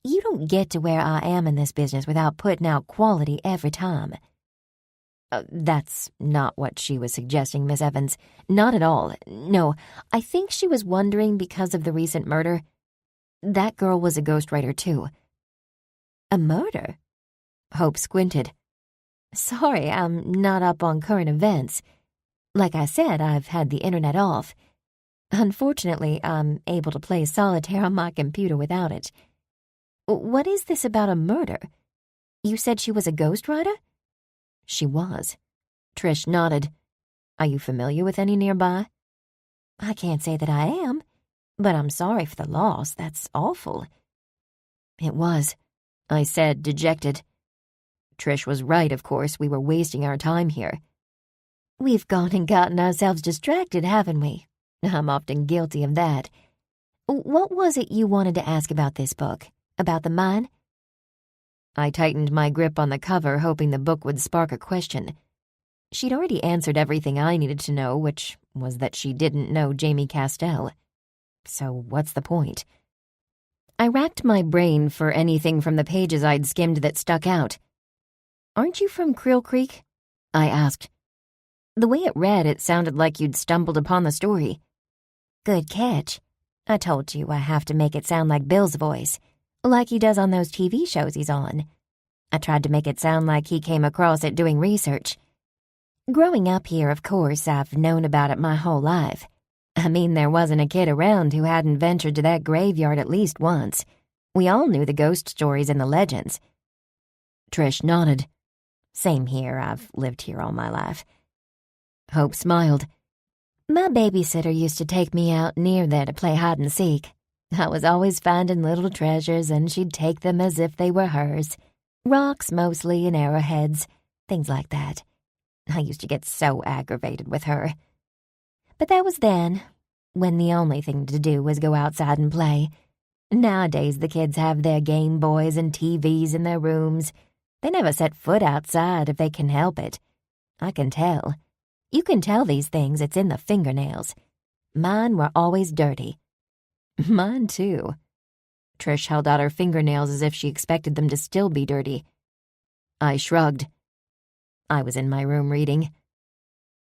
C: You don't get to where I am in this business without putting out quality every time.
A: That's not what she was suggesting, Miss Evans. Not at all. No, I think she was wondering because of the recent murder. That girl was a ghostwriter, too.
C: A murder?
A: Hope squinted.
C: Sorry, I'm not up on current events. Like I said, I've had the internet off. Unfortunately, I'm able to play solitaire on my computer without it. What is this about a murder? You said she was a ghostwriter?
A: She was. Trish nodded. Are you familiar with any nearby?
C: I can't say that I am, but I'm sorry for the loss. That's awful.
A: It was, I said, dejected. Trish was right, of course. We were wasting our time here.
C: We've gone and gotten ourselves distracted, haven't we? I'm often guilty of that. What was it you wanted to ask about this book? About the mine?
A: I tightened my grip on the cover, hoping the book would spark a question. She'd already answered everything I needed to know, which was that she didn't know Jamie Castell. So what's the point? I racked my brain for anything from the pages I'd skimmed that stuck out. "Aren't you from Creel Creek?" I asked. The way it read, it sounded like you'd stumbled upon the story. "Good catch. I told you I have to make it sound like Bill's voice, like he does on those TV shows he's on. I tried to make it sound like he came across it doing research. Growing up here, of course, I've known about it my whole life. I mean, there wasn't a kid around who hadn't ventured to that graveyard at least once. We all knew the ghost stories and the legends." Trish nodded. "Same here. I've lived here all my life." Hope smiled. "My babysitter used to take me out near there to play hide and seek. I was always finding little treasures, and she'd take them as if they were hers. Rocks mostly and arrowheads, things like that. I used to get so aggravated with her. But that was then, when the only thing to do was go outside and play. Nowadays the kids have their Game Boys and TVs in their rooms. They never set foot outside if they can help it. I can tell. You can tell these things, it's in the fingernails. Mine were always dirty." "Mine, too." Trish held out her fingernails as if she expected them to still be dirty. I shrugged. I was in my room reading.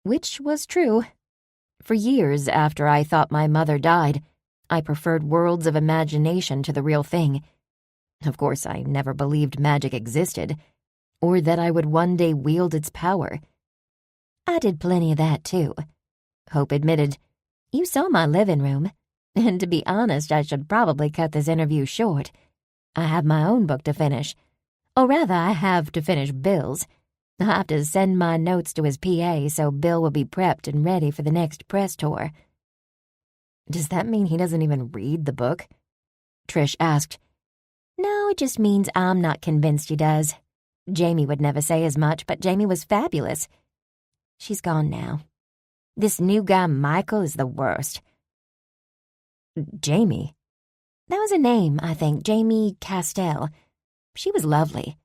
A: Which was true. For years after I thought my mother died, I preferred worlds of imagination to the real thing. Of course, I never believed magic existed, or that I would one day wield its power. "I did plenty of that, too," Hope admitted. "You saw my living room. And to be honest, I should probably cut this interview short. I have my own book to finish. Or rather, I have to finish Bill's. I have to send my notes to his PA so Bill will be prepped and ready for the next press tour." "Does that mean he doesn't even read the book?" Trish asked. "No, it just means I'm not convinced he does. Jamie would never say as much, but Jamie was fabulous. She's gone now. This new guy, Michael, is the worst." "Jamie?" "That was her name, I think, Jamie Castell. She was lovely."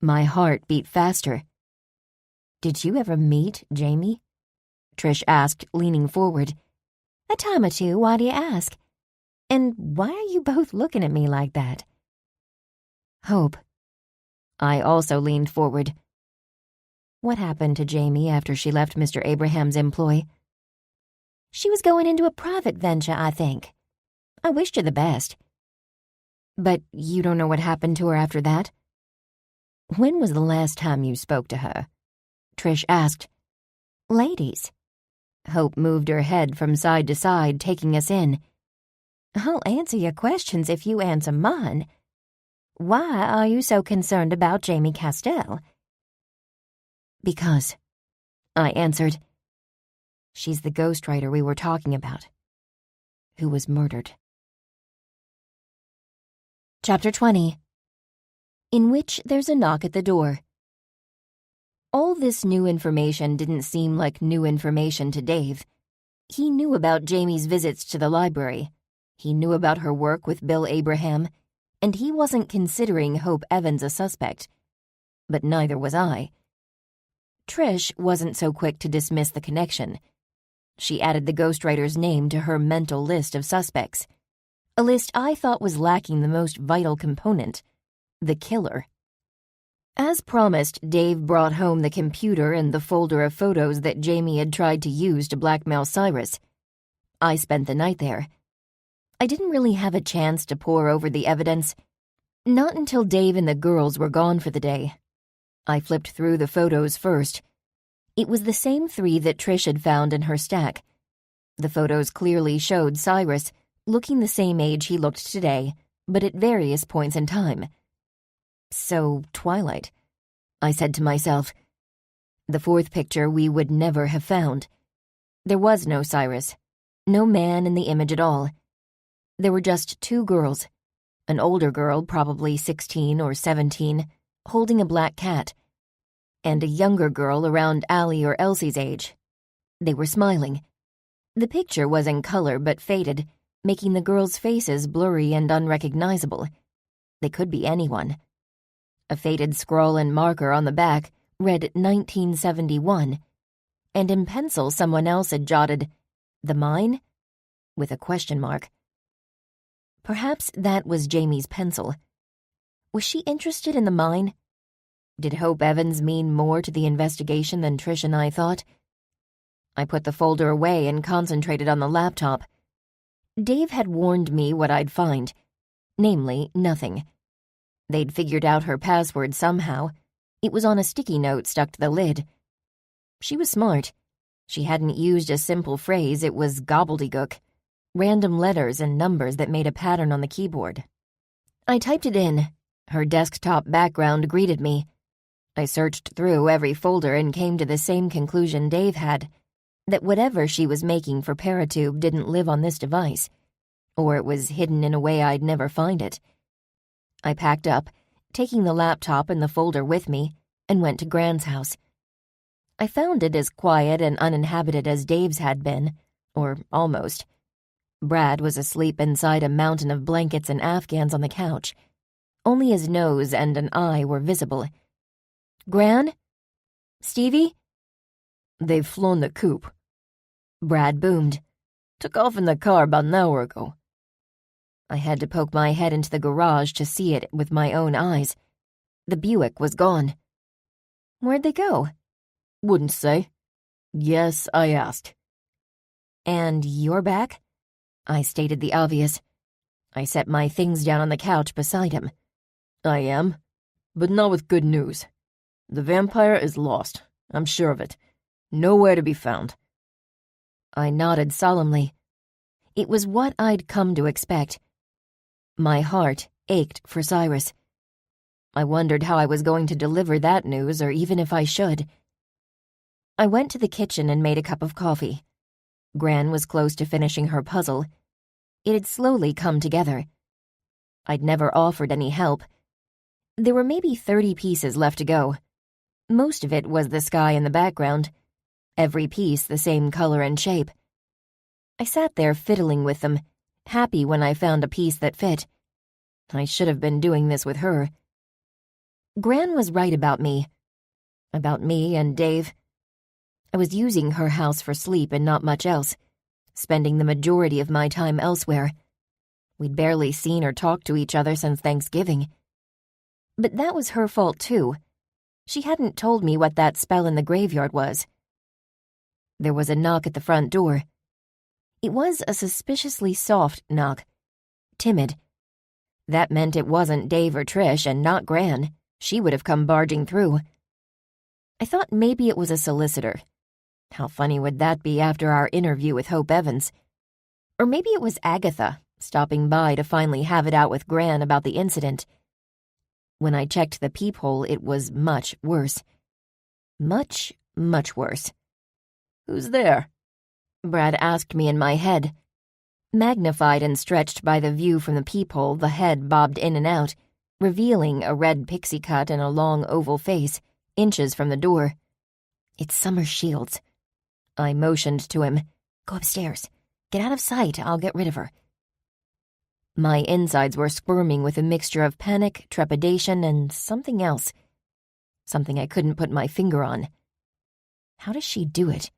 A: My heart beat faster. "Did you ever meet Jamie?" Trish asked, leaning forward. "A time or two, why do you ask? And why are you both looking at me like that?" "Hope." I also leaned forward. "What happened to Jamie after she left Mr. Abraham's employ?" "She was going into a private venture, I think. I wished her the best." "But you don't know what happened to her after that?" "When was the last time you spoke to her?" Trish asked. "Ladies." Hope moved her head from side to side, taking us in. "I'll answer your questions if you answer mine. Why are you so concerned about Jamie Castell?" "Because," I answered, "she's the ghostwriter we were talking about, who was murdered." Chapter 20. In which there's a knock at the door. All this new information didn't seem like new information to Dave. He knew about Jamie's visits to the library. He knew about her work with Bill Abraham, and he wasn't considering Hope Evans a suspect. But neither was I. Trish wasn't so quick to dismiss the connection. She added the ghostwriter's name to her mental list of suspects, a list I thought was lacking the most vital component: the killer. As promised, Dave brought home the computer and the folder of photos that Jamie had tried to use to blackmail Cyrus. I spent the night there. I didn't really have a chance to pore over the evidence. Not until Dave and the girls were gone for the day. I flipped through the photos first. It was the same 3 that Trish had found in her stack. The photos clearly showed Cyrus looking the same age he looked today, but at various points in time. So, Twilight, I said to myself. The 4th picture we would never have found. There was no Cyrus, no man in the image at all. There were just 2 girls, an older girl, probably 16 or 17, holding a black cat, and a younger girl around Allie or Elsie's age. They were smiling. The picture was in color but faded, making the girls' faces blurry and unrecognizable. They could be anyone. A faded scrawl and marker on the back read 1971, and in pencil someone else had jotted, "The mine?" with a question mark.
C: Perhaps that was Jamie's pencil. Was she interested in the mine? Did Hope Evans mean more to the investigation than Trish and I thought? I put the folder away and concentrated on the laptop. Dave had warned me what I'd find, namely, nothing. They'd figured out her password somehow. It was on a sticky note stuck to the lid. She was smart. She hadn't used a simple phrase, it was gobbledygook. Random letters and numbers that made a pattern on the keyboard. I typed it in. Her desktop background greeted me. I searched through every folder and came to the same conclusion Dave had, that whatever she was making for Paratube didn't live on this device, or it was hidden in a way I'd never find it. I packed up, taking the laptop and the folder with me, and went to Gran's house. I found it as quiet and uninhabited as Dave's had been, or almost. Brad was asleep inside a mountain of blankets and Afghans on the couch. Only his nose and an eye were visible. "Gran? Stevie?"
B: "They've flown the coop."
C: Brad boomed.
B: "Took off in the car about an hour ago."
C: I had to poke my head into the garage to see it with my own eyes. The Buick was gone. Where'd they go?
B: "Wouldn't say." "Yes, I asked."
C: "And you're back?" I stated the obvious. I set my things down on the couch beside him.
B: "I am, but not with good news. The vampire is lost, I'm sure of it. Nowhere to be found."
C: I nodded solemnly. It was what I'd come to expect. My heart ached for Cyrus. I wondered how I was going to deliver that news, or even if I should. I went to the kitchen and made a cup of coffee. Gran was close to finishing her puzzle. It had slowly come together. I'd never offered any help. There were maybe 30 pieces left to go. Most of it was the sky in the background, every piece the same color and shape. I sat there fiddling with them, happy when I found a piece that fit. I should have been doing this with her. Gran was right about me and Dave. I was using her house for sleep and not much else, spending the majority of my time elsewhere. We'd barely seen or talked to each other since Thanksgiving. But that was her fault, too. She hadn't told me what that spell in the graveyard was. There was a knock at the front door. It was a suspiciously soft knock. Timid. That meant it wasn't Dave or Trish and not Gran. She would have come barging through. I thought maybe it was a solicitor. How funny would that be after our interview with Hope Evans? Or maybe it was Agatha, stopping by to finally have it out with Gran about the incident. When I checked the peephole, it was much worse. Much, much worse.
B: "Who's there?"
C: Brad asked me in my head. Magnified and stretched by the view from the peephole, the head bobbed in and out, revealing a red pixie cut and a long oval face, inches from the door. "It's Summer Shields." I motioned to him. "Go upstairs. Get out of sight. I'll get rid of her." My insides were squirming with a mixture of panic, trepidation, and something else. Something I couldn't put my finger on. How does she do it?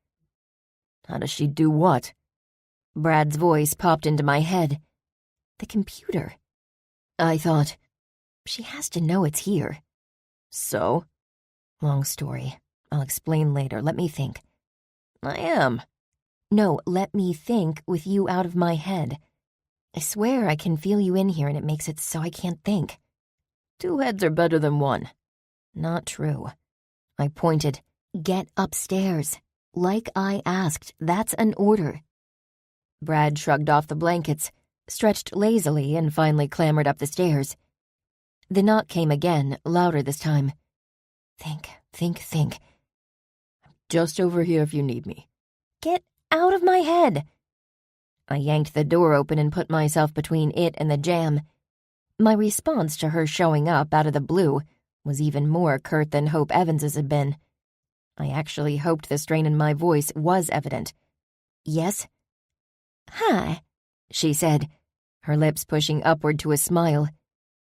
B: "How does she do what?"
C: Brad's voice popped into my head. The computer. I thought, she has to know it's here.
B: "So?"
C: "Long story. I'll explain later. Let me think."
B: "I am."
C: "No, let me think with you out of my head. I swear I can feel you in here and it makes it so I can't think."
B: "Two heads are better than one."
C: "Not true." I pointed. "Get upstairs. Like I asked, that's an order." Brad shrugged off the blankets, stretched lazily, and finally clambered up the stairs. The knock came again, louder this time. Think.
B: "Just over here if you need me."
C: "Get out of my head!" I yanked the door open and put myself between it and the jam. My response to her showing up out of the blue was even more curt than Hope Evans's had been. I actually hoped the strain in my voice was evident. "Yes?" "Hi," she said, her lips pushing upward to a smile.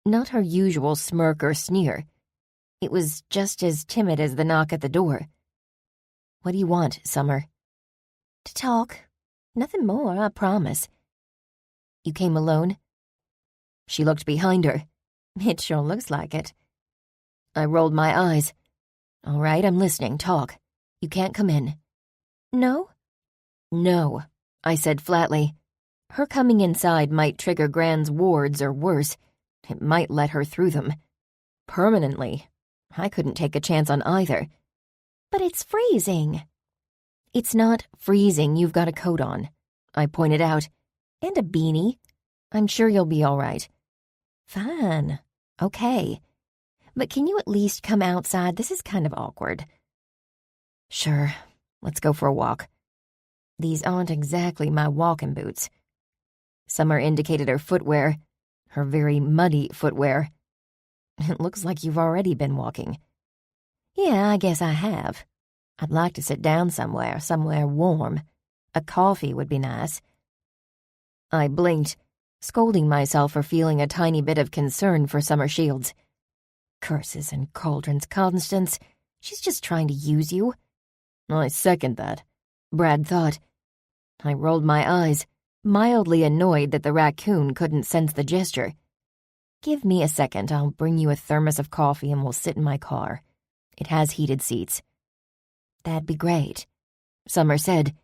C: Not her usual smirk or sneer. It was just as timid as the knock at the door. "What do you want, Summer?" "To talk. Nothing more, I promise." "You came alone?"
A: She looked behind her. It sure looks like it. I rolled my eyes. All right, I'm listening. Talk. You can't come in.
C: No?
A: No, I said flatly. Her coming inside might trigger Gran's wards or worse. It might let her through them. Permanently. I couldn't take a chance on either.
C: But it's freezing.
A: It's not freezing, you've got a coat on, I pointed out. And a beanie. I'm sure you'll be all right.
C: Fine. Okay. But can you at least come outside? This is kind of awkward.
A: Sure. Let's go for a walk. These aren't exactly my walking boots. Summer indicated her footwear, her very muddy footwear. It looks like you've already been walking.
C: Yeah, I guess I have.
A: I'd like to sit down somewhere warm. A coffee would be nice. I blinked, scolding myself for feeling a tiny bit of concern for Summer Shields. Curses and cauldrons, Constance. She's just trying to use you. I second that, Brad thought. I rolled my eyes, mildly annoyed that the raccoon couldn't sense the gesture. Give me a second, I'll bring you a thermos of coffee and we'll sit in my car. It has heated seats.
C: That'd be great,
A: Summer said.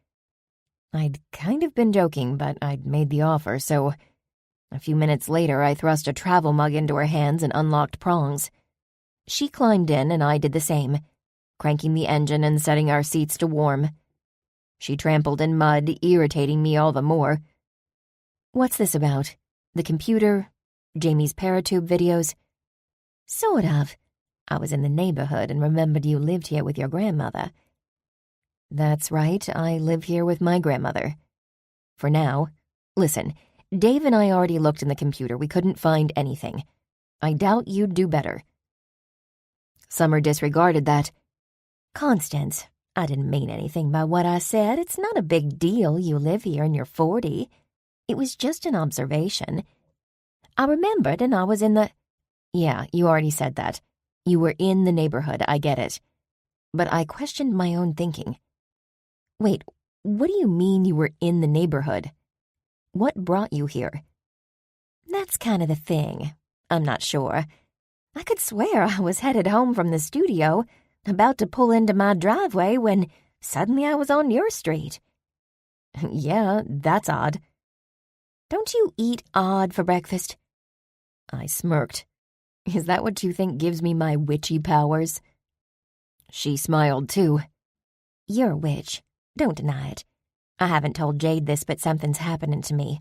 A: I'd kind of been joking, but I'd made the offer, so a few minutes later I thrust a travel mug into her hands and unlocked prongs. She climbed in and I did the same, cranking the engine and setting our seats to warm. She trampled in mud, irritating me all the more. What's this about? The computer? Jamie's paratube videos?
C: Sort of.
A: I was in the neighborhood and remembered you lived here with your grandmother. That's right, I live here with my grandmother. For now. Listen, Dave and I already looked in the computer. We couldn't find anything. I doubt you'd do better. Summer disregarded that.
C: Constance, I didn't mean anything by what I said. It's not a big deal you live here and you're 40. It was just an observation. I remembered and I was in the...
A: Yeah, you already said that. You were in the neighborhood, I get it. But I questioned my own thinking. Wait, what do you mean you were in the neighborhood? What brought you here?
C: That's kind of the thing. I'm not sure. I could swear I was headed home from the studio, about to pull into my driveway when suddenly I was on your street.
A: Yeah, that's odd.
C: Don't you eat odd for breakfast?
A: I smirked. Is that what you think gives me my witchy powers? She smiled, too.
C: You're a witch. Don't deny it. I haven't told Jade this, but something's happening to me.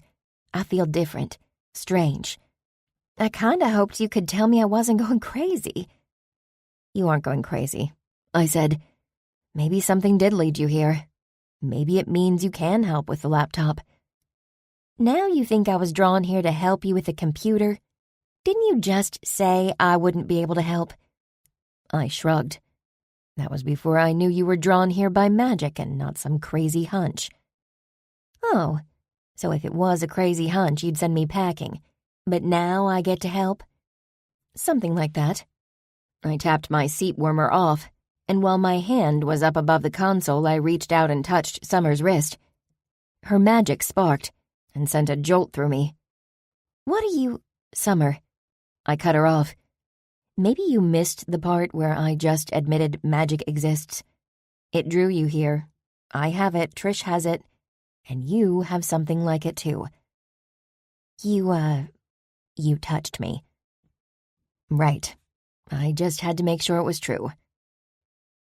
C: I feel different. Strange. I kinda hoped you could tell me I wasn't going crazy.
A: You aren't going crazy, I said. Maybe something did lead you here. Maybe it means you can help with the laptop.
C: Now you think I was drawn here to help you with the computer? Didn't you just say I wouldn't be able to help?
A: I shrugged. That was before I knew you were drawn here by magic and not some crazy hunch.
C: Oh, so if it was a crazy hunch, you'd send me packing. But now I get to help?
A: Something like that. I tapped my seat warmer off, and while my hand was up above the console, I reached out and touched Summer's wrist. Her magic sparked and sent a jolt through me.
C: What are you...
A: Summer. I cut her off. Maybe you missed the part where I just admitted magic exists. It drew you here. I have it, Trish has it, and you have something like it too.
C: You touched me.
A: Right. I just had to make sure it was true.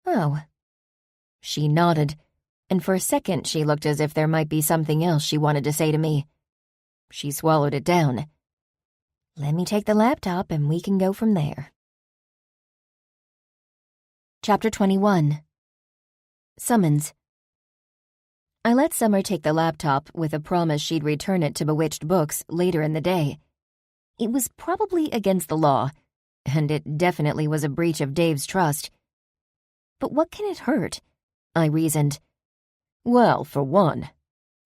C: Oh.
A: She nodded, and for a second she looked as if there might be something else she wanted to say to me. She swallowed it down.
C: Let me take the laptop and we can go from there.
A: Chapter 21. Summons. I let Summer take the laptop with a promise she'd return it to Bewitched Books later in the day. It was probably against the law, and it definitely was a breach of Dave's trust. But what can it hurt? I reasoned. Well, for one,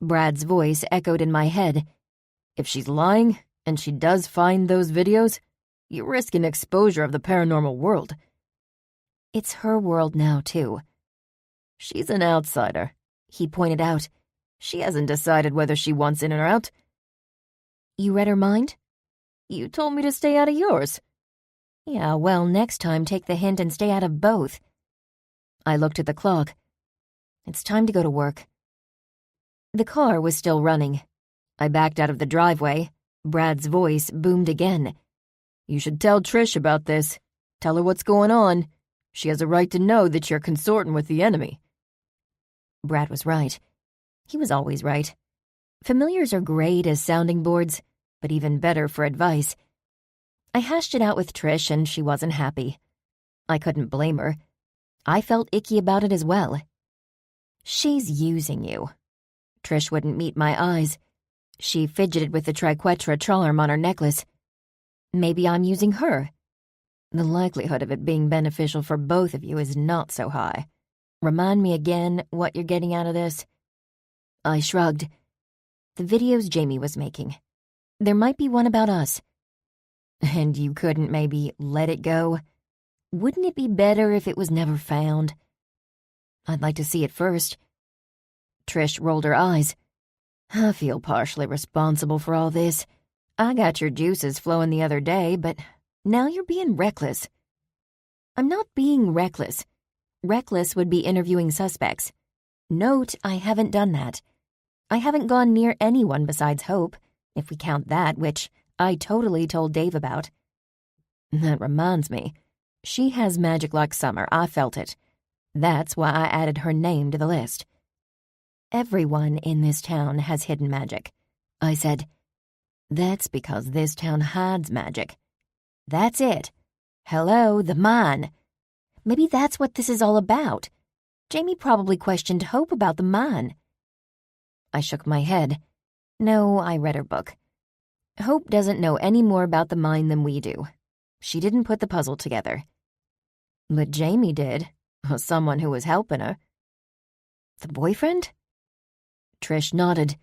A: Brad's voice echoed in my head. If she's lying, and she does find those videos, you risk an exposure of the paranormal world. It's her world now, too. She's an outsider, he pointed out. She hasn't decided whether she wants in or out. You read her mind?
B: You told me to stay out of yours.
C: Yeah, well, next time take the hint and stay out of both. I looked at the clock. It's time to go to work. The car was still running. I backed out of the driveway. Brad's voice boomed again.
B: You should tell Trish about this. Tell her what's going on. She has a right to know that you're consorting with the enemy.
C: Brad was right. He was always right. Familiars are great as sounding boards, but even better for advice. I hashed it out with Trish and she wasn't happy. I couldn't blame her. I felt icky about it as well. She's using you. Trish wouldn't meet my eyes. She fidgeted with the triquetra charm on her necklace. Maybe I'm using her. The likelihood of it being beneficial for both of you is not so high. Remind me again what you're getting out of this. I shrugged. The videos Jamie was making. There might be one about us. And you couldn't maybe let it go? Wouldn't it be better if it was never found? I'd like to see it first. Trish rolled her eyes. I feel partially responsible for all this. I got your juices flowing the other day, but now you're being reckless. I'm not being reckless. Reckless would be interviewing suspects. Note, I haven't done that. I haven't gone near anyone besides Hope, if we count that, which I totally told Dave about. That reminds me. She has magic like Summer, I felt it. That's why I added her name to the list. Everyone in this town has hidden magic, I said. That's because this town hides magic. That's it. Hello, the mine. Maybe that's what this is all about. Jamie probably questioned Hope about the mine. I shook my head. No, I read her book. Hope doesn't know any more about the mine than we do. She didn't put the puzzle together. But Jamie did, someone who was helping her. The boyfriend? Trish nodded.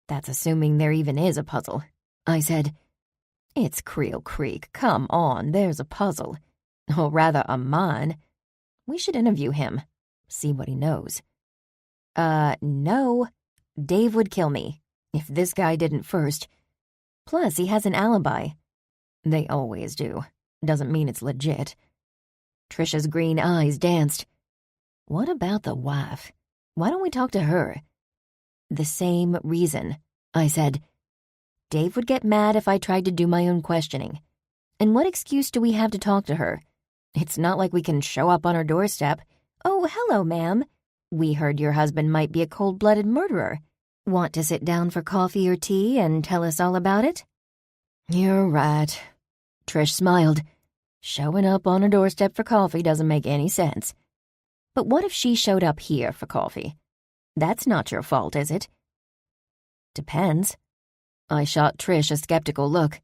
C: That's assuming there even is a puzzle, I said. It's Creel Creek, come on, there's a puzzle. Or rather, a mine. We should interview him, see what he knows. No. Dave would kill me, if this guy didn't first. Plus, he has an alibi. They always do. Doesn't mean it's legit. Trisha's green eyes danced. What about the wife? Why don't we talk to her? The same reason, I said. Dave would get mad if I tried to do my own questioning. And what excuse do we have to talk to her? It's not like we can show up on her doorstep. Oh, hello, ma'am. We heard your husband might be a cold-blooded murderer. Want to sit down for coffee or tea and tell us all about it? You're right. Trish smiled. Showing up on her doorstep for coffee doesn't make any sense. But what if she showed up here for coffee? That's not your fault, is it? Depends. I shot Trish a skeptical look.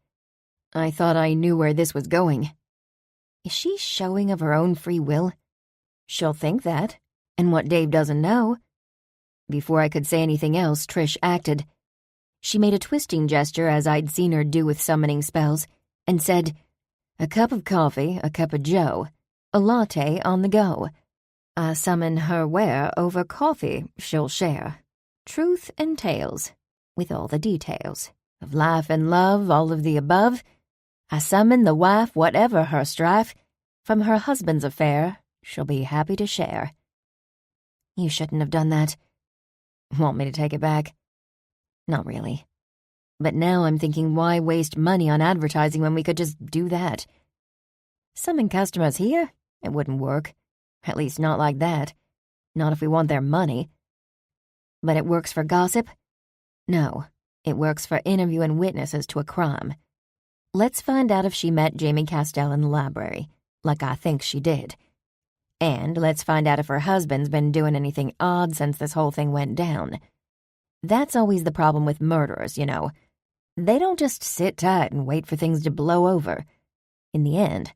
C: I thought I knew where this was going. Is she showing of her own free will? She'll think that, and what Dave doesn't know. Before I could say anything else, Trish acted. She made a twisting gesture as I'd seen her do with summoning spells, and said, "A cup of coffee, a cup of joe, a latte on the go. I summon her where over coffee she'll share. Truth and tales, with all the details. Of life and love, all of the above. I summon the wife, whatever her strife. From her husband's affair, she'll be happy to share." You shouldn't have done that. Want me to take it back? Not really. But now I'm thinking, why waste money on advertising when we could just do that? Summon customers here? It wouldn't work. At least not like that. Not if we want their money. But it works for gossip? No, it works for interviewing witnesses to a crime. Let's find out if she met Jamie Castell in the library, like I think she did. And let's find out if her husband's been doing anything odd since this whole thing went down. That's always the problem with murderers, you know. They don't just sit tight and wait for things to blow over. In the end,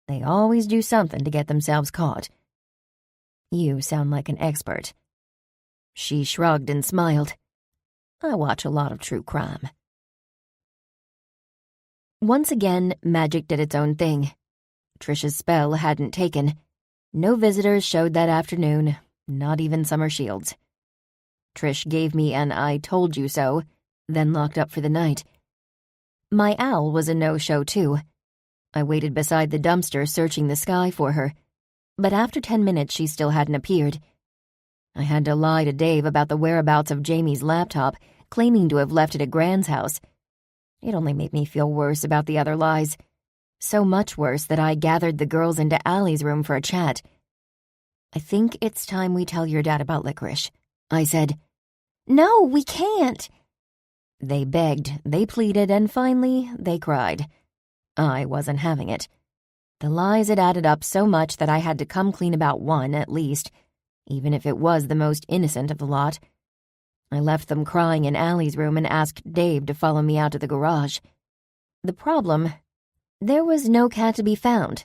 C: they always do something to get themselves caught. You sound like an expert. She shrugged and smiled. I watch a lot of true crime. Once again, magic did its own thing. Trish's spell hadn't taken. No visitors showed that afternoon, not even Summer Shields. Trish gave me an "I told you so," then locked up for the night.
A: My owl was a no-show, too. I waited beside the dumpster searching the sky for her, but after 10 minutes she still hadn't appeared. I had to lie to Dave about the whereabouts of Jamie's laptop, claiming to have left it at Gran's house. It only made me feel worse about the other lies. So much worse that I gathered the girls into Allie's room for a chat. "I think it's time we tell your dad about licorice," I said.
C: "No, we can't."
A: They begged, they pleaded, and finally they cried. I wasn't having it. The lies had added up so much that I had to come clean about one, at least, even if it was the most innocent of the lot. I left them crying in Allie's room and asked Dave to follow me out to the garage. The problem, there was no cat to be found.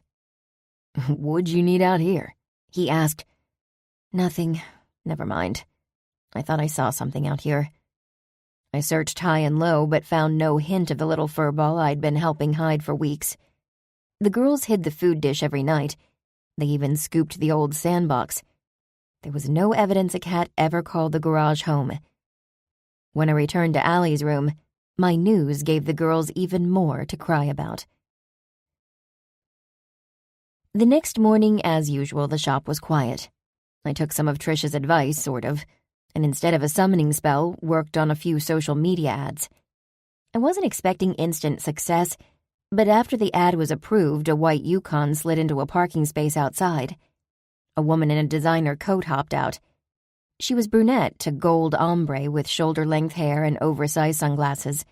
A: "What'd you need out here?" he asked. "Nothing. Never mind. I thought I saw something out here." I searched high and low, but found no hint of the little furball I'd been helping hide for weeks. The girls hid the food dish every night. They even scooped the old sandbox. There was no evidence a cat ever called the garage home. When I returned to Allie's room, my news gave the girls even more to cry about. The next morning, as usual, the shop was quiet. I took some of Trish's advice, sort of, and instead of a summoning spell, worked on a few social media ads. I wasn't expecting instant success, but after the ad was approved, a white Yukon slid into a parking space outside. A woman in a designer coat hopped out. She was brunette to gold ombre with shoulder-length hair and oversized sunglasses.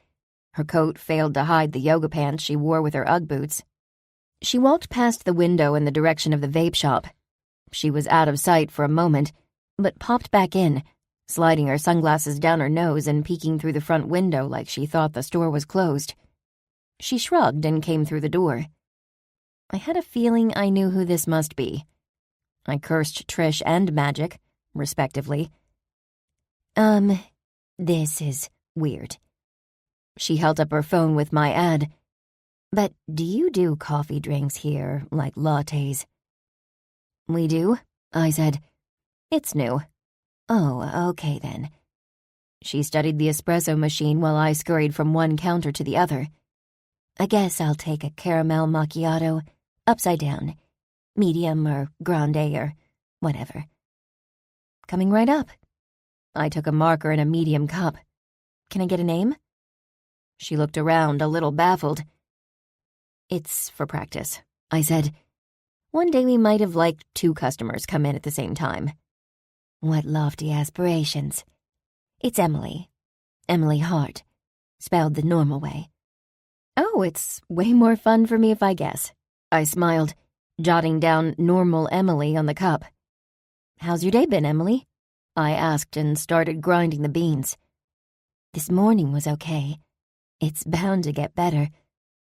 A: Her coat failed to hide the yoga pants she wore with her Ugg boots. She walked past the window in the direction of the vape shop. She was out of sight for a moment, but popped back in, sliding her sunglasses down her nose and peeking through the front window like she thought the store was closed. She shrugged and came through the door. I had a feeling I knew who this must be. I cursed Trish and Magic, respectively. This is weird." She held up her phone with my ad. "But do you do coffee drinks here, like lattes?" "We do," I said. "It's new." "Oh, okay then." She studied the espresso machine while I scurried from one counter to the other. "I guess I'll take a caramel macchiato, upside down, medium or grande or whatever." "Coming right up." I took a marker and a medium cup. "Can I get a name?" She looked around, a little baffled. "It's for practice," I said. "One day we might have liked 2 customers come in at the same time." "What lofty aspirations." "It's Emily. Emily Hart, spelled the normal way." "Oh, it's way more fun for me if I guess." I smiled, jotting down Normal Emily on the cup. "How's your day been, Emily?" I asked and started grinding the beans. "This morning was okay. It's bound to get better.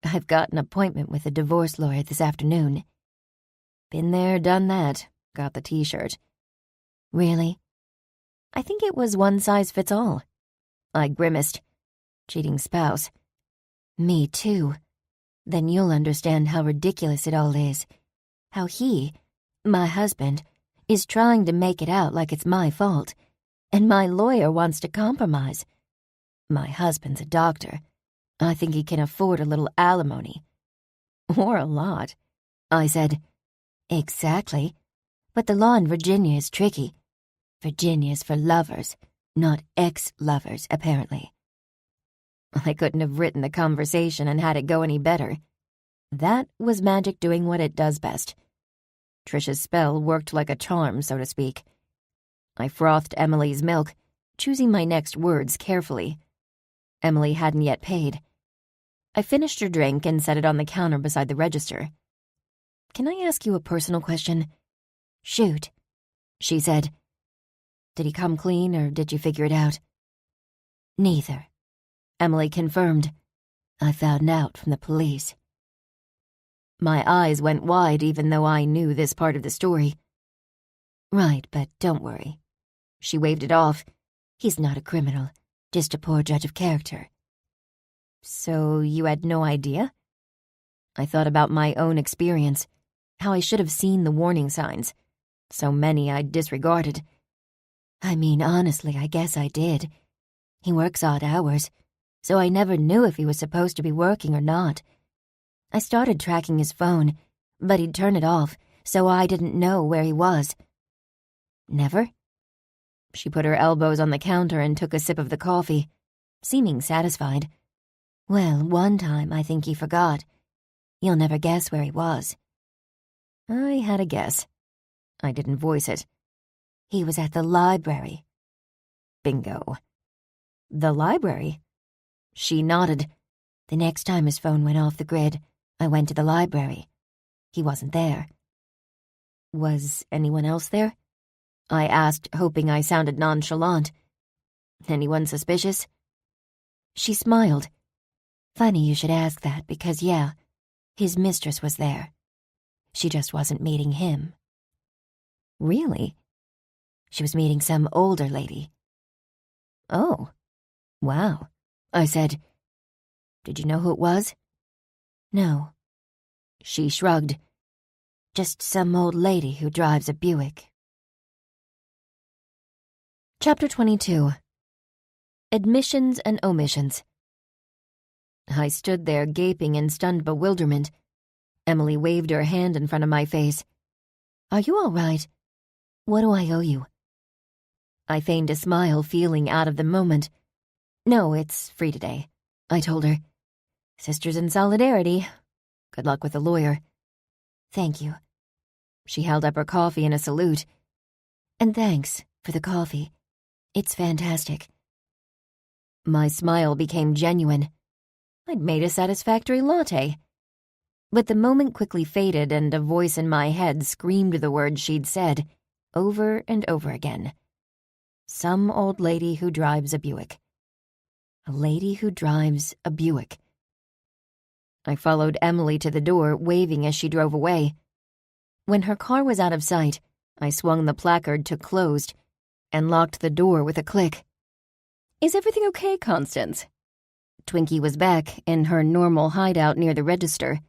A: I've got an appointment with a divorce lawyer this afternoon." "Been there, done that. Got the t-shirt." "Really?" "I think it was one size fits all." I grimaced. Cheating spouse. "Me too. Then you'll understand how ridiculous it all is. How he, my husband, is trying to make it out like it's my fault, and my lawyer wants to compromise. My husband's a doctor. I think he can afford a little alimony." "Or a lot," I said. "Exactly. But the law in Virginia is tricky. Virginia's for lovers, not ex-lovers, apparently." I couldn't have written the conversation and had it go any better. That was Magic doing what it does best. Trish's spell worked like a charm, so to speak. I frothed Emily's milk, choosing my next words carefully. Emily hadn't yet paid. I finished her drink and set it on the counter beside the register. "Can I ask you a personal question?" "Shoot," she said. "Did he come clean, or did you figure it out?" "Neither," Emily confirmed. "I found out from the police." My eyes went wide even though I knew this part of the story. "Right, but don't worry." She waved it off. "He's not a criminal, just a poor judge of character." "So you had no idea?" I thought about my own experience, how I should have seen the warning signs. So many I'd disregarded. "I mean, honestly, I guess I did. He works odd hours.
C: so I never knew if he was supposed to be working or not. I started tracking his phone, but he'd turn it off, so I didn't know where he was. Never? She put her elbows on the counter and took a sip of the coffee, seeming satisfied. Well, one time I think he forgot. You'll never guess where he was. I had a guess. I didn't voice it. He was at the library. Bingo. The library? She nodded. The next time his phone went off the grid, I went to the library. He wasn't there. Was anyone else there? I asked, hoping I sounded nonchalant. Anyone suspicious? She smiled. Funny you should ask that, because yeah, his mistress was there. She just wasn't meeting him. Really? She was meeting some older lady. Oh, wow, I said. Did you know who it was? No. She shrugged. Just some old lady who drives a Buick. Chapter 22. Admissions and Omissions. I stood there gaping in stunned bewilderment. Emily waved her hand in front of my face. Are you all right? What do I owe you? I feigned a smile, feeling out of the moment. No, it's free today, I told her. Sisters in solidarity. Good luck with the lawyer. Thank you. She held up her coffee in a salute. And thanks for the coffee. It's fantastic. My smile became genuine. I'd made a satisfactory latte. But the moment quickly faded and a voice in my head screamed the words she'd said, over and over again. Some old lady who drives a Buick. A lady who drives a Buick. I followed Emily to the door, waving as she drove away. When her car was out of sight, I swung the placard to closed and locked the door with a click.
B: Is everything okay, Constance?
C: Twinkie was back in her normal hideout near the register.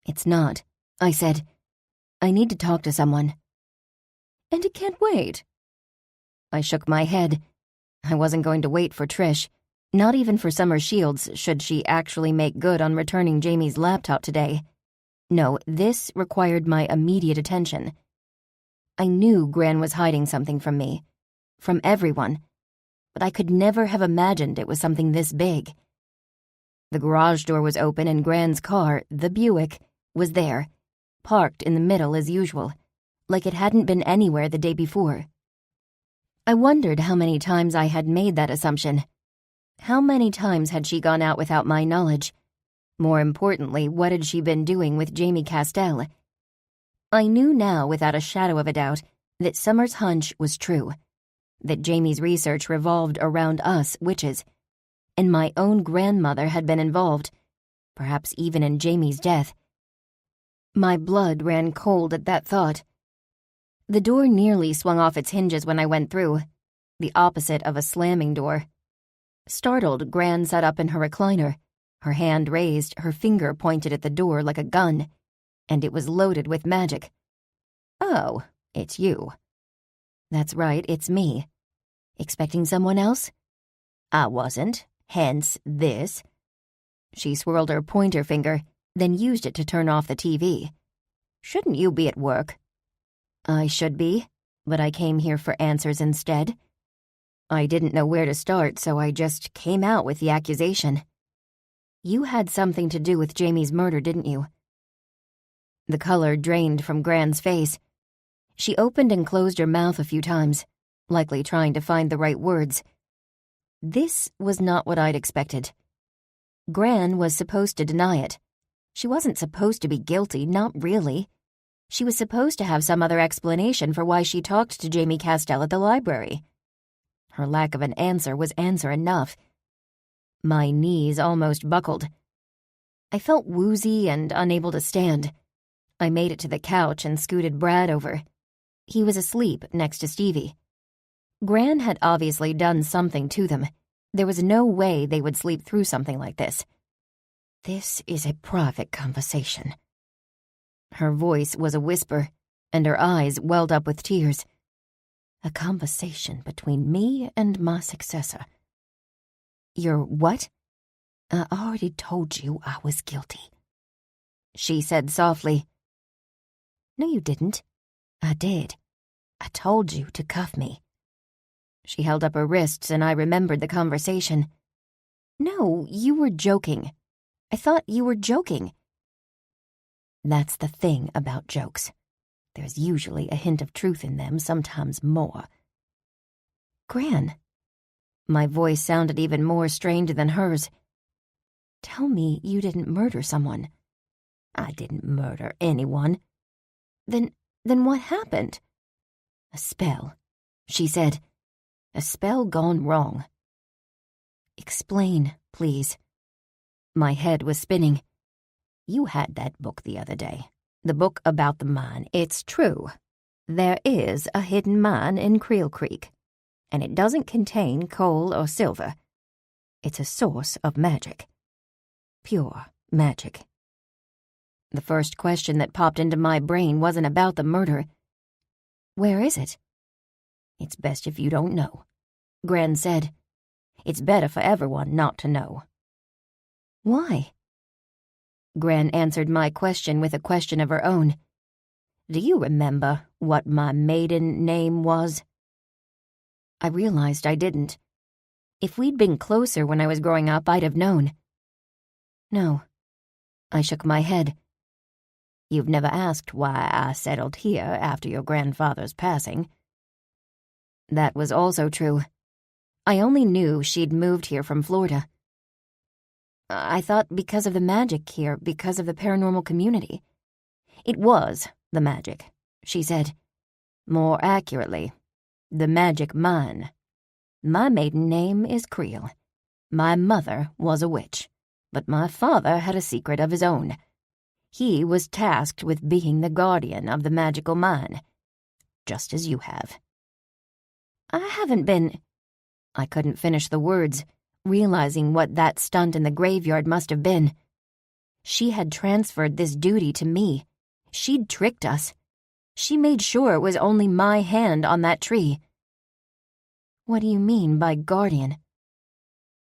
C: It's not, I said. I need to talk to someone.
B: And it can't wait.
C: I shook my head. I wasn't going to wait for Trish, not even for Summer Shields should she actually make good on returning Jamie's laptop today. No, this required my immediate attention. I knew Gran was hiding something from me, from everyone, but I could never have imagined it was something this big. The garage door was open and Gran's car, the Buick, was there, parked in the middle as usual, like it hadn't been anywhere the day before. I wondered how many times I had made that assumption. How many times had she gone out without my knowledge? More importantly, what had she been doing with Jamie Castell? I knew now without a shadow of a doubt that Summer's hunch was true, that Jamie's research revolved around us witches, and my own grandmother had been involved, perhaps even in Jamie's death. My blood ran cold at that thought. The door nearly swung off its hinges when I went through, the opposite of a slamming door. Startled, Gran sat up in her recliner, her hand raised, her finger pointed at the door like a gun, and it was loaded with magic. Oh, it's you. That's right, it's me. Expecting someone else? I wasn't, hence this. She swirled her pointer finger, then used it to turn off the TV. Shouldn't you be at work? I should be, but I came here for answers instead. I didn't know where to start, so I just came out with the accusation. You had something to do with Jamie's murder, didn't you? The color drained from Gran's face. She opened and closed her mouth a few times, likely trying to find the right words. This was not what I'd expected. Gran was supposed to deny it. She wasn't supposed to be guilty, not really. She was supposed to have some other explanation for why she talked to Jamie Castell at the library. Her lack of an answer was answer enough. My knees almost buckled. I felt woozy and unable to stand. I made it to the couch and scooted Brad over. He was asleep next to Stevie. Gran had obviously done something to them. There was no way they would sleep through something like this. This is a private conversation. Her voice was a whisper, and her eyes welled up with tears. A conversation between me and my successor. Your what? I already told you I was guilty, she said softly. No, you didn't. I did. I told you to cuff me. She held up her wrists and I remembered the conversation. No, you were joking. I thought you were joking. That's the thing about jokes. There's usually a hint of truth in them, sometimes more. Gran. My voice sounded even more strained than hers. Tell me you didn't murder someone. I didn't murder anyone. Then what happened? A spell, she said. A spell gone wrong. Explain, please. My head was spinning. You had that book the other day. The book about the mine. It's true. There is a hidden mine in Creel Creek, and it doesn't contain coal or silver. It's a source of magic. Pure magic. The first question that popped into my brain wasn't about the murder. Where is it? It's best if you don't know, Gran said. It's better for everyone not to know. Why? Gran answered my question with a question of her own. Do you remember what my maiden name was? I realized I didn't. If we'd been closer when I was growing up, I'd have known. No. I shook my head. You've never asked why I settled here after your grandfather's passing. That was also true. I only knew she'd moved here from Florida. I thought because of the magic here, because of the paranormal community. It was the magic, she said. More accurately, the magic mine. My maiden name is Creel. My mother was a witch, but my father had a secret of his own. He was tasked with being the guardian of the magical mine, just as you have. I haven't been... I couldn't finish the words, realizing what that stunt in the graveyard must have been. She had transferred this duty to me. She'd tricked us. She made sure it was only my hand on that tree. What do you mean by guardian?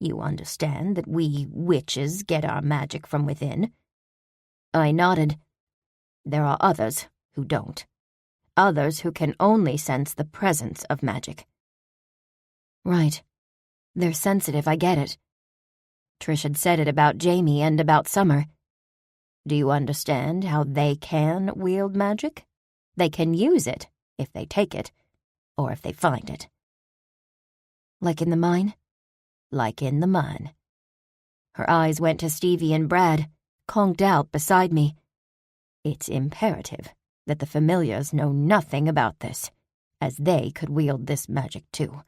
C: You understand that we witches get our magic from within? I nodded. There are others who don't. Others who can only sense the presence of magic. Right. They're sensitive, I get it. Trish had said it about Jamie and about Summer. Do you understand how they can wield magic? They can use it, if they take it, or if they find it. Like in the mine? Like in the mine. Her eyes went to Stevie and Brad, conked out beside me. It's imperative that the familiars know nothing about this, as they could wield this magic too.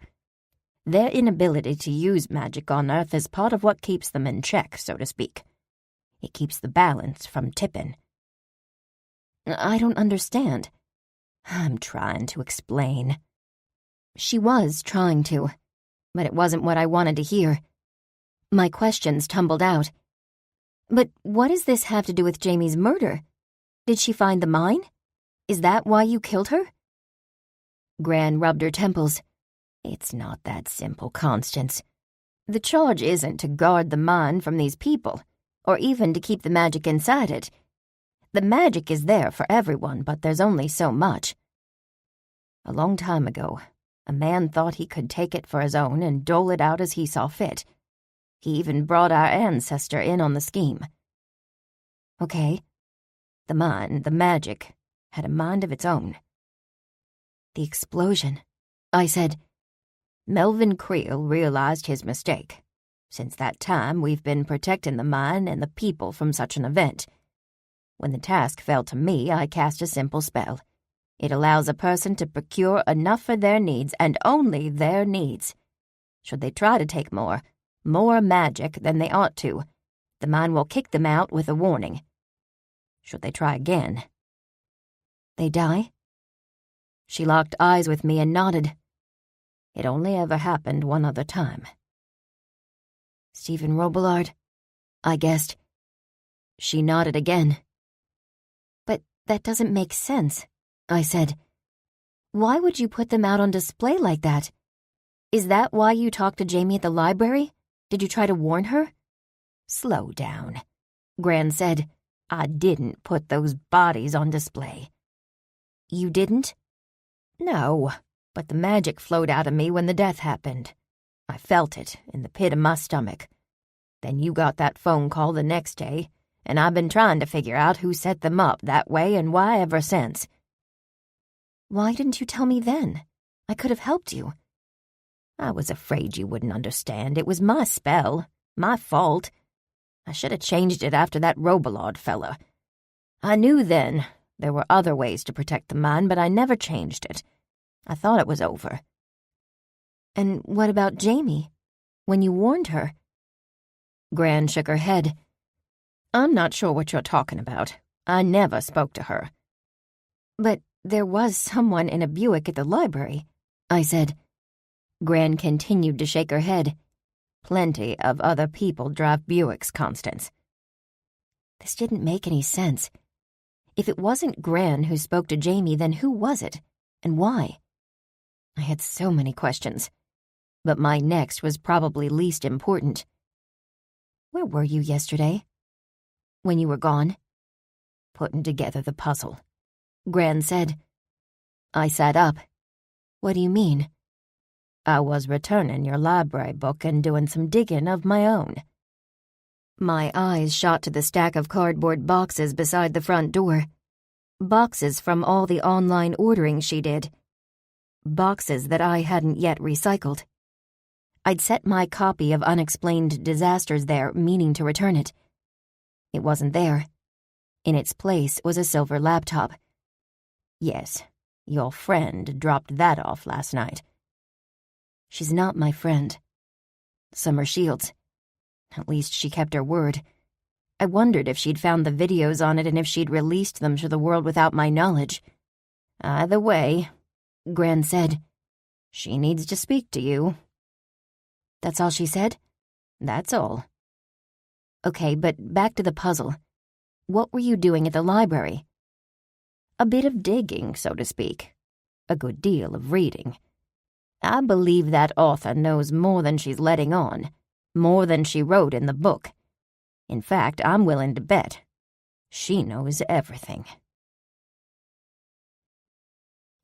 C: Their inability to use magic on Earth is part of what keeps them in check, so to speak. It keeps the balance from tipping. I don't understand. I'm trying to explain. She was trying to, but it wasn't what I wanted to hear. My questions tumbled out. But what does this have to do with Jamie's murder? Did she find the mine? Is that why you killed her? Gran rubbed her temples. It's not that simple, Constance. The charge isn't to guard the mine from these people, or even to keep the magic inside it. The magic is there for everyone, but there's only so much. A long time ago, a man thought he could take it for his own and dole it out as he saw fit. He even brought our ancestor in on the scheme. Okay. The mine, the magic, had a mind of its own. The explosion, I said. Melvin Creel realized his mistake. Since that time, we've been protecting the mine and the people from such an event. When the task fell to me, I cast a simple spell. It allows a person to procure enough for their needs and only their needs. Should they try to take more magic than they ought to, the mine will kick them out with a warning. Should they try again? They die? She locked eyes with me and nodded. It only ever happened one other time. Stephen Robillard, I guessed. She nodded again. But that doesn't make sense, I said. Why would you put them out on display like that? Is that why you talked to Jamie at the library? Did you try to warn her?
A: Slow down. Gran said, I didn't put those bodies on display. You didn't? No, but the magic flowed out of me when the death happened. I felt it in the pit of my stomach. Then you got that phone call the next day, and I've been trying to figure out who set them up that way and why ever since. Why didn't you tell me then? I could have helped you. I was afraid you wouldn't understand. It was my spell, my fault. I should have changed it after that Robillard fella. I knew then there were other ways to protect the mine, but I never changed it. I thought it was over. And what about Jamie? When you warned her? Gran shook her head. I'm not sure what you're talking about. I never spoke to her. But there was someone in a Buick at the library, I said. Gran continued to shake her head. Plenty of other people drive Buicks, Constance. This didn't make any sense. If it wasn't Gran who spoke to Jamie, then who was it, and why? I had so many questions, but my next was probably least important. Where were you yesterday? When you were gone? Putting together the puzzle. Gran said. I sat up. What do you mean? I was returning your library book and doing some digging of my own. My eyes shot to the stack of cardboard boxes beside the front door. Boxes from all the online ordering she did. Boxes that I hadn't yet recycled. I'd set my copy of Unexplained Disasters there, meaning to return it. It wasn't there. In its place was a silver laptop. Yes, your friend dropped that off last night. She's not my friend. Summer Shields. At least she kept her word. I wondered if she'd found the videos on it and if she'd released them to the world without my knowledge. Either way, Gran said, she needs to speak to you. That's all she said? That's all. Okay, but back to the puzzle. What were you doing at the library? A bit of digging, so to speak. A good deal of reading. I believe that author knows more than she's letting on, more than she wrote in the book. In fact, I'm willing to bet she knows everything.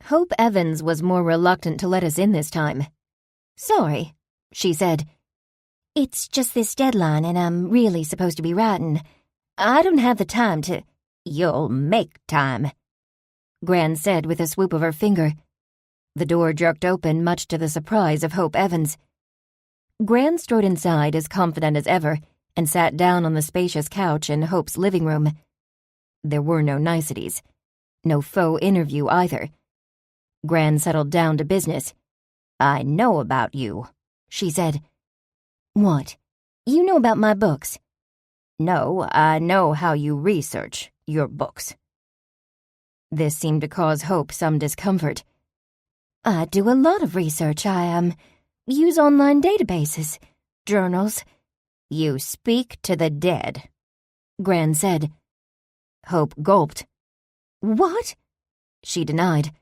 A: Hope Evans was more reluctant to let us in this time. Sorry, she said. It's just this deadline and I'm really supposed to be writing. I don't have the time to... You'll make time, Gran said with a swoop of her finger. The door jerked open, much to the surprise of Hope Evans. Gran strode inside as confident as ever and sat down on the spacious couch in Hope's living room. There were no niceties. No faux interview either. Gran settled down to business. I know about you, she said. What? You know about my books? No, I know how you research your books. This seemed to cause Hope some discomfort. I do a lot of research. I use online databases, journals. You speak to the dead, Gran said. Hope gulped. What? She denied.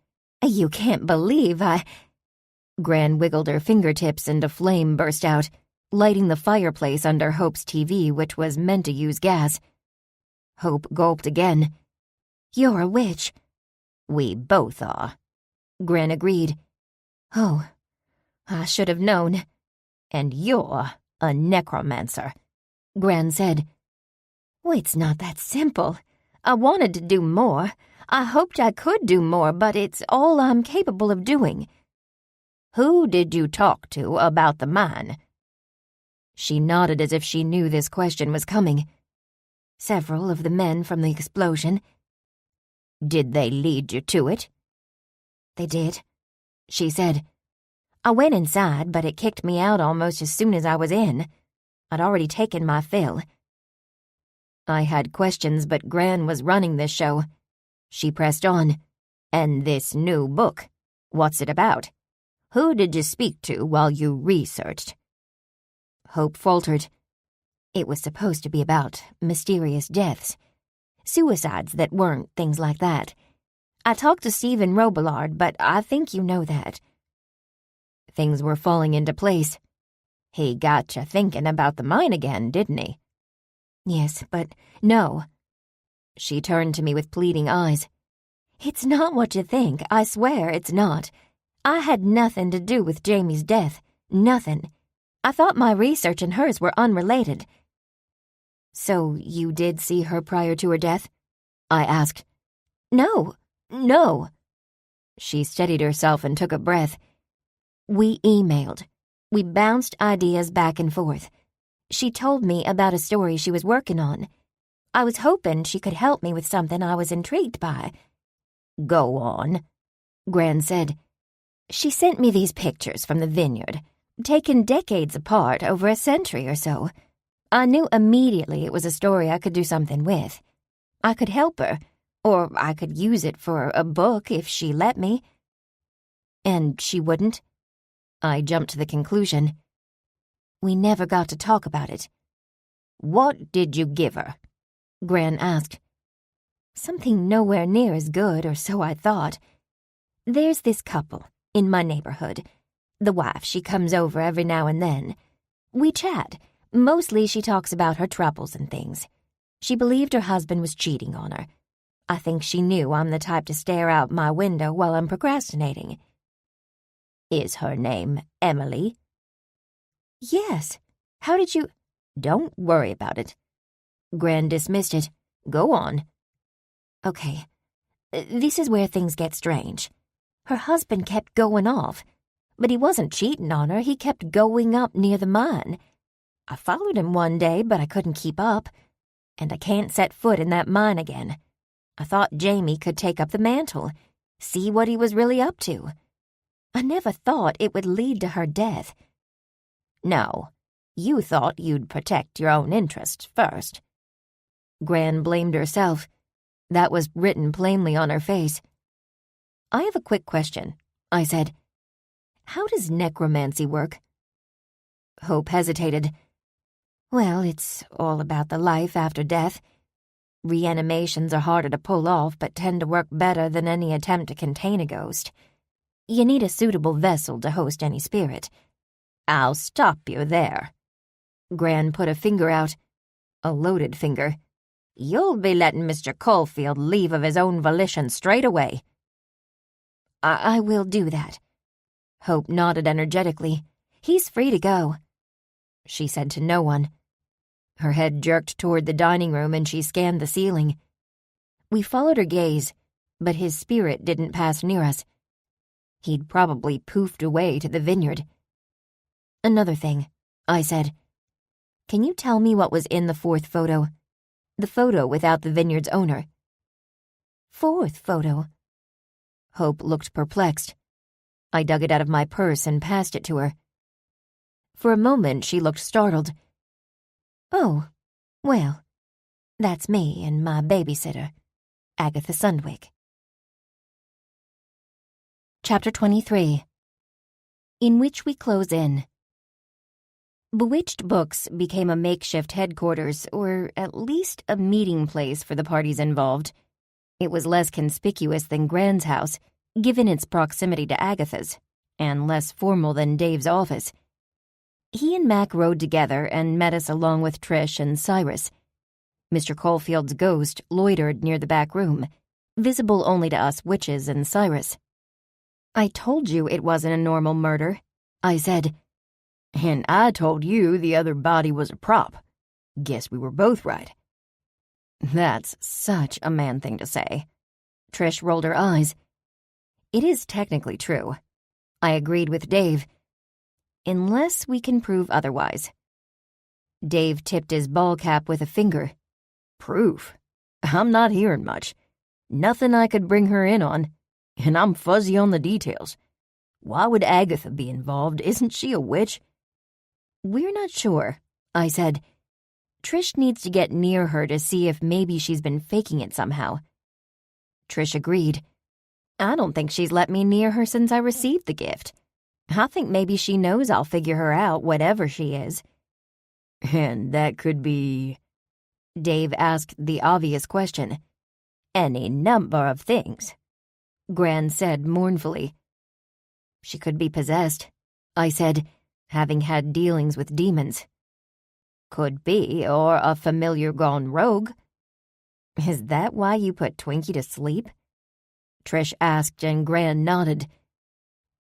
A: You can't believe I... Gran wiggled her fingertips and a flame burst out, lighting the fireplace under Hope's TV, which was meant to use gas. Hope gulped again. You're a witch. We both are, Gran agreed. Oh, I should have known. And you're a necromancer, Gran said. Well, it's not that simple. I wanted to do more. I hoped I could do more, but it's all I'm capable of doing. Who did you talk to about the mine? She nodded as if she knew this question was coming. Several of the men from the explosion. Did they lead you to it? They did, she said. I went inside, but it kicked me out almost as soon as I was in. I'd already taken my fill. I had questions, but Gran was running this show. She pressed on. And this new book, what's it about? Who did you speak to while you researched? Hope faltered. It was supposed to be about mysterious deaths. Suicides that weren't things like that. I talked to Stephen Robillard, but I think you know that. Things were falling into place. He got you thinking about the mine again, didn't he?
C: Yes, but no. She turned to me with pleading eyes. It's not what you think, I swear it's not. I had nothing to do with Jamie's death. Nothing. I thought my research and hers were unrelated. So you did see her prior to her death? I asked. No. She steadied herself and took a breath. We emailed. We bounced ideas back and forth. She told me about a story she was working on. I was hoping she could help me with something I was intrigued by. Go on, Gran said. She sent me these pictures from the vineyard, taken decades apart over a century or so. I knew immediately it was a story I could do something with. I could help her, or I could use it for a book if she let me. And she wouldn't? I jumped to the conclusion. We never got to talk about it. What did you give her? Gran asked. Something nowhere near as good, or so I thought. There's this couple in my neighborhood. The wife, she comes over every now and then. We chat. Mostly she talks about her troubles and things. She believed her husband was cheating on her. I think she knew I'm the type to stare out my window while I'm procrastinating. Is her name Emily? Yes. How did you... Don't worry about it. Gran dismissed it. Go on. Okay. This is where things get strange. Her husband kept going off, but he wasn't cheating on her. He kept going up near the mine. I followed him one day, but I couldn't keep up, and I can't set foot in that mine again. I thought Jamie could take up the mantle, see what he was really up to. I never thought it would lead to her death. No, you thought you'd protect your own interests first. Gran blamed herself. That was written plainly on her face. I have a quick question, I said. How does necromancy work? Hope hesitated. Well, it's all about the life after death. Reanimations are harder to pull off, but tend to work better than any attempt to contain a ghost. You need a suitable vessel to host any spirit. I'll stop you there. Gran put a finger out. A loaded finger. You'll be letting Mr. Caulfield leave of his own volition straight away. I will do that. Hope nodded energetically. He's free to go. She said to no one. Her head jerked toward the dining room and she scanned the ceiling. We followed her gaze, but his spirit didn't pass near us. He'd probably poofed away to the vineyard. Another thing, I said. Can you tell me what was in the fourth photo? The photo without the vineyard's owner. Fourth photo? Hope looked perplexed. I dug it out of my purse and passed it to her. For a moment she looked startled. Oh, well, that's me and my babysitter, Agatha Sundwick. Chapter 23, in which we close in. Bewitched Books became a makeshift headquarters, or at least a meeting place for the parties involved. It was less conspicuous than Gran's house, given its proximity to Agatha's, and less formal than Dave's office. He and Mac rode together and met us along with Trish and Cyrus. Mr. Caulfield's ghost loitered near the back room, visible only to us witches and Cyrus. I told you it wasn't a normal murder, I said.
B: And I told you the other body was a prop. Guess we were both right.
A: That's such a man thing to say. Trish rolled her eyes. It is technically true. I agreed with Dave. Unless we can prove otherwise. Dave tipped his ball cap with a finger.
B: Proof? I'm not hearing much. Nothing I could bring her in on. And I'm fuzzy on the details. Why would Agatha be involved? Isn't she a witch?
A: We're not sure, I said. Trish needs to get near her to see if maybe she's been faking it somehow. Trish agreed. I don't think she's let me near her since I received the gift. I think maybe she knows I'll figure her out, whatever she is.
B: And that could be...
A: Dave asked the obvious question.
B: Any number of things,
A: Gran said mournfully. She could be possessed, I said, having had dealings with demons. Could be, or a familiar gone rogue. Is that why you put Twinkie to sleep? Trish asked, and Gran nodded.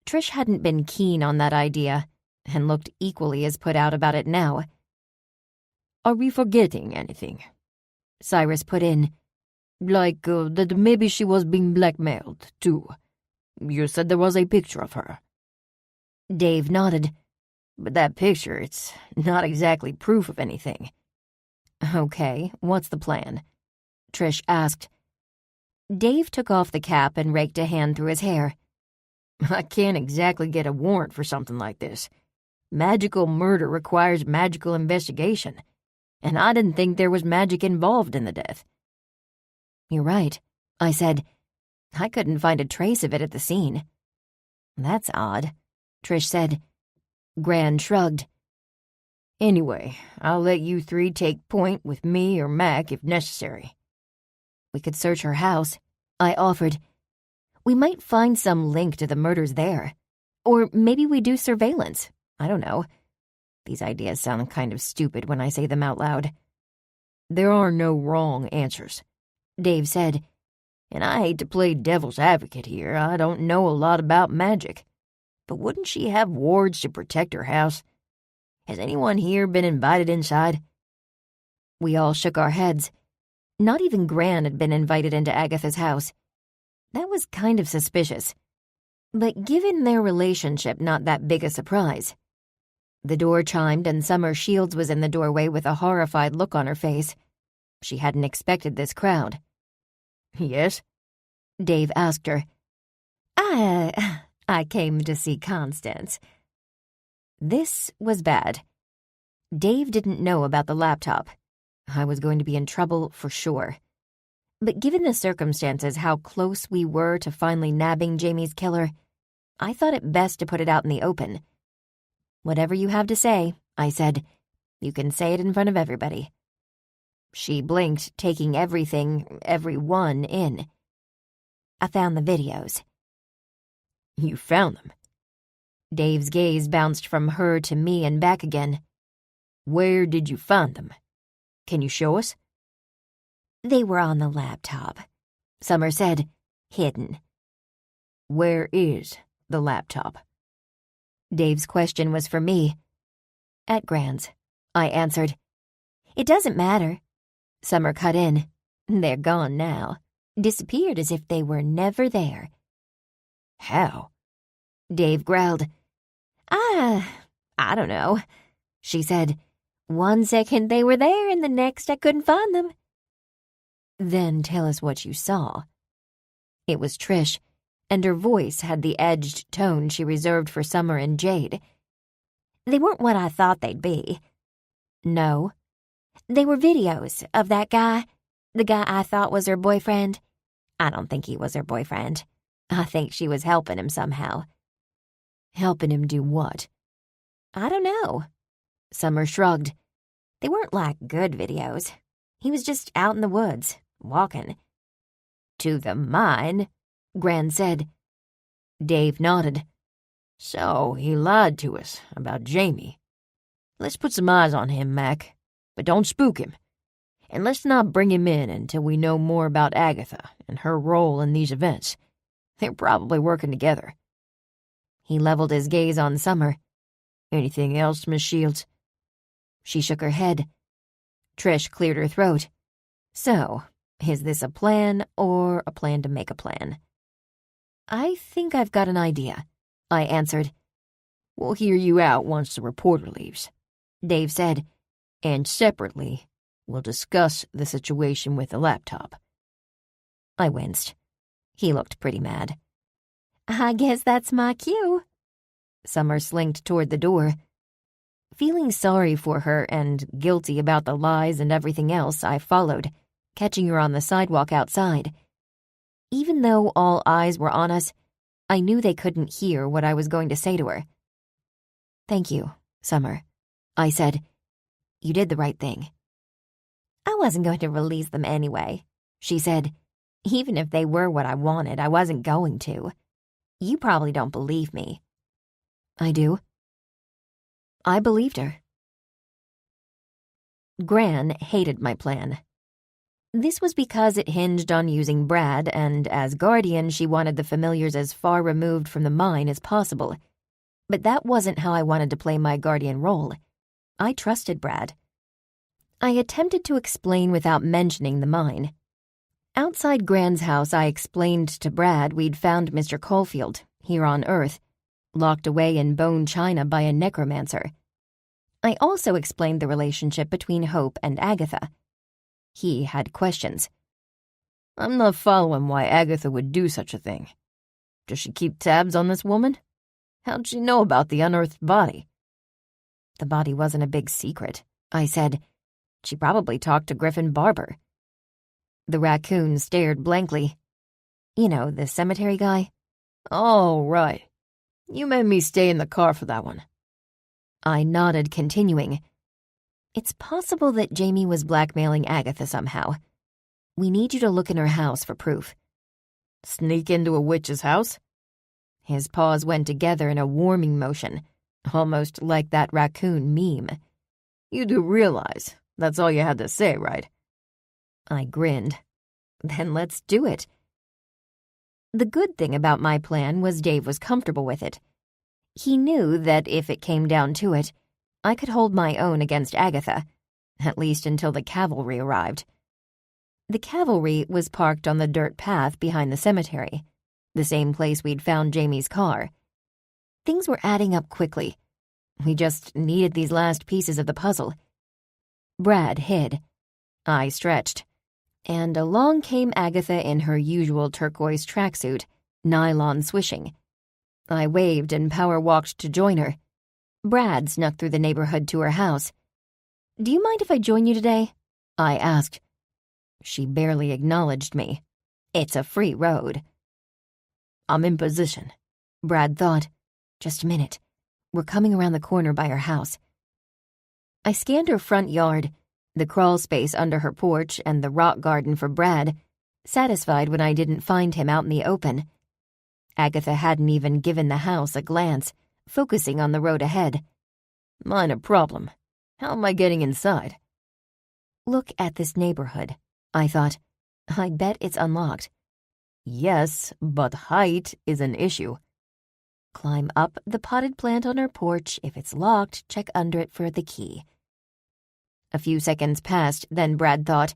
A: Trish hadn't been keen on that idea, and looked equally as put out about it now.
B: Are we forgetting anything?
A: Cyrus put in.
B: Like that maybe she was being blackmailed, too. You said there was a picture of her.
A: Dave nodded.
B: But that picture, it's not exactly proof of anything.
A: Okay, what's the plan? Trish asked. Dave took off the cap and raked a hand through his hair.
B: I can't exactly get a warrant for something like this. Magical murder requires magical investigation, and I didn't think there was magic involved in the death.
A: You're right, I said. I couldn't find a trace of it at the scene. That's odd, Trish said. Gran shrugged.
B: Anyway, I'll let you three take point with me or Mac if necessary.
A: We could search her house, I offered. We might find some link to the murders there. Or maybe we do surveillance. I don't know. These ideas sound kind of stupid when I say them out loud.
B: There are no wrong answers,
A: Dave said.
B: And I hate to play devil's advocate here. I don't know a lot about magic. But wouldn't she have wards to protect her house? Has anyone here been invited inside?
A: We all shook our heads. Not even Gran had been invited into Agatha's house. That was kind of suspicious. But given their relationship, not that big a surprise. The door chimed and Summer Shields was in the doorway with a horrified look on her face. She hadn't expected this crowd.
B: Yes?
A: Dave asked her. I came to see Constance. This was bad. Dave didn't know about the laptop. I was going to be in trouble for sure. But given the circumstances, how close we were to finally nabbing Jamie's killer, I thought it best to put it out in the open. Whatever you have to say, I said. You can say it in front of everybody. She blinked, taking everyone in. I found the videos.
B: You found them?
A: Dave's gaze bounced from her to me and back again.
B: Where did you find them? Can you show us?
A: They were on the laptop, Summer said, hidden.
B: Where is the laptop?
A: Dave's question was for me. At Gran's, I answered. It doesn't matter. Summer cut in. They're gone now. Disappeared as if they were never there.
B: How?
A: Dave growled. I don't know, she said. 1 second they were there and the next I couldn't find them. Then tell us what you saw. It was Trish, and her voice had the edged tone she reserved for Summer and Jade. They weren't what I thought they'd be. No. They were videos of that guy, the guy I thought was her boyfriend. I don't think he was her boyfriend. I think she was helping him somehow.
B: Helping him do what?
A: I don't know. Summer shrugged. They weren't like good videos. He was just out in the woods, walking. To the mine, Gran said.
B: Dave nodded. So he lied to us about Jamie. Let's put some eyes on him, Mac, but don't spook him. And let's not bring him in until we know more about Agatha and her role in these events. They're probably working together.
A: He leveled his gaze on Summer.
B: Anything else, Miss Shields?
A: She shook her head. Trish cleared her throat. So, is this a plan or a plan to make a plan? I think I've got an idea, I answered.
B: We'll hear you out once the reporter leaves,
A: Dave said.
B: And separately, we'll discuss the situation with the laptop.
A: I winced. He looked pretty mad. I guess that's my cue. Summer slinked toward the door. Feeling sorry for her and guilty about the lies and everything else, I followed, catching her on the sidewalk outside. Even though all eyes were on us, I knew they couldn't hear what I was going to say to her. Thank you, Summer, I said. You did the right thing. I wasn't going to release them anyway, she said. Even if they were what I wanted, I wasn't going to. You probably don't believe me. I do. I believed her.
C: Gran hated my plan. This was because it hinged on using Brad, and as guardian, she wanted the familiars as far removed from the mine as possible. But that wasn't how I wanted to play my guardian role. I trusted Brad. I attempted to explain without mentioning the mine. Outside Gran's house, I explained to Brad we'd found Mr. Caulfield, here on Earth, locked away in bone china by a necromancer. I also explained the relationship between Hope and Agatha. He had questions.
B: I'm not following why Agatha would do such a thing. Does she keep tabs on this woman? How'd she know about the unearthed body?
C: The body wasn't a big secret, I said. She probably talked to Griffin Barber. The raccoon stared blankly. You know, the cemetery guy?
B: Oh, right. You made me stay in the car for that one.
C: I nodded, continuing. It's possible that Jamie was blackmailing Agatha somehow. We need you to look in her house for proof.
B: Sneak into a witch's house?
C: His paws went together in a warming motion, almost like that raccoon meme.
B: You do realize that's all you had to say, right?
C: I grinned. Then let's do it. The good thing about my plan was Dave was comfortable with it. He knew that if it came down to it, I could hold my own against Agatha, at least until the cavalry arrived. The cavalry was parked on the dirt path behind the cemetery, the same place we'd found Jamie's car. Things were adding up quickly. We just needed these last pieces of the puzzle. Brad hid. I stretched. And along came Agatha in her usual turquoise tracksuit, nylon swishing. I waved and power-walked to join her. Brad snuck through the neighborhood to her house. "Do you mind if I join you today?" I asked. She barely acknowledged me. It's a free road.
B: I'm in position.
C: Brad thought. Just a minute. We're coming around the corner by her house. I scanned her front yard, the crawl space under her porch, and the rock garden for Brad, satisfied when I didn't find him out in the open. Agatha hadn't even given the house a glance, focusing on the road ahead.
B: Minor problem. How am I getting inside?
C: Look at this neighborhood, I thought. I bet it's unlocked.
B: Yes, but height is an issue.
C: Climb up the potted plant on her porch. If it's locked, check under it for the key. A few seconds passed, then Brad thought,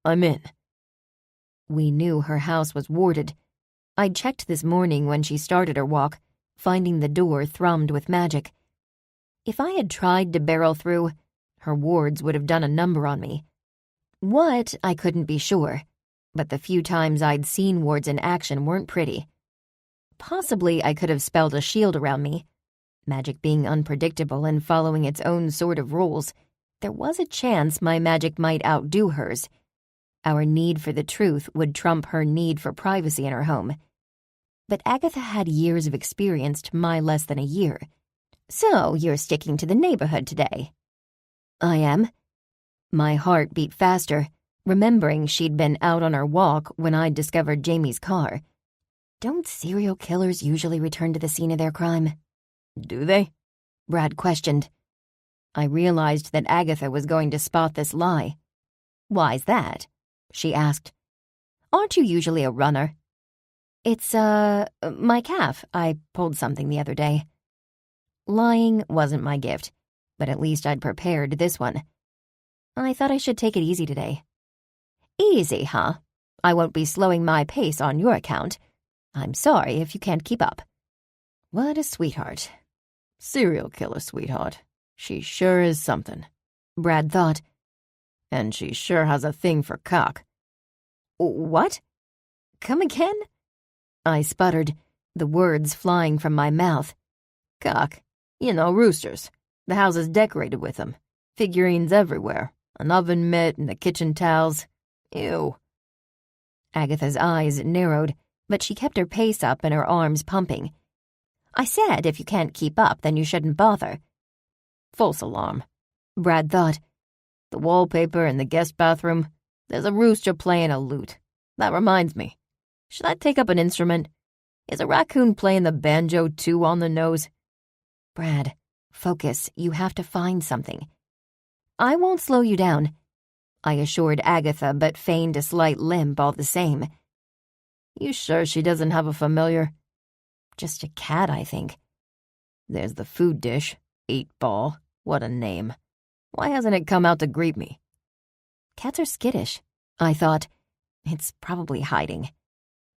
B: I'm in.
C: We knew her house was warded. I'd checked this morning when she started her walk, finding the door thrummed with magic. If I had tried to barrel through, her wards would have done a number on me. What, I couldn't be sure, but the few times I'd seen wards in action weren't pretty. Possibly I could have spelled a shield around me. Magic being unpredictable and following its own sort of rules, there was a chance my magic might outdo hers. Our need for the truth would trump her need for privacy in her home. But Agatha had years of experience to my less than a year. So you're sticking to the neighborhood today? I am. My heart beat faster, remembering she'd been out on her walk when I'd discovered Jamie's car. Don't serial killers usually return to the scene of their crime?
B: Do they?
C: Brad questioned. I realized that Agatha was going to spot this lie. Why's that? She asked. Aren't you usually a runner? It's, my calf. I pulled something the other day. Lying wasn't my gift, but at least I'd prepared this one. I thought I should take it easy today. Easy, huh? I won't be slowing my pace on your account. I'm sorry if you can't keep up. What a sweetheart.
B: Serial killer sweetheart. She sure is something,
C: Brad thought.
B: And she sure has a thing for cock.
C: What? Come again? I sputtered, the words flying from my mouth.
B: Cock. You know, roosters. The house is decorated with them. Figurines everywhere. An oven mitt and the kitchen towels. Ew.
C: Agatha's eyes narrowed, but she kept her pace up and her arms pumping. I said if you can't keep up, then you shouldn't bother.
B: False alarm,
C: Brad thought.
B: The wallpaper in the guest bathroom, there's a rooster playing a lute. That reminds me. Should I take up an instrument? Is a raccoon playing the banjo too on the nose?
C: Brad, focus. You have to find something.
A: I won't slow you down," I assured Agatha, but feigned a slight limp all the same.
B: "You sure she doesn't have a familiar?"
A: "Just a cat, I think."
B: "There's the food dish. 8-Ball. What a name. Why hasn't it come out to greet me?"
A: "Cats are skittish," I thought. "It's probably hiding."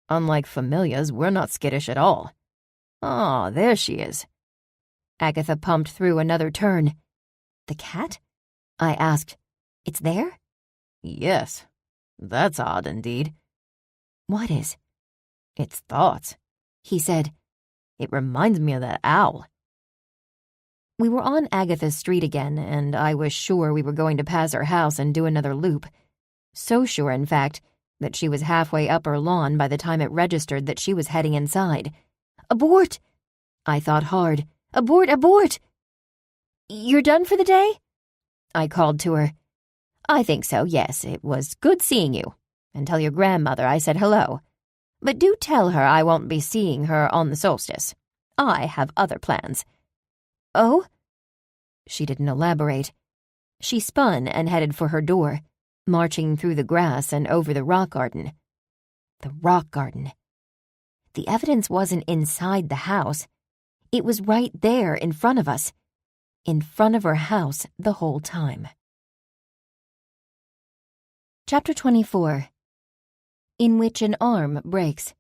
B: "Unlike familiars, we're not skittish at all. Oh, there she is."
A: Agatha pumped through another turn. "The cat?" I asked. "It's there?"
B: "Yes. That's odd indeed."
A: "What is?"
B: "Its thoughts,"
A: he said.
B: "It reminds me of that owl."
A: We were on Agatha's street again, and I was sure we were going to pass her house and do another loop. So sure, in fact, that she was halfway up her lawn by the time it registered that she was heading inside. "Abort!" I thought hard. "Abort, abort!" "You're done for the day?" I called to her. "I think so, yes. It was good seeing you. And tell your grandmother I said hello. But do tell her I won't be seeing her on the solstice. I have other plans." "Oh?" She didn't elaborate. She spun and headed for her door, marching through the grass and over the rock garden. The rock garden. The evidence wasn't inside the house. It was right there in front of us. In front of her house the whole time. Chapter 24. In which an arm breaks.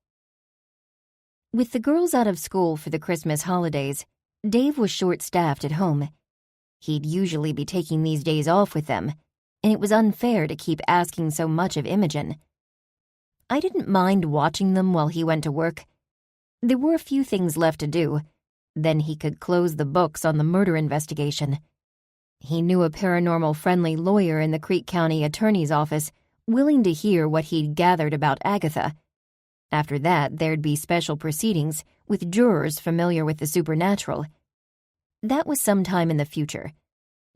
A: With the girls out of school for the Christmas holidays, Dave was short-staffed at home. He'd usually be taking these days off with them, and it was unfair to keep asking so much of Imogen. I didn't mind watching them while he went to work. There were a few things left to do. Then he could close the books on the murder investigation. He knew a paranormal-friendly lawyer in the Creek County Attorney's Office, willing to hear what he'd gathered about Agatha. After that, there'd be special proceedings with jurors familiar with the supernatural. That was sometime in the future.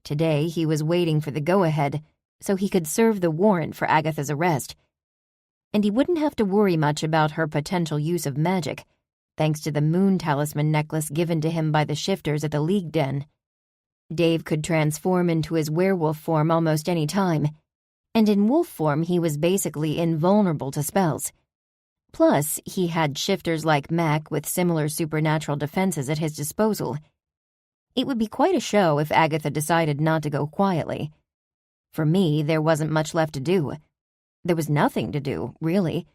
A: Today, he was waiting for the go-ahead so he could serve the warrant for Agatha's arrest. And he wouldn't have to worry much about her potential use of magic, thanks to the moon talisman necklace given to him by the shifters at the League Den. Dave could transform into his werewolf form almost any time, and in wolf form he was basically invulnerable to spells. Plus, he had shifters like Mac with similar supernatural defenses at his disposal. It would be quite a show if Agatha decided not to go quietly. For me, there wasn't much left to do. There was nothing to do, really.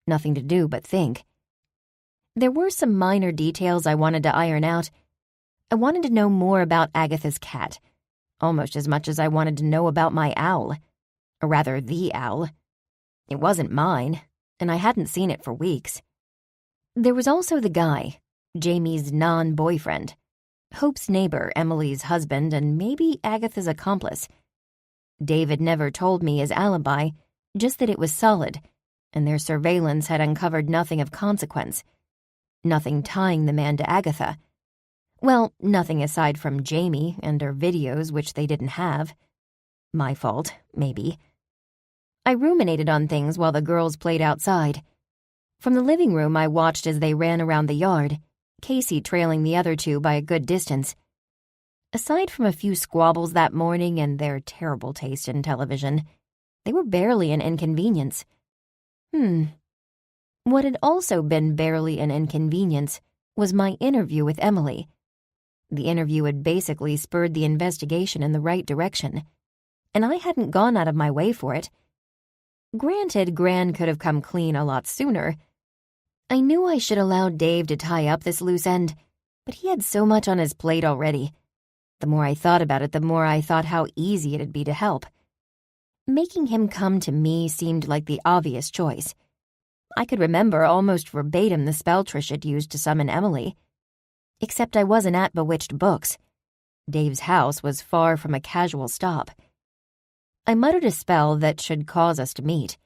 A: Nothing to do but think. There were some minor details I wanted to iron out. I wanted to know more about Agatha's cat, almost as much as I wanted to know about my owl. Or rather, the owl. It wasn't mine, and I hadn't seen it for weeks. There was also the guy, Jamie's non-boyfriend, Hope's neighbor, Emily's husband, and maybe Agatha's accomplice. David never told me his alibi, just that it was solid, and their surveillance had uncovered nothing of consequence. Nothing tying the man to Agatha. Well, nothing aside from Jamie and her videos, which they didn't have. My fault, maybe. I ruminated on things while the girls played outside. From the living room, I watched as they ran around the yard, Casey trailing the other two by a good distance. Aside from a few squabbles that morning and their terrible taste in television, they were barely an inconvenience. What had also been barely an inconvenience was my interview with Emily. The interview had basically spurred the investigation in the right direction, and I hadn't gone out of my way for it. Granted, Gran could have come clean a lot sooner. I knew I should allow Dave to tie up this loose end, but he had so much on his plate already. The more I thought about it, the more I thought how easy it'd be to help. Making him come to me seemed like the obvious choice. I could remember almost verbatim the spell Trish had used to summon Emily. Except I wasn't at Bewitched Books. Dave's house was far from a casual stop. I muttered a spell that should cause us to meet.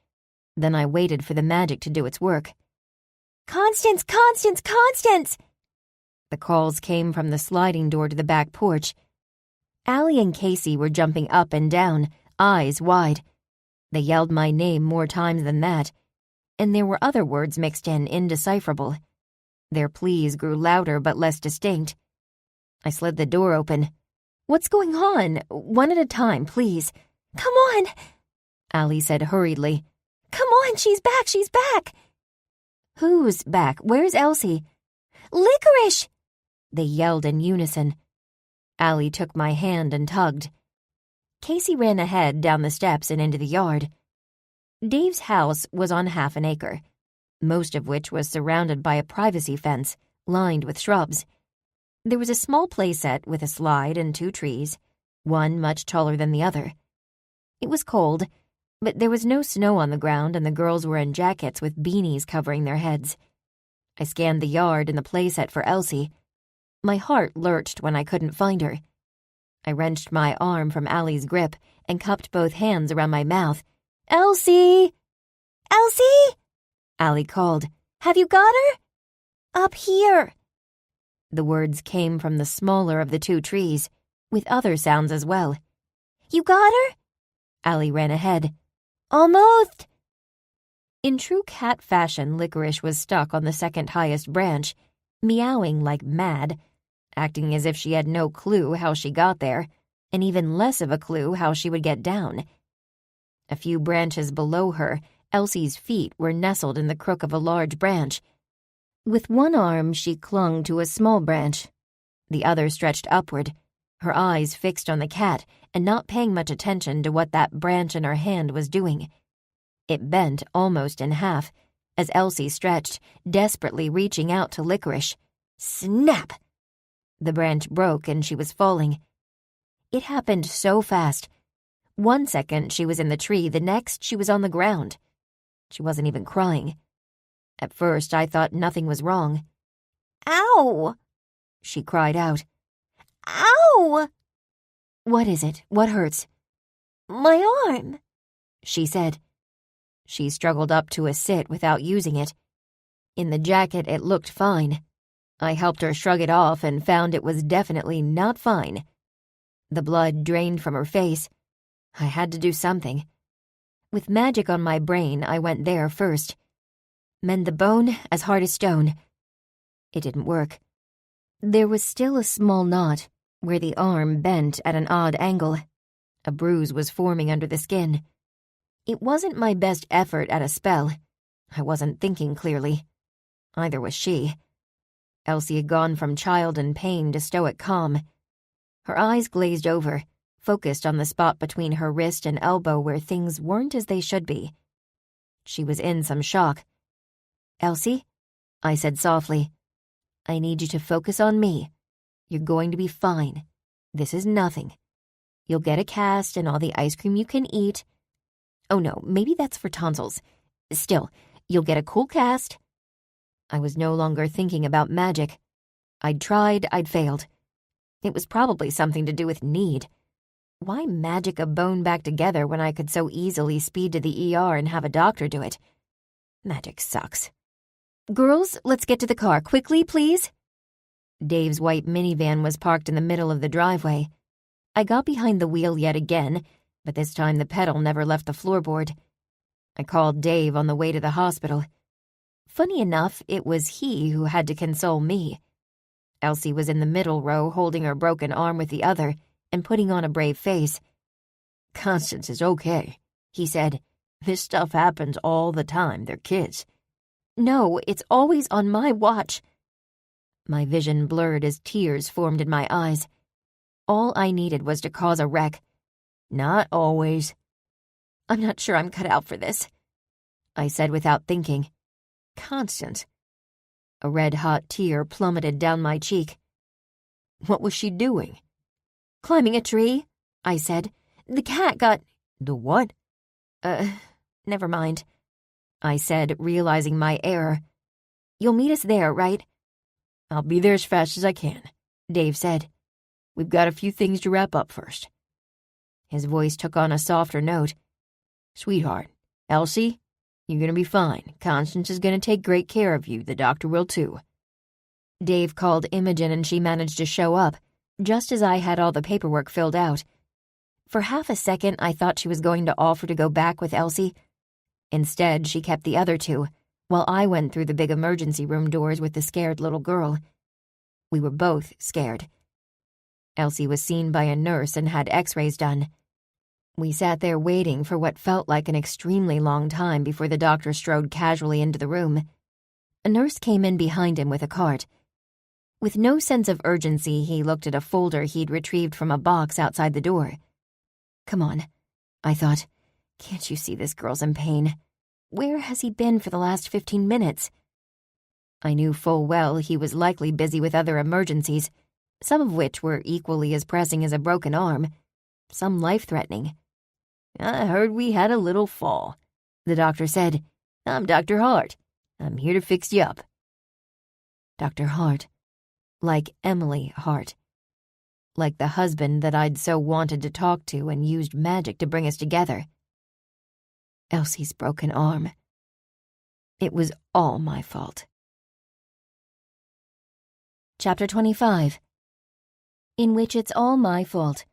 A: Then I waited for the magic to do its work. "Constance! Constance! Constance!" The calls came from the sliding door to the back porch. Allie and Casey were jumping up and down, eyes wide. They yelled my name more times than that, and there were other words mixed in, indecipherable. Their pleas grew louder but less distinct. I slid the door open.
C: What's going on? One at a time, please. Come on, Allie said hurriedly. Come on, she's back. Who's back? Where's Elsie? Licorice! They yelled in unison. Allie took my hand and tugged. Casey ran ahead down the steps and into the yard. Dave's house was on half an acre, most of which was surrounded by a privacy fence lined with shrubs. There was a small playset with a slide and 2 trees, one much taller than the other. It was cold, but there was no snow on the ground and the girls were in jackets with beanies covering their heads. I scanned the yard and the playset for Elsie. My heart lurched when I couldn't find her. I wrenched my arm from Allie's grip and cupped both hands around my mouth. Elsie! Elsie! Allie called. Have you got her? Up here. The words came from the smaller of the 2 trees, with other sounds as well. You got her? Allie ran ahead. Almost. In true cat fashion, Licorice was stuck on the second highest branch, meowing like mad, acting as if she had no clue how she got there, and even less of a clue how she would get down. A few branches below her, Elsie's feet were nestled in the crook of a large branch. With one arm, she clung to a small branch. The other stretched upward, her eyes fixed on the cat and not paying much attention to what that branch in her hand was doing. It bent almost in half, as Elsie stretched, desperately reaching out to Licorice. Snap! The branch broke and she was falling. It happened so fast. 1 second she was in the tree, the next she was on the ground. She wasn't even crying. At first I thought nothing was wrong. Ow! She cried out. Ow! What is it? What hurts? My arm, she said. She struggled up to a sit without using it. In the jacket it looked fine. I helped her shrug it off and found it was definitely not fine. The blood drained from her face. I had to do something. With magic on my brain, I went there first. Mend the bone as hard as stone. It didn't work. There was still a small knot, where the arm bent at an odd angle. A bruise was forming under the skin. It wasn't my best effort at a spell. I wasn't thinking clearly. Either was she. Elsie had gone from child in pain to stoic calm. Her eyes glazed over, focused on the spot between her wrist and elbow where things weren't as they should be. She was in some shock. Elsie, I said softly, I need you to focus on me. You're going to be fine. This is nothing. You'll get a cast and all the ice cream you can eat. Oh no, maybe that's for tonsils. Still, you'll get a cool cast. I was no longer thinking about magic. I'd tried, I'd failed. It was probably something to do with need. Why magic a bone back together when I could so easily speed to the ER and have a doctor do it? Magic sucks. Girls, let's get to the car. Quickly, please. Dave's white minivan was parked in the middle of the driveway. I got behind the wheel yet again, but this time the pedal never left the floorboard. I called Dave on the way to the hospital. Funny enough, it was he who had to console me. Elsie was in the middle row holding her broken arm with the other and putting on a brave face. Constance is okay, he said. This stuff happens all the time. They're kids. No, it's always on my watch. My vision blurred as tears formed in my eyes. All I needed was to cause a wreck. Not always. I'm not sure I'm cut out for this, I said without thinking. Constance. A red-hot tear plummeted down my cheek. What was she doing? Climbing a tree, I said. The cat got... The what? Never mind, I said, realizing my error. You'll meet us there, right? I'll be there as fast as I can, Dave said. We've got a few things to wrap up first. His voice took on a softer note. Sweetheart, Elsie, you're going to be fine. Constance is going to take great care of you. The doctor will too. Dave called Imogen and she managed to show up, just as I had all the paperwork filled out. For half a second, I thought she was going to offer to go back with Elsie. Instead, she kept the other two, while I went through the big emergency room doors with the scared little girl. We were both scared.
A: Elsie was seen by a nurse and had x-rays done. We sat there waiting for what felt like an extremely long time before the doctor strode casually into the room. A nurse came in behind him with a cart. With no sense of urgency, he looked at a folder he'd retrieved from a box outside the door. Come on, I thought. Can't you see this girl's in pain? Where has he been for the last 15 minutes? I knew full well he was likely busy with other emergencies, some of which were equally as pressing as a broken arm, some life-threatening. I heard we had a little fall, the doctor said. I'm Dr. Hart. I'm here to fix you up. Dr. Hart. Like Emily Hart. Like the husband that I'd so wanted to talk to and used magic to bring us together. Elsie's broken arm. It was all my fault. Chapter 25. In which it's all my fault.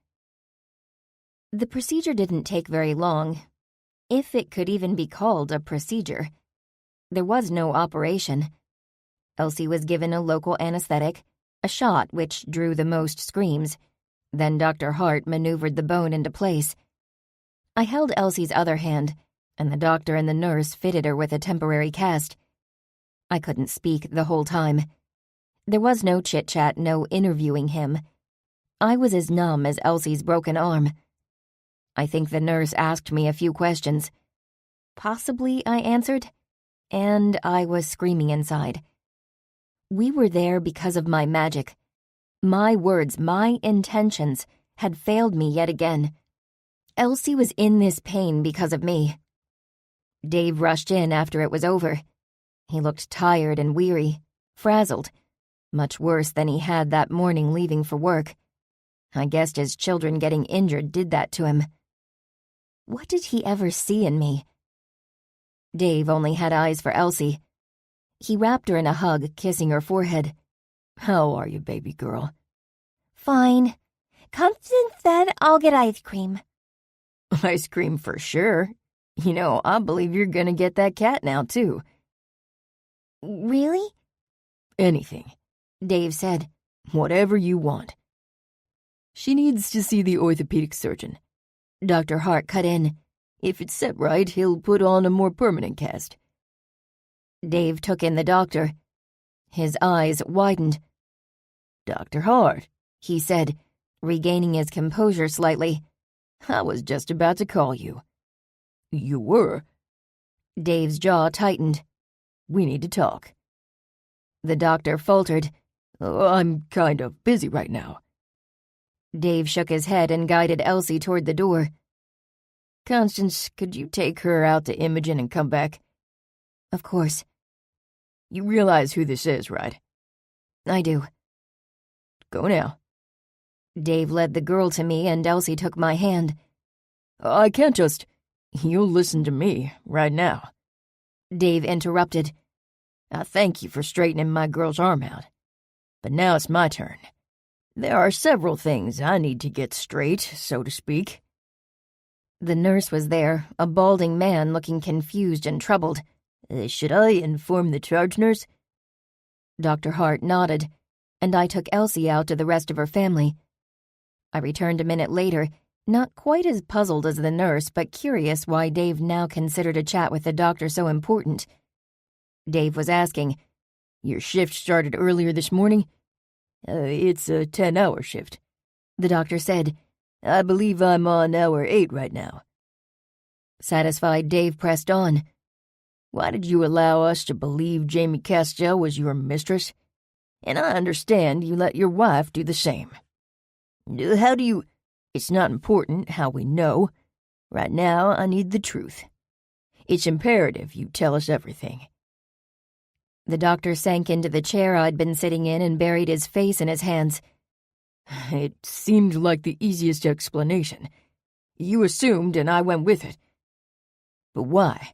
A: The procedure didn't take very long, if it could even be called a procedure. There was no operation. Elsie was given a local anesthetic, a shot which drew the most screams. Then Dr. Hart maneuvered the bone into place. I held Elsie's other hand, and the doctor and the nurse fitted her with a temporary cast. I couldn't speak the whole time. There was no chit-chat, no interviewing him. I was as numb as Elsie's broken arm. I think the nurse asked me a few questions. Possibly, I answered, and I was screaming inside. We were there because of my magic. My words, my intentions, had failed me yet again. Elsie was in this pain because of me. Dave rushed in after it was over. He looked tired and weary, frazzled, much worse than he had that morning leaving for work. I guessed his children getting injured did that to him. What did he ever see in me? Dave only had eyes for Elsie. He wrapped her in a hug, kissing her forehead. How are you, baby girl?
C: Fine. Constance said I'll get ice cream.
B: Ice cream for sure. You know, I believe you're gonna get that cat now, too.
C: Really?
B: Anything,
A: Dave said.
B: Whatever you want. She needs to see the orthopedic surgeon. Dr. Hart cut in. If it's set right, he'll put on a more permanent cast.
A: Dave took in the doctor. His eyes widened.
B: Dr. Hart,
A: he said, regaining his composure slightly.
B: I was just about to call you. You were?
A: Dave's jaw tightened.
B: We need to talk.
A: The doctor faltered.
B: I'm kind of busy right now.
A: Dave shook his head and guided Elsie toward the door.
B: Constance, could you take her out to Imogen and come back?
A: Of course.
B: You realize who this is, right?
A: I do.
B: Go now.
A: Dave led the girl to me and Elsie took my hand.
B: I can't just... You'll listen to me right now.
A: Dave interrupted.
B: I thank you for straightening my girl's arm out. But now it's my turn. There are several things I need to get straight, so to speak.
A: The nurse was there, a balding man looking confused and troubled.
B: Should I inform the charge nurse?
A: Dr. Hart nodded, and I took Elsie out to the rest of her family. I returned a minute later, not quite as puzzled as the nurse, but curious why Dave now considered a chat with the doctor so important. Dave was asking,
B: Your shift started earlier this morning? It's a 10-hour shift.
A: The doctor said,
B: I believe I'm on hour 8 right now.
A: Satisfied, Dave pressed on.
B: Why did you allow us to believe Jamie Castell was your mistress? And I understand you let your wife do the same. How do you... It's not important how we know. Right now, I need the truth. It's imperative you tell us everything.
A: The doctor sank into the chair I'd been sitting in and buried his face in his hands.
B: It seemed like the easiest explanation. You assumed and I went with it. But why?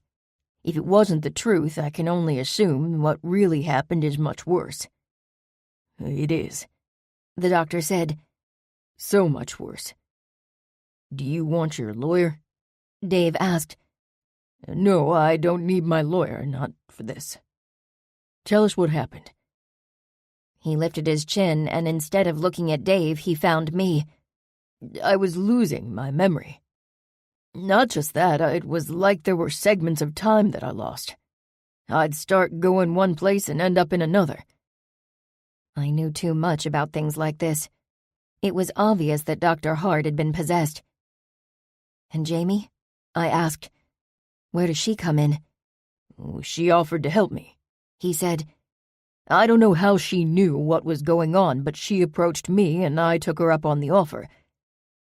B: If it wasn't the truth, I can only assume what really happened is much worse. It is,
A: the doctor said.
B: So much worse. Do you want your lawyer?
A: Dave asked.
B: No, I don't need my lawyer, not for this. Tell us what happened.
A: He lifted his chin, and instead of looking at Dave, he found me.
B: I was losing my memory. Not just that, it was like there were segments of time that I lost. I'd start going one place and end up in another.
A: I knew too much about things like this. It was obvious that Dr. Hart had been possessed. And Jamie? I asked. Where does she come in?
B: She offered to help me,
A: he said.
B: I don't know how she knew what was going on, but she approached me and I took her up on the offer.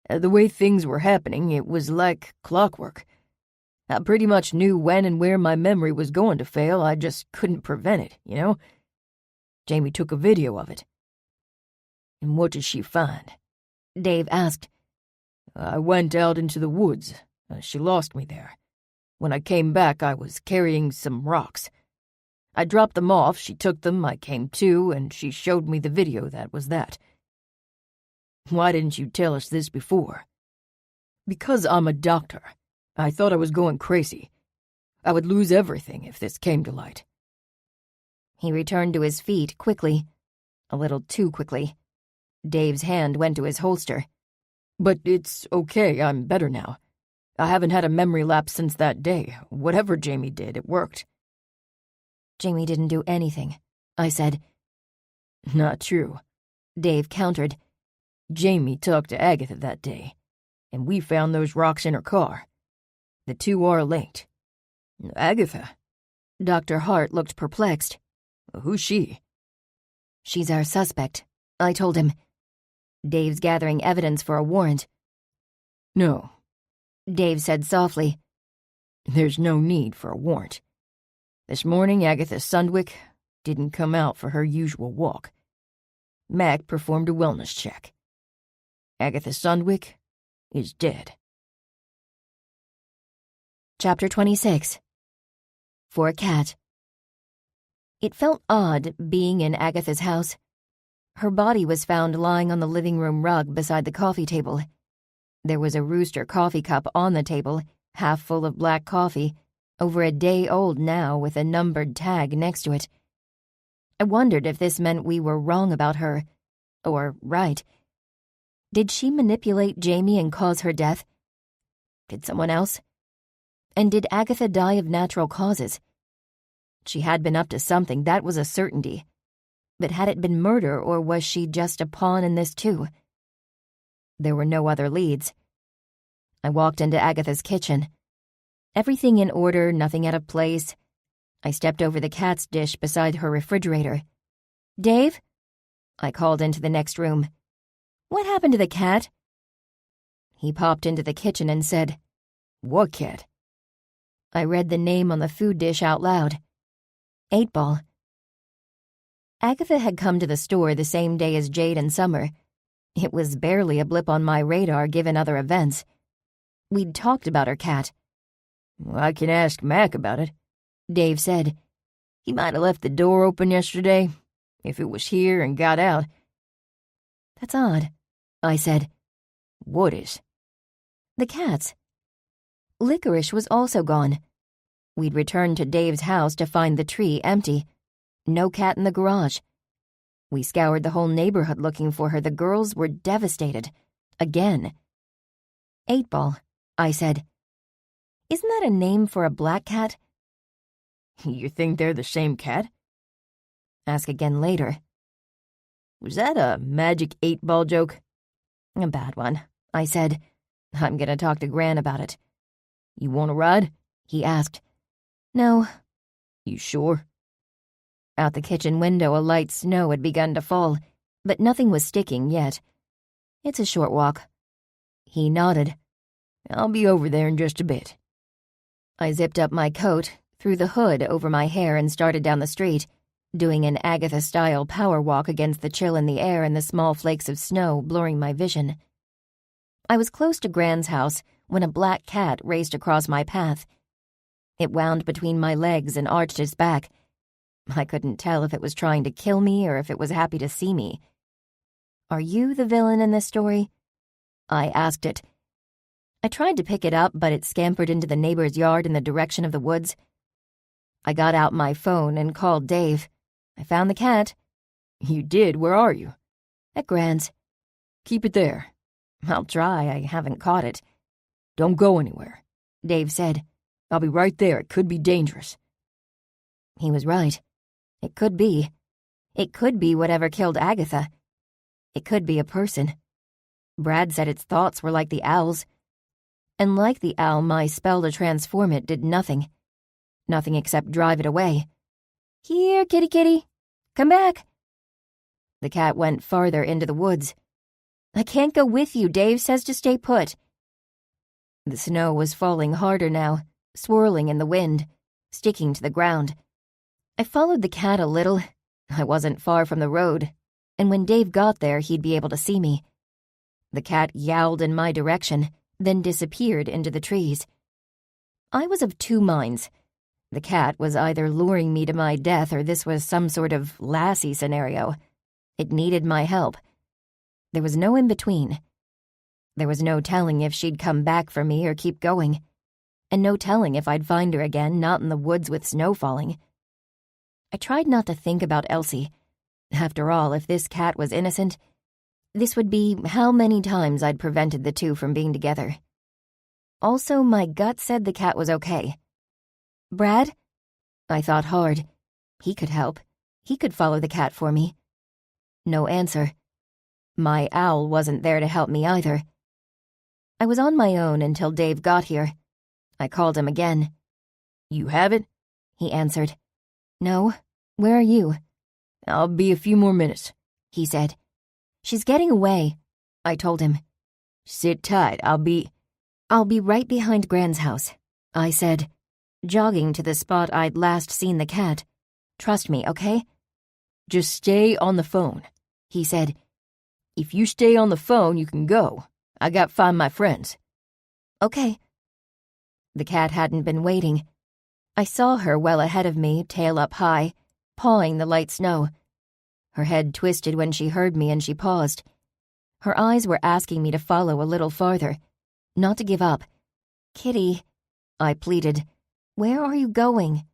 B: The way things were happening, it was like clockwork. I pretty much knew when and where my memory was going to fail, I just couldn't prevent it, you know? Jamie took a video of it. And what did she find?
A: Dave asked.
B: I went out into the woods. She lost me there. When I came back, I was carrying some rocks. I dropped them off, she took them, I came to, and she showed me the video that was that. Why didn't you tell us this before? Because I'm a doctor. I thought I was going crazy. I would lose everything if this came to light.
A: He returned to his feet quickly. A little too quickly. Dave's hand went to his holster.
B: But it's okay, I'm better now. I haven't had a memory lapse since that day. Whatever Jamie did, it worked.
A: Jamie didn't do anything, I said.
B: Not true,
A: Dave countered.
B: Jamie talked to Agatha that day, and we found those rocks in her car. The two are linked. Agatha?
A: Dr. Hart looked perplexed.
B: Who's she?
A: She's our suspect, I told him. Dave's gathering evidence for a warrant.
B: No,
A: Dave said softly.
B: There's no need for a warrant. This morning, Agatha Sundwick didn't come out for her usual walk. Mac performed a wellness check. Agatha Sundwick is dead.
A: Chapter 26. For a cat. It felt odd being in Agatha's house. Her body was found lying on the living room rug beside the coffee table. There was a Rooster coffee cup on the table, half full of black coffee, over a day old now with a numbered tag next to it. I wondered if this meant we were wrong about her, or right. Did she manipulate Jamie and cause her death? Did someone else? And did Agatha die of natural causes? She had been up to something, that was a certainty. But had it been murder, or was she just a pawn in this too? There were no other leads. I walked into Agatha's kitchen. Everything in order, nothing out of place. I stepped over the cat's dish beside her refrigerator. Dave? I called into the next room. What happened to the cat? He popped into the kitchen and said,
B: What cat?
A: I read the name on the food dish out loud. 8-Ball. Agatha had come to the store the same day as Jade and Summer. It was barely a blip on my radar given other events. We'd talked about her cat.
B: I can ask Mac about it,
A: Dave said.
B: He might have left the door open yesterday, if it was here and got out.
A: That's odd, I said.
B: What is?
A: The cat's. Licorice was also gone. We'd returned to Dave's house to find the tree empty. No cat in the garage. We scoured the whole neighborhood looking for her. The girls were devastated. Again. 8-Ball, I said. Isn't that a name for a black cat?
B: You think they're the same cat?
A: Ask again later.
B: Was that a magic 8-ball joke?
A: A bad one, I said. I'm gonna talk to Gran about it.
B: You want a ride?
A: He asked. No.
B: You sure?
A: Out the kitchen window, a light snow had begun to fall, but nothing was sticking yet. It's a short walk. He nodded.
B: I'll be over there in just a bit.
A: I zipped up my coat, threw the hood over my hair, and started down the street, doing an Agatha-style power walk against the chill in the air and the small flakes of snow blurring my vision. I was close to Gran's house when a black cat raced across my path. It wound between my legs and arched its back. I couldn't tell if it was trying to kill me or if it was happy to see me. Are you the villain in this story? I asked it. I tried to pick it up, but it scampered into the neighbor's yard in the direction of the woods. I got out my phone and called Dave. I found the cat.
B: You did? Where are you?
C: At Grand's.
B: Keep it there.
C: I'll try. I haven't caught it.
B: Don't go anywhere,
C: Dave said.
B: I'll be right there. It could be dangerous.
C: He was right. It could be. It could be whatever killed Agatha. It could be a person. Brad said its thoughts were like the owl's. And like the owl, my spell to transform it did nothing. Nothing except drive it away. Here, kitty kitty. Come back. The cat went farther into the woods. I can't go with you. Dave says to stay put. The snow was falling harder now, swirling in the wind, sticking to the ground. I followed the cat a little. I wasn't far from the road, and when Dave got there, he'd be able to see me. The cat yowled in my direction, then disappeared into the trees. I was of two minds. The cat was either luring me to my death or this was some sort of Lassie scenario. It needed my help. There was no in-between. There was no telling if she'd come back for me or keep going, and no telling if I'd find her again, not in the woods with snow falling. I tried not to think about Elsie. After all, if this cat was innocent, this would be how many times I'd prevented the two from being together. Also, my gut said the cat was okay. Brad? I thought hard. He could help. He could follow the cat for me. No answer. My owl wasn't there to help me either. I was on my own until Dave got here. I called him again.
B: You have it?
C: He answered. No. Where are you?
B: I'll be a few more minutes,
C: he said. She's getting away, I told him.
B: Sit tight.
C: I'll be right behind Gran's house, I said, jogging to the spot I'd last seen the cat. Trust me, okay?
B: Just stay on the phone,
C: he said.
B: If you stay on the phone, you can go. I got to find my friends.
C: Okay. The cat hadn't been waiting. I saw her well ahead of me, tail up high, pawing the light snow. Her head twisted when she heard me and she paused. Her eyes were asking me to follow a little farther, not to give up. Kitty, I pleaded, where are you going?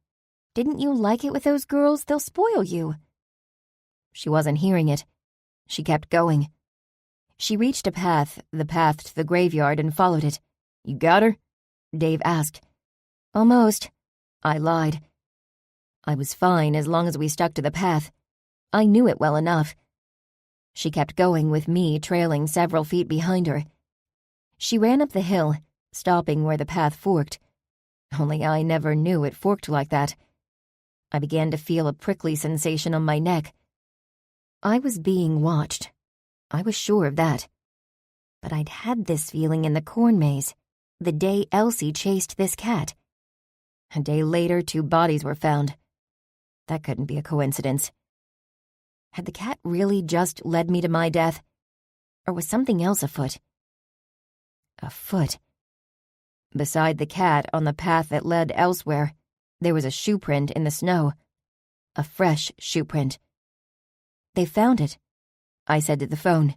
C: Didn't you like it with those girls? They'll spoil you. She wasn't hearing it. She kept going. She reached a path, the path to the graveyard, and followed it.
B: You got her?
C: Dave asked. Almost. I lied. I was fine as long as we stuck to the path. I knew it well enough. She kept going with me trailing several feet behind her. She ran up the hill, stopping where the path forked. Only I never knew it forked like that. I began to feel a prickly sensation on my neck. I was being watched. I was sure of that. But I'd had this feeling in the corn maze, the day Elsie chased this cat. A day later, 2 bodies were found. That couldn't be a coincidence. Had the cat really just led me to my death? Or was something else afoot? Afoot. Beside the cat, on the path that led elsewhere, there was a shoe print in the snow. A fresh shoe print. They found it, I said to the phone.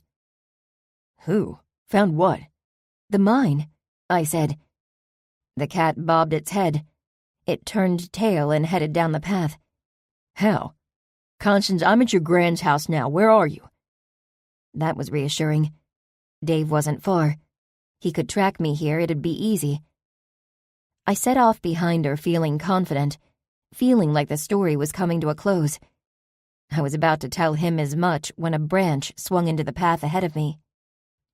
B: Who? Found what?
C: The mine, I said. The cat bobbed its head. It turned tail and headed down the path.
B: How? Constance, I'm at your Grand's house now. Where are you?
C: That was reassuring. Dave wasn't far. He could track me here. It'd be easy. I set off behind her, feeling confident, feeling like the story was coming to a close. I was about to tell him as much when a branch swung into the path ahead of me.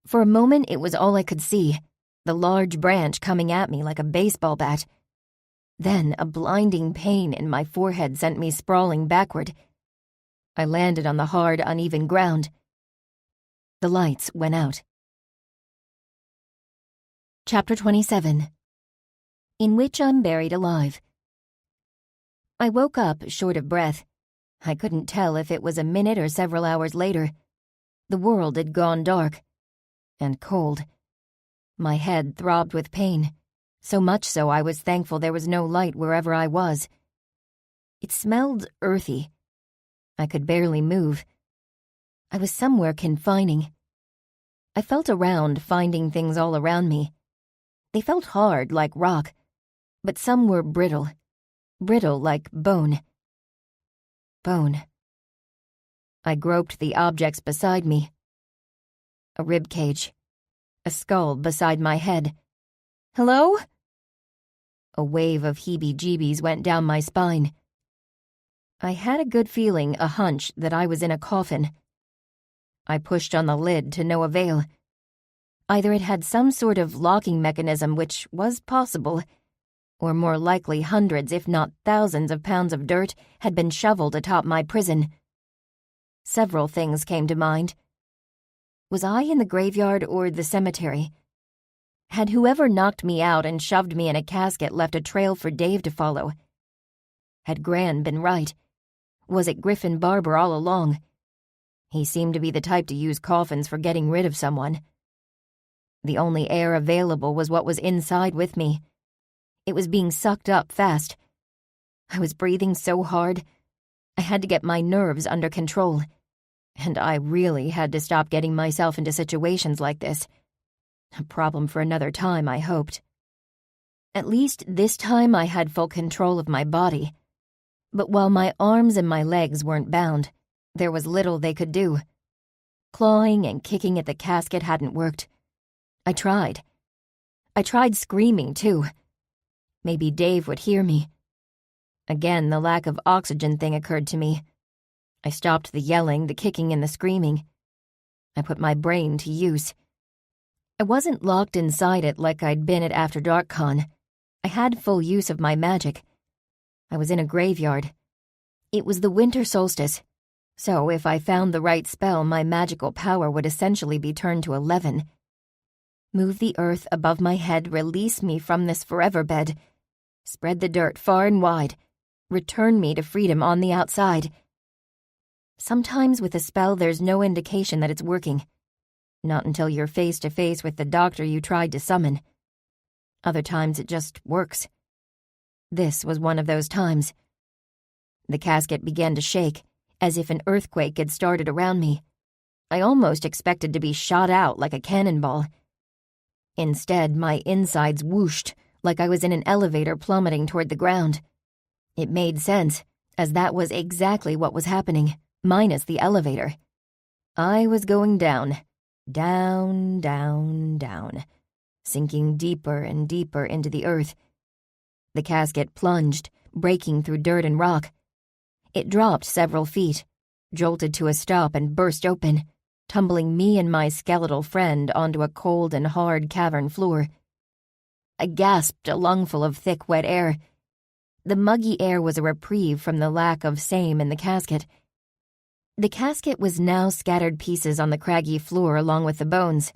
C: For a moment, it was all I could see, the large branch coming at me like a baseball bat. Then a blinding pain in my forehead sent me sprawling backward. I landed on the hard, uneven ground. The lights went out. Chapter 27. In which I'm buried alive. I woke up short of breath. I couldn't tell if it was a minute or several hours later. The world had gone dark. And cold. My head throbbed with pain. So much so I was thankful there was no light wherever I was. It smelled earthy. I could barely move. I was somewhere confining. I felt around, finding things all around me. They felt hard, like rock, but some were brittle. Brittle like bone. Bone.
A: I groped the objects beside me. A rib cage. A skull beside my head. Hello? A wave of heebie-jeebies went down my spine. I had a good feeling, a hunch, that I was in a coffin. I pushed on the lid to no avail. Either it had some sort of locking mechanism, which was possible, or more likely hundreds, if not thousands of pounds of dirt had been shoveled atop my prison. Several things came to mind. Was I in the graveyard or the cemetery? Had whoever knocked me out and shoved me in a casket left a trail for Dave to follow? Had Gran been right? Was it Griffin Barber all along? He seemed to be the type to use coffins for getting rid of someone. The only air available was what was inside with me. It was being sucked up fast. I was breathing so hard. I had to get my nerves under control. And I really had to stop getting myself into situations like this. A problem for another time, I hoped. At least this time I had full control of my body. But while my arms and my legs weren't bound, there was little they could do. Clawing and kicking at the casket hadn't worked. I tried. I tried screaming, too. Maybe Dave would hear me. Again, the lack of oxygen thing occurred to me. I stopped the yelling, the kicking, and the screaming. I put my brain to use. I wasn't locked inside it like I'd been at After Dark Con. I had full use of my magic. I was in a graveyard. It was the winter solstice, so if I found the right spell, my magical power would essentially be turned to 11. Move the earth above my head, release me from this forever bed. Spread the dirt far and wide. Return me to freedom on the outside. Sometimes with a spell, there's no indication that it's working. Not until you're face to face with the doctor you tried to summon. Other times it just works. This was one of those times. The casket began to shake, as if an earthquake had started around me. I almost expected to be shot out like a cannonball. Instead, my insides whooshed like I was in an elevator plummeting toward the ground. It made sense, as that was exactly what was happening, minus the elevator. I was going down, down, down, down, sinking deeper and deeper into the earth. The casket plunged, breaking through dirt and rock. It dropped several feet, jolted to a stop and burst open, tumbling me and my skeletal friend onto a cold and hard cavern floor. I gasped a lungful of thick, wet air. The muggy air was a reprieve from the lack of same in the casket. The casket was now scattered pieces on the craggy floor along with the bones.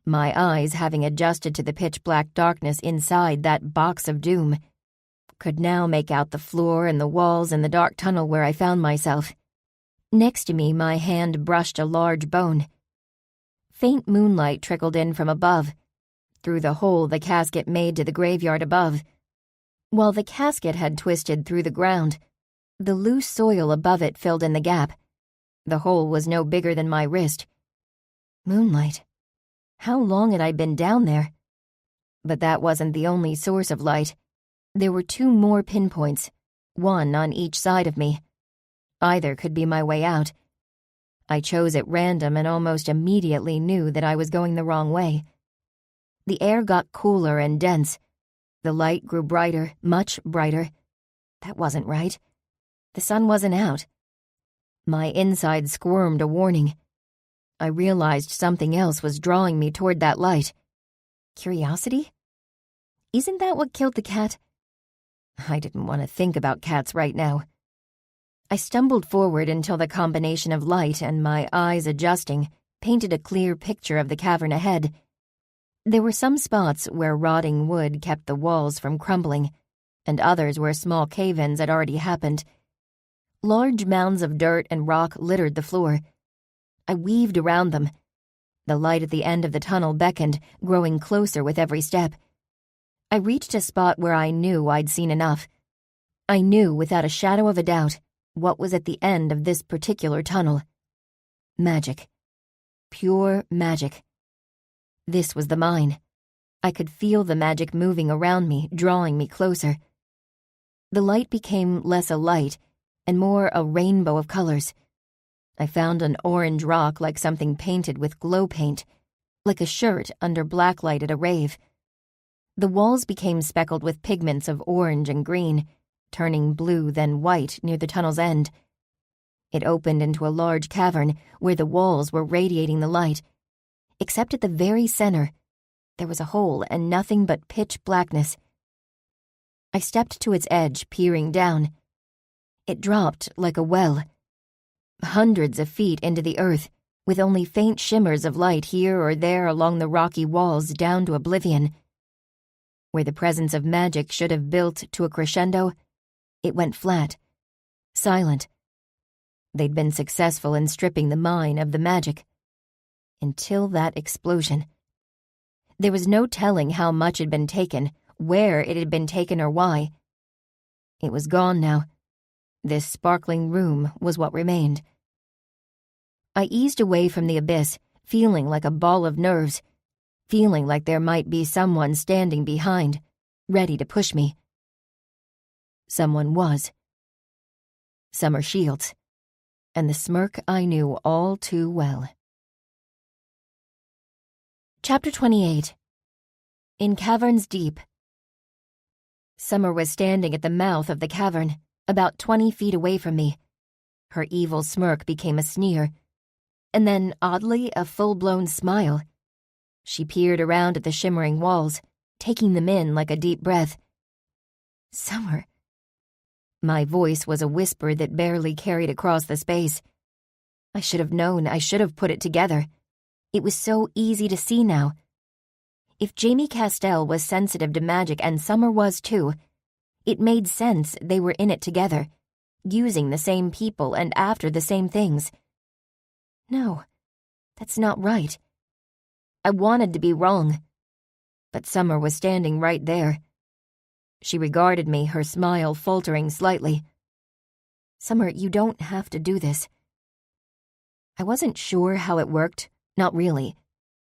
A: My eyes, having adjusted to the pitch-black darkness inside that box of doom, could now make out the floor and the walls and the dark tunnel where I found myself. Next to me, my hand brushed a large bone. Faint moonlight trickled in from above, through the hole the casket made to the graveyard above. While the casket had twisted through the ground, the loose soil above it filled in the gap. The hole was no bigger than my wrist. Moonlight. How long had I been down there? But that wasn't the only source of light. There were two more pinpoints, one on each side of me. Either could be my way out. I chose at random and almost immediately knew that I was going the wrong way. The air got cooler and dense. The light grew brighter, much brighter. That wasn't right. The sun wasn't out. My inside squirmed a warning. I realized something else was drawing me toward that light. Curiosity? Isn't that what killed the cat? I didn't want to think about cats right now. I stumbled forward until the combination of light and my eyes adjusting painted a clear picture of the cavern ahead. There were some spots where rotting wood kept the walls from crumbling, and others where small cave-ins had already happened. Large mounds of dirt and rock littered the floor. I weaved around them. The light at the end of the tunnel beckoned, growing closer with every step. I reached a spot where I knew I'd seen enough. I knew without a shadow of a doubt what was at the end of this particular tunnel. Magic. Pure magic. This was the mine. I could feel the magic moving around me, drawing me closer. The light became less a light and more a rainbow of colors. I found an orange rock like something painted with glow paint, like a shirt under blacklight at a rave. The walls became speckled with pigments of orange and green, turning blue then white near the tunnel's end. It opened into a large cavern where the walls were radiating the light, except at the very center, there was a hole and nothing but pitch blackness. I stepped to its edge, peering down. It dropped like a well, hundreds of feet into the earth, with only faint shimmers of light here or there along the rocky walls down to oblivion. Where the presence of magic should have built to a crescendo, it went flat, silent. They'd been successful in stripping the mine of the magic. Until that explosion. There was no telling how much had been taken, where it had been taken or why. It was gone now. This sparkling room was what remained. I eased away from the abyss, feeling like a ball of nerves, feeling like there might be someone standing behind, ready to push me. Someone was. Summer Shields, and the smirk I knew all too well. Chapter 28. In Caverns Deep. Summer was standing at the mouth of the cavern, about 20 feet away from me. Her evil smirk became a sneer, and then, oddly, a full-blown smile. She peered around at the shimmering walls, taking them in like a deep breath. Summer. My voice was a whisper that barely carried across the space. I should have known, I should have put it together. It was so easy to see now. If Jamie Castell was sensitive to magic and Summer was too, it made sense they were in it together, using the same people and after the same things. No, that's not right. I wanted to be wrong, but Summer was standing right there. She regarded me, her smile faltering slightly. Summer, you don't have to do this. I wasn't sure how it worked, not really,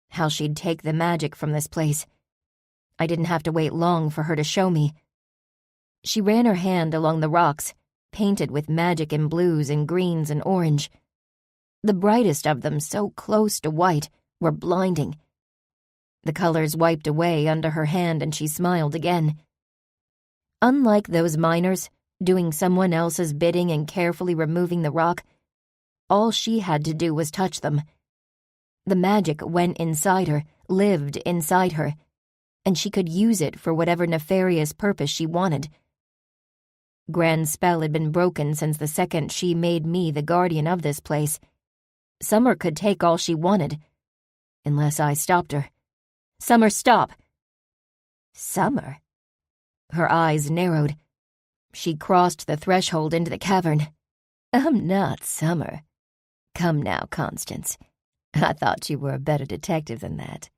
A: how she'd take the magic from this place. I didn't have to wait long for her to show me. She ran her hand along the rocks, painted with magic in blues and greens and orange. The brightest of them, so close to white, were blinding. The colors wiped away under her hand and she smiled again. Unlike those miners, doing someone else's bidding and carefully removing the rock, all she had to do was touch them. The magic went inside her, lived inside her, and she could use it for whatever nefarious purpose she wanted. Gran's spell had been broken since the second she made me the guardian of this place. Summer could take all she wanted, unless I stopped her. Summer, stop! Summer? Her eyes narrowed. She crossed the threshold into the cavern. I'm not Summer. Come now, Constance. I thought you were a better detective than that.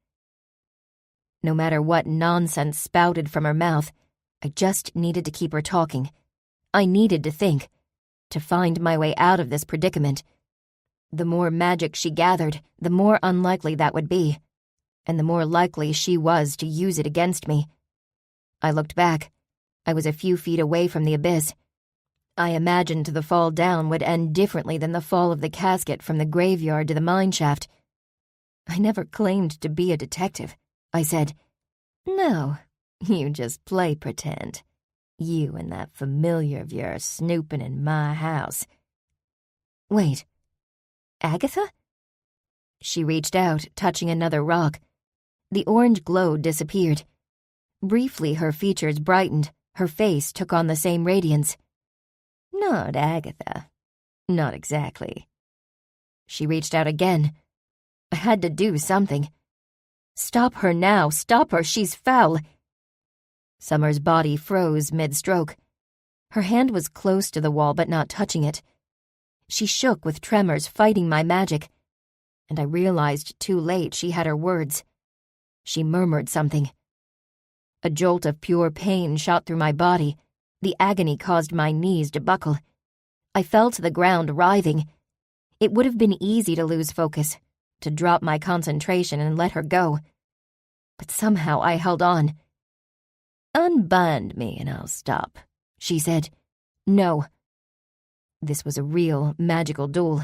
A: No matter what nonsense spouted from her mouth, I just needed to keep her talking. I needed to think, to find my way out of this predicament. The more magic she gathered, the more unlikely that would be, and the more likely she was to use it against me. I looked back. I was a few feet away from the abyss. I imagined the fall down would end differently than the fall of the casket from the graveyard to the mine shaft. I never claimed to be a detective, I said. No, you just play pretend. You and that familiar of yours snooping in my house. Wait, Agatha? She reached out, touching another rock. The orange glow disappeared. Briefly, her features brightened. Her face took on the same radiance. Not Agatha. Not exactly. She reached out again. I had to do something. Stop her now. Stop her. She's foul. Summer's body froze mid-stroke. Her hand was close to the wall but not touching it. She shook with tremors, fighting my magic. And I realized too late she had her words. She murmured something. A jolt of pure pain shot through my body. The agony caused my knees to buckle. I fell to the ground, writhing. It would have been easy to lose focus, to drop my concentration and let her go. But somehow I held on. Unbind me and I'll stop, she said. No. This was a real, magical duel.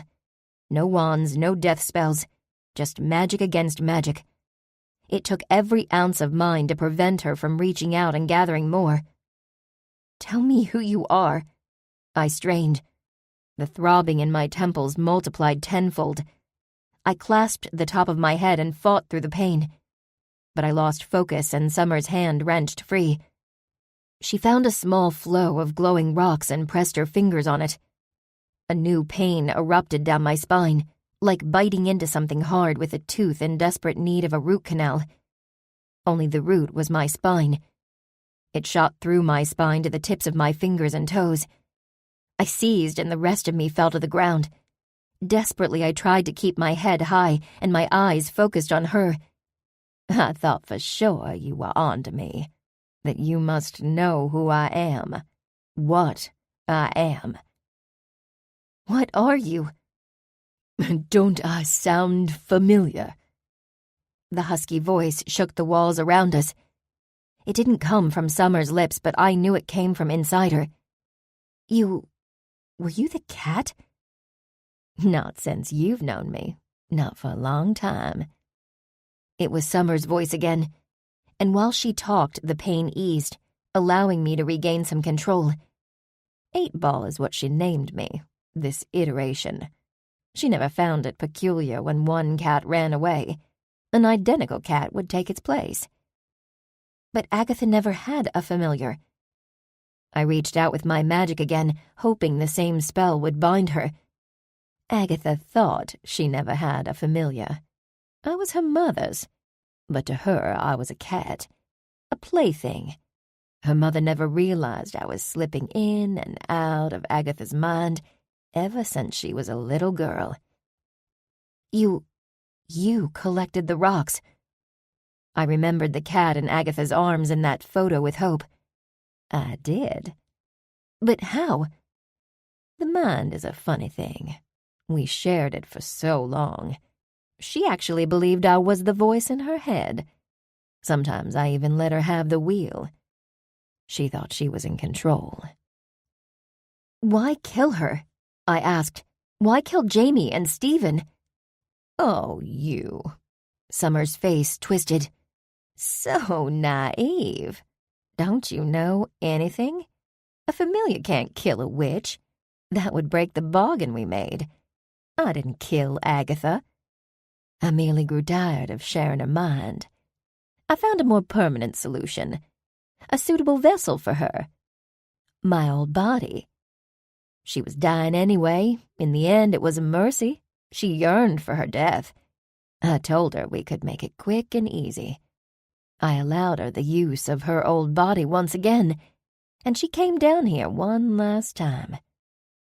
A: No wands, no death spells, just magic against magic. It took every ounce of mine to prevent her from reaching out and gathering more. "Tell me who you are," I strained. The throbbing in my temples multiplied tenfold. I clasped the top of my head and fought through the pain. But I lost focus and Summer's hand wrenched free. She found a small flow of glowing rocks and pressed her fingers on it. A new pain erupted down my spine, like biting into something hard with a tooth in desperate need of a root canal. Only the root was my spine. It shot through my spine to the tips of my fingers and toes. I seized and the rest of me fell to the ground. Desperately, I tried to keep my head high and my eyes focused on her. "I thought for sure you were on to me, that you must know who I am, what I am." "What are you?" "Don't I sound familiar?" The husky voice shook the walls around us. It didn't come from Summer's lips, but I knew it came from inside her. Were you the cat?" "Not since you've known me. Not for a long time." It was Summer's voice again, and while she talked, the pain eased, allowing me to regain some control. 8-Ball is what she named me, this iteration. She never found it peculiar when one cat ran away. An identical cat would take its place. But Agatha never had a familiar. I reached out with my magic again, hoping the same spell would bind her. Agatha thought she never had a familiar. I was her mother's, but to her I was a cat, a plaything. Her mother never realized I was slipping in and out of Agatha's mind ever since she was a little girl. You collected the rocks." I remembered the cat in Agatha's arms in that photo with Hope. "I did." "But how?" "The mind is a funny thing. We shared it for so long. She actually believed I was the voice in her head. Sometimes I even let her have the wheel. She thought she was in control." "Why kill her?" I asked. "Why kill Jamie and Stephen?" "Oh, you." Summer's face twisted. "So naive. Don't you know anything? A familiar can't kill a witch. That would break the bargain we made. I didn't kill Agatha. I merely grew tired of sharing her mind. I found a more permanent solution, a suitable vessel for her. My old body. She was dying anyway. In the end, it was a mercy. She yearned for her death. I told her we could make it quick and easy. I allowed her the use of her old body once again, and she came down here one last time,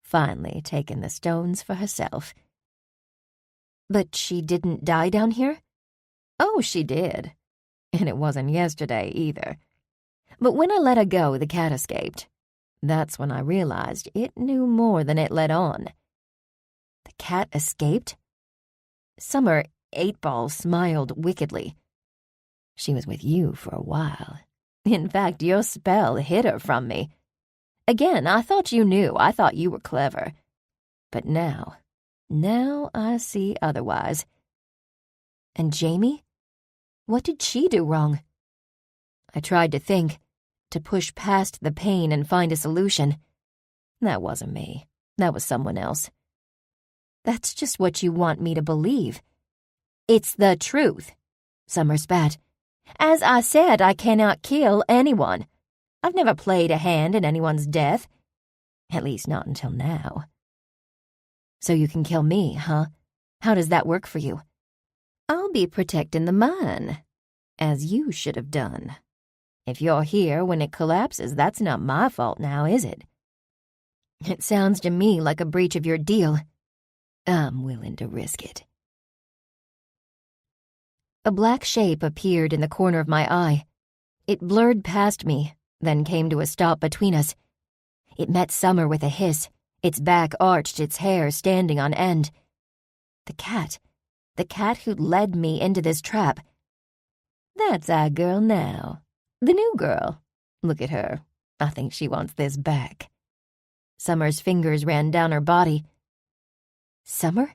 A: finally taking the stones for herself." "But she didn't die down here?" "Oh, she did. And it wasn't yesterday either. But when I let her go, the cat escaped. That's when I realized it knew more than it let on." "The cat escaped?" Summer 8-Ball smiled wickedly. "She was with you for a while. In fact, your spell hid her from me. Again, I thought you knew. I thought you were clever. But now I see otherwise." "And Jamie? What did she do wrong?" I tried to think, to push past the pain and find a solution. "That wasn't me. That was someone else." "That's just what you want me to believe." "It's the truth," Summer spat. "As I said, I cannot kill anyone. I've never played a hand in anyone's death. At least not until now." "So you can kill me, huh? How does that work for you?" "I'll be protecting the mine, as you should have done. If you're here when it collapses, that's not my fault now, is it?" "It sounds to me like a breach of your deal." "I'm willing to risk it." A black shape appeared in the corner of my eye. It blurred past me, then came to a stop between us. It met Summer with a hiss, its back arched, its hair standing on end. The cat who'd led me into this trap. "That's our girl now. The new girl. Look at her. I think she wants this back." Summer's fingers ran down her body. "Summer?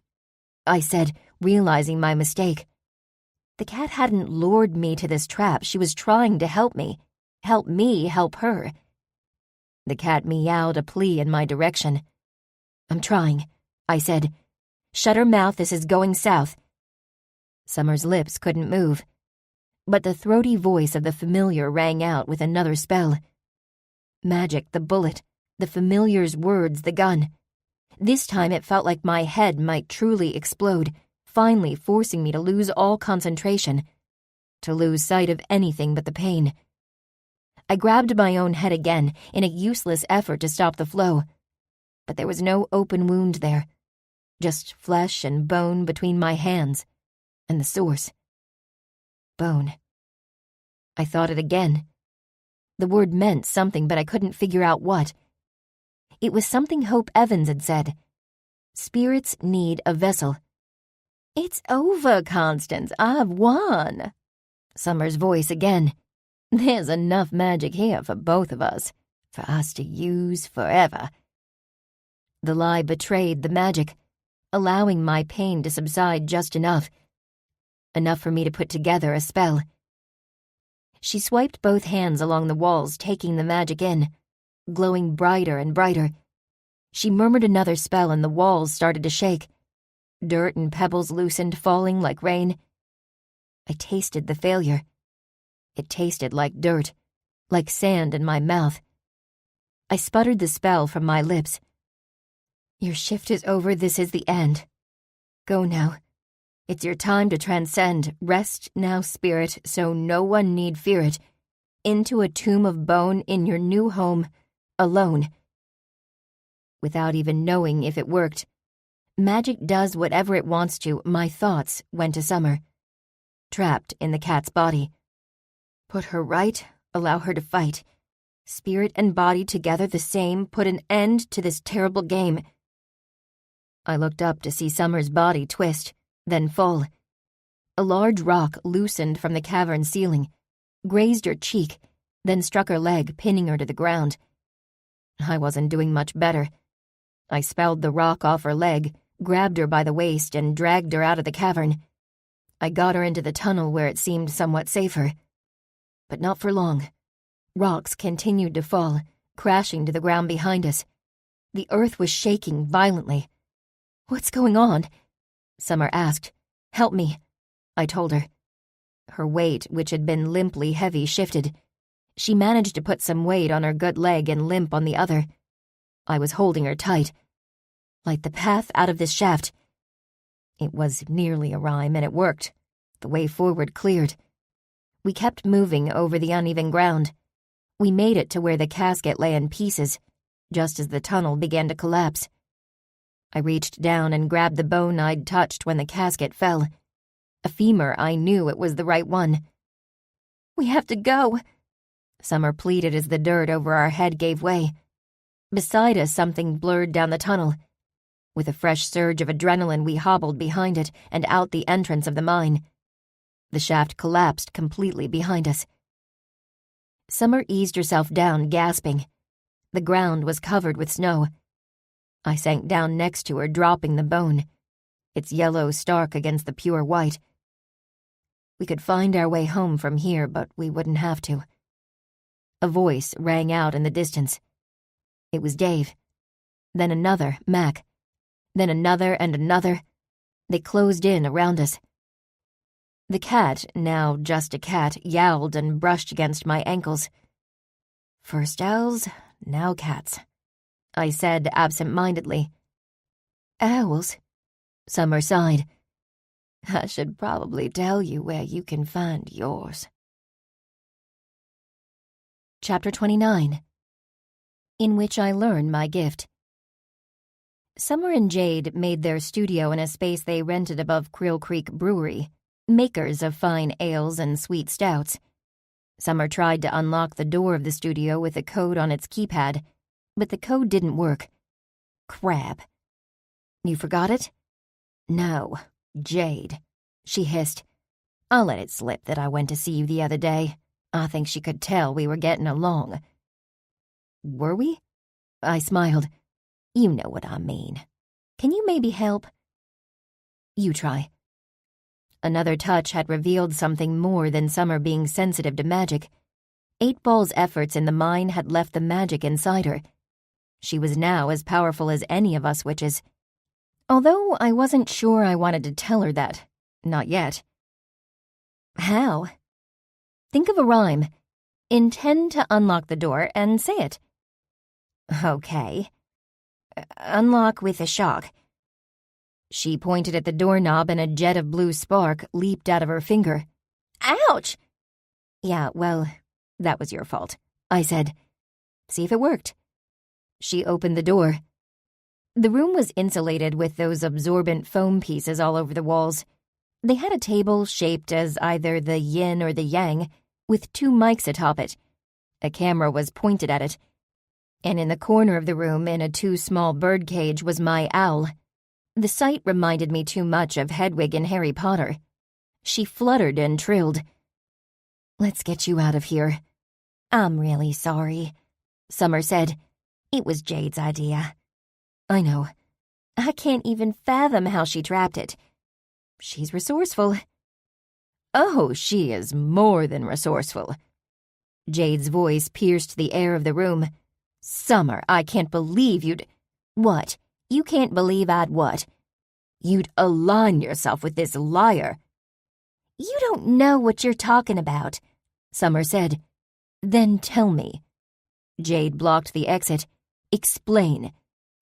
A: I said, realizing my mistake. The cat hadn't lured me to this trap. She was trying to help me. Help me help her. The cat meowed a plea in my direction. I'm trying, I said. Shut her mouth, this is going south. Summer's lips couldn't move, but the throaty voice of the familiar rang out with another spell. Magic, the bullet, the familiar's words, the gun. This time it felt like my head might truly explode, finally forcing me to lose all concentration, to lose sight of anything but the pain. I grabbed my own head again in a useless effort to stop the flow, but there was no open wound there, just flesh and bone between my hands and the source. Bone. I thought it again. The word meant something, but I couldn't figure out what. It was something Hope Evans had said. Spirits need a vessel. It's over, Constance. I've won. Summer's voice again. There's enough magic here for both of us, for us to use forever. The lie betrayed the magic, allowing my pain to subside just enough for me to put together a spell. She swiped both hands along the walls, taking the magic in, glowing brighter and brighter. She murmured another spell and the walls started to shake. Dirt and pebbles loosened, falling like rain. I tasted the failure. It tasted like dirt, like sand in my mouth. I sputtered the spell from my lips. Your shift is over, this is the end. Go now. It's your time to transcend. Rest now, spirit, so no one need fear it. Into a tomb of bone in your new home, alone. Without even knowing if it worked, magic does whatever it wants to. My thoughts went to Summer, trapped in the cat's body. Put her right, allow her to fight. Spirit and body together the same, put an end to this terrible game. I looked up to see Summer's body twist, then fall. A large rock loosened from the cavern ceiling, grazed her cheek, then struck her leg, pinning her to the ground. I wasn't doing much better. I spelled the rock off her leg, grabbed her by the waist, and dragged her out of the cavern. I got her into the tunnel where it seemed somewhat safer. But not for long. Rocks continued to fall, crashing to the ground behind us. The earth was shaking violently. What's going on? Summer asked. Help me, I told her. Her weight, which had been limply heavy, shifted. She managed to put some weight on her good leg and limp on the other. I was holding her tight. Light the path out of this shaft. It was nearly a rhyme, and it worked. The way forward cleared. We kept moving over the uneven ground. We made it to where the casket lay in pieces, just as the tunnel began to collapse. I reached down and grabbed the bone I'd touched when the casket fell. A femur, I knew it was the right one. We have to go, Summer pleaded as the dirt over our head gave way. Beside us, something blurred down the tunnel. With a fresh surge of adrenaline, we hobbled behind it and out the entrance of the mine. The shaft collapsed completely behind us. Summer eased herself down, gasping. The ground was covered with snow. I sank down next to her, dropping the bone, its yellow stark against the pure white. We could find our way home from here, but we wouldn't have to. A voice rang out in the distance. It was Dave. Then another, Mac. Then another and another. They closed in around us. The cat, now just a cat, yowled and brushed against my ankles. First owls, now cats, I said absent-mindedly. Owls? Summer sighed. I should probably tell you where you can find yours. Chapter 29, in which I learn my gift. Summer and Jade made their studio in a space they rented above Krill Creek Brewery, makers of fine ales and sweet stouts. Summer tried to unlock the door of the studio with a code on its keypad, but the code didn't work. Crap. You forgot it? No, Jade, she hissed. I'll let it slip that I went to see you the other day. I think she could tell we were getting along. Were we? I smiled. You know what I mean. Can you maybe help? You try." Another touch had revealed something more than Summer being sensitive to magic. 8-Ball's efforts in the mine had left the magic inside her. She was now as powerful as any of us witches. Although I wasn't sure I wanted to tell her that. Not yet. "How?" "Think of a rhyme. Intend to unlock the door and say it." "Okay. Unlock with a shock." She pointed at the doorknob and a jet of blue spark leaped out of her finger. "Ouch!" "Yeah, well, that was your fault," I said. "See if it worked." She opened the door. The room was insulated with those absorbent foam pieces all over the walls. They had a table shaped as either the yin or the yang, with 2 mics atop it. A camera was pointed at it. And in the corner of the room, in a too small birdcage, was my owl. The sight reminded me too much of Hedwig in Harry Potter. She fluttered and trilled. "Let's get you out of here." "I'm really sorry," Summer said. "It was Jade's idea." "I know. I can't even fathom how she trapped it." "She's resourceful." "Oh, she is more than resourceful." Jade's voice pierced the air of the room. "Summer, I can't believe you'd—" "What? You can't believe I'd what?" "You'd align yourself with this liar." "You don't know what you're talking about," Summer said. "Then tell me." Jade blocked the exit. "Explain.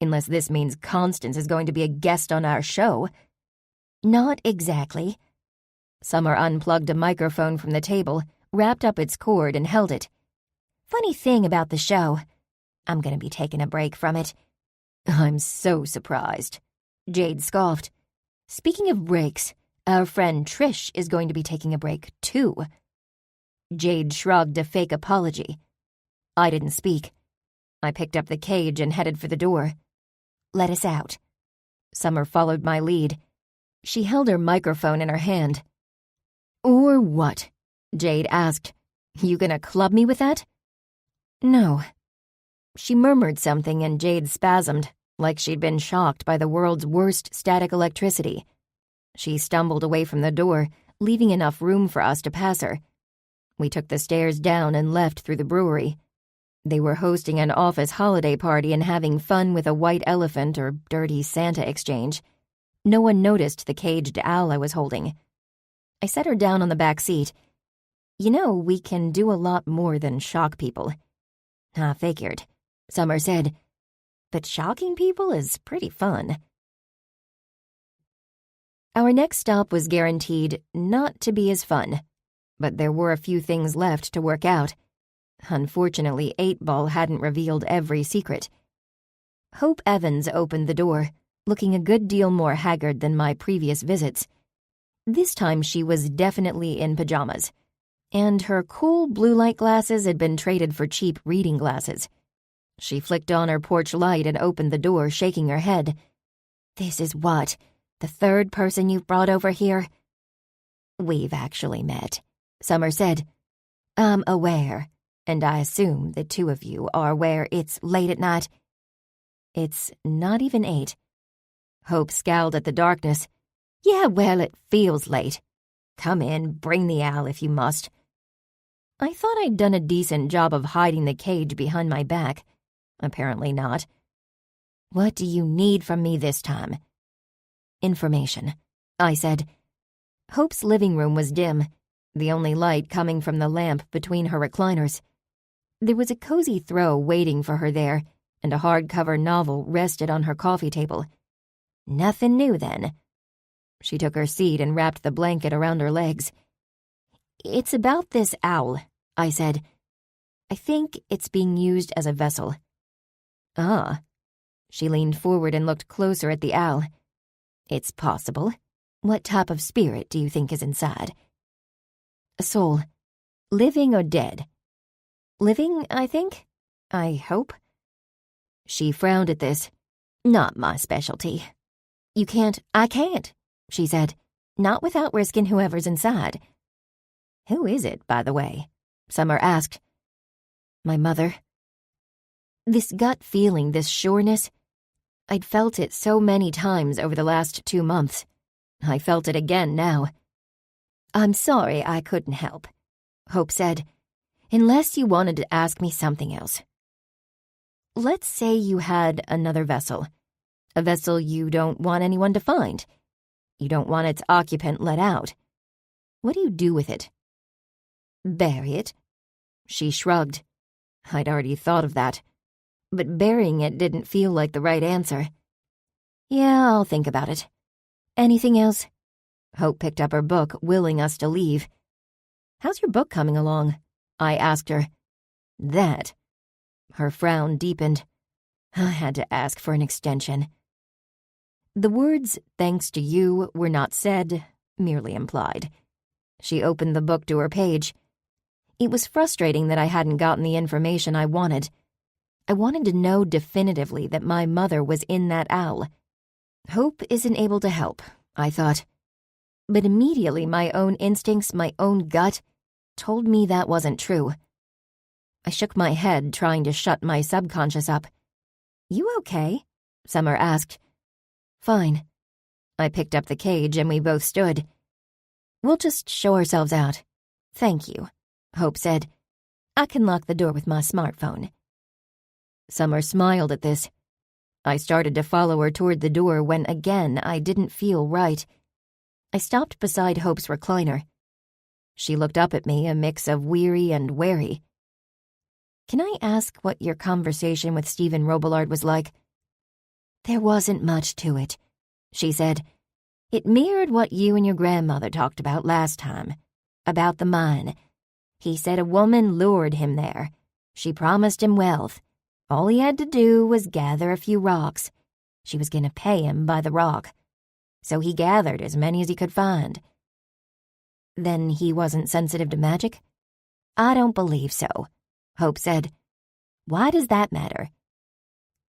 A: Unless this means Constance is going to be a guest on our show." "Not exactly." Summer unplugged a microphone from the table, wrapped up its cord, and held it. "Funny thing about the show. I'm going to be taking a break from it." "I'm so surprised," Jade scoffed. "Speaking of breaks, our friend Trish is going to be taking a break, too." Jade shrugged a fake apology. I didn't speak. I picked up the cage and headed for the door. "Let us out." Summer followed my lead. She held her microphone in her hand. "Or what?" Jade asked. "You gonna club me with that?" "No." She murmured something and Jade spasmed, like she'd been shocked by the world's worst static electricity. She stumbled away from the door, leaving enough room for us to pass her. We took the stairs down and left through the brewery. They were hosting an office holiday party and having fun with a white elephant or dirty Santa exchange. No one noticed the caged owl I was holding. I set her down on the back seat. "You know, we can do a lot more than shock people." "I figured," Summer said. "But shocking people is pretty fun." Our next stop was guaranteed not to be as fun, but there were a few things left to work out. Unfortunately, 8-Ball hadn't revealed every secret. Hope Evans opened the door, looking a good deal more haggard than my previous visits. This time she was definitely in pajamas, and her cool blue light glasses had been traded for cheap reading glasses. She flicked on her porch light and opened the door, shaking her head. "This is what? The 3rd person you've brought over here?" "We've actually met," Summer said. "I'm aware, and I assume the 2 of you are aware it's late at night." "It's not even 8. Hope scowled at the darkness. "Yeah, well, it feels late. Come in, bring the owl if you must." I thought I'd done a decent job of hiding the cage behind my back. Apparently not. "What do you need from me this time?" "Information," I said. Hope's living room was dim, the only light coming from the lamp between her recliners. There was a cozy throw waiting for her there, and a hardcover novel rested on her coffee table. "Nothing new, then." She took her seat and wrapped the blanket around her legs. "It's about this owl," I said. "I think it's being used as a vessel." "Ah." She leaned forward and looked closer at the owl. "It's possible. What type of spirit do you think is inside?" "A soul. Living or dead?" "Living, I think. I hope." She frowned at this. "Not my specialty." "You can't—" "I can't," she said. "Not without risking whoever's inside." "Who is it, by the way?" Summer asked. "My mother." This gut feeling, this sureness, I'd felt it so many times over the last 2 months. I felt it again now. "I'm sorry I couldn't help," Hope said, "unless you wanted to ask me something else. Let's say you had another vessel, a vessel you don't want anyone to find. You don't want its occupant let out. What do you do with it?" "Bury it." She shrugged. I'd already thought of that, but burying it didn't feel like the right answer. "Yeah, I'll think about it. Anything else?" Hope picked up her book, willing us to leave. "How's your book coming along?" I asked her. "That." Her frown deepened. I had to ask for an extension. The words, "thanks to you," were not said, merely implied. She opened the book to her page. It was frustrating that I hadn't gotten the information I wanted. I wanted to know definitively that my mother was in that owl. Hope isn't able to help, I thought. But immediately my own instincts, my own gut, told me that wasn't true. I shook my head, trying to shut my subconscious up. "You okay?" Summer asked. "Fine." I picked up the cage and we both stood. "We'll just show ourselves out. Thank you," Hope said. "I can lock the door with my smartphone." Summer smiled at this. I started to follow her toward the door when again I didn't feel right. I stopped beside Hope's recliner. She looked up at me, a mix of weary and wary. "Can I ask what your conversation with Stephen Robillard was like?" "There wasn't much to it," she said. "It mirrored what you and your grandmother talked about last time, about the mine. He said a woman lured him there. She promised him wealth. All he had to do was gather a few rocks. She was going to pay him by the rock. So he gathered as many as he could find." "Then he wasn't sensitive to magic?" "I don't believe so," Hope said. "Why does that matter?"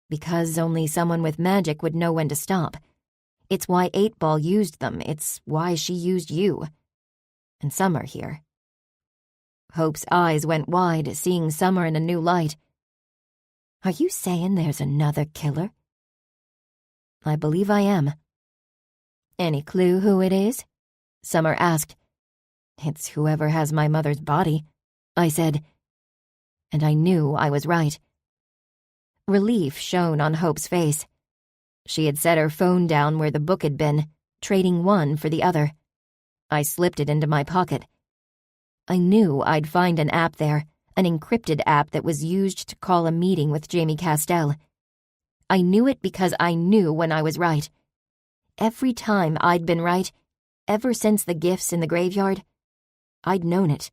A: "Because only someone with magic would know when to stop. It's why 8-Ball used them. It's why she used you. And Summer here." Hope's eyes went wide, seeing Summer in a new light. "Are you saying there's another killer?" "I believe I am." "Any clue who it is?" Summer asked. "It's whoever has my mother's body," I said. And I knew I was right. Relief shone on Hope's face. She had set her phone down where the book had been, trading one for the other. I slipped it into my pocket. I knew I'd find an app there, an encrypted app that was used to call a meeting with Jamie Castell. I knew it because I knew when I was right. Every time I'd been right, ever since the gifts in the graveyard, I'd known it.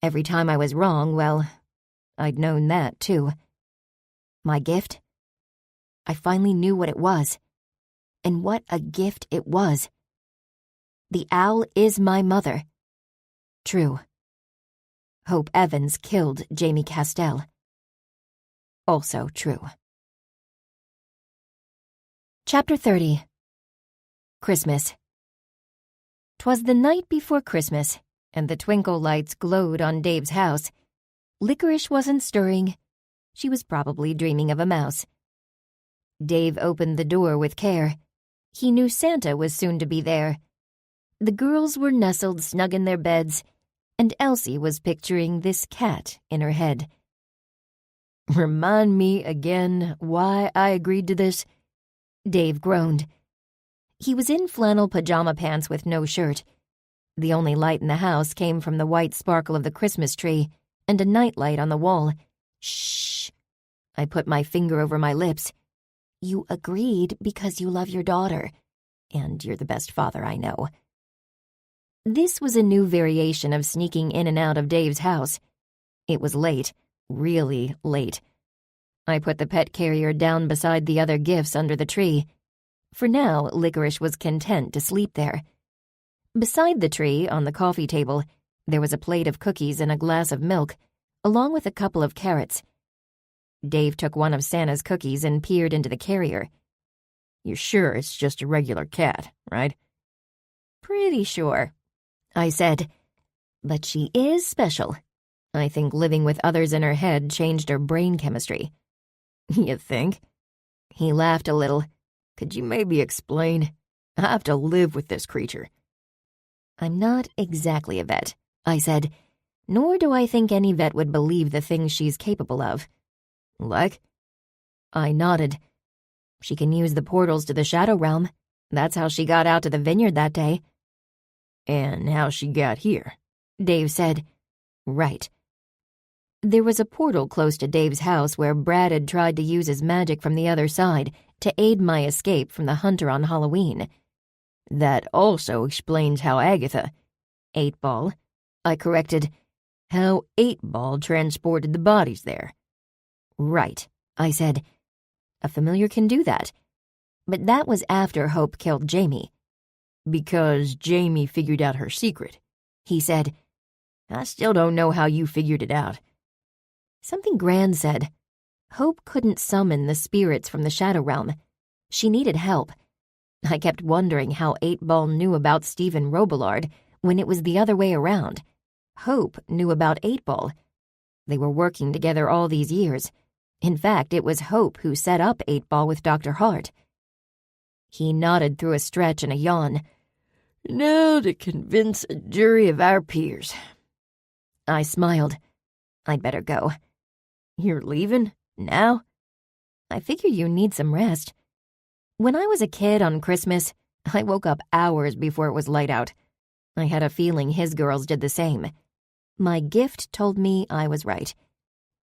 A: Every time I was wrong, well, I'd known that too. My gift? I finally knew what it was. And what a gift it was. The owl is my mother. True. Hope Evans killed Jamie Castell. Also true. Chapter 30. Christmas. 'Twas the night before Christmas, and the twinkle lights glowed on Dave's house. Licorice wasn't stirring. She was probably dreaming of a mouse. Dave opened the door with care. He knew Santa was soon to be there. The girls were nestled snug in their beds, and Elsie was picturing this cat in her head. "Remind me again why I agreed to this?" Dave groaned. He was in flannel pajama pants with no shirt. The only light in the house came from the white sparkle of the Christmas tree and a nightlight on the wall. "Shh." I put my finger over my lips. "You agreed because you love your daughter, and you're the best father I know." This was a new variation of sneaking in and out of Dave's house. It was late, really late. I put the pet carrier down beside the other gifts under the tree. For now, Licorice was content to sleep there. Beside the tree, on the coffee table, there was a plate of cookies and a glass of milk, along with a couple of carrots. Dave took one of Santa's cookies and peered into the carrier. "You're sure it's just a regular cat, right?" "Pretty sure," I said. "But she is special. I think living with others in her head changed her brain chemistry." "You think?" He laughed a little. "Could you maybe explain?"
B: I have to live with this creature."
A: "I'm not exactly a vet," I said, "nor do I think any vet would believe the things she's capable of."
B: "Like?"
A: I nodded. "She can use the portals to the Shadow Realm. That's how she got out to the vineyard that day."
B: "And how she got here?"
A: Dave said. "Right. There was a portal close to Dave's house where Brad had tried to use his magic from the other side to aid my escape from the hunter on Halloween."
B: "That also explains how Agatha—"
A: 8-Ball. I corrected.
B: "How 8-Ball transported the bodies there."
A: "Right," I said. "A familiar can do that. But that was after Hope killed Jamie."
B: "Because Jamie figured out her secret,"
A: he said.
B: "I still don't know how you figured it out."
A: Something Gran said. Hope couldn't summon the spirits from the Shadow Realm. She needed help. I kept wondering how 8-Ball knew about Stephen Robillard when it was the other way around. Hope knew about 8-Ball. They were working together all these years. In fact, it was Hope who set up 8-Ball with Dr. Hart. He nodded through a stretch and a yawn.
B: "Now to convince a jury of our peers."
A: I smiled. "I'd better go."
B: "You're leaving? Now?"
A: "I figure you need some rest. When I was a kid on Christmas, I woke up hours before it was light out. I had a feeling his girls did the same. My gift told me I was right."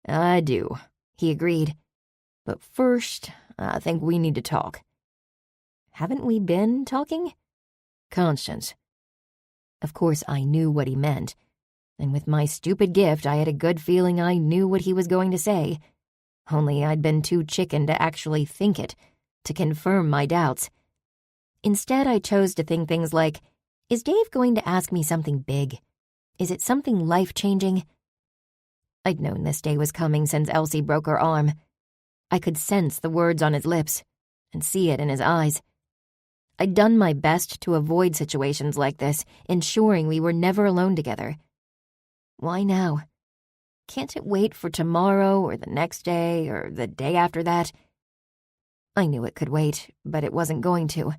B: "I do,"
A: he agreed.
B: "But first, I think we need to talk."
A: "Haven't we been talking?"
B: "Constance."
A: Of course I knew what he meant. And with my stupid gift, I had a good feeling I knew what he was going to say. Only I'd been too chicken to actually think it, to confirm my doubts. Instead, I chose to think things like, is Dave going to ask me something big? Is it something life-changing? I'd known this day was coming since Elsie broke her arm. I could sense the words on his lips and see it in his eyes. I'd done my best to avoid situations like this, ensuring we were never alone together. Why now? Can't it wait for tomorrow or the next day or the day after that? I knew it could wait, but it wasn't going to.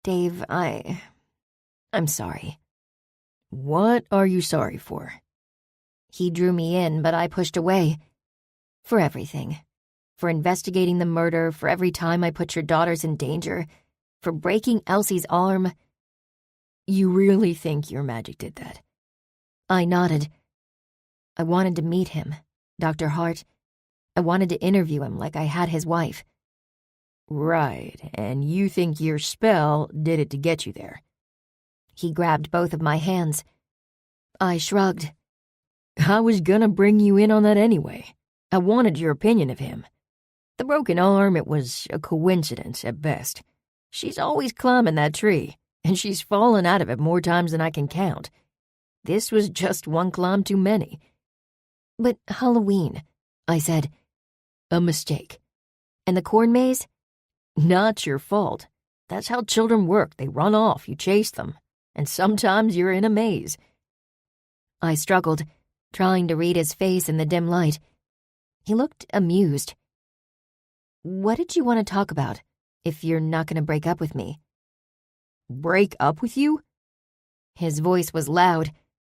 A: Dave, I'm sorry.
B: "What are you sorry for?"
A: He drew me in, but I pushed away. For everything. For investigating the murder, for every time I put your daughters in danger, for breaking Elsie's arm.
B: "You really think your magic did that?"
A: I nodded. I wanted to meet him, Dr. Hart. I wanted to interview him like I had his wife.
B: "Right, and you think your spell did it to get you there?"
A: He grabbed both of my hands. I shrugged.
B: "I was gonna bring you in on that anyway. I wanted your opinion of him. The broken arm, it was a coincidence at best. She's always climbing that tree, and she's fallen out of it more times than I can count. This was just one climb too many."
A: "But Halloween," I said.
B: "A mistake."
A: "And the corn maze?"
B: "Not your fault. That's how children work. They run off, you chase them, and sometimes you're in a maze."
A: I struggled, trying to read his face in the dim light. He looked amused. "What did you want to talk about, if you're not going to break up with me?"
B: "Break up with you?"
A: His voice was loud,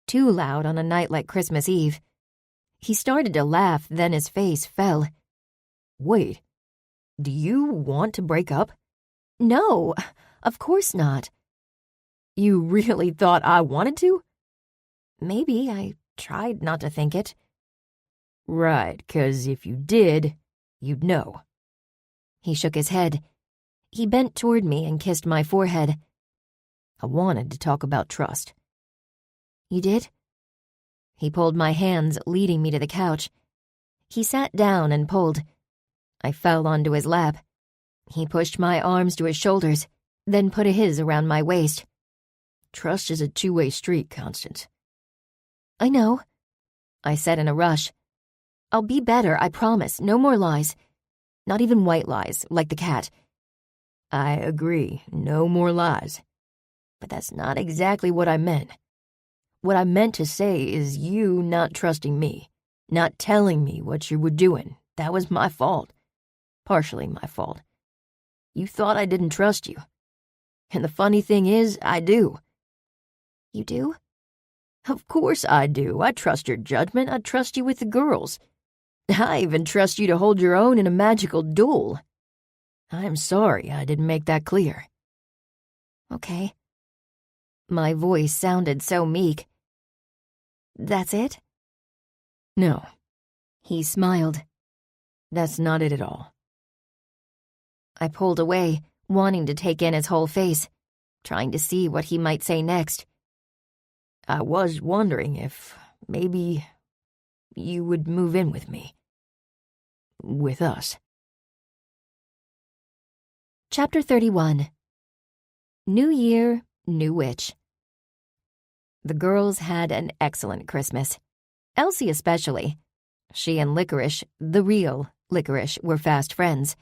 A: too loud on a night like Christmas Eve. He started to laugh, then his face fell.
B: "Wait, do you want to break up?"
A: "No, of course not."
B: "You really thought I wanted to?"
A: "Maybe. I tried not to think it."
B: "Right, 'cause if you did, you'd know."
A: He shook his head. He bent toward me and kissed my forehead.
B: "I wanted to talk about trust."
A: "You did?" He pulled my hands, leading me to the couch. He sat down and pulled. I fell onto his lap. He pushed my arms to his shoulders, then put his around my waist.
B: "Trust is a two-way street, Constance."
A: "I know," I said in a rush. "I'll be better, I promise. No more lies. Not even white lies, like the cat."
B: "I agree. No more lies. But that's not exactly what I meant. What I meant to say is you not trusting me, not telling me what you were doing. That was my fault. Partially my fault. You thought I didn't trust you. And the funny thing is, I do.
C: You do?
B: Of course I do. I trust your judgment. I trust you with the girls. I even trust you to hold your own in a magical duel. I'm sorry I didn't make that clear.
C: Okay.
A: My voice sounded so meek.
C: That's it?
B: No.
A: He smiled.
B: That's not it at all.
A: I pulled away, wanting to take in his whole face, trying to see what he might say next.
B: I was wondering if maybe you would move in with me. With us.
A: Chapter 31. New Year, New Witch. The girls had an excellent Christmas. Elsie especially. She and Licorice, the real Licorice, were fast friends.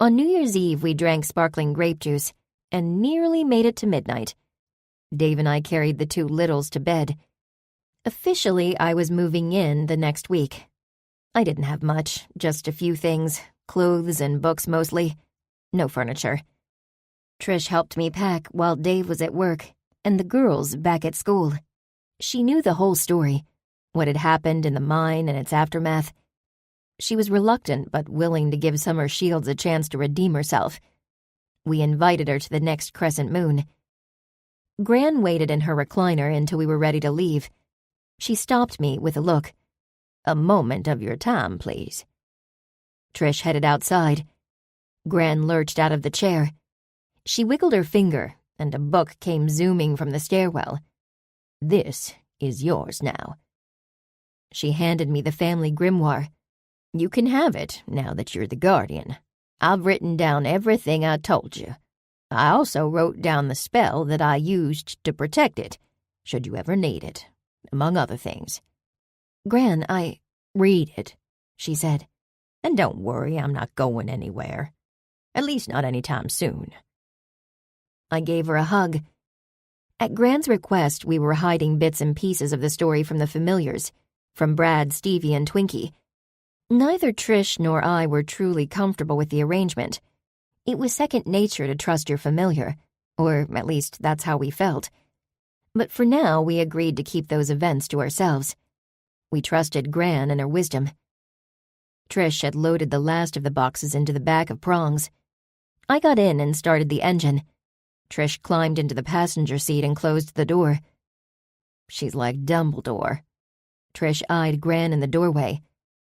A: On New Year's Eve, we drank sparkling grape juice and nearly made it to midnight. Dave and I carried the two littles to bed. Officially, I was moving in the next week. I didn't have much, just a few things, clothes and books mostly. No furniture. Trish helped me pack while Dave was at work, and the girls back at school. She knew the whole story, what had happened in the mine and its aftermath. She was reluctant but willing to give Summer Shields a chance to redeem herself. We invited her to the next crescent moon. Gran waited in her recliner until we were ready to leave. She stopped me with a look. "A moment of your time, please." Trish headed outside. Gran lurched out of the chair. She wiggled her finger, and a book came zooming from the stairwell. "This is yours now." She handed me the family grimoire. "You can have it now that you're the guardian. I've written down everything I told you. I also wrote down the spell that I used to protect it, should you ever need it, among other things." "Gran,
B: Read it," she said.
A: "And don't worry, I'm not going anywhere. At least not anytime soon." I gave her a hug. At Gran's request, we were hiding bits and pieces of the story from the familiars, from Brad, Stevie, and Twinkie. Neither Trish nor I were truly comfortable with the arrangement. It was second nature to trust your familiar, or at least that's how we felt. But for now, we agreed to keep those events to ourselves. We trusted Gran and her wisdom. Trish had loaded the last of the boxes into the back of Prongs. I got in and started the engine. Trish climbed into the passenger seat and closed the door. "She's like Dumbledore." Trish eyed Gran in the doorway,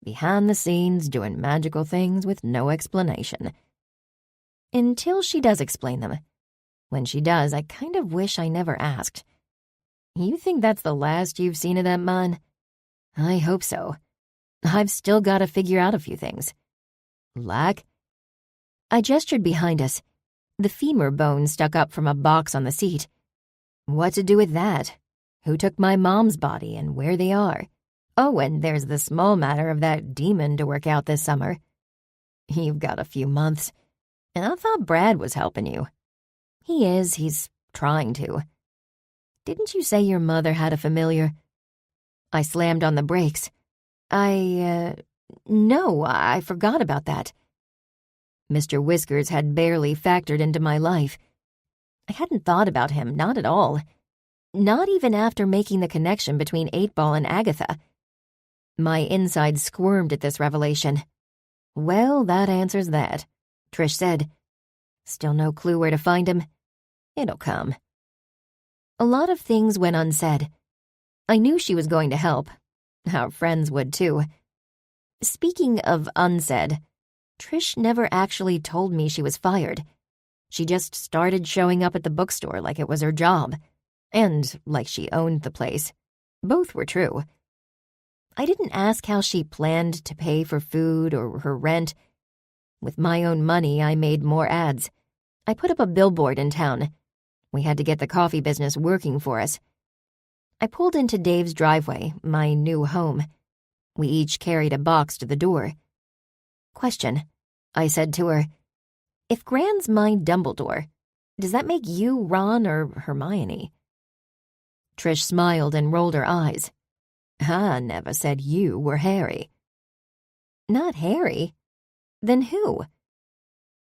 A: behind the scenes doing magical things with no explanation. Until she does explain them. When she does, I kind of wish I never asked. "You think that's the last you've seen of that mine?" "I hope so. I've still got to figure out a few things." "Like?" I gestured behind us. The femur bone stuck up from a box on the seat. "What to do with that? Who took my mom's body and where they are? Oh, and there's the small matter of that demon to work out this summer." "You've got a few months. And I thought Brad was helping you." "He is. He's trying to." "Didn't you say your mother had a familiar?" I slammed on the brakes. No, I forgot about that." Mr. Whiskers had barely factored into my life. I hadn't thought about him, not at all. Not even after making the connection between 8-Ball and Agatha. My inside squirmed at this revelation. "Well, that answers that," Trish said. "Still no clue where to find him? It'll come." A lot of things went unsaid. I knew she was going to help. Our friends would too. Speaking of unsaid, Trish never actually told me she was fired. She just started showing up at the bookstore like it was her job. And like she owned the place. Both were true. I didn't ask how she planned to pay for food or her rent. With my own money, I made more ads. I put up a billboard in town. We had to get the coffee business working for us. I pulled into Dave's driveway, my new home. We each carried a box to the door. "Question," I said to her. "If Gran's my Dumbledore, does that make you Ron or Hermione?" Trish smiled and rolled her eyes. "I never said you were Harry." "Not Harry? Then who?"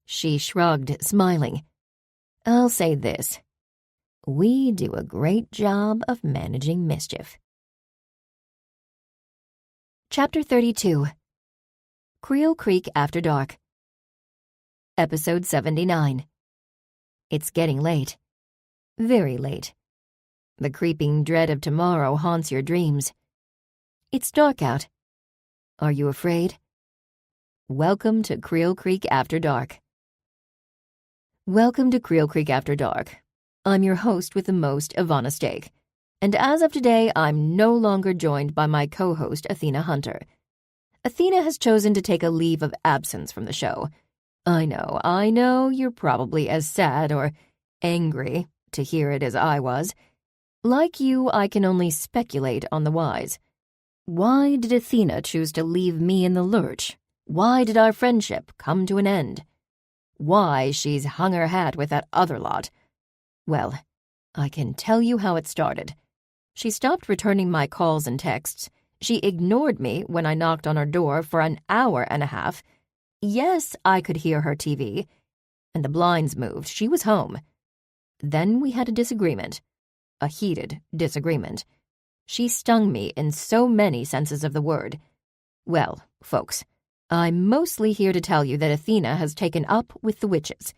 A: She shrugged, smiling. I'll say this. We do a great job of managing mischief. Chapter 32. Creel Creek After Dark. Episode 79. It's getting late. Very late. The creeping dread of tomorrow haunts your dreams. It's dark out. Are you afraid? Welcome to Creel Creek After Dark. Welcome to Creel Creek After Dark. I'm your host with the most, Ivana Stake. And as of today, I'm no longer joined by my co-host, Athena Hunter. Athena has chosen to take a leave of absence from the show. I know, you're probably as sad or angry to hear it as I was. Like you, I can only speculate on the whys. Why did Athena choose to leave me in the lurch? Why did our friendship come to an end? Why she's hung her hat with that other lot? Well, I can tell you how it started. She stopped returning my calls and texts. She ignored me when I knocked on her door for an hour and a half. Yes, I could hear her TV. And the blinds moved. She was home. Then we had a disagreement. A heated disagreement. She stung me in so many senses of the word. Well, folks, I'm mostly here to tell you that Athena has taken up with the witches.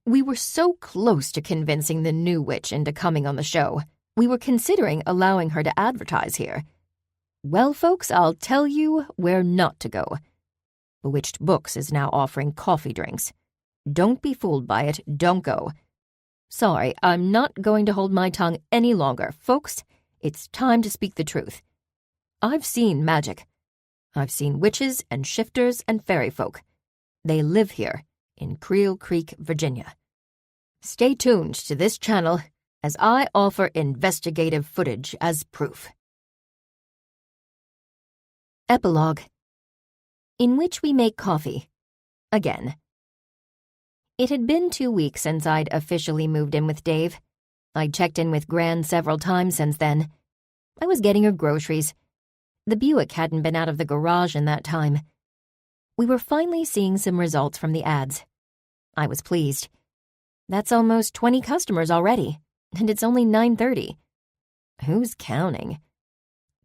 A: We were so close to convincing the new witch into coming on the show. We were considering allowing her to advertise here. Well, folks, I'll tell you where not to go. Bewitched Books is now offering coffee drinks. Don't be fooled by it. Don't go. Sorry, I'm not going to hold my tongue any longer. Folks, it's time to speak the truth. I've seen magic. I've seen witches and shifters and fairy folk. They live here in Creel Creek, Virginia. Stay tuned to this channel as I offer investigative footage as proof. Epilogue. In which we make coffee. Again. It had been 2 weeks since I'd officially moved in with Dave. I'd checked in with Gran several times since then. I was getting her groceries. The Buick hadn't been out of the garage in that time. We were finally seeing some results from the ads. I was pleased. That's almost 20 customers already, and it's only 9:30. Who's counting?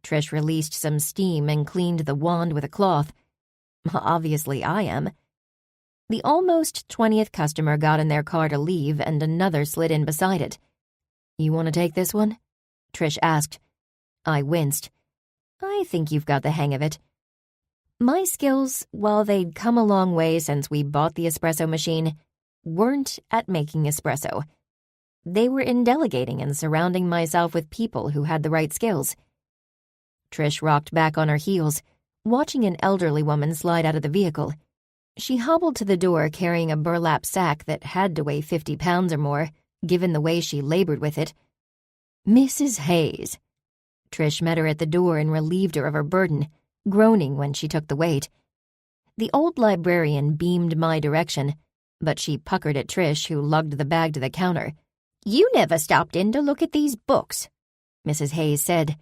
A: Trish released some steam and cleaned the wand with a cloth. Obviously I am. The almost 20th customer got in their car to leave, and another slid in beside it. You want to take this one? Trish asked. I winced. I think you've got the hang of it. My skills, while they'd come a long way since we bought the espresso machine, weren't at making espresso. They were in delegating and surrounding myself with people who had the right skills. Trish rocked back on her heels, watching an elderly woman slide out of the vehicle. She hobbled to the door carrying a burlap sack that had to weigh 50 pounds or more, given the way she labored with it. Mrs. Hayes. Trish met her at the door and relieved her of her burden, groaning when she took the weight. The old librarian beamed my direction, but she puckered at Trish, who lugged the bag to the counter. You never stopped in to look at these books, Mrs. Hayes said.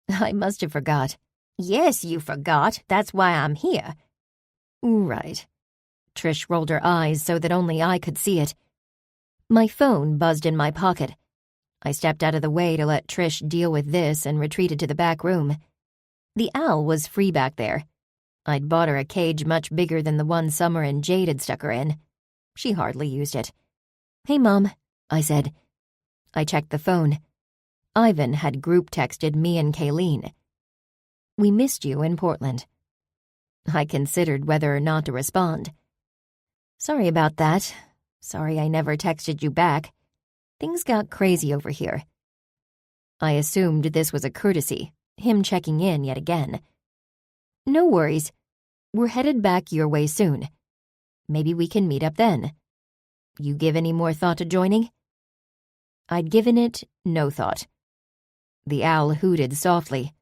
A: I must have forgot. Yes, you forgot. That's why I'm here. Right. Trish rolled her eyes so that only I could see it. My phone buzzed in my pocket. I stepped out of the way to let Trish deal with this and retreated to the back room. The owl was free back there. I'd bought her a cage much bigger than the one Summer and Jade had stuck her in. She hardly used it. Hey, Mom, I said. I checked the phone. Ivan had group texted me and Kayleen. We missed you in Portland. I considered whether or not to respond. Sorry about that. Sorry I never texted you back. Things got crazy over here. I assumed this was a courtesy, him checking in yet again. No worries. We're headed back your way soon. Maybe we can meet up then. You give any more thought to joining? I'd given it no thought. The owl hooted softly.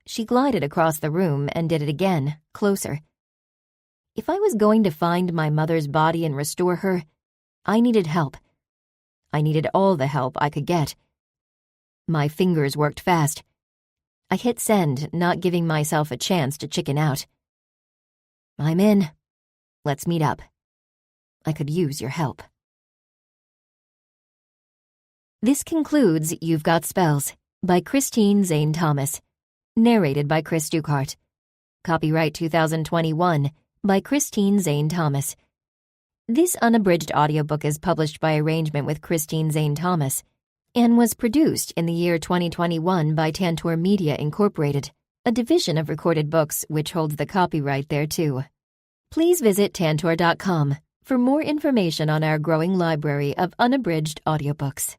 A: She glided across the room and did it again, closer. If I was going to find my mother's body and restore her, I needed help. I needed all the help I could get. My fingers worked fast. I hit send, not giving myself a chance to chicken out. I'm in. Let's meet up. I could use your help.
C: This concludes You've Got Spells by Christine Zane Thomas. Narrated by Chris Dukart. Copyright 2021 by Christine Zane Thomas. This unabridged audiobook is published by arrangement with Christine Zane Thomas and was produced in the year 2021 by Tantor Media Incorporated, a division of Recorded Books which holds the copyright thereto. Please visit tantor.com for more information on our growing library of unabridged audiobooks.